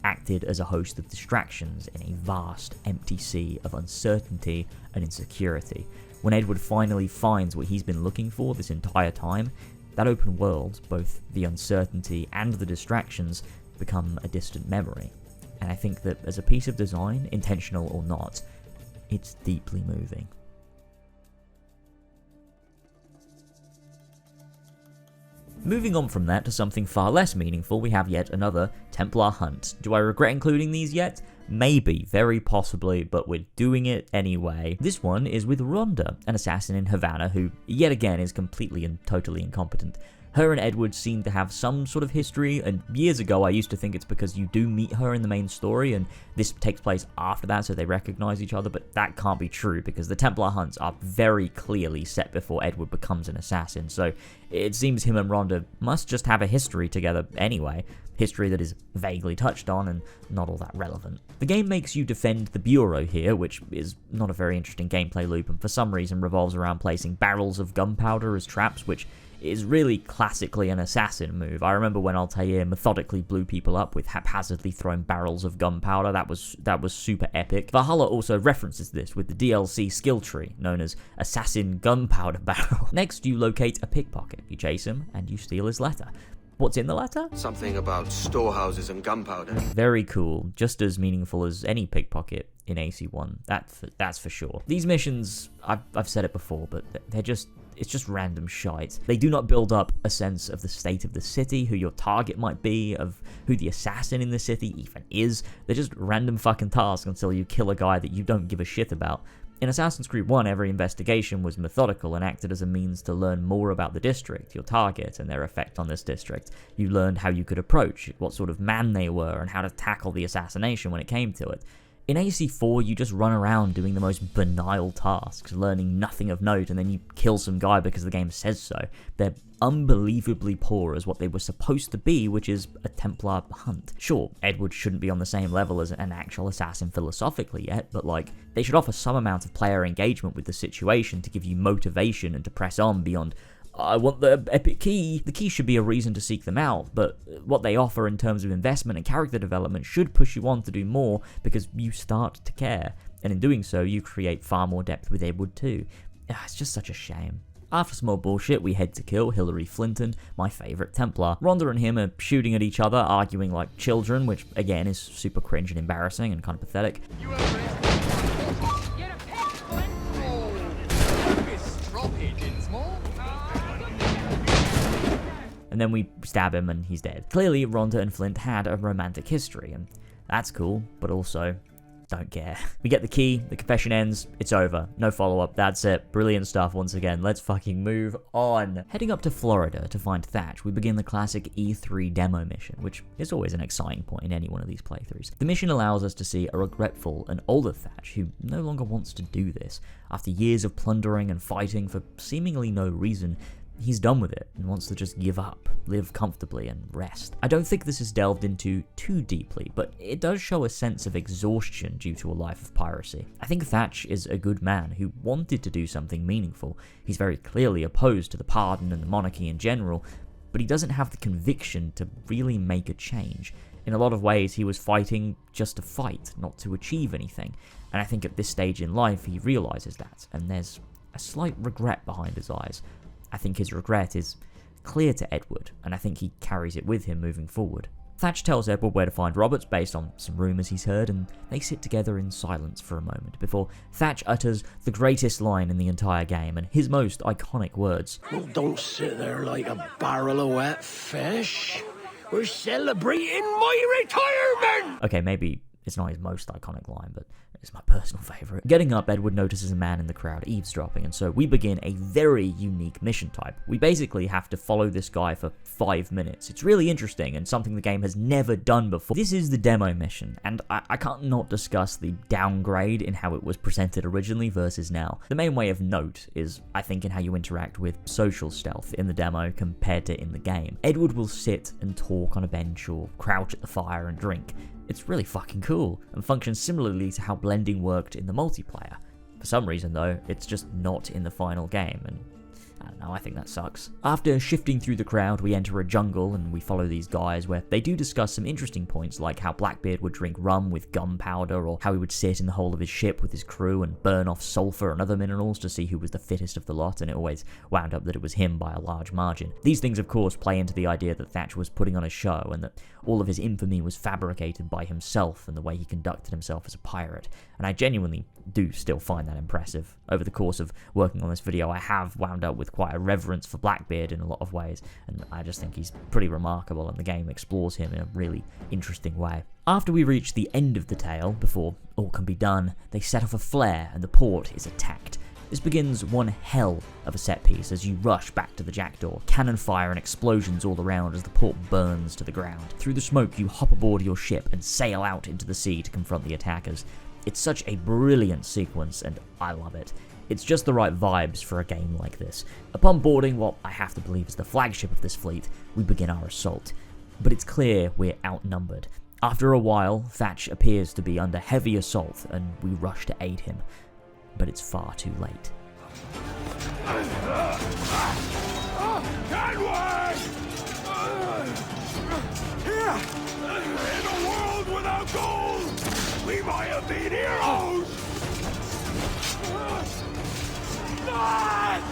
acted as a host of distractions in a vast, empty sea of uncertainty and insecurity. When Edward finally finds what he's been looking for this entire time, that open world, both the uncertainty and the distractions, become a distant memory. And I think that as a piece of design, intentional or not, it's deeply moving. Moving on from that to something far less meaningful, we have yet another Templar hunt. Do I regret including these yet? Maybe, very possibly, but we're doing it anyway. This one is with Rhonda, an assassin in Havana who, yet again, is completely and totally incompetent. Her and Edward seem to have some sort of history, and years ago I used to think it's because you do meet her in the main story, and this takes place after that, so they recognize each other, but that can't be true, because the Templar hunts are very clearly set before Edward becomes an assassin, so it seems him and Rhonda must just have a history together anyway. History that is vaguely touched on and not all that relevant. The game makes you defend the Bureau here, which is not a very interesting gameplay loop, and for some reason revolves around placing barrels of gunpowder as traps, which is really classically an assassin move. I remember when Altair methodically blew people up with haphazardly thrown barrels of gunpowder. That was super epic. Valhalla also references this with the DLC skill tree, known as Assassin Gunpowder Barrel. Next, you locate a pickpocket. You chase him, and you steal his letter. What's in the letter? Something about storehouses and gunpowder. Very cool. Just as meaningful as any pickpocket in AC1. That's for sure. These missions, I've said it before, but it's just random shite. They do not build up a sense of the state of the city, who your target might be, of who the assassin in the city even is. They're just random fucking tasks until you kill a guy that you don't give a shit about. In Assassin's Creed 1, every investigation was methodical and acted as a means to learn more about the district, your target, and their effect on this district. You learned how you could approach, what sort of man they were, and how to tackle the assassination when it came to it. In AC4, you just run around doing the most banal tasks, learning nothing of note, and then you kill some guy because the game says so. They're unbelievably poor as what they were supposed to be, which is a Templar hunt. Sure, Edward shouldn't be on the same level as an actual assassin philosophically yet, but they should offer some amount of player engagement with the situation to give you motivation and to press on beyond, I want the epic key. The key should be a reason to seek them out, but what they offer in terms of investment and character development should push you on to do more because you start to care, and in doing so, you create far more depth with Edward too. It's just such a shame. After some more bullshit, we head to kill Hilary Flinton, my favourite Templar. Rhonda and him are shooting at each other, arguing like children, which again is super cringe and embarrassing and kind of pathetic. And then we stab him and he's dead. Clearly, Rhonda and Flint had a romantic history, and that's cool, but also don't care. We get the key, the confession ends, it's over. No follow-up, that's it. Brilliant stuff once again. Let's fucking move on. Heading up to Florida to find Thatch, we begin the classic E3 demo mission, which is always an exciting point in any one of these playthroughs. The mission allows us to see a regretful and older Thatch who no longer wants to do this. After years of plundering and fighting for seemingly no reason, he's done with it and wants to just give up, live comfortably, and rest. I don't think this is delved into too deeply, but it does show a sense of exhaustion due to a life of piracy. I think Thatch is a good man who wanted to do something meaningful. He's very clearly opposed to the pardon and the monarchy in general, but he doesn't have the conviction to really make a change. In a lot of ways, he was fighting just to fight, not to achieve anything. And I think at this stage in life, he realizes that, and there's a slight regret behind his eyes. I think his regret is clear to Edward, and I think he carries it with him moving forward. Thatch tells Edward where to find Roberts based on some rumours he's heard, and they sit together in silence for a moment before Thatch utters the greatest line in the entire game and his most iconic words. Well, don't sit there like a barrel of wet fish. We're celebrating my retirement! Okay, maybe It's not his most iconic line, but it's my personal favourite. Getting up, Edward notices a man in the crowd eavesdropping, and so we begin a very unique mission type. We basically have to follow this guy for 5 minutes. It's really interesting, and something the game has never done before. This is the demo mission, and I can't not discuss the downgrade in how it was presented originally versus now. The main way of note is, I think, in how you interact with social stealth in the demo compared to in the game. Edward will sit and talk on a bench or crouch at the fire and drink. It's really fucking cool, and functions similarly to how blending worked in the multiplayer. For some reason though, it's just not in the final game, and I don't know, I think that sucks. After shifting through the crowd, we enter a jungle and we follow these guys where they do discuss some interesting points, like how Blackbeard would drink rum with gunpowder, or how he would sit in the hold of his ship with his crew and burn off sulfur and other minerals to see who was the fittest of the lot, and it always wound up that it was him by a large margin. These things of course play into the idea that Thatch was putting on a show, and that all of his infamy was fabricated by himself and the way he conducted himself as a pirate, and I genuinely do still find that impressive. Over the course of working on this video, I have wound up with quite a reverence for Blackbeard in a lot of ways, and I just think he's pretty remarkable, and the game explores him in a really interesting way. After we reach the end of the tale, before all can be done, they set off a flare and the port is attacked. This begins one hell of a set piece as you rush back to the jackdaw, cannon fire and explosions all around as the port burns to the ground. Through the smoke, you hop aboard your ship and sail out into the sea to confront the attackers. It's such a brilliant sequence, and I love it. It's just the right vibes for a game like this. Upon boarding what I have to believe is the flagship of this fleet, we begin our assault. But it's clear we're outnumbered. After a while, Thatch appears to be under heavy assault, and we rush to aid him. But it's far too late. Kenway! Here! In a world without gold, we might have been heroes! Not!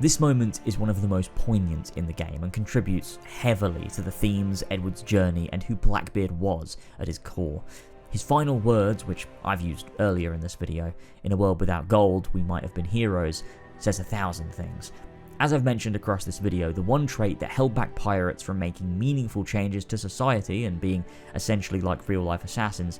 This moment is one of the most poignant in the game and contributes heavily to the themes, Edward's journey, and who Blackbeard was at his core. His final words, which I've used earlier in this video, "In a world without gold, we might have been heroes," says 1,000 things. As I've mentioned across this video, the one trait that held back pirates from making meaningful changes to society and being essentially like real-life assassins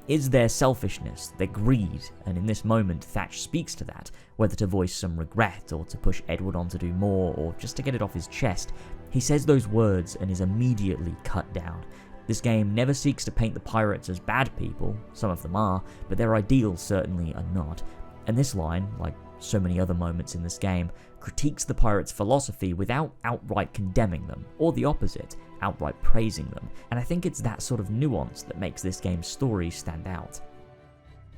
is their selfishness, their greed, and in this moment Thatch speaks to that, whether to voice some regret or to push Edward on to do more or just to get it off his chest. He says those words and is immediately cut down. This game never seeks to paint the pirates as bad people, some of them are, but their ideals certainly are not. And this line, like so many other moments in this game, critiques the pirates' philosophy without outright condemning them, or the opposite, outright praising them, and I think it's that sort of nuance that makes this game's story stand out.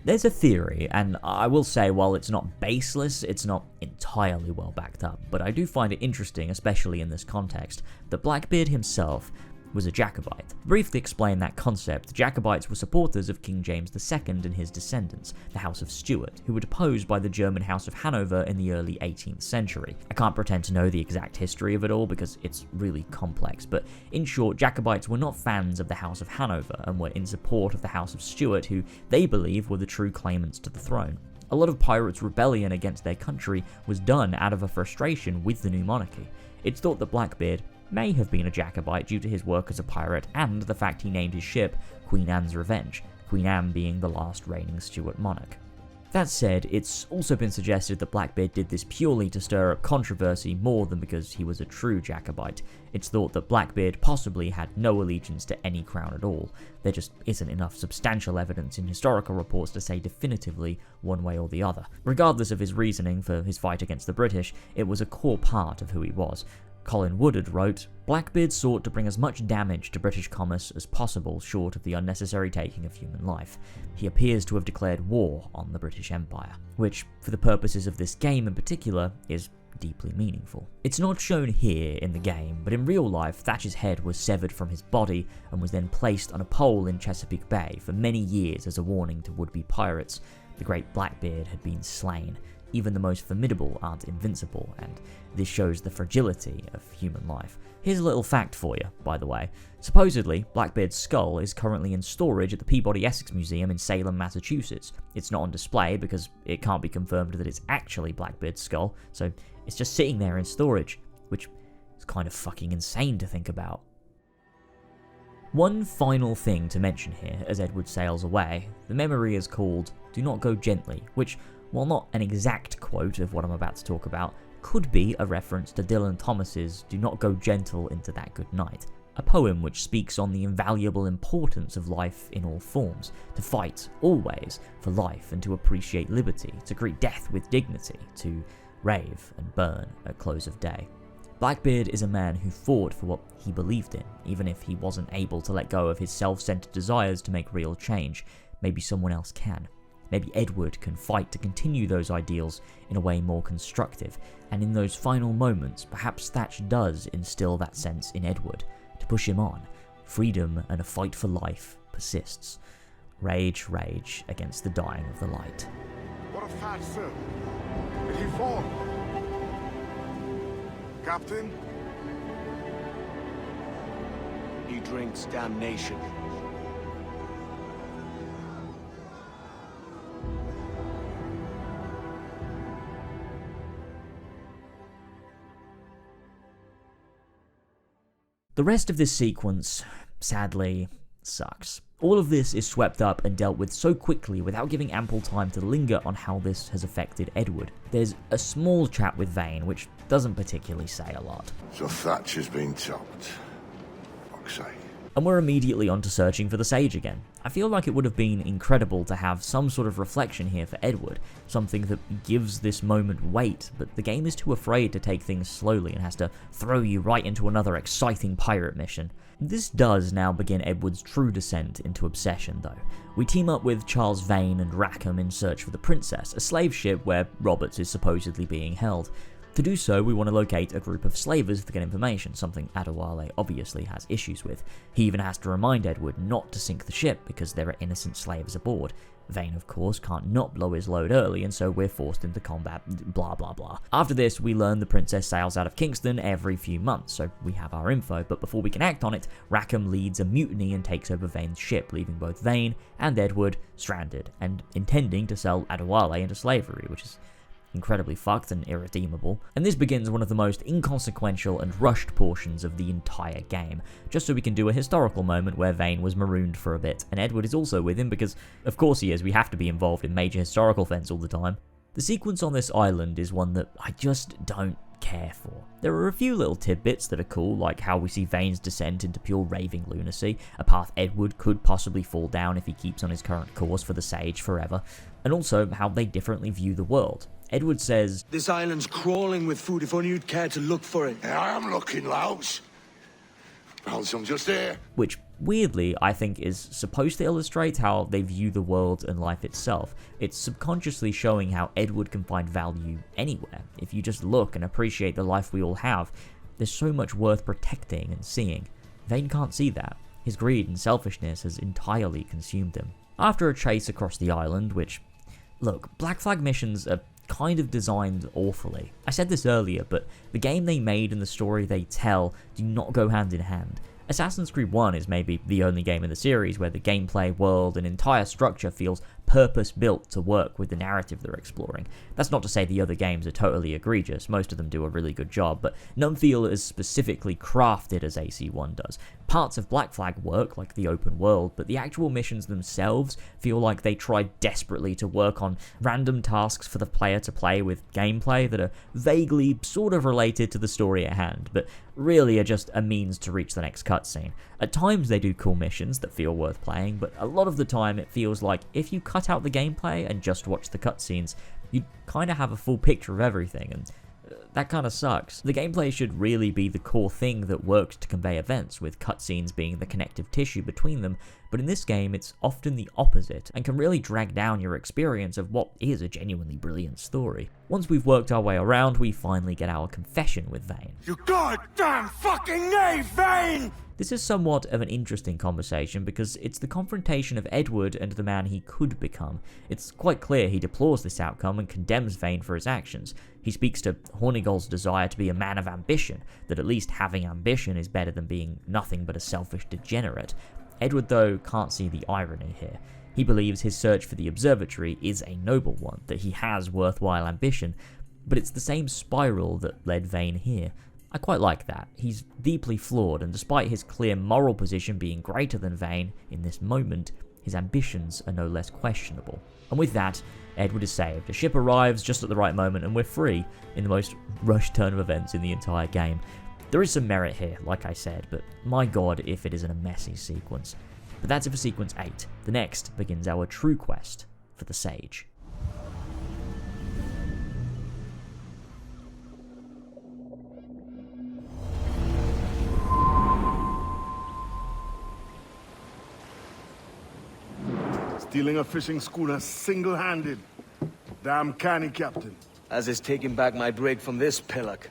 There's a theory, and I will say while it's not baseless, it's not entirely well backed up, but I do find it interesting, especially in this context, that Blackbeard himself was a Jacobite. To briefly explain that concept, Jacobites were supporters of King James II and his descendants, the House of Stuart, who were deposed by the German House of Hanover in the early 18th century. I can't pretend to know the exact history of it all because it's really complex, but in short, Jacobites were not fans of the House of Hanover and were in support of the House of Stuart, who they believe were the true claimants to the throne. A lot of pirates' rebellion against their country was done out of a frustration with the new monarchy. It's thought that Blackbeard may have been a Jacobite due to his work as a pirate and the fact he named his ship Queen Anne's Revenge, Queen Anne being the last reigning Stuart monarch. That said, it's also been suggested that Blackbeard did this purely to stir up controversy more than because he was a true Jacobite. It's thought that Blackbeard possibly had no allegiance to any crown at all. There just isn't enough substantial evidence in historical reports to say definitively one way or the other. Regardless of his reasoning for his fight against the British, it was a core part of who he was. Colin Woodard wrote, "Blackbeard sought to bring as much damage to British commerce as possible short of the unnecessary taking of human life. He appears to have declared war on the British Empire," which, for the purposes of this game in particular, is deeply meaningful. It's not shown here in the game, but in real life, Thatch's head was severed from his body and was then placed on a pole in Chesapeake Bay for many years as a warning to would-be pirates. The great Blackbeard had been slain. even the most formidable aren't invincible, and this shows the fragility of human life. Here's a little fact for you, by the way. Supposedly, Blackbeard's skull is currently in storage at the Peabody Essex Museum in Salem, Massachusetts. It's not on display because it can't be confirmed that it's actually Blackbeard's skull, so it's just sitting there in storage, which is kind of fucking insane to think about. One final thing to mention here as Edward sails away, the memory is called "Do Not Go Gently," which, while not an exact quote of what I'm about to talk about, could be a reference to Dylan Thomas's "Do Not Go Gentle into That Good Night," a poem which speaks on the invaluable importance of life in all forms, to fight, always, for life and to appreciate liberty, to greet death with dignity, to rave and burn at close of day. Blackbeard is a man who fought for what he believed in, even if he wasn't able to let go of his self-centered desires to make real change. Maybe someone else can. Maybe Edward can fight to continue those ideals in a way more constructive, and in those final moments, perhaps Thatch does instill that sense in Edward, to push him on. Freedom and a fight for life persists. Rage, rage against the dying of the light. What of Thatch, sir? Did he fall? Captain? He drinks damnation. The rest of this sequence, sadly, sucks. All of this is swept up and dealt with so quickly without giving ample time to linger on how this has affected Edward. There's a small chat with Vane, which doesn't particularly say a lot. So Thatch has been topped. Fuck's sake. And we're immediately on to searching for the Sage again. I feel like it would have been incredible to have some sort of reflection here for Edward, something that gives this moment weight, but the game is too afraid to take things slowly and has to throw you right into another exciting pirate mission. This does now begin Edward's true descent into obsession, though. We team up with Charles Vane and Rackham in search for the Princess, a slave ship where Roberts is supposedly being held. To do so, we want to locate a group of slavers to get information, something Adewale obviously has issues with. He even has to remind Edward not to sink the ship because there are innocent slaves aboard. Vane, of course, can't not blow his load early, and so we're forced into combat, blah blah blah. After this, we learn the Princess sails out of Kingston every few months, so we have our info, but before we can act on it, Rackham leads a mutiny and takes over Vane's ship, leaving both Vane and Edward stranded, and intending to sell Adewale into slavery, which is incredibly fucked and irredeemable. And this begins one of the most inconsequential and rushed portions of the entire game, just so we can do a historical moment where Vane was marooned for a bit, and Edward is also with him because, of course he is, we have to be involved in major historical events all the time. The sequence on this island is one that I just don't care for. There are a few little tidbits that are cool, like how we see Vane's descent into pure raving lunacy, a path Edward could possibly fall down if he keeps on his current course for the Sage forever, and also how they differently view the world. Edward says, "This island's crawling with food if only you'd care to look for it." I am looking, Louse. Found some just here. Which, weirdly, I think is supposed to illustrate how they view the world and life itself. It's subconsciously showing how Edward can find value anywhere. If you just look and appreciate the life we all have, there's so much worth protecting and seeing. Vane can't see that. His greed and selfishness has entirely consumed him. After a chase across the island, which, look, Black Flag missions are kind of designed awfully. I said this earlier, but the game they made and the story they tell do not go hand in hand. Assassin's Creed 1 is maybe the only game in the series where the gameplay, world, and entire structure feels purpose-built to work with the narrative they're exploring. That's not to say the other games are totally egregious, most of them do a really good job, but none feel as specifically crafted as AC1 does. Parts of Black Flag work, like the open world, but the actual missions themselves feel like they tried desperately to work on random tasks for the player to play with gameplay that are vaguely sort of related to the story at hand, but really are just a means to reach the next cutscene. At times they do cool missions that feel worth playing, but a lot of the time it feels like if you cut out the gameplay and just watch the cutscenes, you'd kind of have a full picture of everything, and that kind of sucks. The gameplay should really be the core thing that works to convey events, with cutscenes being the connective tissue between them, but in this game it's often the opposite and can really drag down your experience of what is a genuinely brilliant story. Once we've worked our way around, we finally get our confession with Vane. You goddamn fucking knave, Vane! This is somewhat of an interesting conversation because it's the confrontation of Edward and the man he could become. It's quite clear he deplores this outcome and condemns Vane for his actions. He speaks to Hornigold's desire to be a man of ambition, that at least having ambition is better than being nothing but a selfish degenerate. Edward, though, can't see the irony here. He believes his search for the Observatory is a noble one, that he has worthwhile ambition, but it's the same spiral that led Vane here. I quite like that. He's deeply flawed, and despite his clear moral position being greater than Vane in this moment, his ambitions are no less questionable. And with that, Edward is saved. A ship arrives just at the right moment, and we're free in the most rushed turn of events in the entire game. There is some merit here, like I said, but my god if it isn't a messy sequence. But that's it for Sequence 8. The next begins our true quest for the Sage. Stealing a fishing schooner single-handed. Damn canny, Captain. As is taking back my brig from this pillock.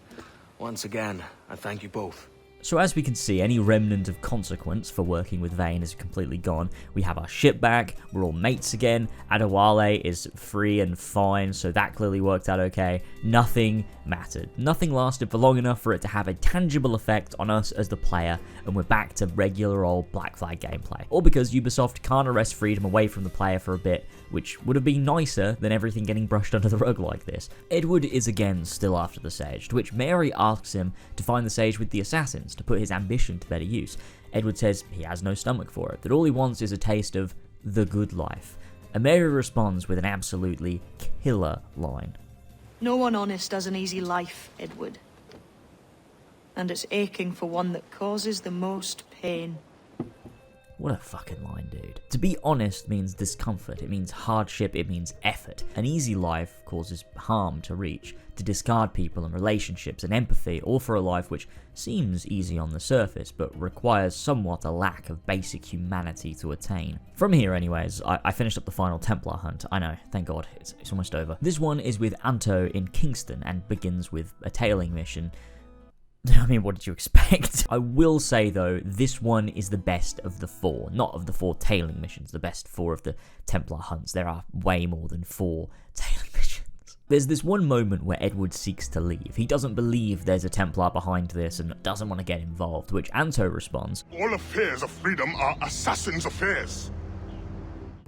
Once again, I thank you both. So as we can see, any remnant of consequence for working with Vane is completely gone. We have our ship back, we're all mates again, Adewale is free and fine, so that clearly worked out okay. Nothing mattered. Nothing lasted for long enough for it to have a tangible effect on us as the player, and we're back to regular old Black Flag gameplay. All because Ubisoft can't arrest freedom away from the player for a bit, which would have been nicer than everything getting brushed under the rug like this. Edward is again still after the Sage, to which Mary asks him to find the Sage with the assassins, to put his ambition to better use. Edward says he has no stomach for it, that all he wants is a taste of the good life. And Mary responds with an absolutely killer line. No one honest has an easy life, Edward. And it's aching for one that causes the most pain. What a fucking line, dude. To be honest means discomfort, it means hardship, it means effort. An easy life causes harm to reach, to discard people and relationships and empathy, all for a life which seems easy on the surface, but requires somewhat a lack of basic humanity to attain. From here anyways, I finished up the final Templar hunt. I know, thank god, it's almost over. This one is with Anto in Kingston and begins with a tailing mission. I mean, what did you expect? I will say, though, this one is the best of the 4. Not of the 4 tailing missions, the best 4 of the Templar hunts. There are way more than 4 tailing missions. There's this one moment where Edward seeks to leave. He doesn't believe there's a Templar behind this and doesn't want to get involved, to which Anto responds, All affairs of freedom are assassins' affairs.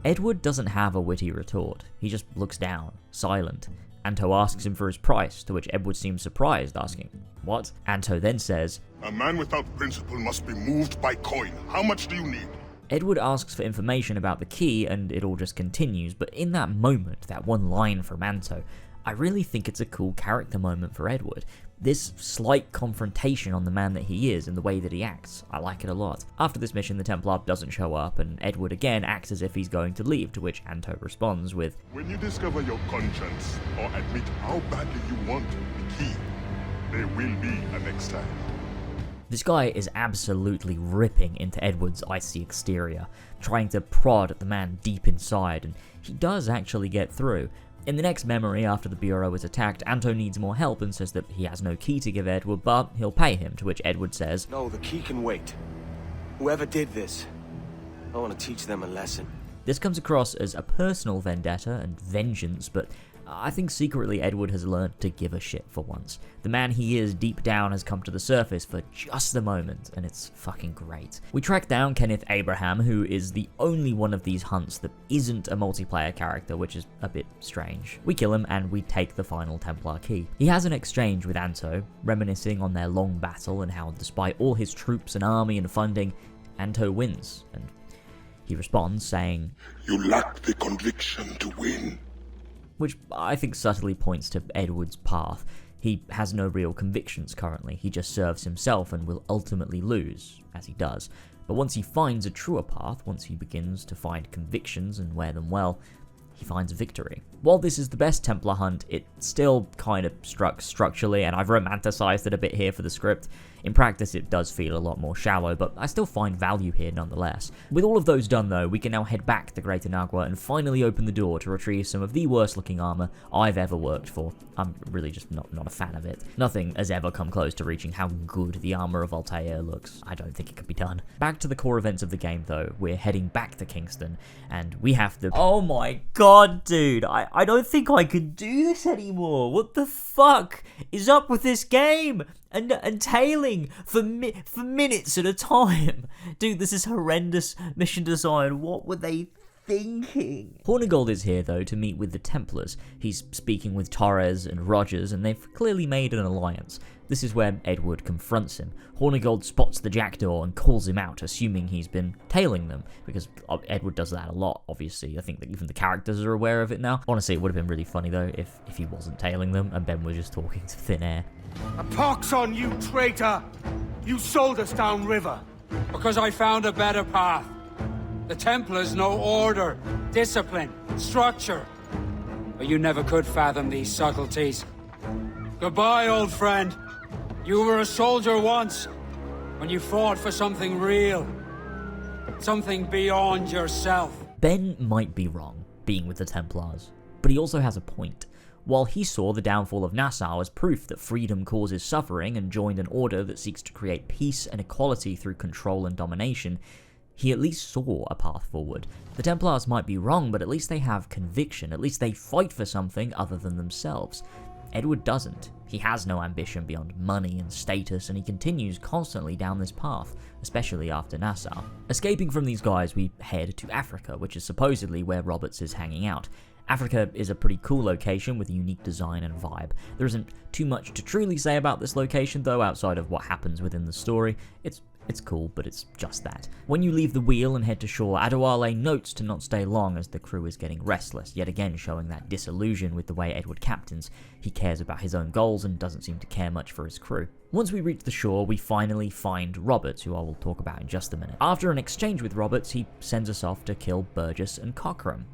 Edward doesn't have a witty retort. He just looks down, silent. Anto asks him for his price, to which Edward seems surprised, asking, what? Anto then says, A man without principle must be moved by coin. How much do you need? Edward asks for information about the key, and it all just continues, but in that moment, that one line from Anto, I really think it's a cool character moment for Edward. This slight confrontation on the man that he is and the way that he acts, I like it a lot. After this mission, the Templar doesn't show up, and Edward again acts as if he's going to leave, to which Anto responds with, When you discover your conscience, or admit how badly you want the key, there will be a next time. This guy is absolutely ripping into Edward's icy exterior, trying to prod at the man deep inside, and he does actually get through. In the next memory, after the Bureau is attacked, Anto needs more help and says that he has no key to give Edward, but he'll pay him, to which Edward says, No, the key can wait. Whoever did this, I want to teach them a lesson. This comes across as a personal vendetta and vengeance, but I think secretly Edward has learned to give a shit for once. The man he is deep down has come to the surface for just a moment, and it's fucking great. We track down Kenneth Abraham, who is the only one of these hunts that isn't a multiplayer character, which is a bit strange. We kill him, and we take the final Templar key. He has an exchange with Anto, reminiscing on their long battle and how despite all his troops and army and funding, Anto wins, and he responds saying, You lack the conviction to win. Which I think subtly points to Edward's path. He has no real convictions currently, he just serves himself and will ultimately lose, as he does. But once he finds a truer path, once he begins to find convictions and wear them well, he finds victory. While this is the best Templar hunt, it still kind of struck structurally, and I've romanticized it a bit here for the script. In practice, it does feel a lot more shallow, but I still find value here nonetheless. With all of those done though, we can now head back to Greater Nagua and finally open the door to retrieve some of the worst looking armor I've ever worked for. I'm really just not a fan of it. Nothing has ever come close to reaching how good the armor of Altair looks. I don't think it could be done. Back to the core events of the game though, we're heading back to Kingston, and we have to— oh my god, dude, I don't think I can do this anymore. What the fuck is up with this game? And tailing for minutes at a time. Dude, this is horrendous mission design. What were they thinking? Hornigold is here though to meet with the Templars. He's speaking with Torres and Rogers, and they've clearly made an alliance. This is where Edward confronts him. Hornigold spots the jackdaw and calls him out, assuming he's been tailing them, because Edward does that a lot, obviously. I think that even the characters are aware of it now. Honestly, it would have been really funny though if he wasn't tailing them and Ben was just talking to thin air. A pox on you, traitor! You sold us downriver. Because I found a better path. The Templars know order, discipline, structure. But you never could fathom these subtleties. Goodbye, old friend. You were a soldier once, when you fought for something real. Something beyond yourself. Ben might be wrong, being with the Templars, but he also has a point. While he saw the downfall of Nassau as proof that freedom causes suffering and joined an order that seeks to create peace and equality through control and domination, he at least saw a path forward. The Templars might be wrong, but at least they have conviction. At least they fight for something other than themselves. Edward doesn't. He has no ambition beyond money and status, and he continues constantly down this path, especially after Nassau. Escaping from these guys, we head to Africa, which is supposedly where Roberts is hanging out. Africa is a pretty cool location with a unique design and vibe. There isn't too much to truly say about this location though, outside of what happens within the story. It's cool, but it's just that. When you leave the wheel and head to shore, Adewale notes to not stay long as the crew is getting restless, yet again showing that disillusion with the way Edward captains. He cares about his own goals and doesn't seem to care much for his crew. Once we reach the shore, we finally find Roberts, who I will talk about in just a minute. After an exchange with Roberts, he sends us off to kill Burgess and Cochrane.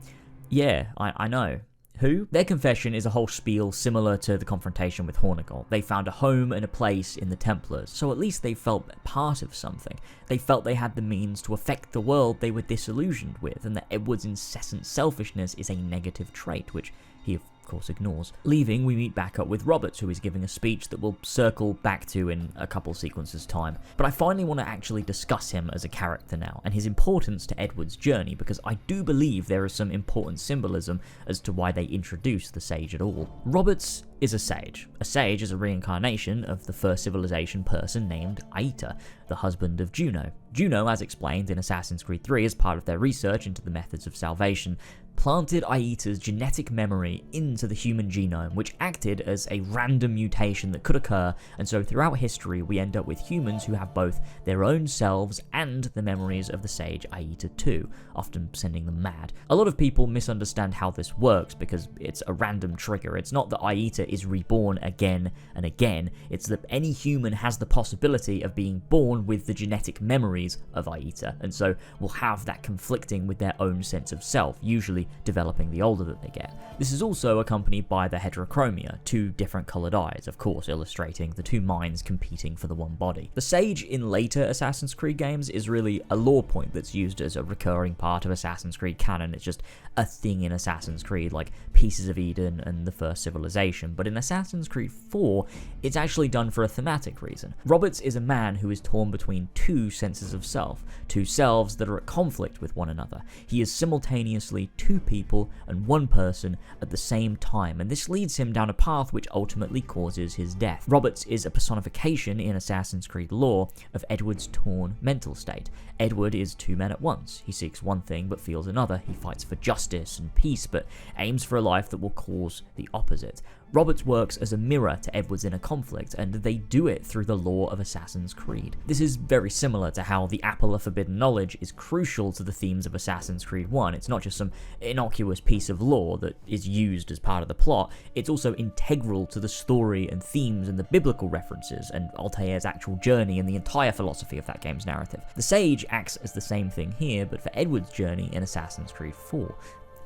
Yeah, I know. Who? Their confession is a whole spiel similar to the confrontation with Hornigold. They found a home and a place in the Templars, so at least they felt part of something. They felt they had the means to affect the world they were disillusioned with, and that Edward's incessant selfishness is a negative trait, which he of course ignores. Leaving, we meet back up with Roberts, who is giving a speech that we'll circle back to in a couple sequences time. But I finally want to actually discuss him as a character now, and his importance to Edward's journey, because I do believe there is some important symbolism as to why they introduced the sage at all. Roberts is a sage. A sage is a reincarnation of the first civilization person named Aita, the husband of Juno. Juno, as explained in Assassin's Creed 3 as part of their research into the methods of salvation, planted Aita's genetic memory into the human genome, which acted as a random mutation that could occur, and so throughout history we end up with humans who have both their own selves and the memories of the sage Aita too, often sending them mad. A lot of people misunderstand how this works because it's a random trigger. It's not that Aita is reborn again and again, it's that any human has the possibility of being born with the genetic memories of Aita, and so will have that conflicting with their own sense of self, usually developing the older that they get. This is also accompanied by the heterochromia, two different coloured eyes, of course illustrating the two minds competing for the one body. The sage in later Assassin's Creed games is really a lore point that's used as a recurring part of Assassin's Creed canon. It's just a thing in Assassin's Creed, like Pieces of Eden and the First Civilization, but in Assassin's Creed 4, it's actually done for a thematic reason. Roberts is a man who is torn between two senses of self, two selves that are at conflict with one another. He is simultaneously two people and one person at the same time, and this leads him down a path which ultimately causes his death. Roberts is a personification in Assassin's Creed lore of Edward's torn mental state. Edward is two men at once. He seeks one thing but feels another. He fights for justice and peace but aims for a life that will cause the opposite. Roberts works as a mirror to Edward's inner conflict, and they do it through the lore of Assassin's Creed. This is very similar to how the Apple of Forbidden Knowledge is crucial to the themes of Assassin's Creed 1. It's not just some innocuous piece of lore that is used as part of the plot, it's also integral to the story and themes and the biblical references and Altair's actual journey and the entire philosophy of that game's narrative. The Sage acts as the same thing here, but for Edward's journey in Assassin's Creed 4.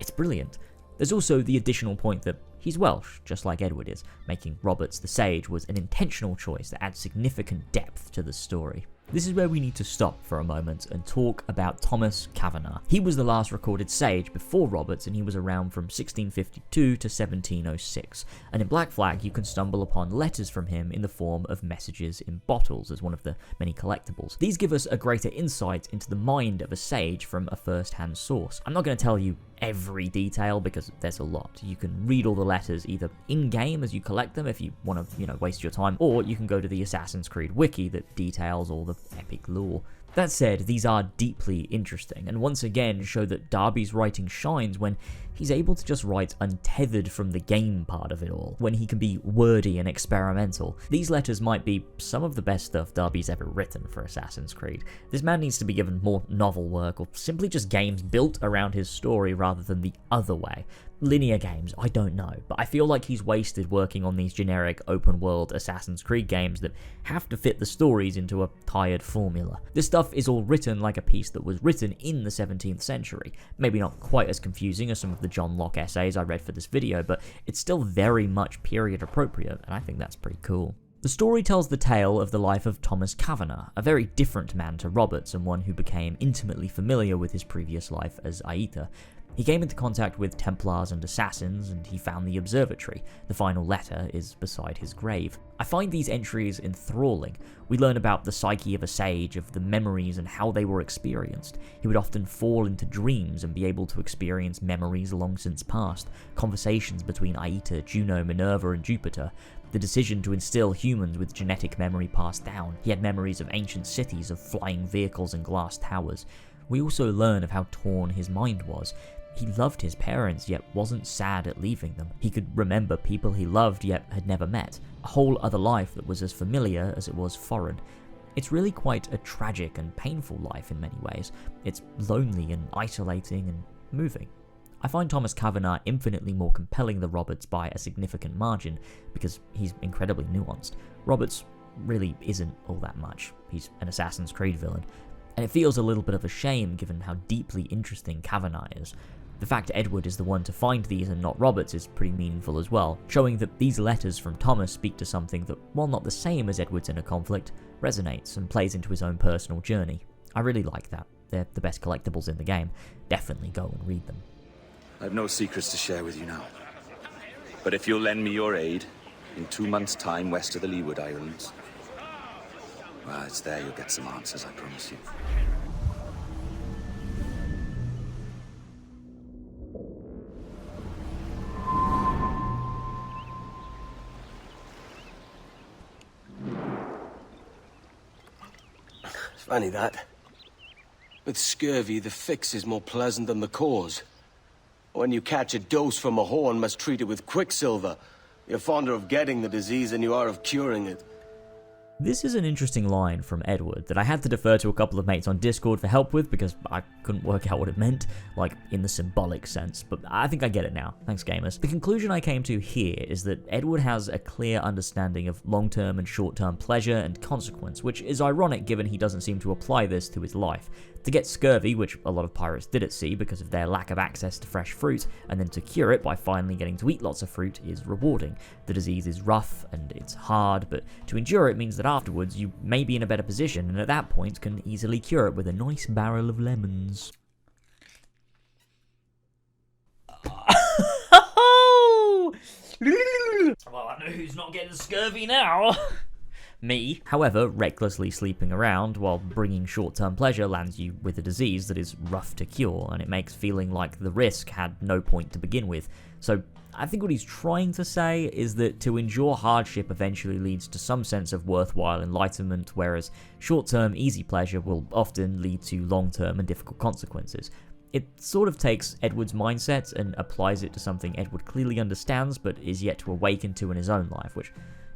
It's brilliant. There's also the additional point that He's Welsh, just like Edward is. Making Roberts the Sage was an intentional choice that adds significant depth to the story. This is where we need to stop for a moment and talk about Thomas Kavanagh. He was the last recorded sage before Roberts, and he was around from 1652 to 1706. And in Black Flag, you can stumble upon letters from him in the form of messages in bottles as one of the many collectibles. These give us a greater insight into the mind of a sage from a first-hand source. I'm not going to tell you every detail because there's a lot. You can read all the letters either in-game as you collect them if you want to, waste your time, or you can go to the Assassin's Creed wiki that details all the epic lore. That said, these are deeply interesting, and once again show that Darby's writing shines when he's able to just write untethered from the game part of it all, when he can be wordy and experimental. These letters might be some of the best stuff Darby's ever written for Assassin's Creed. This man needs to be given more novel work, or simply just games built around his story rather than the other way. Linear games, I don't know, but I feel like he's wasted working on these generic open-world Assassin's Creed games that have to fit the stories into a tired formula. This stuff is all written like a piece that was written in the 17th century. Maybe not quite as confusing as some of the John Locke essays I read for this video, but it's still very much period appropriate, and I think that's pretty cool. The story tells the tale of the life of Thomas Kavanagh, a very different man to Roberts and one who became intimately familiar with his previous life as Aita. He came into contact with Templars and Assassins, and he found the Observatory. The final letter is beside his grave. I find these entries enthralling. We learn about the psyche of a sage, of the memories and how they were experienced. He would often fall into dreams and be able to experience memories long since past, conversations between Aita, Juno, Minerva and Jupiter, the decision to instill humans with genetic memory passed down. He had memories of ancient cities, of flying vehicles and glass towers. We also learn of how torn his mind was. He loved his parents, yet wasn't sad at leaving them. He could remember people he loved, yet had never met. A whole other life that was as familiar as it was foreign. It's really quite a tragic and painful life in many ways. It's lonely and isolating and moving. I find Thomas Kavanagh infinitely more compelling than Roberts by a significant margin, because he's incredibly nuanced. Roberts really isn't all that much. He's an Assassin's Creed villain. And it feels a little bit of a shame given how deeply interesting Kavanagh is. The fact Edward is the one to find these and not Roberts is pretty meaningful as well, showing that these letters from Thomas speak to something that, while not the same as Edward's inner conflict, resonates and plays into his own personal journey. I really like that. They're the best collectibles in the game. Definitely go and read them. I have no secrets to share with you now. But if you'll lend me your aid, in 2 months' time west of the Leeward Islands, well, it's there you'll get some answers, I promise you. It's funny that. With scurvy, the fix is more pleasant than the cause. When you catch a dose from a horn, must treat it with quicksilver. You're fonder of getting the disease than you are of curing it. This is an interesting line from Edward that I had to defer to a couple of mates on Discord for help with because I couldn't work out what it meant, like in the symbolic sense, but I think I get it now. Thanks, gamers. The conclusion I came to here is that Edward has a clear understanding of long-term and short-term pleasure and consequence, which is ironic given he doesn't seem to apply this to his life. To get scurvy, which a lot of pirates did at sea because of their lack of access to fresh fruit, and then to cure it by finally getting to eat lots of fruit is rewarding. The disease is rough and it's hard, but to endure it means that afterwards you may be in a better position, and at that point can easily cure it with a nice barrel of lemons. Well, I know who's not getting scurvy now. Me. However, recklessly sleeping around while bringing short-term pleasure lands you with a disease that is rough to cure, and it makes feeling like the risk had no point to begin with. So I think what he's trying to say is that to endure hardship eventually leads to some sense of worthwhile enlightenment, whereas short-term easy pleasure will often lead to long-term and difficult consequences. It sort of takes Edward's mindset and applies it to something Edward clearly understands but is yet to awaken to in his own life, which,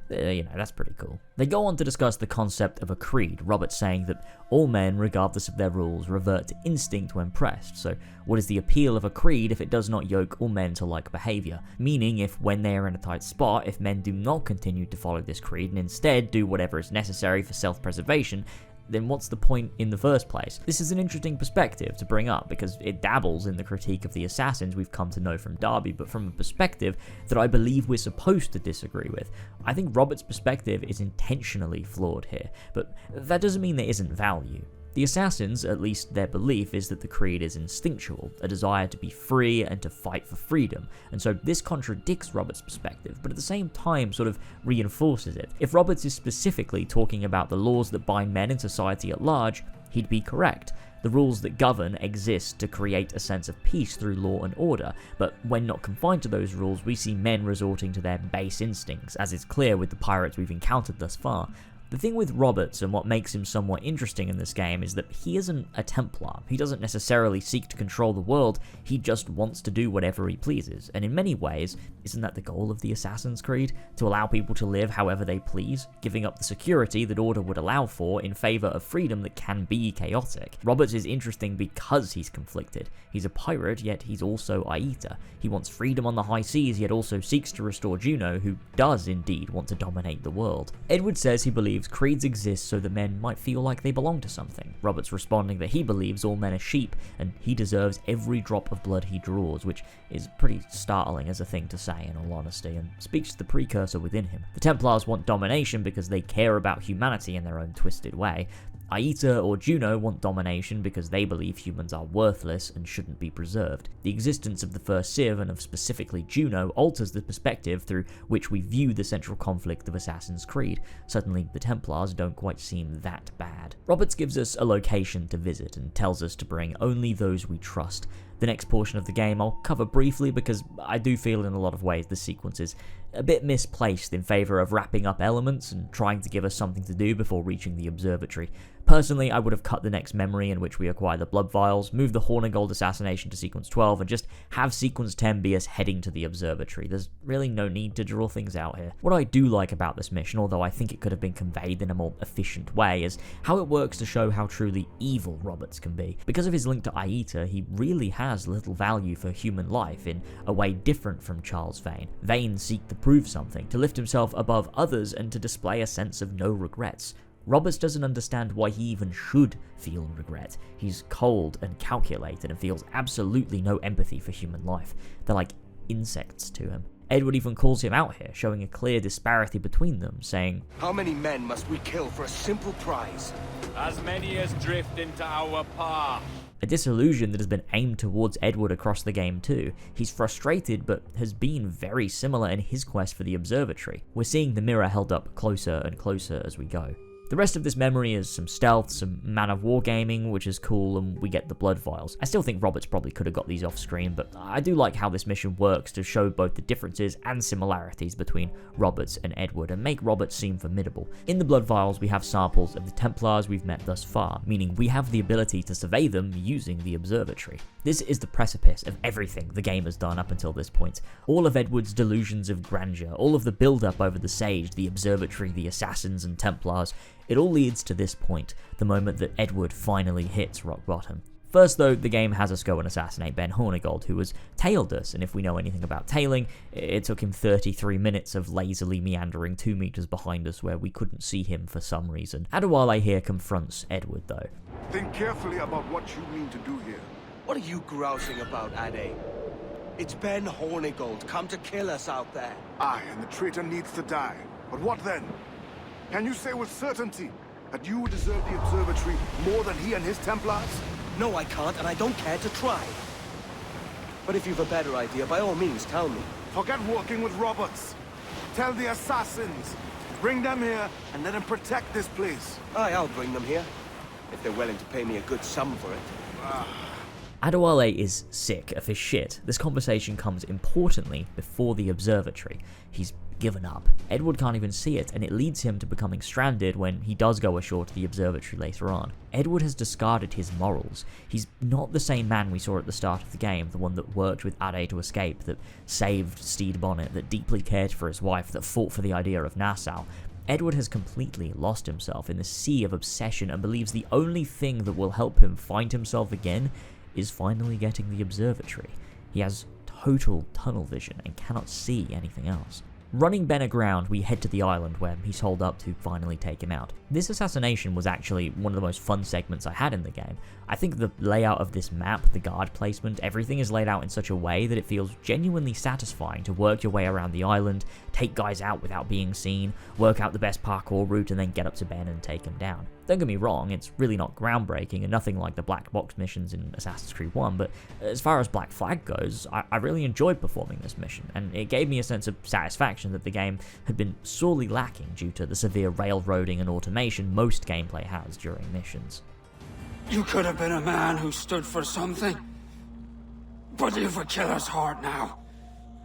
that's pretty cool. They go on to discuss the concept of a creed, Roberts saying that all men, regardless of their rules, revert to instinct when pressed. So what is the appeal of a creed if it does not yoke all men to like behaviour? Meaning, if when they are in a tight spot, if men do not continue to follow this creed and instead do whatever is necessary for self-preservation, then what's the point in the first place? This is an interesting perspective to bring up because it dabbles in the critique of the assassins we've come to know from Darby, but from a perspective that I believe we're supposed to disagree with. I think Robert's perspective is intentionally flawed here, but that doesn't mean there isn't value. The assassins, at least their belief, is that the creed is instinctual, a desire to be free and to fight for freedom, and so this contradicts Robert's perspective, but at the same time sort of reinforces it. If Roberts is specifically talking about the laws that bind men in society at large, he'd be correct. The rules that govern exist to create a sense of peace through law and order, but when not confined to those rules, we see men resorting to their base instincts, as is clear with the pirates we've encountered thus far. The thing with Roberts and what makes him somewhat interesting in this game is that he isn't a Templar. He doesn't necessarily seek to control the world, he just wants to do whatever he pleases, and in many ways, isn't that the goal of the Assassin's Creed? To allow people to live however they please, giving up the security that order would allow for in favour of freedom that can be chaotic. Roberts is interesting because he's conflicted. He's a pirate, yet he's also Aita. He wants freedom on the high seas, yet also seeks to restore Juno, who does indeed want to dominate the world. Edward says he believes creeds exist so that men might feel like they belong to something. Robert's responding that he believes all men are sheep, and he deserves every drop of blood he draws, which is pretty startling as a thing to say in all honesty, and speaks to the precursor within him. The Templars want domination because they care about humanity in their own twisted way. Aita or Juno want domination because they believe humans are worthless and shouldn't be preserved. The existence of the first Civ, and of specifically Juno, alters the perspective through which we view the central conflict of Assassin's Creed. Suddenly, the Templars don't quite seem that bad. Roberts gives us a location to visit and tells us to bring only those we trust. The next portion of the game I'll cover briefly because I do feel in a lot of ways the sequence is a bit misplaced in favour of wrapping up elements and trying to give us something to do before reaching the Observatory. Personally, I would have cut the next memory in which we acquire the blood vials, move the Hornigold assassination to sequence 12, and just have sequence 10 be us heading to the Observatory. There's really no need to draw things out here. What I do like about this mission, although I think it could have been conveyed in a more efficient way, is how it works to show how truly evil Roberts can be. Because of his link to Aita, he really has little value for human life in a way different from Charles Vane. Vane seeks to prove something, to lift himself above others, and to display a sense of no regrets. Roberts doesn't understand why he even should feel regret. He's cold and calculated and feels absolutely no empathy for human life. They're like insects to him. Edward even calls him out here, showing a clear disparity between them, saying, "How many men must we kill for a simple prize?" "As many as drift into our path." A disillusion that has been aimed towards Edward across the game too. He's frustrated, but has been very similar in his quest for the Observatory. We're seeing the mirror held up closer and closer as we go. The rest of this memory is some stealth, some Man of War gaming, which is cool, and we get the blood vials. I still think Roberts probably could have got these off screen, but I do like how this mission works to show both the differences and similarities between Roberts and Edward, and make Roberts seem formidable. In the blood vials, we have samples of the Templars we've met thus far, meaning we have the ability to survey them using the Observatory. This is the precipice of everything the game has done up until this point. All of Edward's delusions of grandeur, all of the build-up over the Sage, the Observatory, the Assassins and Templars, it all leads to this point, the moment that Edward finally hits rock bottom. First though, the game has us go and assassinate Ben Hornigold, who has tailed us, and if we know anything about tailing, it took him 33 minutes of lazily meandering 2 meters behind us where we couldn't see him for some reason. Adewale here confronts Edward though. Think carefully about what you mean to do here. What are you grousing about, Ade? It's Ben Hornigold, come to kill us out there. Aye, and the traitor needs to die. But what then? Can you say with certainty that you deserve the Observatory more than he and his Templars? No, I can't, and I don't care to try. But if you've a better idea, by all means, tell me. Forget working with Roberts. Tell the assassins. Bring them here, and let them protect this place. Aye, I'll bring them here. If they're willing to pay me a good sum for it. Adewale is sick of his shit. This conversation comes importantly before the Observatory. He's given up. Edward can't even see it, and it leads him to becoming stranded when he does go ashore to the Observatory later on. Edward has discarded his morals. He's not the same man we saw at the start of the game, the one that worked with Ade to escape, that saved Stede Bonnet, that deeply cared for his wife, that fought for the idea of Nassau. Edward has completely lost himself in the sea of obsession and believes the only thing that will help him find himself again is finally getting the Observatory. He has total tunnel vision and cannot see anything else. Running Ben aground, we head to the island where he's holed up to finally take him out. This assassination was actually one of the most fun segments I had in the game. I think the layout of this map, the guard placement, everything is laid out in such a way that it feels genuinely satisfying to work your way around the island, take guys out without being seen, work out the best parkour route, and then get up to Ben and take him down. Don't get me wrong, it's really not groundbreaking and nothing like the black box missions in Assassin's Creed 1, but as far as Black Flag goes, I really enjoyed performing this mission, and it gave me a sense of satisfaction that the game had been sorely lacking due to the severe railroading and automation most gameplay has during missions. You could have been a man who stood for something, but you've a killer's heart now,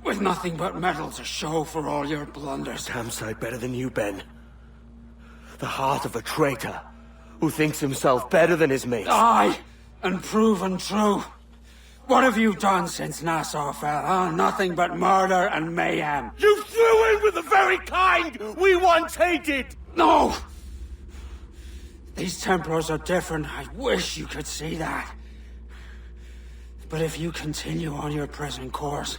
with nothing but metal to show for all your blunders. Damn sight better than you, Ben. The heart of a traitor, who thinks himself better than his mates. Aye, and proven true. What have you done since Nassau fell, huh? Nothing but murder and mayhem. You threw in with the very kind we once hated! No! These Templars are different. I wish you could see that. But if you continue on your present course,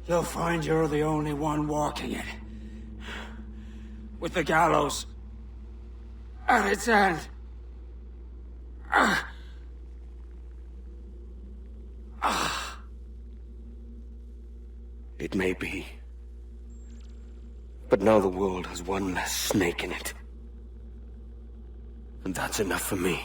you'll find you're the only one walking it. With the gallows at its end. It may be. But now the world has one less snake in it. And that's enough for me.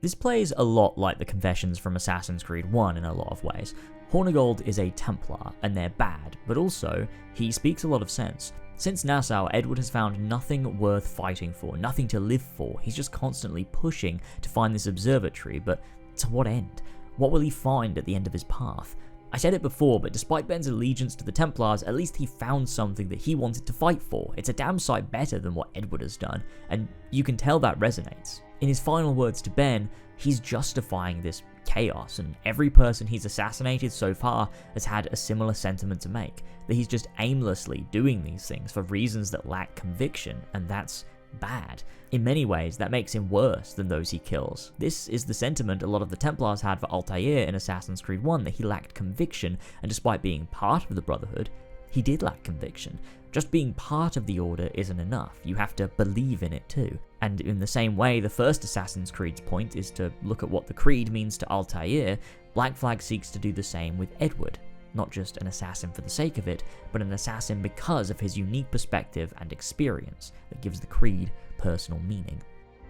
This plays a lot like the confessions from Assassin's Creed 1 in a lot of ways. Hornigold is a Templar, and they're bad, but also, he speaks a lot of sense. Since Nassau, Edward has found nothing worth fighting for, nothing to live for. He's just constantly pushing to find this observatory, but to what end? What will he find at the end of his path? I said it before, but despite Ben's allegiance to the Templars, at least he found something that he wanted to fight for. It's a damn sight better than what Edward has done, and you can tell that resonates. In his final words to Ben, he's justifying this chaos, and every person he's assassinated so far has had a similar sentiment to make, that he's just aimlessly doing these things for reasons that lack conviction, and that's bad. In many ways, that makes him worse than those he kills. This is the sentiment a lot of the Templars had for Altair in Assassin's Creed 1, that he lacked conviction, and despite being part of the Brotherhood, he did lack conviction. Just being part of the Order isn't enough, you have to believe in it too. And in the same way the first Assassin's Creed's point is to look at what the Creed means to Altair, Black Flag seeks to do the same with Edward. Not just an assassin for the sake of it, but an assassin because of his unique perspective and experience that gives the Creed personal meaning.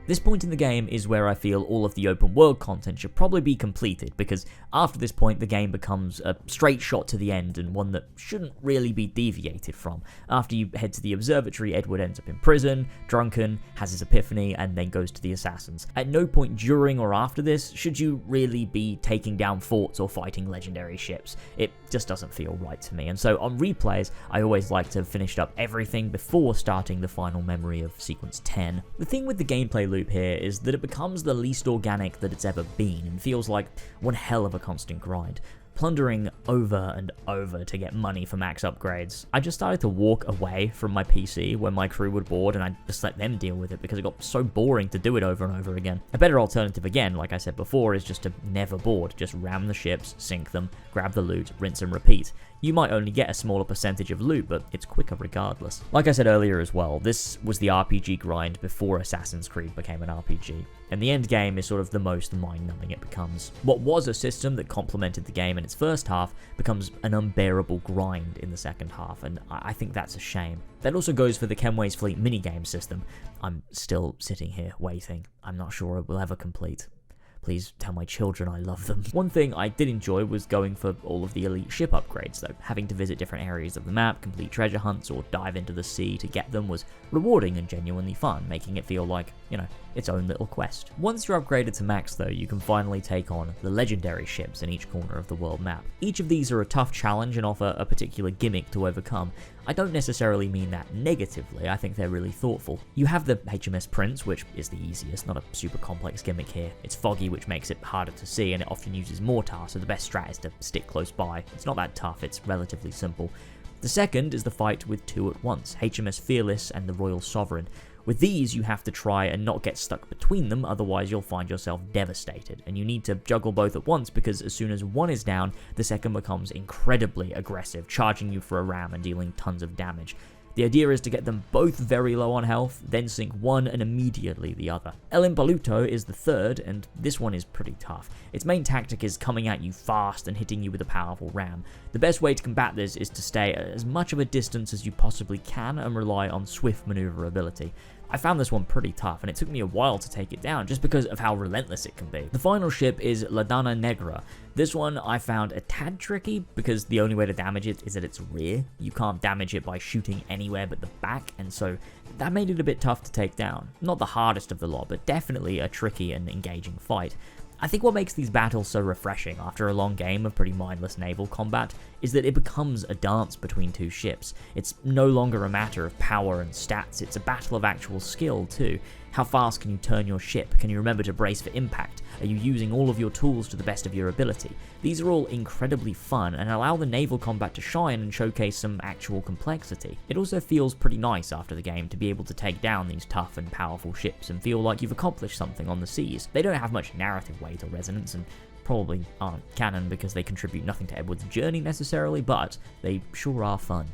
This point in the game is where I feel all of the open world content should probably be completed, because after this point the game becomes a straight shot to the end and one that shouldn't really be deviated from. After you head to the observatory, Edward ends up in prison, drunken, has his epiphany, and then goes to the assassins. At no point during or after this should you really be taking down forts or fighting legendary ships. It just doesn't feel right to me, and so on replays I always like to have finished up everything before starting the final memory of sequence 10. The thing with the gameplay loop here is that it becomes the least organic that it's ever been and feels like one hell of a constant grind. Plundering over and over to get money for max upgrades. I just started to walk away from my PC when my crew would board, and I just let them deal with it because it got so boring to do it over and over again. A better alternative, again, like I said before, is just to never board. Just ram the ships, sink them, grab the loot, rinse and repeat. You might only get a smaller percentage of loot, but it's quicker regardless. Like I said earlier as well, this was the RPG grind before Assassin's Creed became an RPG, and the end game is sort of the most mind-numbing it becomes. What was a system that complemented the game in its first half becomes an unbearable grind in the second half, and I think that's a shame. That also goes for the Kenway's Fleet minigame system. I'm still sitting here waiting. I'm not sure it will ever complete. Please tell my children I love them. One thing I did enjoy was going for all of the elite ship upgrades though. Having to visit different areas of the map, complete treasure hunts, or dive into the sea to get them was rewarding and genuinely fun, making it feel like, you know, its own little quest. Once you're upgraded to max though, you can finally take on the legendary ships in each corner of the world map. Each of these are a tough challenge and offer a particular gimmick to overcome. I don't necessarily mean that negatively, I think they're really thoughtful. You have the HMS Prince, which is the easiest, not a super complex gimmick here. It's foggy, which makes it harder to see, and it often uses mortar, so the best strat is to stick close by. It's not that tough, it's relatively simple. The second is the fight with two at once, HMS Fearless and the Royal Sovereign. With these, you have to try and not get stuck between them, otherwise you'll find yourself devastated, and you need to juggle both at once because as soon as one is down, the second becomes incredibly aggressive, charging you for a ram and dealing tons of damage. The idea is to get them both very low on health, then sink one and immediately the other. El Impaluto is the third, and this one is pretty tough. Its main tactic is coming at you fast and hitting you with a powerful ram. The best way to combat this is to stay at as much of a distance as you possibly can and rely on swift maneuverability. I found this one pretty tough, and it took me a while to take it down just because of how relentless it can be. The final ship is La Dana Negra. This one I found a tad tricky because the only way to damage it is at its rear. You can't damage it by shooting anywhere but the back, and so that made it a bit tough to take down. Not the hardest of the lot, but definitely a tricky and engaging fight. I think what makes these battles so refreshing after a long game of pretty mindless naval combat is that it becomes a dance between two ships. It's no longer a matter of power and stats, it's a battle of actual skill too. How fast can you turn your ship? Can you remember to brace for impact? Are you using all of your tools to the best of your ability? These are all incredibly fun and allow the naval combat to shine and showcase some actual complexity. It also feels pretty nice after the game to be able to take down these tough and powerful ships and feel like you've accomplished something on the seas. They don't have much narrative weight or resonance and probably aren't canon because they contribute nothing to Edward's journey necessarily, but they sure are fun.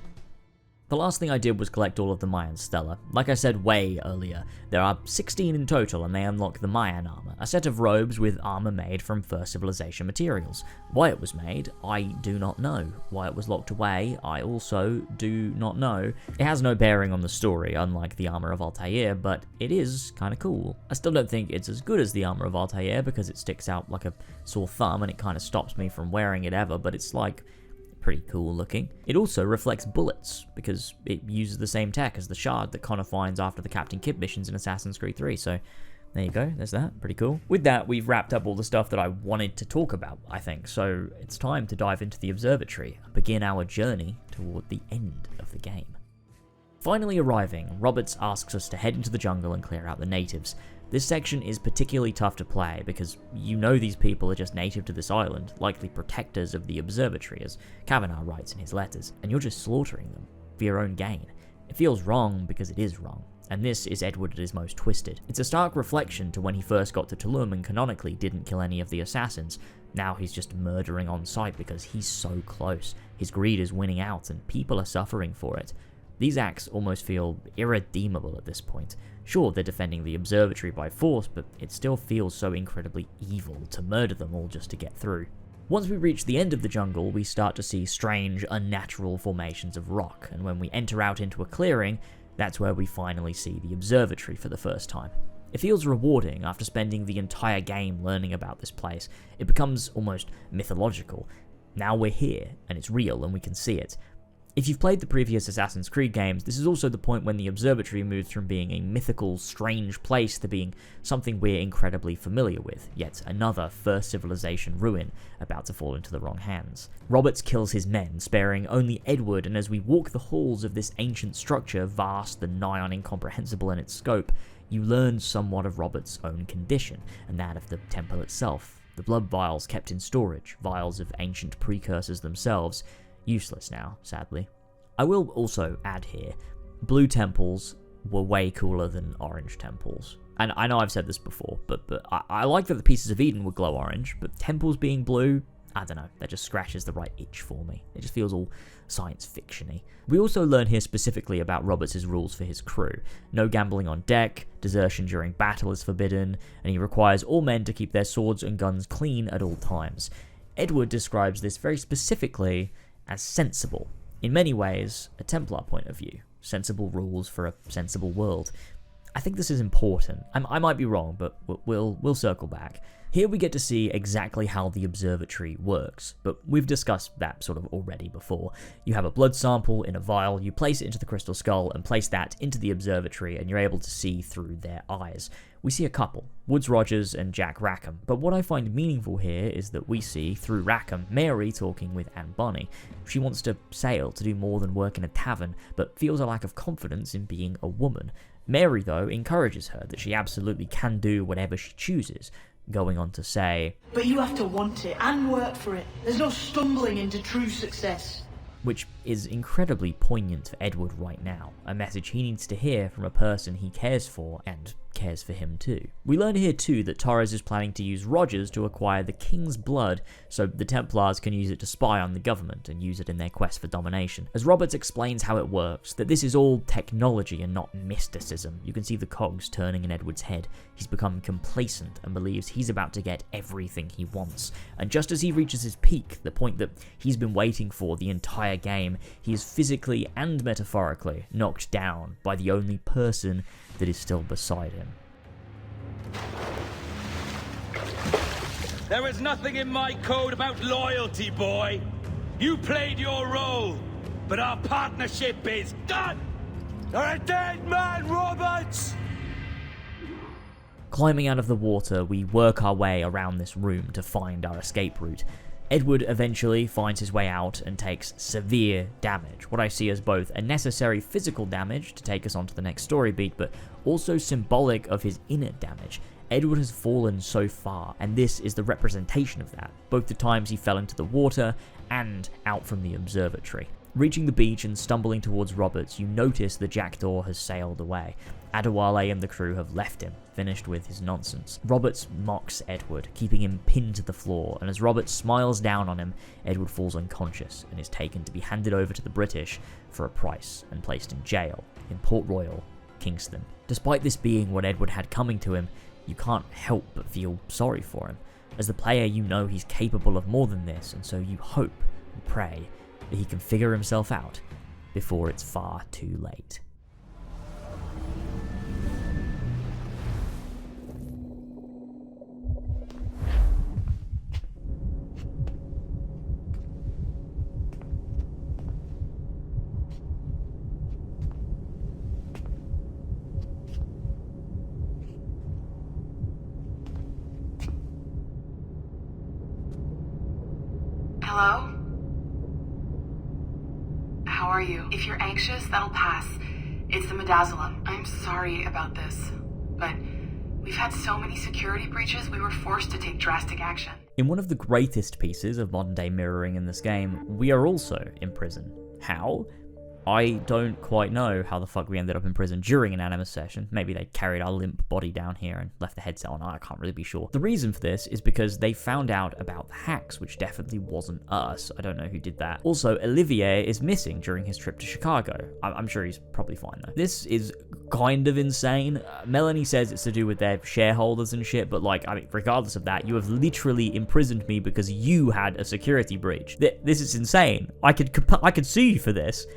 The last thing I did was collect all of the Mayan Stella. Like I said way earlier, there are 16 in total and they unlock the Mayan armor, a set of robes with armor made from First Civilization materials. Why it was made, I do not know. Why it was locked away, I also do not know. It has no bearing on the story, unlike the armor of Altair, but it is kinda cool. I still don't think it's as good as the armor of Altair because it sticks out like a sore thumb and it kinda stops me from wearing it ever, but it's like pretty cool looking. It also reflects bullets, because it uses the same tech as the shard that Connor finds after the Captain Kidd missions in Assassin's Creed 3, so there you go, there's that, pretty cool. With that, we've wrapped up all the stuff that I wanted to talk about, I think, so it's time to dive into the Observatory and begin our journey toward the end of the game. Finally arriving, Roberts asks us to head into the jungle and clear out the natives. This section is particularly tough to play because you know these people are just native to this island, likely protectors of the Observatory, as Kavanaugh writes in his letters, and you're just slaughtering them for your own gain. It feels wrong because it is wrong, and this is Edward at his most twisted. It's a stark reflection to when he first got to Tulum and canonically didn't kill any of the assassins. Now he's just murdering on sight because he's so close. His greed is winning out and people are suffering for it. These acts almost feel irredeemable at this point. Sure, they're defending the Observatory by force, but it still feels so incredibly evil to murder them all just to get through. Once we reach the end of the jungle, we start to see strange, unnatural formations of rock, and when we enter out into a clearing, that's where we finally see the Observatory for the first time. It feels rewarding after spending the entire game learning about this place. It becomes almost mythological. Now we're here, and it's real, and we can see it. If you've played the previous Assassin's Creed games, this is also the point when the Observatory moves from being a mythical, strange place to being something we're incredibly familiar with, yet another First Civilization ruin about to fall into the wrong hands. Roberts kills his men, sparing only Edward, and as we walk the halls of this ancient structure, vast and nigh on incomprehensible in its scope, you learn somewhat of Roberts' own condition, and that of the temple itself. The blood vials kept in storage, vials of ancient precursors themselves, useless now, sadly. I will also add here, blue temples were way cooler than orange temples. And I know I've said this before, but I like that the pieces of Eden would glow orange, but temples being blue, I don't know, that just scratches the right itch for me. It just feels all science fiction-y. We also learn here specifically about Roberts' rules for his crew. No gambling on deck, desertion during battle is forbidden, and he requires all men to keep their swords and guns clean at all times. Edward describes this very specifically as sensible. In many ways, a Templar point of view. Sensible rules for a sensible world. I think this is important. I might be wrong, but we'll circle back. Here we get to see exactly how the Observatory works, but we've discussed that sort of already before. You have a blood sample in a vial, you place it into the crystal skull and place that into the Observatory, and you're able to see through their eyes. We see a couple, Woods Rogers and Jack Rackham, but what I find meaningful here is that we see, through Rackham, Mary talking with Anne Bonny. She wants to sail, to do more than work in a tavern, but feels a lack of confidence in being a woman. Mary, though, encourages her that she absolutely can do whatever she chooses, going on to say, But you have to want it and work for it. There's no stumbling into true success. which is incredibly poignant for Edward right now, a message he needs to hear from a person he cares for and cares for him too. We learn here too that Torres is planning to use Rogers to acquire the King's blood so the Templars can use it to spy on the government and use it in their quest for domination. As Roberts explains how it works, that this is all technology and not mysticism, you can see the cogs turning in Edward's head. He's become complacent and believes he's about to get everything he wants. And just as he reaches his peak, the point that he's been waiting for the entire game, he is physically and metaphorically knocked down by the only person that is still beside him. There is nothing in my code about loyalty, boy. You played your role, but our partnership is done. You're a dead man, Roberts! Climbing out of the water, we work our way around this room to find our escape route. Edward eventually finds his way out and takes severe damage, what I see as both a necessary physical damage to take us onto the next story beat, but also symbolic of his inner damage. Edward has fallen so far, and this is the representation of that, both the times he fell into the water and out from the observatory. Reaching the beach and stumbling towards Roberts, you notice the jackdaw has sailed away. Adewale and the crew have left him, finished with his nonsense. Roberts mocks Edward, keeping him pinned to the floor, and as Roberts smiles down on him, Edward falls unconscious and is taken to be handed over to the British for a price and placed in jail in Port Royal, Kingston. Despite this being what Edward had coming to him, you can't help but feel sorry for him. As the player, you know he's capable of more than this, and so you hope and pray that he can figure himself out before it's far too late. Hello? How are you? If you're anxious, that'll pass. It's the midazolam. I'm sorry about this, but we've had so many security breaches, we were forced to take drastic action. In one of the greatest pieces of modern-day mirroring in this game, we are also in prison. How? I don't quite know how the fuck we ended up in prison during an Animus session. Maybe they carried our limp body down here and left the headset on. I can't really be sure. The reason for this is because they found out about the hacks, which definitely wasn't us. I don't know who did that. Also, Olivier is missing during his trip to Chicago. I'm sure he's probably fine though. This is kind of insane. Melanie says it's to do with their shareholders and shit, but like, I mean, regardless of that, you have literally imprisoned me because you had a security breach. This is insane. I could sue you for this.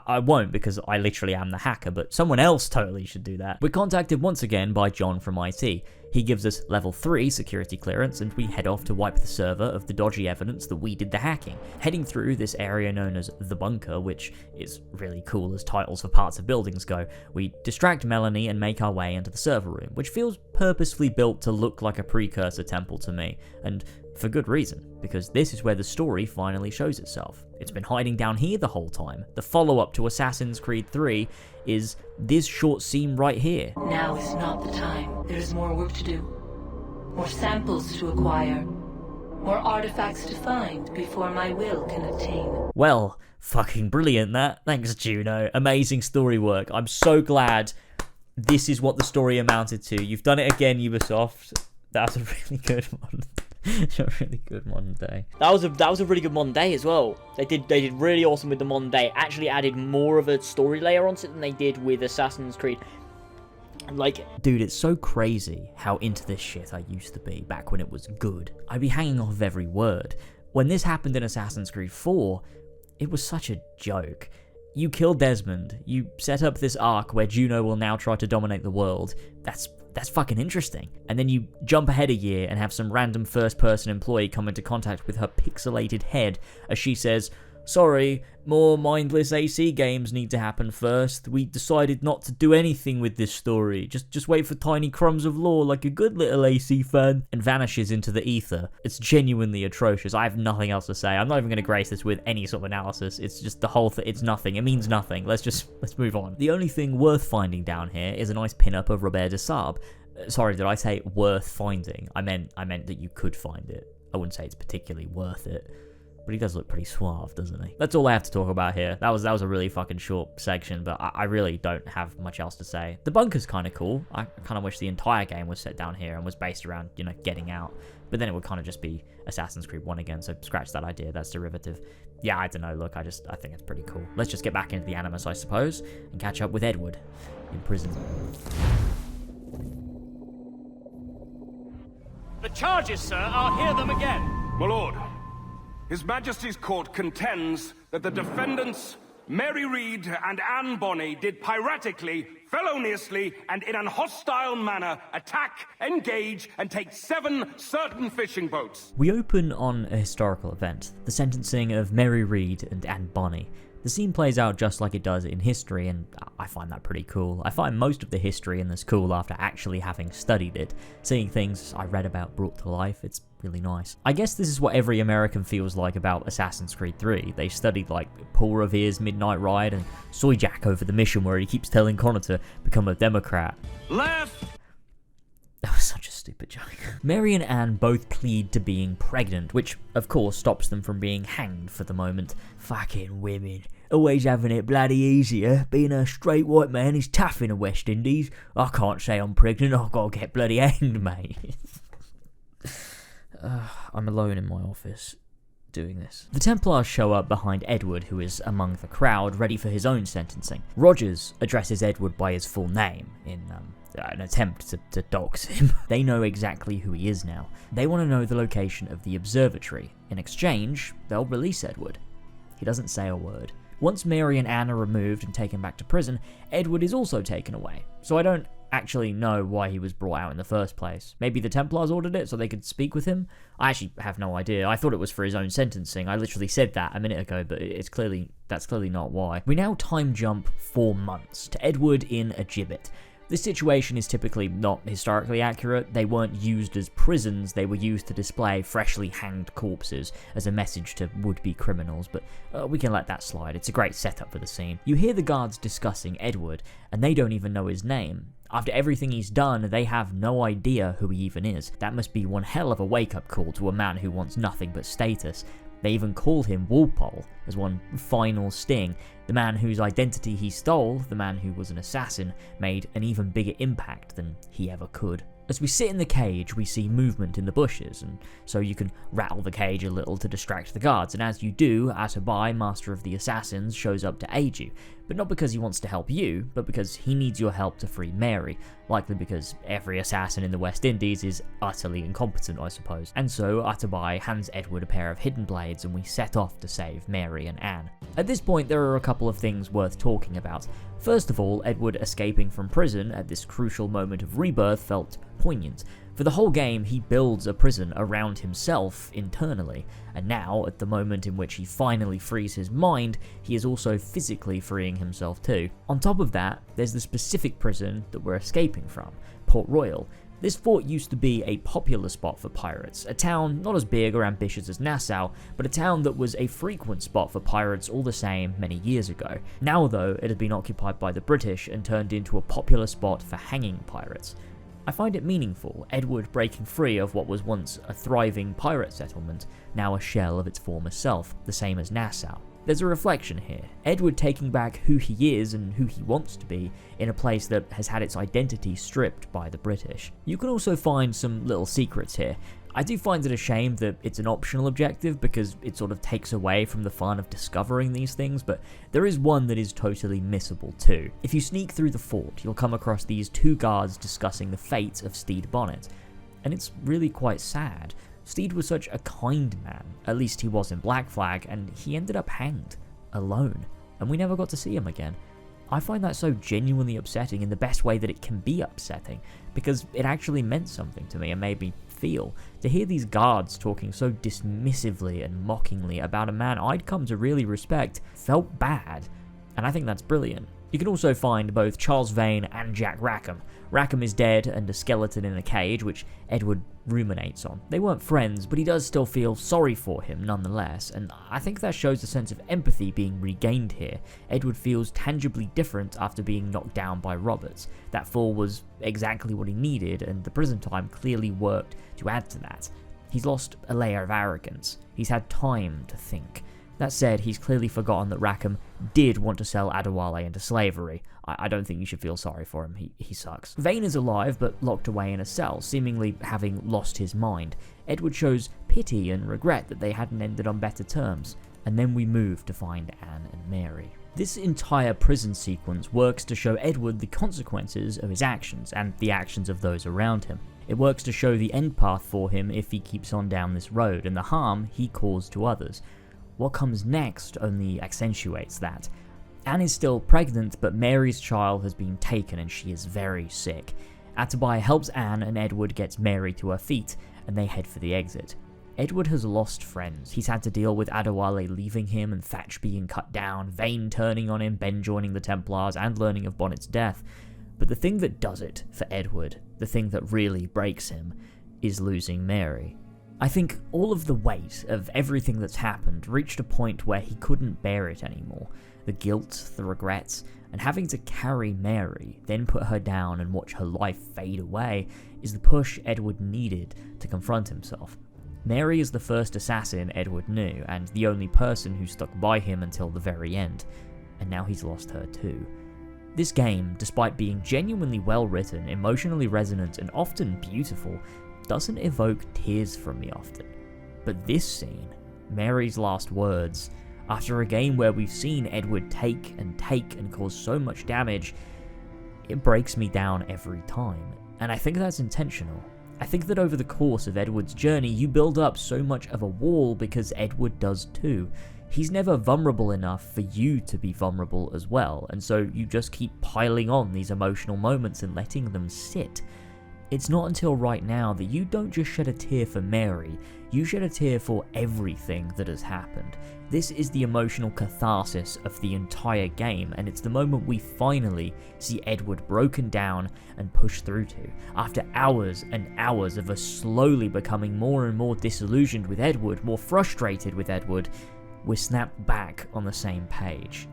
I won't because I literally am the hacker, but someone else totally should do that. We're contacted once again by John from IT. He gives us level 3 security clearance and we head off to wipe the server of the dodgy evidence that we did the hacking. Heading through this area known as the bunker, which is really cool as titles for parts of buildings go, we distract Melanie and make our way into the server room, which feels purposefully built to look like a precursor temple to me, and for good reason, because this is where the story finally shows itself. It's been hiding down here the whole time. The follow-up to Assassin's Creed 3 is this short scene right here. Now is not the time. There is more work to do. More samples to acquire. More artifacts to find before my will can obtain. Well, fucking brilliant that. Thanks, Juno. Amazing story work. I'm so glad this is what the story amounted to. You've done it again, Ubisoft. That's a really good one. A really good Monday. That was a really good Monday as well. They did really awesome with the Monday. Actually added more of a story layer onto it than they did with Assassin's Creed. Like, dude, it's so crazy how into this shit I used to be back when it was good. I'd be hanging off of every word. When this happened in Assassin's Creed 4, it was such a joke. You kill Desmond, you set up this arc where Juno will now try to dominate the world. That's fucking interesting. And then you jump ahead a year and have some random first-person employee come into contact with her pixelated head as she says, "Sorry, more mindless AC games need to happen first. We decided not to do anything with this story. Just wait for tiny crumbs of lore like a good little AC fan," and vanishes into the ether. It's genuinely atrocious. I have nothing else to say. I'm not even going to grace this with any sort of analysis. It's just the whole thing. It's nothing. It means nothing. Let's move on. The only thing worth finding down here is a nice pin-up of Robert de Saab. Sorry, did I say worth finding? I meant that you could find it. I wouldn't say it's particularly worth it. But he does look pretty suave, doesn't he? That's all I have to talk about here. That was a really fucking short section, but I really don't have much else to say. The bunker's kind of cool. I kind of wish the entire game was set down here and was based around, you know, getting out. But then it would kind of just be Assassin's Creed 1 again, so scratch that idea. That's derivative. Yeah, I don't know. Look, I think it's pretty cool. Let's just get back into the Animus, I suppose, and catch up with Edward in prison. The charges, sir. I'll hear them again. My lord, His Majesty's court contends that the defendants, Mary Reed and Anne Bonny, did piratically, feloniously, and in an hostile manner attack, engage, and take 7 certain fishing boats. We open on a historical event, the sentencing of Mary Reed and Anne Bonny. The scene plays out just like it does in history, and I find that pretty cool. I find most of the history in this cool after actually having studied it. Seeing things I read about brought to life, it's really nice. I guess this is what every American feels like about Assassin's Creed 3. They studied like Paul Revere's Midnight Ride and Soy Jack over the mission where he keeps telling Connor to become a Democrat. Left! That was such a stupid joke. Mary and Anne both plead to being pregnant, which of course stops them from being hanged for the moment. Fucking women. Always having it bloody easier. Being a straight white man is tough in the West Indies. I can't say I'm pregnant, I've got to get bloody hanged, mate. I'm alone in my office doing this. The Templars show up behind Edward, who is among the crowd, ready for his own sentencing. Rogers addresses Edward by his full name in an attempt to dox him. They know exactly who he is now. They want to know the location of the Observatory. In exchange, they'll release Edward. He doesn't say a word. Once Mary and Anne are removed and taken back to prison, Edward is also taken away. So I don't actually know why he was brought out in the first place. Maybe the Templars ordered it so they could speak with him? I actually have no idea. I thought it was for his own sentencing. I literally said that a minute ago, but that's clearly not why. We now time jump 4 months to Edward in a gibbet. This situation is typically not historically accurate. They weren't used as prisons, they were used to display freshly hanged corpses as a message to would-be criminals, but we can let that slide. It's a great setup for the scene. You hear the guards discussing Edward, and they don't even know his name. After everything he's done, they have no idea who he even is. That must be one hell of a wake-up call to a man who wants nothing but status. They even call him Walpole as one final sting. The man whose identity he stole, the man who was an assassin, made an even bigger impact than he ever could. As we sit in the cage, we see movement in the bushes, and so you can rattle the cage a little to distract the guards, and as you do, Atabai, Master of the Assassins, shows up to aid you. But not because he wants to help you, but because he needs your help to free Mary, likely because every assassin in the West Indies is utterly incompetent, I suppose. And so Atabai hands Edward a pair of hidden blades, and we set off to save Mary and Anne. At this point, there are a couple of things worth talking about. First of all, Edward escaping from prison at this crucial moment of rebirth felt poignant. For the whole game, he builds a prison around himself internally, and now, at the moment in which he finally frees his mind, he is also physically freeing himself too. On top of that, there's the specific prison that we're escaping from, Port Royal. This fort used to be a popular spot for pirates, a town not as big or ambitious as Nassau, but a town that was a frequent spot for pirates all the same many years ago. Now though, it had been occupied by the British and turned into a popular spot for hanging pirates. I find it meaningful, Edward breaking free of what was once a thriving pirate settlement, now a shell of its former self, the same as Nassau. There's a reflection here, Edward taking back who he is and who he wants to be in a place that has had its identity stripped by the British. You can also find some little secrets here. I do find it a shame that it's an optional objective because it sort of takes away from the fun of discovering these things, but there is one that is totally missable too. If you sneak through the fort, you'll come across these 2 guards discussing the fate of Stede Bonnet, and it's really quite sad. Stede was such a kind man, at least he was in Black Flag, and he ended up hanged, alone, and we never got to see him again. I find that so genuinely upsetting in the best way that it can be upsetting, because it actually meant something to me and made me feel. To hear these guards talking so dismissively and mockingly about a man I'd come to really respect felt bad, and I think that's brilliant. You can also find both Charles Vane and Jack Rackham. Rackham is dead and a skeleton in a cage, which Edward ruminates on. They weren't friends, but he does still feel sorry for him nonetheless, and I think that shows a sense of empathy being regained here. Edward feels tangibly different after being knocked down by Roberts. That fall was exactly what he needed, and the prison time clearly worked to add to that. He's lost a layer of arrogance. He's had time to think. That said, he's clearly forgotten that Rackham did want to sell Adewale into slavery. I don't think you should feel sorry for him, he sucks. Vane is alive, but locked away in a cell, seemingly having lost his mind. Edward shows pity and regret that they hadn't ended on better terms, and then we move to find Anne and Mary. This entire prison sequence works to show Edward the consequences of his actions, and the actions of those around him. It works to show the end path for him if he keeps on down this road, and the harm he caused to others. What comes next only accentuates that. Anne is still pregnant, but Mary's child has been taken and she is very sick. Atabai helps Anne and Edward gets Mary to her feet, and they head for the exit. Edward has lost friends. He's had to deal with Adewale leaving him and Thatch being cut down, Vane turning on him, Ben joining the Templars, and learning of Bonnet's death. But the thing that does it for Edward, the thing that really breaks him, is losing Mary. I think all of the weight of everything that's happened reached a point where he couldn't bear it anymore. The guilt, the regrets, and having to carry Mary, then put her down and watch her life fade away, is the push Edward needed to confront himself. Mary is the first assassin Edward knew, and the only person who stuck by him until the very end, and now he's lost her too. This game, despite being genuinely well written, emotionally resonant, and often beautiful, doesn't evoke tears from me often. But this scene, Mary's last words, after a game where we've seen Edward take and cause so much damage, it breaks me down every time, and I think that's intentional. I think that over the course of Edward's journey, you build up so much of a wall because Edward does too. He's never vulnerable enough for you to be vulnerable as well, and so you just keep piling on these emotional moments and letting them sit. It's not until right now that you don't just shed a tear for Mary, you shed a tear for everything that has happened. This is the emotional catharsis of the entire game, and it's the moment we finally see Edward broken down and pushed through to. After hours and hours of us slowly becoming more and more disillusioned with Edward, more frustrated with Edward, we're snapped back on the same page.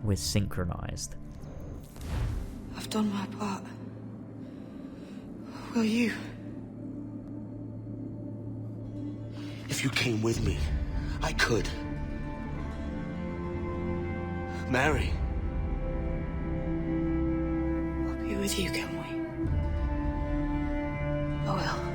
We're synchronized. I've done my part. Will you? If you came with me, I could. Mary. I'll be with you, Kenway. I will.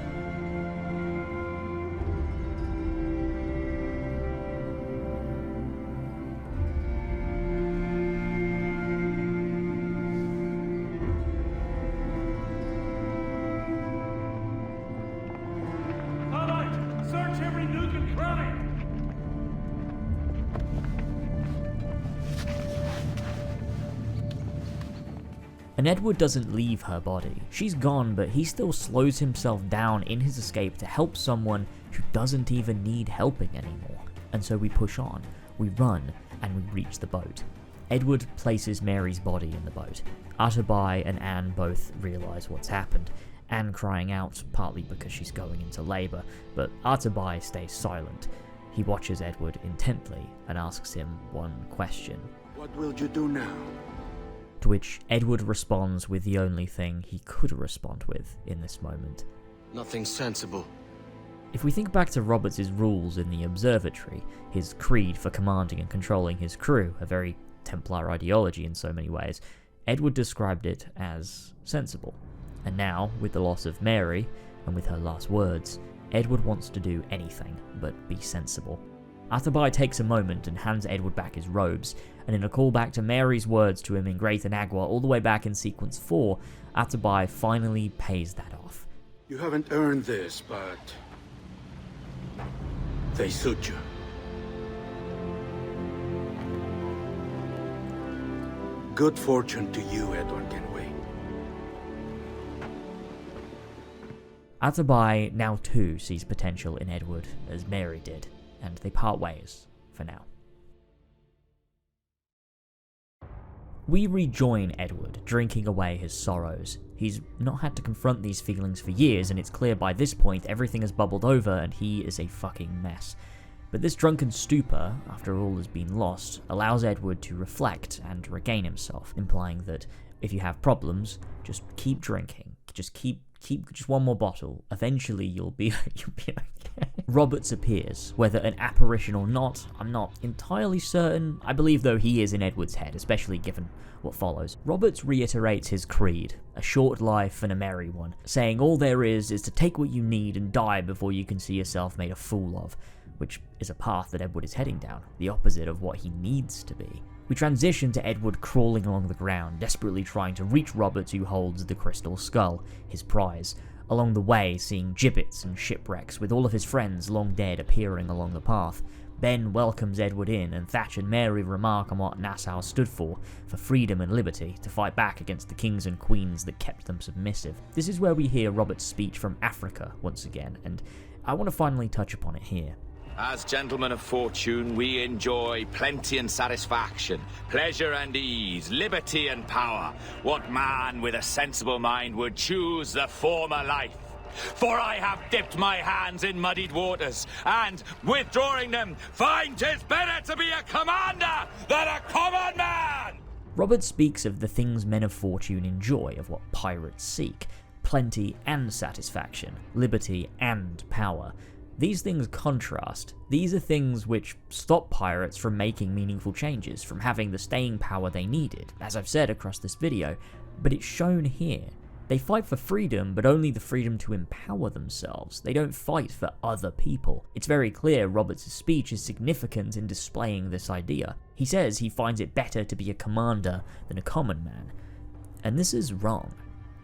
And Edward doesn't leave her body. She's gone, but he still slows himself down in his escape to help someone who doesn't even need helping anymore. And so we push on, we run, and we reach the boat. Edward places Mary's body in the boat. Atabai and Anne both realise what's happened, Anne crying out, partly because she's going into labour, but Atabai stays silent. He watches Edward intently and asks him one question. What will you do now? To which Edward responds with the only thing he could respond with in this moment. Nothing sensible. If we think back to Roberts' rules in the Observatory, his creed for commanding and controlling his crew, a very Templar ideology in so many ways, Edward described it as sensible. And now, with the loss of Mary, and with her last words, Edward wants to do anything but be sensible. Atabai takes a moment and hands Edward back his robes, and in a callback to Mary's words to him in Great Anagua all the way back in Sequence 4, Atabai finally pays that off. You haven't earned this, but they suit you. Good fortune to you, Edward Kenway. Atabai now too sees potential in Edward, as Mary did, and they part ways for now. We rejoin Edward, drinking away his sorrows. He's not had to confront these feelings for years, and it's clear by this point everything has bubbled over and he is a fucking mess. But this drunken stupor, after all has been lost, allows Edward to reflect and regain himself, implying that if you have problems, just keep drinking, just keep keep just one more bottle. Eventually you'll be okay. Roberts appears, whether an apparition or not, I'm not entirely certain. I believe though he is in Edward's head, especially given what follows. Roberts reiterates his creed, a short life and a merry one, saying all there is to take what you need and die before you can see yourself made a fool of, which is a path that Edward is heading down, the opposite of what he needs to be. We transition to Edward crawling along the ground, desperately trying to reach Roberts, who holds the crystal skull, his prize. Along the way, seeing gibbets and shipwrecks, with all of his friends long dead appearing along the path. Ben welcomes Edward in, and Thatch and Mary remark on what Nassau stood for freedom and liberty, to fight back against the kings and queens that kept them submissive. This is where we hear Robert's speech from Africa once again, and I want to finally touch upon it here. As gentlemen of fortune, we enjoy plenty and satisfaction, pleasure and ease, liberty and power. What man with a sensible mind would choose the former life? For I have dipped my hands in muddied waters, and, withdrawing them, find 'tis better to be a commander than a common man! Robert speaks of the things men of fortune enjoy, of what pirates seek. Plenty and satisfaction, liberty and power. These things contrast. These are things which stop pirates from making meaningful changes, from having the staying power they needed, as I've said across this video, but it's shown here. They fight for freedom, but only the freedom to empower themselves. They don't fight for other people. It's very clear Roberts' speech is significant in displaying this idea. He says he finds it better to be a commander than a common man. And this is wrong.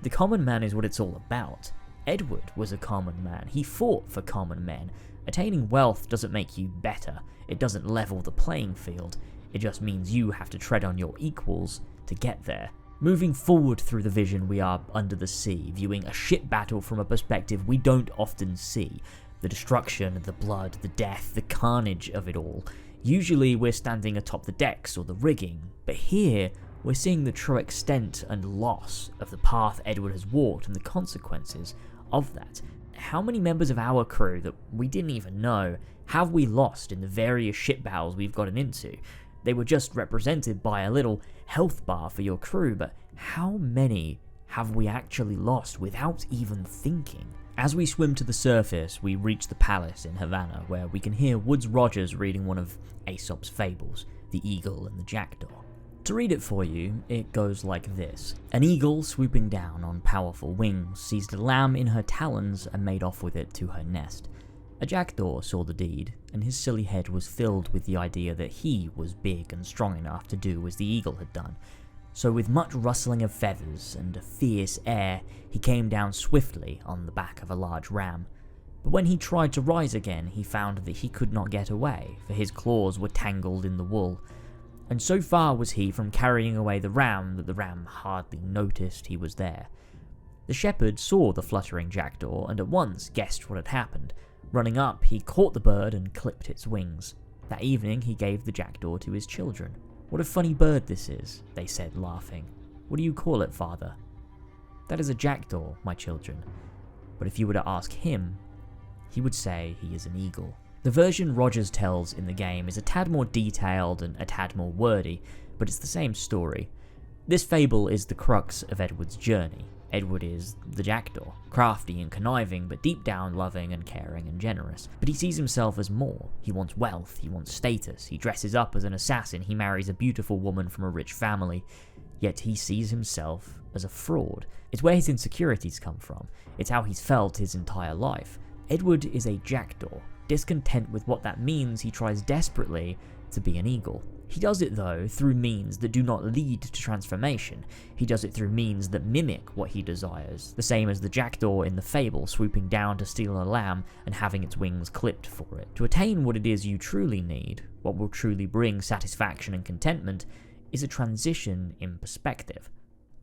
The common man is what it's all about. Edward was a common man. He fought for common men. Attaining wealth doesn't make you better. It doesn't level the playing field. It just means you have to tread on your equals to get there. Moving forward through the vision, we are under the sea, viewing a ship battle from a perspective we don't often see. The destruction, the blood, the death, the carnage of it all. Usually we're standing atop the decks or the rigging, but here we're seeing the true extent and loss of the path Edward has walked and the consequences of that. How many members of our crew that we didn't even know have we lost in the various ship battles we've gotten into? They were just represented by a little health bar for your crew, but how many have we actually lost without even thinking? As we swim to the surface, we reach the palace in Havana, where we can hear Woodes Rogers reading one of Aesop's fables, The Eagle and the Jackdaw. To read it for you, it goes like this. An eagle swooping down on powerful wings seized a lamb in her talons and made off with it to her nest. A jackdaw saw the deed, and his silly head was filled with the idea that he was big and strong enough to do as the eagle had done. So with much rustling of feathers and a fierce air, he came down swiftly on the back of a large ram. But when he tried to rise again, he found that he could not get away, for his claws were tangled in the wool. And so far was he from carrying away the ram that the ram hardly noticed he was there. The shepherd saw the fluttering jackdaw and at once guessed what had happened. Running up, he caught the bird and clipped its wings. That evening, he gave the jackdaw to his children. "What a funny bird this is," they said, laughing. "What do you call it, father?" "That is a jackdaw, my children. But if you were to ask him, he would say he is an eagle." The version Rogers tells in the game is a tad more detailed and a tad more wordy, but it's the same story. This fable is the crux of Edward's journey. Edward is the jackdaw, crafty and conniving, but deep down loving and caring and generous. But he sees himself as more. He wants wealth, he wants status, he dresses up as an assassin, he marries a beautiful woman from a rich family. Yet he sees himself as a fraud. It's where his insecurities come from. It's how he's felt his entire life. Edward is a jackdaw. Discontent with what that means, he tries desperately to be an eagle. He does it though through means that do not lead to transformation. He does it through means that mimic what he desires, the same as the jackdaw in the fable swooping down to steal a lamb and having its wings clipped for it. To attain what it is you truly need, what will truly bring satisfaction and contentment, is a transition in perspective.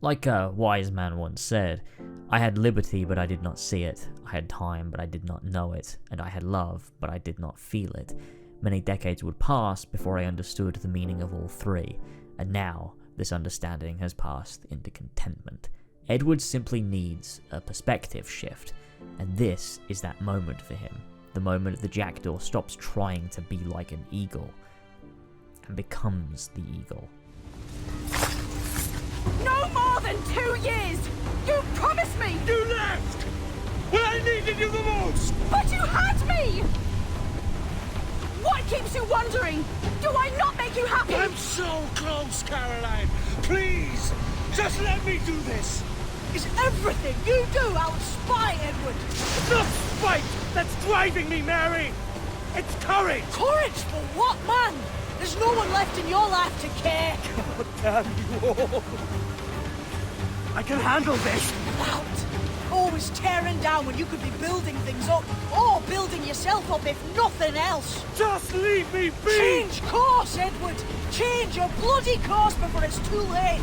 Like a wise man once said, "I had liberty but I did not see it, I had time but I did not know it, and I had love but I did not feel it. Many decades would pass before I understood the meaning of all three, and now this understanding has passed into contentment." Edward simply needs a perspective shift, and this is that moment for him. The moment the jackdaw stops trying to be like an eagle and becomes the eagle. No more than 2 years! You promised me! You left! when I needed you the most! But you had me! What keeps you wondering? Do I not make you happy? I'm so close, Caroline! Please, just let me do this! Is everything you do out of spite, Edward? It's not spite that's driving me, Mary! It's courage! Courage for what, man? There's no one left in your life to care. God damn you all! I can handle this! Out! Always tearing down when you could be building things up, or building yourself up if nothing else. Just leave me be! Change course, Edward! Change your bloody course before it's too late!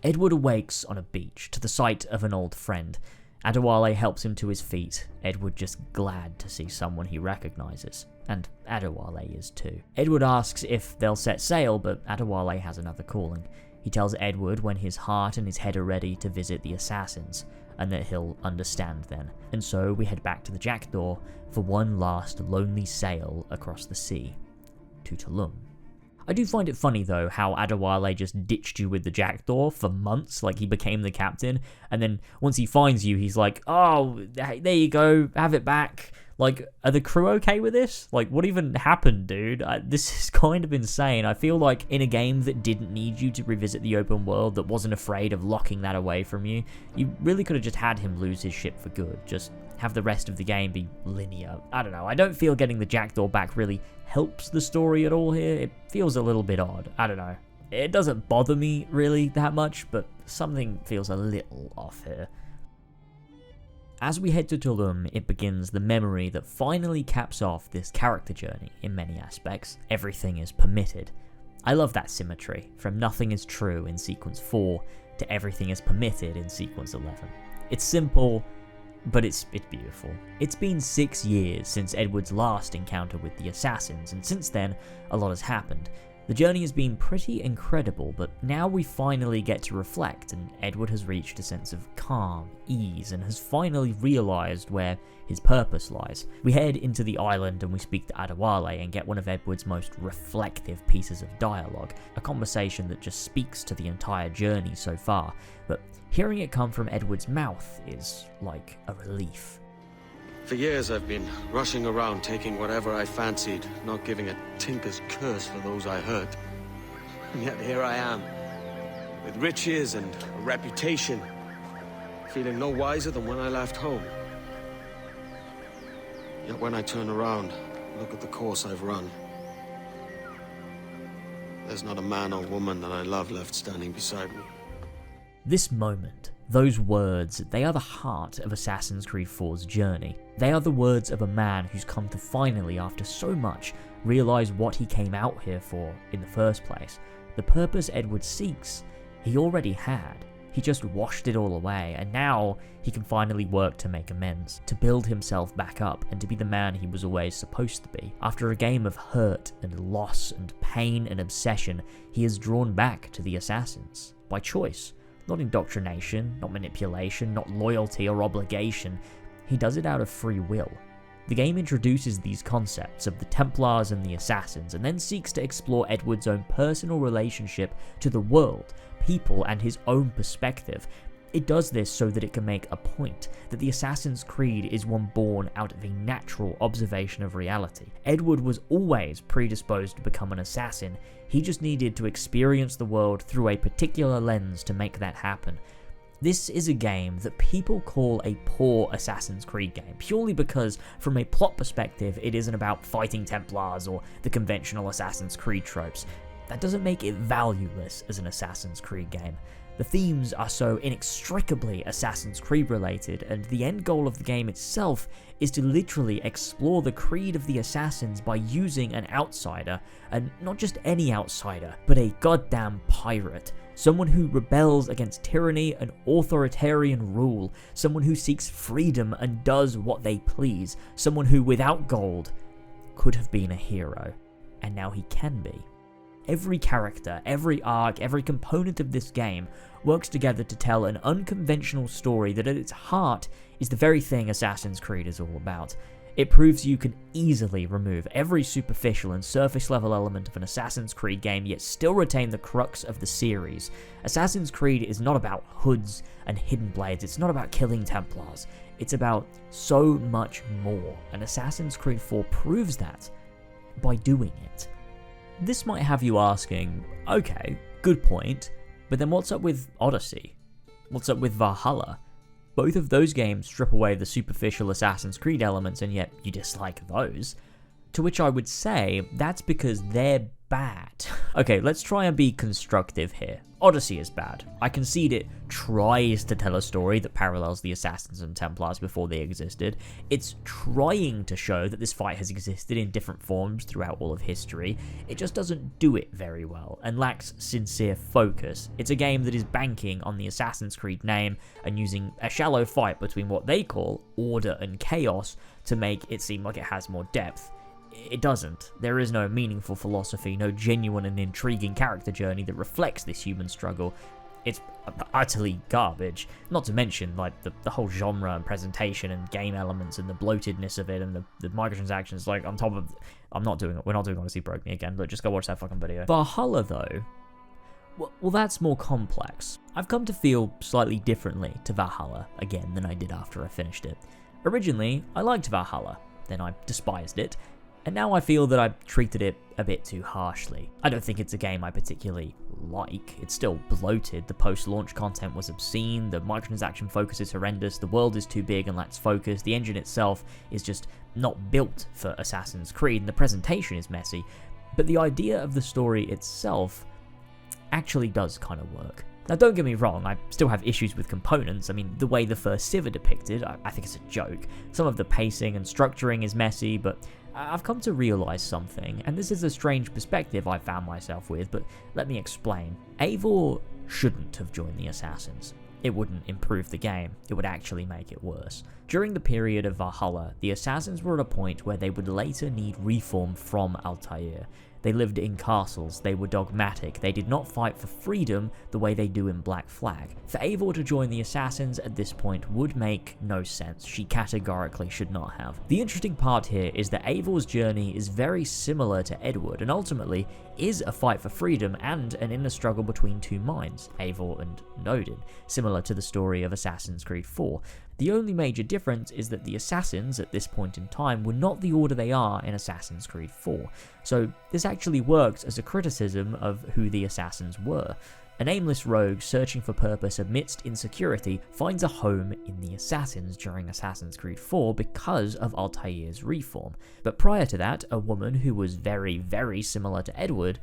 Edward awakes on a beach to the sight of an old friend. Adewale helps him to his feet, Edward just glad to see someone he recognises, and Adewale is too. Edward asks if they'll set sail, but Adewale has another calling. He tells Edward when his heart and his head are ready to visit the assassins, and that he'll understand then. And so we head back to the Jackdaw for one last lonely sail across the sea, to Tulum. I do find it funny though how Adewale just ditched you with the Jackdaw for months, like he became the captain, and then once he finds you he's like, oh, there you go, have it back. Like, are the crew okay with this? Like, what even happened, dude? This is kind of insane. I feel like in a game that didn't need you to revisit the open world, that wasn't afraid of locking that away from you, you really could have just had him lose his ship for good. Just have the rest of the game be linear. I don't know. I don't feel getting the Jackdaw back really helps the story at all here. It feels a little bit odd. I don't know. It doesn't bother me really that much, but something feels a little off here. As we head to Tulum, it begins the memory that finally caps off this character journey in many aspects. Everything is permitted. I love that symmetry, from nothing is true in sequence 4 to everything is permitted in sequence 11. It's simple, but it's beautiful. It's been 6 years since Edward's last encounter with the assassins, and since then, a lot has happened. The journey has been pretty incredible, but now we finally get to reflect, and Edward has reached a sense of calm, ease, and has finally realised where his purpose lies. We head into the island and we speak to Adewale and get one of Edward's most reflective pieces of dialogue, a conversation that just speaks to the entire journey so far, but hearing it come from Edward's mouth is like a relief. For years I've been rushing around taking whatever I fancied, not giving a tinker's curse for those I hurt. And yet here I am, with riches and a reputation, feeling no wiser than when I left home. Yet when I turn around, look at the course I've run, there's not a man or woman that I love left standing beside me. This moment, those words, they are the heart of Assassin's Creed 4's journey. They are the words of a man who's come to finally, after so much, realise what he came out here for in the first place. The purpose Edward seeks, he already had. He just washed it all away, and now he can finally work to make amends, to build himself back up, and to be the man he was always supposed to be. After a game of hurt and loss and pain and obsession, he is drawn back to the assassins, by choice. Not indoctrination, not manipulation, not loyalty or obligation. He does it out of free will. The game introduces these concepts of the Templars and the Assassins, and then seeks to explore Edward's own personal relationship to the world, people, and his own perspective. It does this so that it can make a point, that the Assassin's Creed is one born out of a natural observation of reality. Edward was always predisposed to become an assassin, he just needed to experience the world through a particular lens to make that happen. This is a game that people call a poor Assassin's Creed game, purely because, from a plot perspective, it isn't about fighting Templars or the conventional Assassin's Creed tropes. That doesn't make it valueless as an Assassin's Creed game. The themes are so inextricably Assassin's Creed related, and the end goal of the game itself is to literally explore the creed of the assassins by using an outsider, and not just any outsider, but a goddamn pirate. Someone who rebels against tyranny and authoritarian rule, someone who seeks freedom and does what they please, someone who, without gold, could have been a hero, and now he can be. Every character, every arc, every component of this game works together to tell an unconventional story that at its heart is the very thing Assassin's Creed is all about. It proves you can easily remove every superficial and surface level element of an Assassin's Creed game, yet still retain the crux of the series. Assassin's Creed is not about hoods and hidden blades, it's not about killing Templars, it's about so much more, and Assassin's Creed 4 proves that by doing it. This might have you asking, okay, good point, but then what's up with Odyssey? What's up with Valhalla? Both of those games strip away the superficial Assassin's Creed elements, and yet you dislike those. To which I would say, that's because they're bad. Okay, let's try and be constructive here. Odyssey is bad. I concede it tries to tell a story that parallels the Assassins and Templars before they existed. It's trying to show that this fight has existed in different forms throughout all of history. It just doesn't do it very well, and lacks sincere focus. It's a game that is banking on the Assassin's Creed name and using a shallow fight between what they call order and chaos to make it seem like it has more depth. It doesn't. There is no meaningful philosophy, no genuine and intriguing character journey that reflects this human struggle. It's utterly garbage. Not to mention, like, the whole genre and presentation and game elements and the bloatedness of it and the microtransactions, like, on top of... we're not doing Odyssey Broke Me again, but just go watch that fucking video. Valhalla, though, well, that's more complex. I've come to feel slightly differently to Valhalla, again, than I did after I finished it. Originally, I liked Valhalla, then I despised it, and now I feel that I've treated it a bit too harshly. I don't think it's a game I particularly like. It's still bloated, the post-launch content was obscene, the microtransaction focus is horrendous, the world is too big and lacks focus, the engine itself is just not built for Assassin's Creed, and the presentation is messy, but the idea of the story itself actually does kind of work. Now, don't get me wrong, I still have issues with components. I mean, the way the first Civ are depicted, I think it's a joke. Some of the pacing and structuring is messy, but I've come to realise something, and this is a strange perspective I found myself with, but let me explain. Eivor shouldn't have joined the Assassins. It wouldn't improve the game, it would actually make it worse. During the period of Valhalla, the Assassins were at a point where they would later need reform from Altair. They lived in castles, they were dogmatic, they did not fight for freedom the way they do in Black Flag. For Eivor to join the Assassins at this point would make no sense, she categorically should not have. The interesting part here is that Eivor's journey is very similar to Edward, and ultimately is a fight for freedom and an inner struggle between two minds, Eivor and Odin, similar to the story of Assassin's Creed 4. The only major difference is that the Assassins at this point in time were not the order they are in Assassin's Creed 4, so this actually works as a criticism of who the Assassins were. An aimless rogue searching for purpose amidst insecurity finds a home in the Assassins during Assassin's Creed 4 because of Altair's reform, but prior to that, a woman who was very, very similar to Edward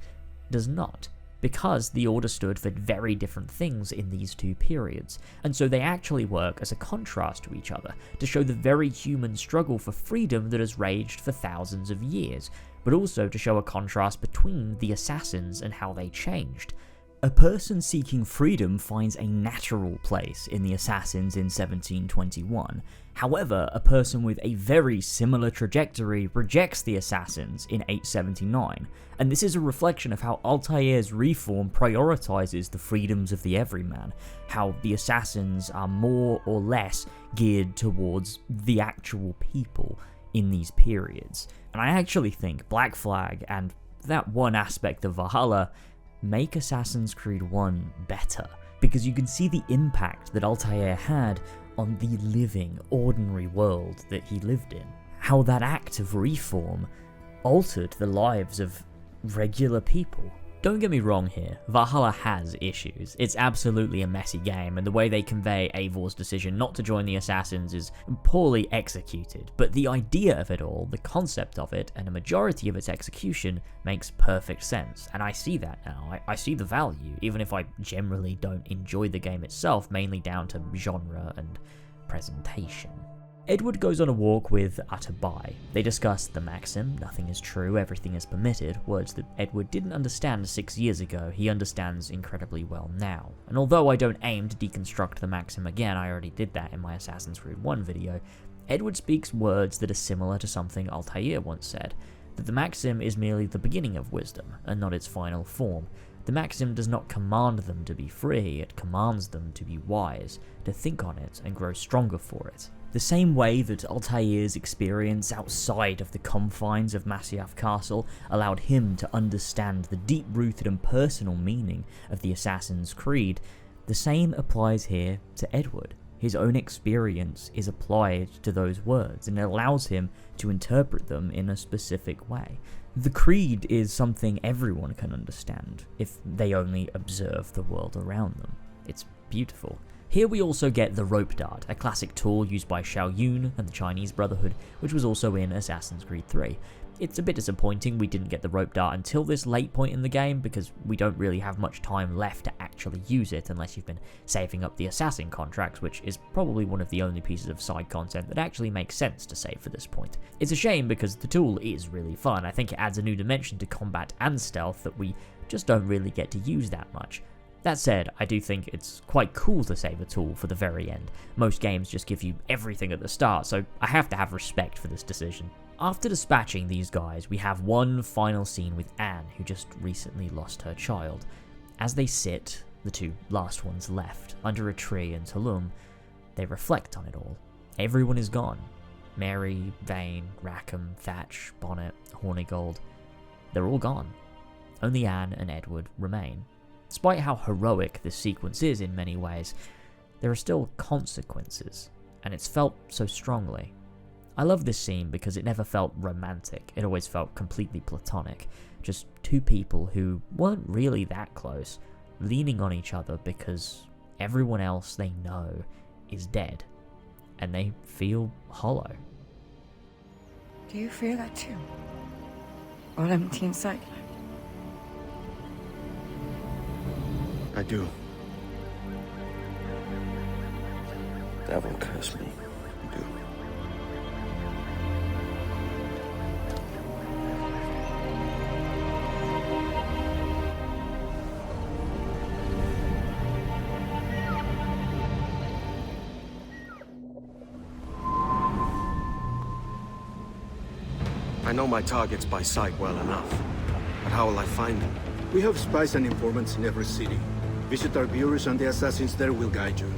does not, because the Order stood for very different things in these two periods, and so they actually work as a contrast to each other, to show the very human struggle for freedom that has raged for thousands of years, but also to show a contrast between the Assassins and how they changed. A person seeking freedom finds a natural place in the Assassins in 1721. However, a person with a very similar trajectory rejects the Assassins in 879, and this is a reflection of how Altair's reform prioritizes the freedoms of the everyman, how the Assassins are more or less geared towards the actual people in these periods. And I actually think Black Flag and that one aspect of Valhalla make Assassin's Creed 1 better, because you can see the impact that Altair had on the living, ordinary world that he lived in. How that act of reform altered the lives of regular people. Don't get me wrong here, Valhalla has issues. It's absolutely a messy game, and the way they convey Eivor's decision not to join the Assassins is poorly executed, but the idea of it all, the concept of it, and a majority of its execution makes perfect sense, and I see that now. I see the value, even if I generally don't enjoy the game itself, mainly down to genre and presentation. Edward goes on a walk with Atabai. They discuss the maxim, nothing is true, everything is permitted, words that Edward didn't understand 6 years ago, he understands incredibly well now. And although I don't aim to deconstruct the maxim again, I already did that in my Assassin's Creed 1 video, Edward speaks words that are similar to something Altair once said, that the maxim is merely the beginning of wisdom, and not its final form. The maxim does not command them to be free, it commands them to be wise, to think on it and grow stronger for it. The same way that Altair's experience outside of the confines of Masyaf Castle allowed him to understand the deep-rooted and personal meaning of the Assassin's Creed, the same applies here to Edward. His own experience is applied to those words, and it allows him to interpret them in a specific way. The Creed is something everyone can understand if they only observe the world around them. It's beautiful. Here we also get the rope dart, a classic tool used by Xiao Yun and the Chinese Brotherhood, which was also in Assassin's Creed 3. It's a bit disappointing we didn't get the rope dart until this late point in the game, because we don't really have much time left to actually use it unless you've been saving up the assassin contracts, which is probably one of the only pieces of side content that actually makes sense to save for this point. It's a shame because the tool is really fun. I think it adds a new dimension to combat and stealth that we just don't really get to use that much. That said, I do think it's quite cool to save a tool for the very end. Most games just give you everything at the start, so I have to have respect for this decision. After dispatching these guys, we have one final scene with Anne, who just recently lost her child. As they sit, the two last ones left, under a tree in Tulum, they reflect on it all. Everyone is gone. Mary, Vane, Rackham, Thatch, Bonnet, Hornigold. They're all gone. Only Anne and Edward remain. Despite how heroic this sequence is in many ways, there are still consequences, and it's felt so strongly. I love this scene because it never felt romantic, it always felt completely platonic. Just two people who weren't really that close, leaning on each other because everyone else they know is dead, and they feel hollow. Do you feel that too? All empty inside? I do. Devil curse me. I do. I know my targets by sight well enough, but how will I find them? We have spies and informants in every city. Visit our bureaus and the assassins there will guide you.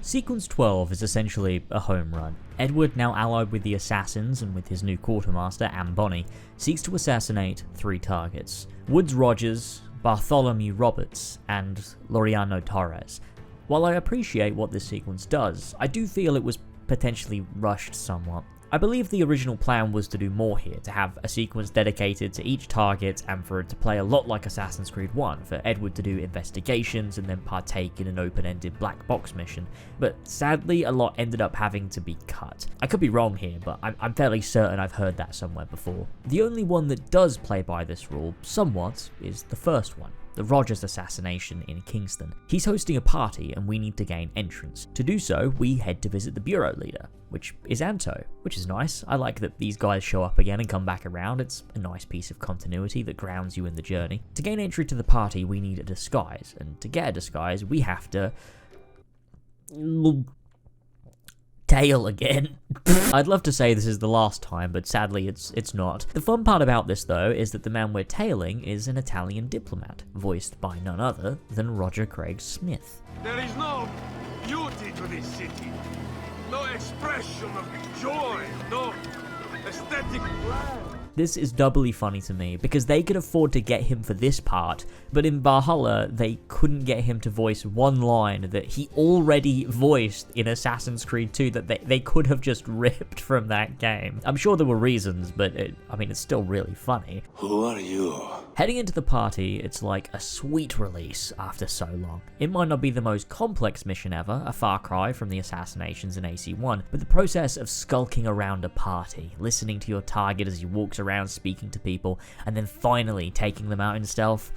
Sequence 12 is essentially a home run. Edward, now allied with the assassins and with his new quartermaster, Anne Bonny, seeks to assassinate 3 targets: Woods Rogers, Bartholomew Roberts, and Laureano Torres. While I appreciate what this sequence does, I do feel it was potentially rushed somewhat. I believe the original plan was to do more here, to have a sequence dedicated to each target and for it to play a lot like Assassin's Creed 1, for Edward to do investigations and then partake in an open-ended black box mission, but sadly a lot ended up having to be cut. I could be wrong here, but I'm fairly certain I've heard that somewhere before. The only one that does play by this rule, somewhat, is the first one. The Rogers assassination in Kingston. He's hosting a party and we need to gain entrance. To do so, we head to visit the bureau leader, which is Anto, which is nice. I like that these guys show up again and come back around. It's a nice piece of continuity that grounds you in the journey. To gain entry to the party, we need a disguise, and to get a disguise, we have to tail again. I'd love to say this is the last time, but sadly it's not. The fun part about this though is that the man we're tailing is an Italian diplomat, voiced by none other than Roger Craig Smith. There is no beauty to this city. No expression of joy. No aesthetic plan. This is doubly funny to me, because they could afford to get him for this part, but in Valhalla, they couldn't get him to voice one line that he already voiced in Assassin's Creed 2 that they could have just ripped from that game. I'm sure there were reasons, but it's still really funny. Who are you? Heading into the party, it's like a sweet release after so long. It might not be the most complex mission ever, a far cry from the assassinations in AC1, but the process of skulking around a party, listening to your target as he walks around speaking to people, and then finally taking them out in stealth.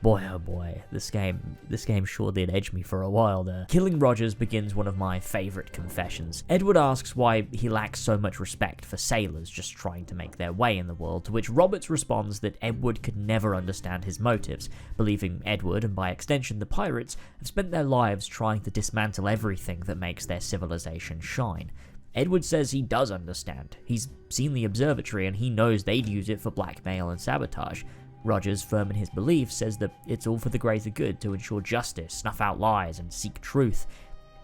Boy oh boy, this game sure did edge me for a while there. Killing Rogers begins one of my favourite confessions. Edward asks why he lacks so much respect for sailors just trying to make their way in the world, to which Roberts responds that Edward could never understand his motives, believing Edward, and by extension the pirates, have spent their lives trying to dismantle everything that makes their civilization shine. Edward says he does understand. He's seen the Observatory and he knows they'd use it for blackmail and sabotage. Rogers, firm in his beliefs, says that it's all for the greater good, to ensure justice, snuff out lies, and seek truth.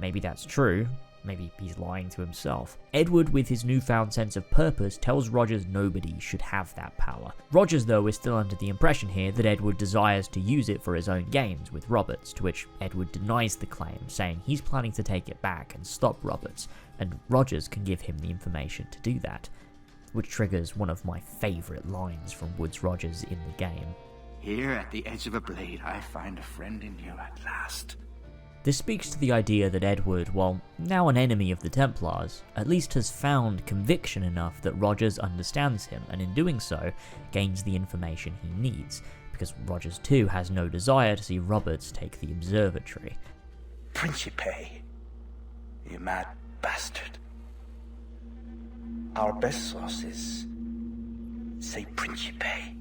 Maybe that's true, maybe he's lying to himself. Edward, with his newfound sense of purpose, tells Rogers nobody should have that power. Rogers, though, is still under the impression here that Edward desires to use it for his own gains with Roberts, to which Edward denies the claim, saying he's planning to take it back and stop Roberts, and Rogers can give him the information to do that, which triggers one of my favourite lines from Woodes Rogers in the game. Here at the edge of a blade, I find a friend in you at last. This speaks to the idea that Edward, while now an enemy of the Templars, at least has found conviction enough that Rogers understands him, and in doing so, gains the information he needs, because Rogers too has no desire to see Roberts take the Observatory. Principe, you mad bastard. Our best sources say Principe.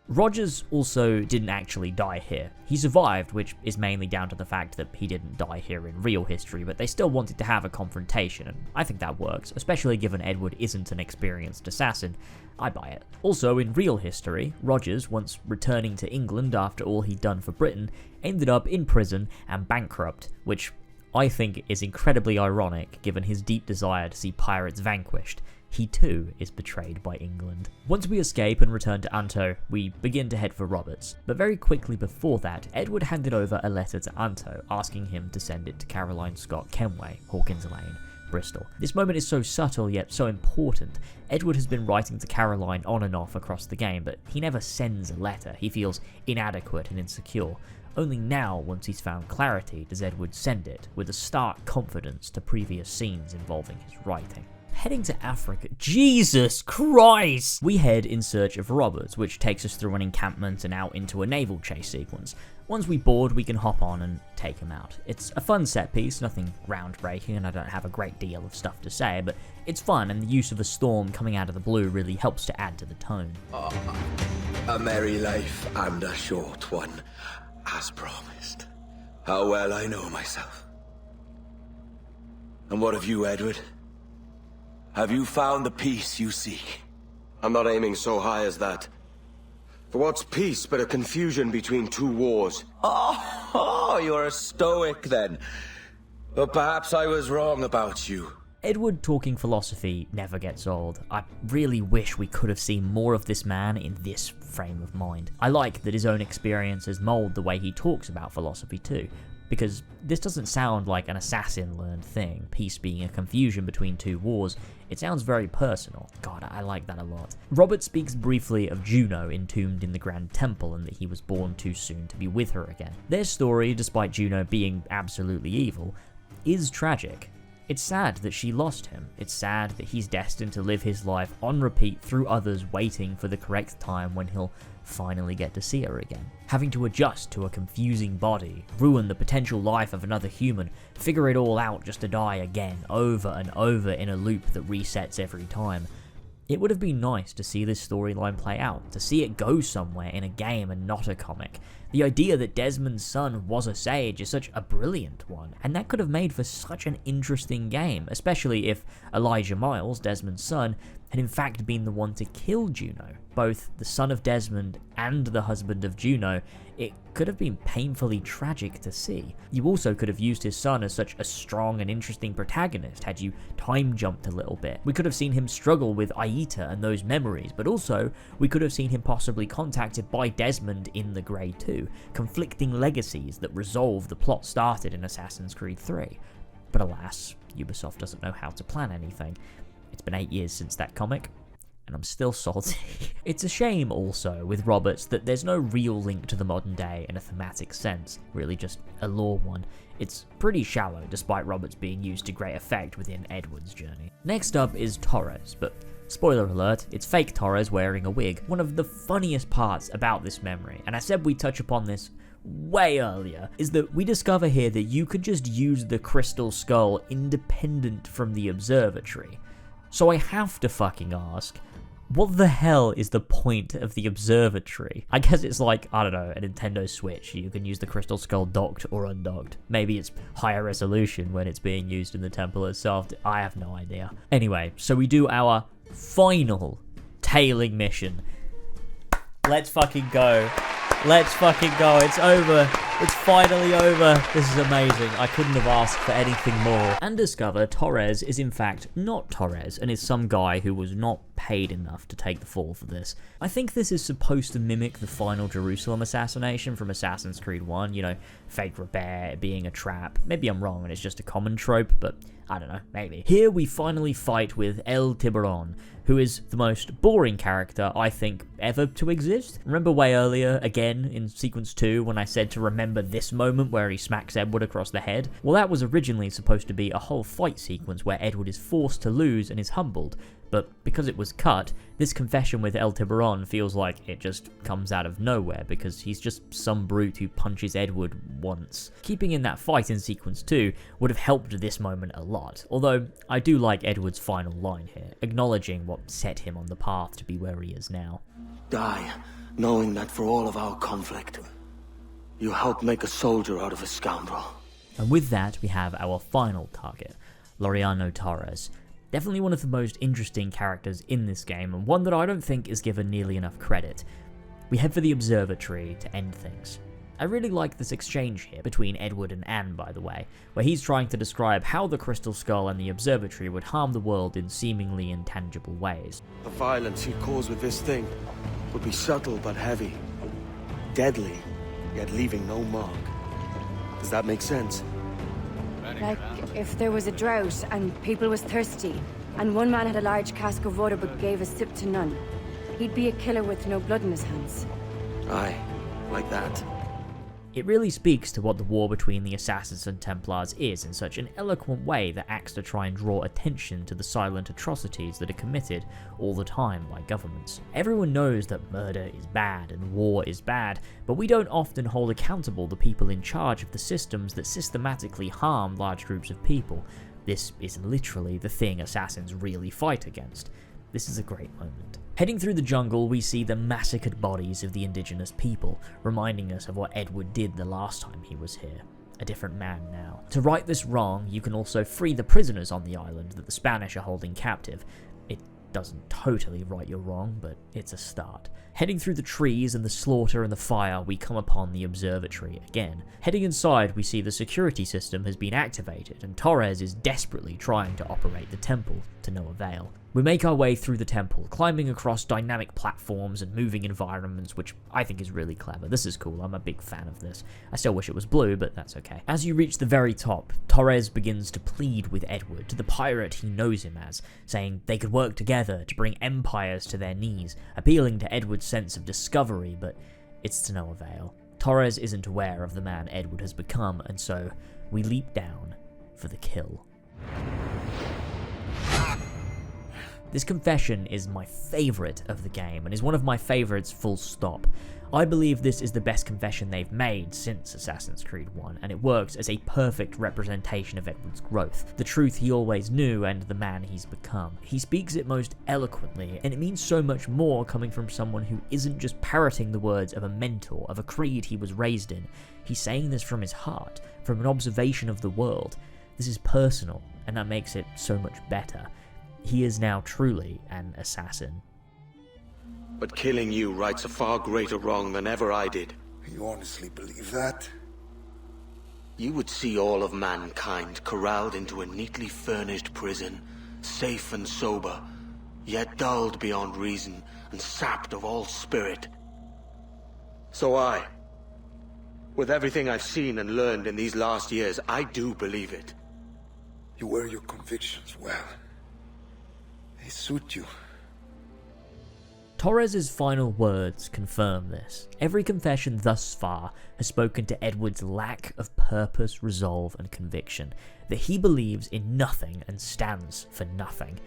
Rogers also didn't actually die here. He survived, which is mainly down to the fact that he didn't die here in real history, but they still wanted to have a confrontation, and I think that works, especially given Edward isn't an experienced assassin. I buy it. Also, in real history, Rogers, once returning to England after all he'd done for Britain, ended up in prison and bankrupt, which I think is incredibly ironic given his deep desire to see pirates vanquished. He too is betrayed by England. Once we escape and return to Anto, we begin to head for Roberts, but very quickly before that, Edward handed over a letter to Anto asking him to send it to Caroline Scott Kenway, Hawkins Lane, Bristol. This moment is so subtle yet so important. Edward has been writing to Caroline on and off across the game, but he never sends a letter. He feels inadequate and insecure. Only now, once he's found clarity, does Edward send it, with a stark confidence to previous scenes involving his writing. Heading to Africa, Jesus Christ! We head in search of Roberts, which takes us through an encampment and out into a naval chase sequence. Once we board, we can hop on and take him out. It's a fun set piece, nothing groundbreaking, and I don't have a great deal of stuff to say, but it's fun, and the use of a storm coming out of the blue really helps to add to the tone. A merry life and a short one, as promised. How well I know myself. And what of you, Edward? Have you found the peace you seek? I'm not aiming so high as that. For what's peace but a confusion between two wars? Oh, you're a stoic then. But perhaps I was wrong about you. Edward talking philosophy never gets old. I really wish we could have seen more of this man in this frame of mind. I like that his own experiences mould the way he talks about philosophy too, because this doesn't sound like an assassin-learned thing, peace being a confusion between two wars. It sounds very personal. God, I like that a lot. Robert speaks briefly of Juno entombed in the Grand Temple and that he was born too soon to be with her again. Their story, despite Juno being absolutely evil, is tragic. It's sad that she lost him. It's sad that he's destined to live his life on repeat through others waiting for the correct time when he'll finally get to see her again. Having to adjust to a confusing body, ruin the potential life of another human, figure it all out just to die again, over and over in a loop that resets every time. It would have been nice to see this storyline play out, to see it go somewhere in a game and not a comic. The idea that Desmond's son was a sage is such a brilliant one, and that could have made for such an interesting game, especially if Elijah Miles, Desmond's son, had in fact been the one to kill Juno. Both the son of Desmond and the husband of Juno, it could have been painfully tragic to see. You also could have used his son as such a strong and interesting protagonist had you time jumped a little bit. We could have seen him struggle with Aita and those memories, but also we could have seen him possibly contacted by Desmond in the Grey 2, conflicting legacies that resolve the plot started in Assassin's Creed 3. But alas, Ubisoft doesn't know how to plan anything. It's been 8 years since that comic, and I'm still salty. It's a shame also with Roberts that there's no real link to the modern day in a thematic sense, really just a lore one. It's pretty shallow despite Roberts being used to great effect within Edward's journey. Next up is Torres, but spoiler alert, it's fake Torres wearing a wig. One of the funniest parts about this memory, and I said we'd touch upon this way earlier, is that we discover here that you could just use the crystal skull independent from the observatory. So I have to fucking ask, what the hell is the point of the observatory? I guess it's like, I don't know, a Nintendo Switch. You can use the crystal skull docked or undocked. Maybe it's higher resolution when it's being used in the temple itself. I have no idea. Anyway, so we do our final tailing mission. Let's fucking go. Let's fucking go. It's over. It's finally over. This is amazing. I couldn't have asked for anything more. And discover Torres is in fact not Torres and is some guy who was not paid enough to take the fall for this. I think this is supposed to mimic the final Jerusalem assassination from Assassin's Creed 1, you know, fake repair being a trap. Maybe I'm wrong and it's just a common trope, but I don't know, maybe. Here we finally fight with El Tiburon, who is the most boring character I think ever to exist. Remember way earlier, again, in sequence 2, when I said to remember this moment where he smacks Edward across the head? Well, that was originally supposed to be a whole fight sequence where Edward is forced to lose and is humbled. But because it was cut, this confession with El Tiburon feels like it just comes out of nowhere because he's just some brute who punches Edward once. Keeping in that fight in sequence 2 would have helped this moment a lot, although I do like Edward's final line here, acknowledging what set him on the path to be where he is now. Die, knowing that for all of our conflict, you helped make a soldier out of a scoundrel. And with that, we have our final target, Laureano Torres. Definitely one of the most interesting characters in this game, and one that I don't think is given nearly enough credit. We head for the Observatory to end things. I really like this exchange here between Edward and Anne, by the way, where he's trying to describe how the Crystal Skull and the Observatory would harm the world in seemingly intangible ways. The violence you cause with this thing would be subtle but heavy, deadly, yet leaving no mark. Does that make sense? Like, if there was a drought and people was thirsty, and one man had a large cask of water but gave a sip to none, he'd be a killer with no blood in his hands. Aye, like that. It really speaks to what the war between the Assassins and Templars is in such an eloquent way that acts to try and draw attention to the silent atrocities that are committed all the time by governments. Everyone knows that murder is bad and war is bad, but we don't often hold accountable the people in charge of the systems that systematically harm large groups of people. This is literally the thing assassins really fight against. This is a great moment. Heading through the jungle, we see the massacred bodies of the indigenous people, reminding us of what Edward did the last time he was here. A different man now. To right this wrong, you can also free the prisoners on the island that the Spanish are holding captive. It doesn't totally right your wrong, but it's a start. Heading through the trees and the slaughter and the fire, we come upon the Observatory again. Heading inside, we see the security system has been activated, and Torres is desperately trying to operate the temple, to no avail. We make our way through the temple, climbing across dynamic platforms and moving environments, which I think is really clever. This is cool, I'm a big fan of this. I still wish it was blue, but that's okay. As you reach the very top, Torres begins to plead with Edward, to the pirate he knows him as, saying they could work together to bring empires to their knees, appealing to Edward's sense of discovery, but it's to no avail. Torres isn't aware of the man Edward has become, and so we leap down for the kill. This confession is my favourite of the game, and is one of my favourites full stop. I believe this is the best confession they've made since Assassin's Creed 1, and it works as a perfect representation of Edward's growth, the truth he always knew and the man he's become. He speaks it most eloquently, and it means so much more coming from someone who isn't just parroting the words of a mentor, of a creed he was raised in. He's saying this from his heart, from an observation of the world. This is personal, and that makes it so much better. He is now truly an assassin. But killing you rights a far greater wrong than ever I did. You honestly believe that? You would see all of mankind corralled into a neatly furnished prison, safe and sober, yet dulled beyond reason and sapped of all spirit. So with everything I've seen and learned in these last years, I do believe it. You wear your convictions well. They suit you. Torres' final words confirm this. Every confession thus far has spoken to Edward's lack of purpose, resolve, and conviction, that he believes in nothing and stands for nothing.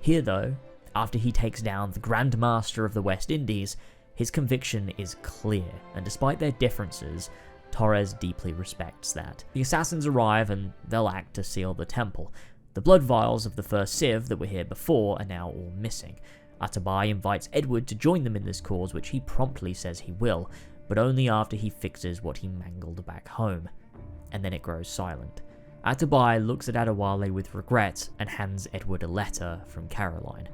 Here though, after he takes down the Grand Master of the West Indies, his conviction is clear, and despite their differences, Torres deeply respects that. The assassins arrive and they'll act to seal the temple. The blood vials of the first Civ that were here before are now all missing. Atabai invites Edward to join them in this cause, which he promptly says he will, but only after he fixes what he mangled back home. And then it grows silent. Atabai looks at Adewale with regret and hands Edward a letter from Caroline.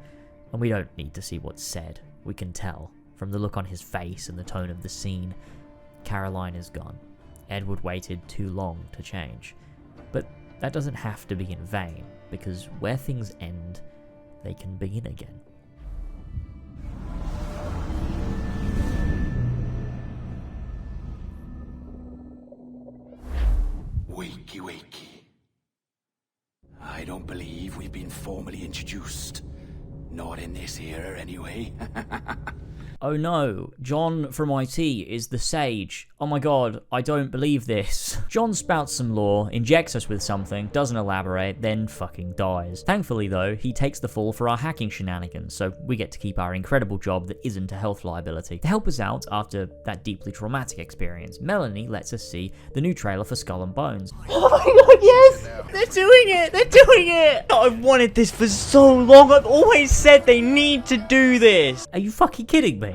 And we don't need to see what's said, we can tell, from the look on his face and the tone of the scene. Caroline is gone. Edward waited too long to change. But that doesn't have to be in vain, because where things end, they can begin again. Wakey, wakey. I don't believe we've been formally introduced. Not in this era, anyway. Oh no, John from IT is the sage. Oh my god, I don't believe this. John spouts some lore, injects us with something, doesn't elaborate, then fucking dies. Thankfully though, he takes the fall for our hacking shenanigans, so we get to keep our incredible job that isn't a health liability. To help us out after that deeply traumatic experience, Melanie lets us see the new trailer for Skull and Bones. Oh my god, yes! They're doing it! They're doing it! I've wanted this for so long. I've always said they need to do this. Are you fucking kidding me?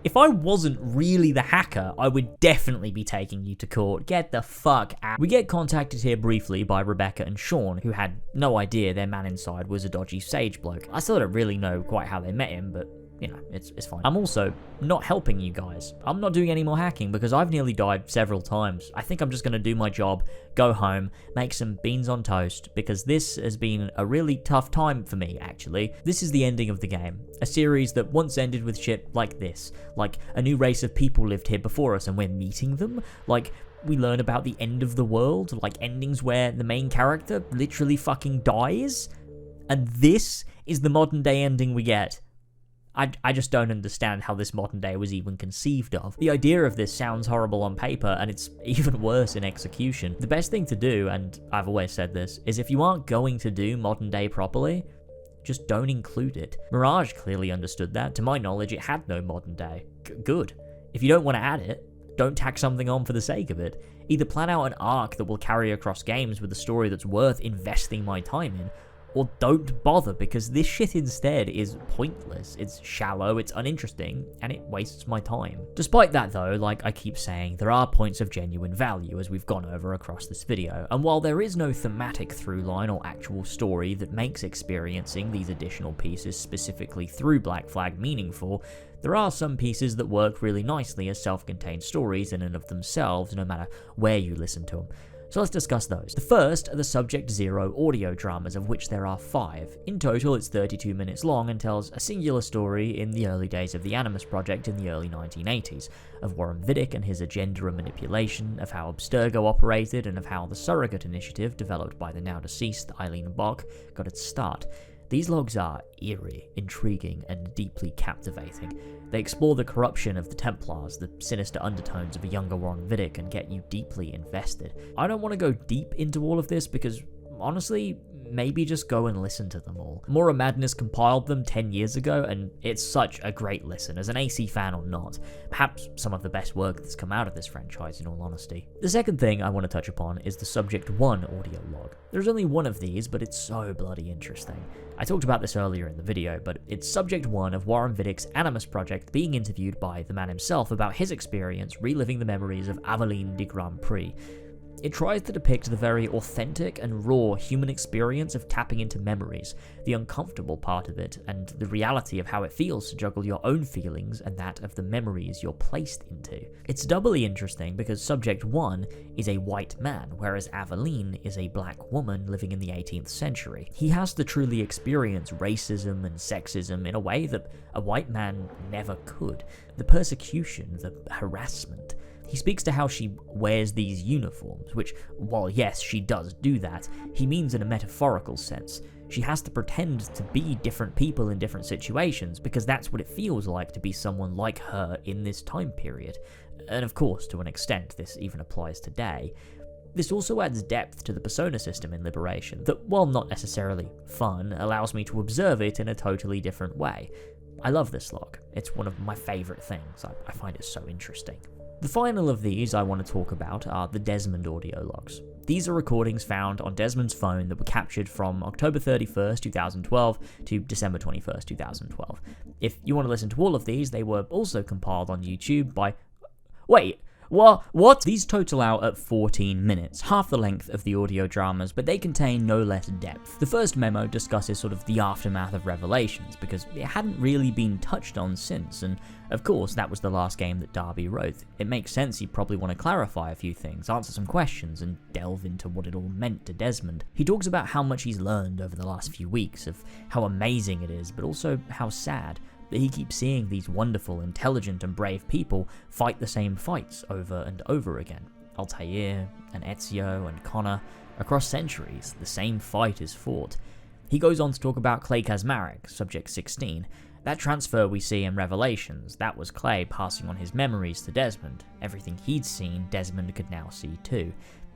If I wasn't really the hacker, I would definitely be taking you to court. Get the fuck out. We get contacted here briefly by Rebecca and Sean, who had no idea their man inside was a dodgy sage bloke. I still don't really know quite how they met him, but you know, it's fine. I'm also not helping you guys. I'm not doing any more hacking because I've nearly died several times. I think I'm just going to do my job, go home, make some beans on toast, because this has been a really tough time for me, actually. This is the ending of the game. A series that once ended with shit like this. Like, a new race of people lived here before us and we're meeting them. Like, we learn about the end of the world. Like, endings where the main character literally fucking dies. And this is the modern day ending we get. I just don't understand how this modern day was even conceived of. The idea of this sounds horrible on paper, and it's even worse in execution. The best thing to do, and I've always said this, is if you aren't going to do modern day properly, just don't include it. Mirage clearly understood that. To my knowledge, it had no modern day. Good. If you don't want to add it, don't tack something on for the sake of it. Either plan out an arc that will carry across games with a story that's worth investing my time in, or don't bother, because this shit instead is pointless, it's shallow, it's uninteresting, and it wastes my time. Despite that though, like I keep saying, there are points of genuine value as we've gone over across this video, and while there is no thematic through line or actual story that makes experiencing these additional pieces specifically through Black Flag meaningful, there are some pieces that work really nicely as self-contained stories in and of themselves, no matter where you listen to them. So let's discuss those. The first are the Subject Zero audio dramas, of which there are 5. In total, it's 32 minutes long and tells a singular story in the early days of the Animus Project in the early 1980s, of Warren Vidic and his agenda and manipulation, of how Abstergo operated, and of how the Surrogate Initiative, developed by the now deceased Eileen Bock, got its start. These logs are eerie, intriguing, and deeply captivating. They explore the corruption of the Templars, the sinister undertones of a younger Warren Vidic, and get you deeply invested. I don't want to go deep into all of this because, honestly, maybe just go and listen to them all. Moral Madness compiled them 10 years ago, and it's such a great listen, as an AC fan or not. Perhaps some of the best work that's come out of this franchise, in all honesty. The second thing I want to touch upon is the Subject 1 audio log. There's only one of these, but it's so bloody interesting. I talked about this earlier in the video, but it's Subject 1 of Warren Vidic's Animus Project being interviewed by the man himself about his experience reliving the memories of Aveline de Grand Prix. It tries to depict the very authentic and raw human experience of tapping into memories, the uncomfortable part of it, and the reality of how it feels to juggle your own feelings and that of the memories you're placed into. It's doubly interesting because Subject 1 is a white man, whereas Aveline is a black woman living in the 18th century. He has to truly experience racism and sexism in a way that a white man never could. The persecution, the harassment. He speaks to how she wears these uniforms, which, while yes, she does do that, he means in a metaphorical sense. She has to pretend to be different people in different situations, because that's what it feels like to be someone like her in this time period. And of course, to an extent, this even applies today. This also adds depth to the persona system in Liberation, that, while not necessarily fun, allows me to observe it in a totally different way. I love this log. It's one of my favourite things. I find it so interesting. The final of these I want to talk about are the Desmond audio logs. These are recordings found on Desmond's phone that were captured from October 31st, 2012 to December 21st, 2012. If you want to listen to all of these, they were also compiled on YouTube by... Wait, What? These total out at 14 minutes, half the length of the audio dramas, but they contain no less depth. The first memo discusses sort of the aftermath of Revelations, because it hadn't really been touched on since, and of course that was the last game that Darby wrote. It makes sense he'd probably want to clarify a few things, answer some questions, and delve into what it all meant to Desmond. He talks about how much he's learned over the last few weeks, of how amazing it is, but also how sad that he keeps seeing these wonderful, intelligent, and brave people fight the same fights over and over again. Altair, and Ezio, and Connor, across centuries, the same fight is fought. He goes on to talk about Clay Kaczmarek, Subject 16. That transfer we see in Revelations, that was Clay passing on his memories to Desmond. Everything he'd seen, Desmond could now see too.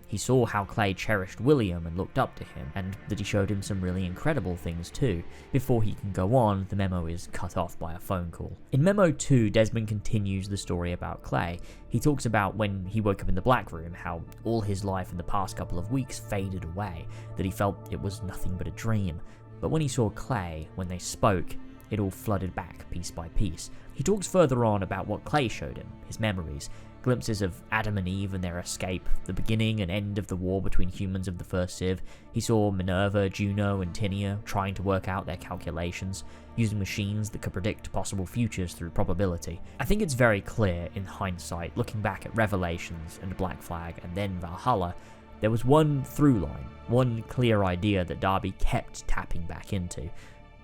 He saw how Clay cherished William and looked up to him, and that he showed him some really incredible things too. Before he can go on, the memo is cut off by a phone call. In Memo 2, Desmond continues the story about Clay. He talks about when he woke up in the Black Room, how all his life in the past couple of weeks faded away, that he felt it was nothing but a dream. But when he saw Clay, when they spoke, it all flooded back piece by piece. He talks further on about what Clay showed him, his memories, glimpses of Adam and Eve and their escape, the beginning and end of the war between humans of the first Civ. He saw Minerva, Juno, and Tinia trying to work out their calculations, using machines that could predict possible futures through probability. I think it's very clear in hindsight, looking back at Revelations and Black Flag and then Valhalla, there was one through line, one clear idea that Darby kept tapping back into.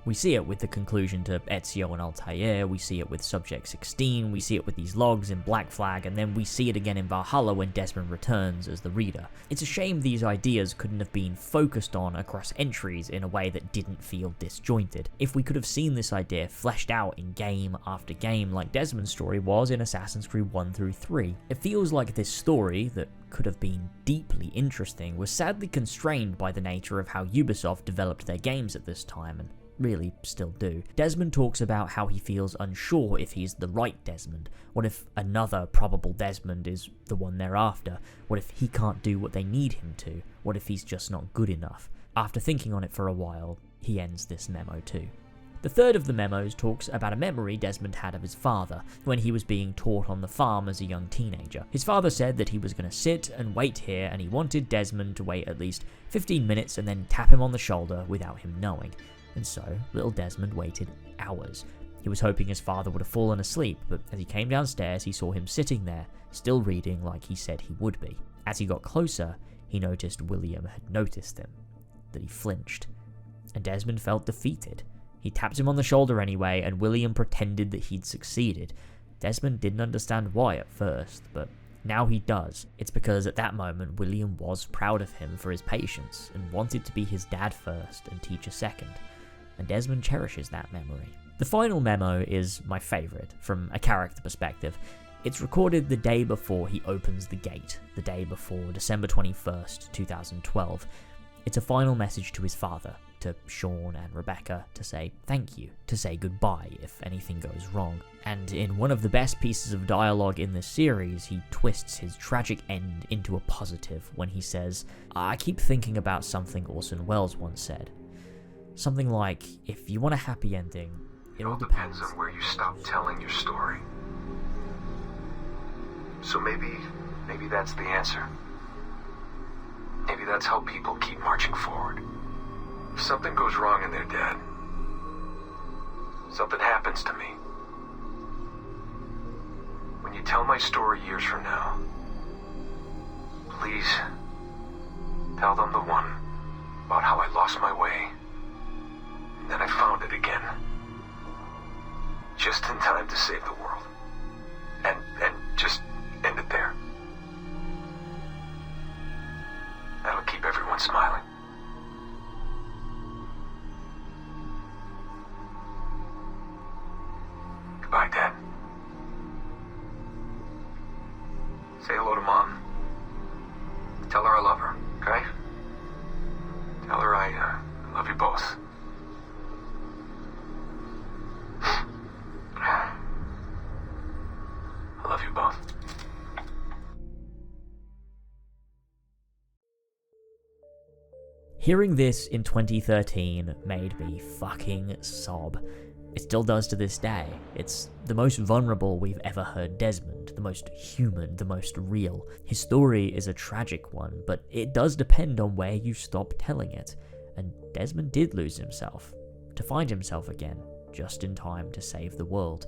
We see it with the conclusion to Ezio and Altair, we see it with Subject 16, we see it with these logs in Black Flag, and then we see it again in Valhalla when Desmond returns as the reader. It's a shame these ideas couldn't have been focused on across entries in a way that didn't feel disjointed. If we could have seen this idea fleshed out in game after game like Desmond's story was in Assassin's Creed 1 through 3, it feels like this story that could have been deeply interesting was sadly constrained by the nature of how Ubisoft developed their games at this time, and really still do. Desmond talks about how he feels unsure if he's the right Desmond. What if another probable Desmond is the one they're after? What if he can't do what they need him to? What if he's just not good enough? After thinking on it for a while, he ends this memo too. The third of the memos talks about a memory Desmond had of his father when he was being taught on the farm as a young teenager. His father said that he was going to sit and wait here, and he wanted Desmond to wait at least 15 minutes and then tap him on the shoulder without him knowing. And so, little Desmond waited hours. He was hoping his father would have fallen asleep, but as he came downstairs, he saw him sitting there, still reading like he said he would be. As he got closer, he noticed William had noticed him, that he flinched, and Desmond felt defeated. He tapped him on the shoulder anyway, and William pretended that he'd succeeded. Desmond didn't understand why at first, but now he does. It's because at that moment, William was proud of him for his patience, and wanted to be his dad first and teacher second. And Desmond cherishes that memory. The final memo is my favourite, from a character perspective. It's recorded the day before he opens the gate, the day before December 21st, 2012. It's a final message to his father, to Sean and Rebecca, to say thank you, to say goodbye if anything goes wrong. And in one of the best pieces of dialogue in this series, he twists his tragic end into a positive when he says, "I keep thinking about something Orson Welles once said. Something like, if you want a happy ending, it all depends on where you stop telling your story. So maybe that's the answer. Maybe that's how people keep marching forward. If something goes wrong and they're dead, something happens to me. When you tell my story years from now, please tell them the one about how I lost my way. Then I found it again. Just in time to save the world. And just end it there. That'll keep everyone smiling." Goodbye, Dad. Say hello to Mom. Tell her I love her, okay? Tell her I love you both. I love you both. Hearing this in 2013 made me fucking sob. It still does to this day. It's the most vulnerable we've ever heard Desmond, the most human, the most real. His story is a tragic one, but it does depend on where you stop telling it. And Desmond did lose himself, to find himself again, just in time to save the world.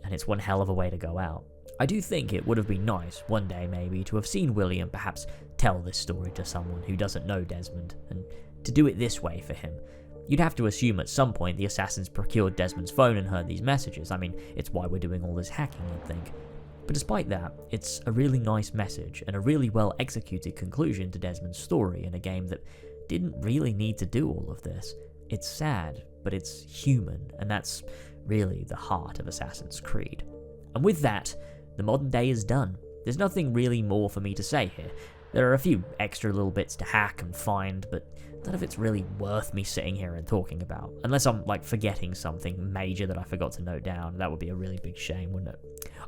And it's one hell of a way to go out. I do think it would have been nice, one day maybe, to have seen William perhaps tell this story to someone who doesn't know Desmond, and to do it this way for him. You'd have to assume at some point the assassins procured Desmond's phone and heard these messages. I mean, it's why we're doing all this hacking, you'd think. But despite that, it's a really nice message and a really well executed conclusion to Desmond's story in a game that didn't really need to do all of this. It's sad, but it's human, and that's really the heart of Assassin's Creed. And with that, the modern day is done. There's nothing really more for me to say here. There are a few extra little bits to hack and find, but none of it's really worth me sitting here and talking about. Unless I'm, forgetting something major that I forgot to note down. That would be a really big shame, wouldn't it?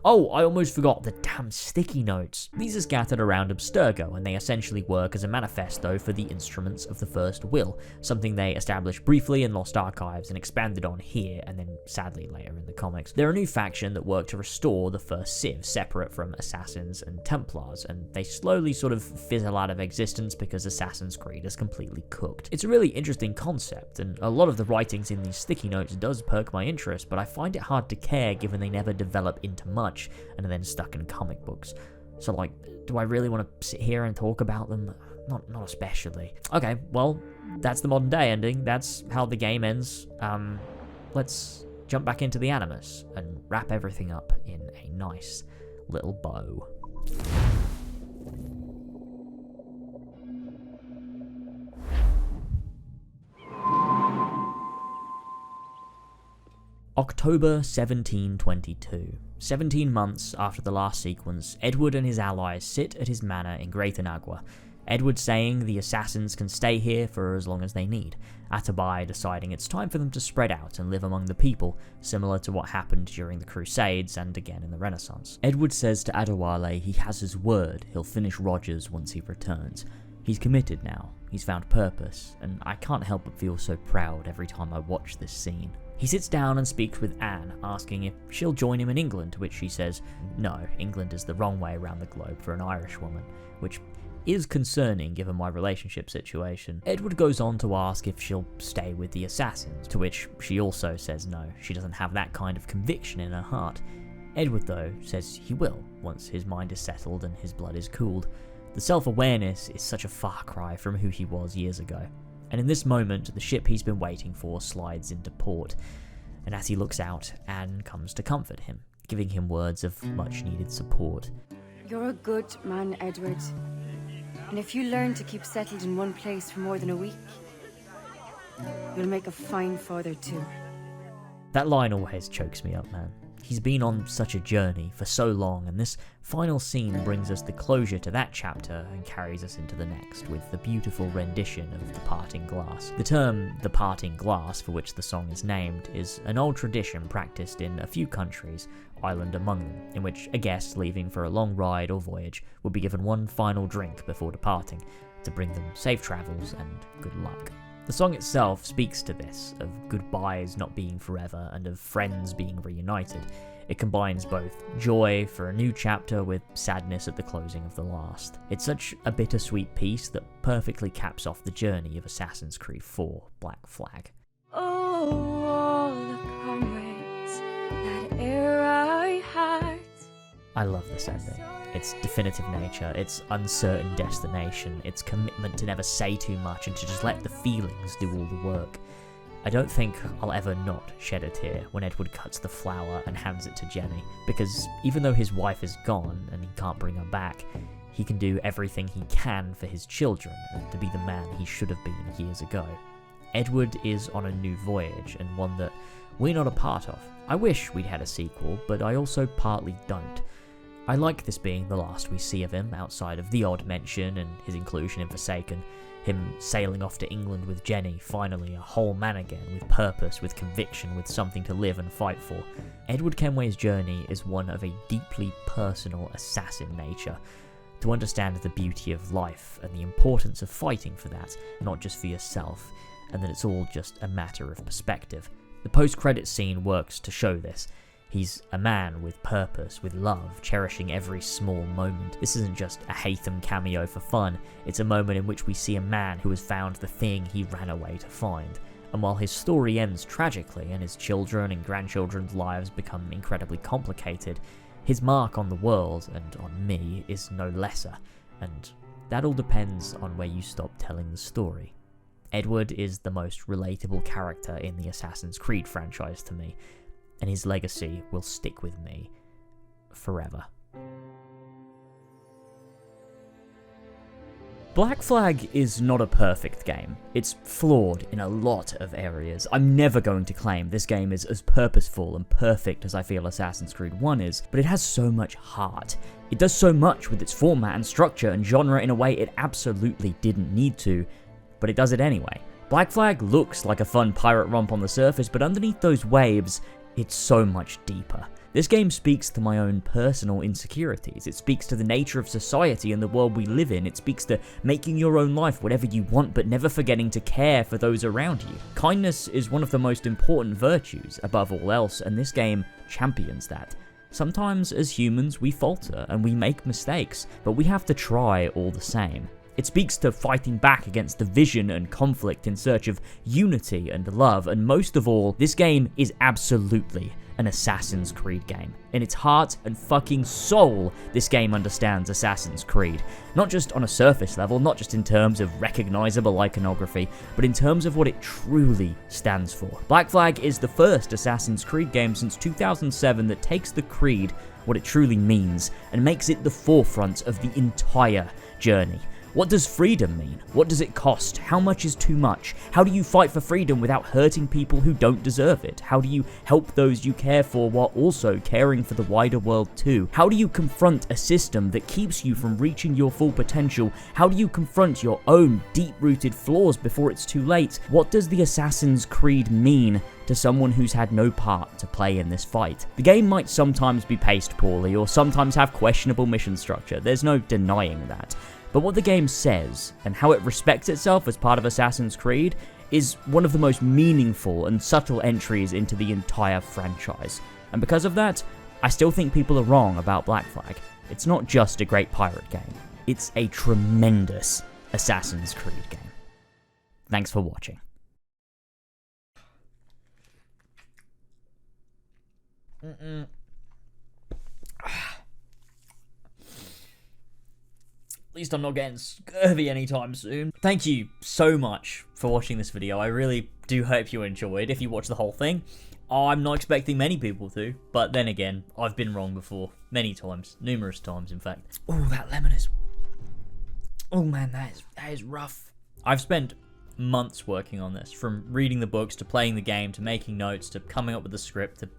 Oh, I almost forgot the damn sticky notes. These are scattered around Abstergo, and they essentially work as a manifesto for the instruments of the First Will, something they established briefly in Lost Archives and expanded on here, and then sadly later in the comics. They're a new faction that work to restore the First Civ, separate from Assassins and Templars, and they slowly sort of fizzle out of existence because Assassin's Creed is completely cooked. It's a really interesting concept, and a lot of the writings in these sticky notes does perk my interest, but I find it hard to care given they never develop into much and are then stuck in comic books. So do I really want to sit here and talk about them? Not especially. Okay, well, that's the modern day ending. That's how the game ends. Let's jump back into the Animus and wrap everything up in a nice little bow. October 1722. 17 months after the last sequence, Edward and his allies sit at his manor in Great Anagua. Edward saying the assassins can stay here for as long as they need. Atabai deciding it's time for them to spread out and live among the people, similar to what happened during the Crusades and again in the Renaissance. Edward says to Adewale he has his word, he'll finish Rogers once he returns. He's committed now, he's found purpose, and I can't help but feel so proud every time I watch this scene. He sits down and speaks with Anne, asking if she'll join him in England, to which she says, no, England is the wrong way around the globe for an Irish woman, which is concerning given my relationship situation. Edward goes on to ask if she'll stay with the assassins, to which she also says no, she doesn't have that kind of conviction in her heart. Edward, though, says he will, once his mind is settled and his blood is cooled. The self-awareness is such a far cry from who he was years ago. And in this moment, the ship he's been waiting for slides into port, and as he looks out, Anne comes to comfort him, giving him words of much-needed support. You're a good man, Edward. And if you learn to keep settled in one place for more than a week, you'll make a fine father too. That line always chokes me up, man. He's been on such a journey for so long, and this final scene brings us the closure to that chapter and carries us into the next with the beautiful rendition of The Parting Glass. The term The Parting Glass, for which the song is named, is an old tradition practiced in a few countries, Ireland among them, in which a guest leaving for a long ride or voyage would be given one final drink before departing, to bring them safe travels and good luck. The song itself speaks to this, of goodbyes not being forever and of friends being reunited. It combines both joy for a new chapter with sadness at the closing of the last. It's such a bittersweet piece that perfectly caps off the journey of Assassin's Creed 4 Black Flag. Oh, all the comrades that e'er I had. I love this ending. Its definitive nature, its uncertain destination, its commitment to never say too much and to just let the feelings do all the work. I don't think I'll ever not shed a tear when Edward cuts the flower and hands it to Jenny, because even though his wife is gone and he can't bring her back, he can do everything he can for his children and to be the man he should have been years ago. Edward is on a new voyage, and one that we're not a part of. I wish we'd had a sequel, but I also partly don't. I like this being the last we see of him, outside of the odd mention and his inclusion in Forsaken, him sailing off to England with Jenny, finally a whole man again, with purpose, with conviction, with something to live and fight for. Edward Kenway's journey is one of a deeply personal assassin nature, to understand the beauty of life and the importance of fighting for that, not just for yourself, and that it's all just a matter of perspective. The post-credits scene works to show this. He's a man with purpose, with love, cherishing every small moment. This isn't just a Hatham cameo for fun, it's a moment in which we see a man who has found the thing he ran away to find. And while his story ends tragically and his children and grandchildren's lives become incredibly complicated, his mark on the world, and on me, is no lesser, and that all depends on where you stop telling the story. Edward is the most relatable character in the Assassin's Creed franchise to me, and his legacy will stick with me forever. Black Flag is not a perfect game. It's flawed in a lot of areas. I'm never going to claim this game is as purposeful and perfect as I feel Assassin's Creed 1 is, but it has so much heart. It does so much with its format and structure and genre in a way it absolutely didn't need to, but it does it anyway. Black Flag looks like a fun pirate romp on the surface, but underneath those waves, it's so much deeper. This game speaks to my own personal insecurities. It speaks to the nature of society and the world we live in. It speaks to making your own life whatever you want, but never forgetting to care for those around you. Kindness is one of the most important virtues, above all else, and this game champions that. Sometimes, as humans, we falter and we make mistakes, but we have to try all the same. It speaks to fighting back against division and conflict in search of unity and love, and most of all, this game is absolutely an Assassin's Creed game. In its heart and fucking soul, this game understands Assassin's Creed. Not just on a surface level, not just in terms of recognizable iconography, but in terms of what it truly stands for. Black Flag is the first Assassin's Creed game since 2007 that takes the creed, what it truly means, and makes it the forefront of the entire journey. What does freedom mean? What does it cost? How much is too much? How do you fight for freedom without hurting people who don't deserve it? How do you help those you care for while also caring for the wider world too? How do you confront a system that keeps you from reaching your full potential? How do you confront your own deep-rooted flaws before it's too late? What does the Assassin's Creed mean to someone who's had no part to play in this fight? The game might sometimes be paced poorly or sometimes have questionable mission structure. There's no denying that. But what the game says, and how it respects itself as part of Assassin's Creed, is one of the most meaningful and subtle entries into the entire franchise. And because of that, I still think people are wrong about Black Flag. It's not just a great pirate game, it's a tremendous Assassin's Creed game. Thanks for watching. At least I'm not getting scurvy anytime soon. Thank you so much for watching this video. I really do hope you enjoyed. If you watched the whole thing, I'm not expecting many people to, but then again, I've been wrong before. Many times. Numerous times, in fact. Oh, that lemon is... Oh man, that is rough. I've spent months working on this, from reading the books, to playing the game, to making notes, to coming up with the script, to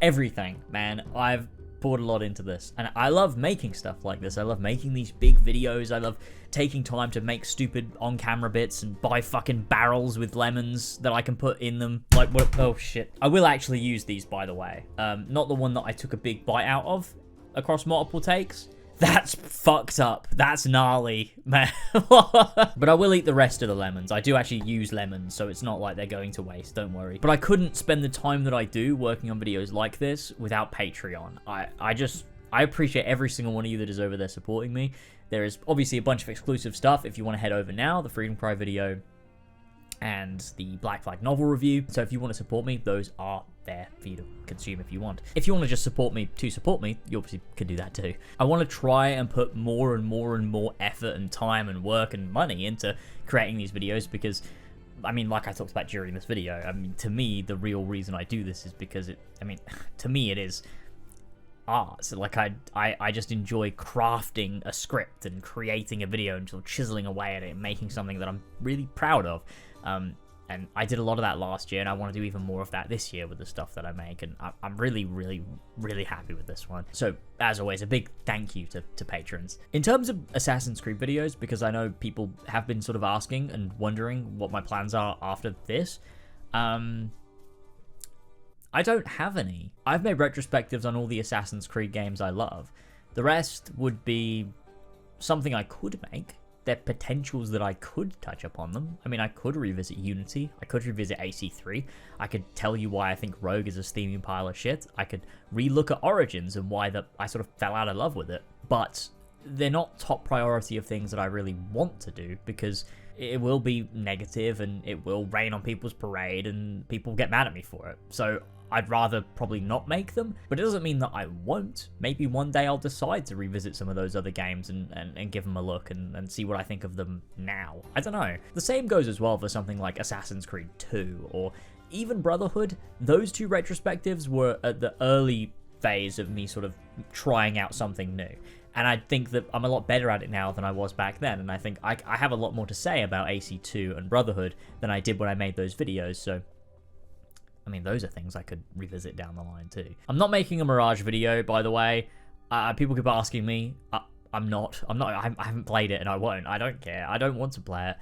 everything, man. I've poured a lot into this, and I love making stuff like this. I love making these big videos. I love taking time to make stupid on-camera bits and buy fucking barrels with lemons that I can put in them. Like, what? Oh shit. I will actually use these, by the way. Not the one that I took a big bite out of across multiple takes. That's fucked up. That's gnarly, man. But I will eat the rest of the lemons. I do actually use lemons, so it's not like they're going to waste, don't worry. But I couldn't spend the time that I do working on videos like this without Patreon. I appreciate every single one of you that is over there supporting me. There is obviously a bunch of exclusive stuff if you want to head over now. The Freedom Cry video and the Black Flag novel review. So if you want to support me, those are there for you to consume if you want. If you want to just support me, you obviously can do that too. I want to try and put more and more and more effort and time and work and money into creating these videos because, I mean, like I talked about during this video, I mean, to me, the real reason I do this is because to me it is art. So like I just enjoy crafting a script and creating a video and sort of chiseling away at it and making something that I'm really proud of. And I did a lot of that last year, and I want to do even more of that this year with the stuff that I make, and I'm really, really, really happy with this one. So, as always, a big thank you to patrons. In terms of Assassin's Creed videos, because I know people have been sort of asking and wondering what my plans are after this, I don't have any. I've made retrospectives on all the Assassin's Creed games I love. The rest would be something I could make, they're potentials that I could touch upon them. I mean, I could revisit Unity, I could revisit AC3, I could tell you why I think Rogue is a steaming pile of shit, I could re-look at Origins and why I sort of fell out of love with it, but they're not top priority of things that I really want to do, because it will be negative and it will rain on people's parade and people get mad at me for it. So I'd rather probably not make them, but it doesn't mean that I won't. Maybe one day I'll decide to revisit some of those other games and give them a look and see what I think of them now. I don't know. The same goes as well for something like Assassin's Creed 2 or even Brotherhood. Those two retrospectives were at the early phase of me sort of trying out something new. And I think that I'm a lot better at it now than I was back then, and I think I have a lot more to say about AC2 and Brotherhood than I did when I made those videos, so I mean, those are things I could revisit down the line too. I'm not making a Mirage video, by the way. People keep asking me. I haven't played it and I won't. I don't care. I don't want to play it.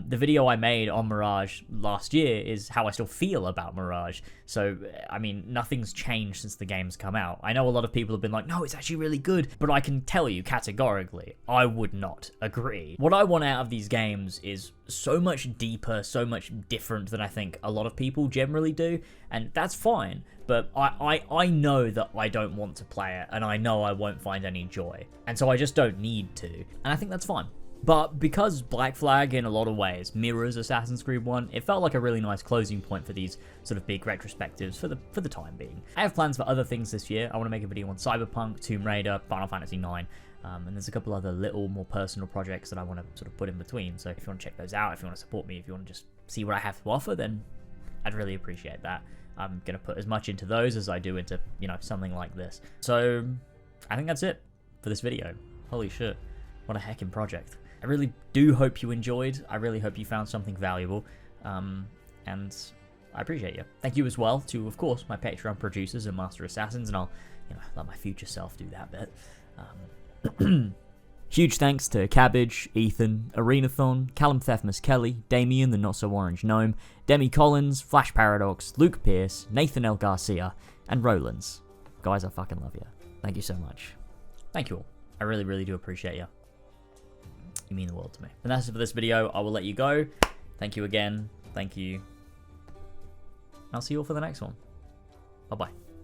The video I made on Mirage last year is how I still feel about Mirage. So, I mean, nothing's changed since the game's come out. I know a lot of people have been like, no, it's actually really good. But I can tell you categorically, I would not agree. What I want out of these games is so much deeper, so much different than I think a lot of people generally do. And that's fine. But I know that I don't want to play it, and I know I won't find any joy. And so I just don't need to. And I think that's fine. But because Black Flag in a lot of ways mirrors Assassin's Creed 1, it felt like a really nice closing point for these sort of big retrospectives for the time being. I have plans for other things this year. I want to make a video on Cyberpunk, Tomb Raider, Final Fantasy 9, and there's a couple other little more personal projects that I want to sort of put in between. So if you want to check those out, if you want to support me, if you want to just see what I have to offer, then I'd really appreciate that. I'm going to put as much into those as I do into, you know, something like this. So I think that's it for this video. Holy shit. What a heckin' project. I really do hope you enjoyed. I really hope you found something valuable. And I appreciate you. Thank you as well to, of course, my Patreon producers and Master Assassins, and I'll, you know, let my future self do that bit. Huge thanks to Cabbage, Ethan, Arenathon, Callum Thefmus Kelly, Damien the Not So Orange Gnome, Demi Collins, Flash Paradox, Luke Pierce, Nathan L. Garcia, and Rolands. Guys, I fucking love you. Thank you so much. Thank you all. I really, really do appreciate you. You mean the world to me. And that's it for this video. I will let you go. Thank you again. Thank you. I'll see you all for the next one. Bye-bye.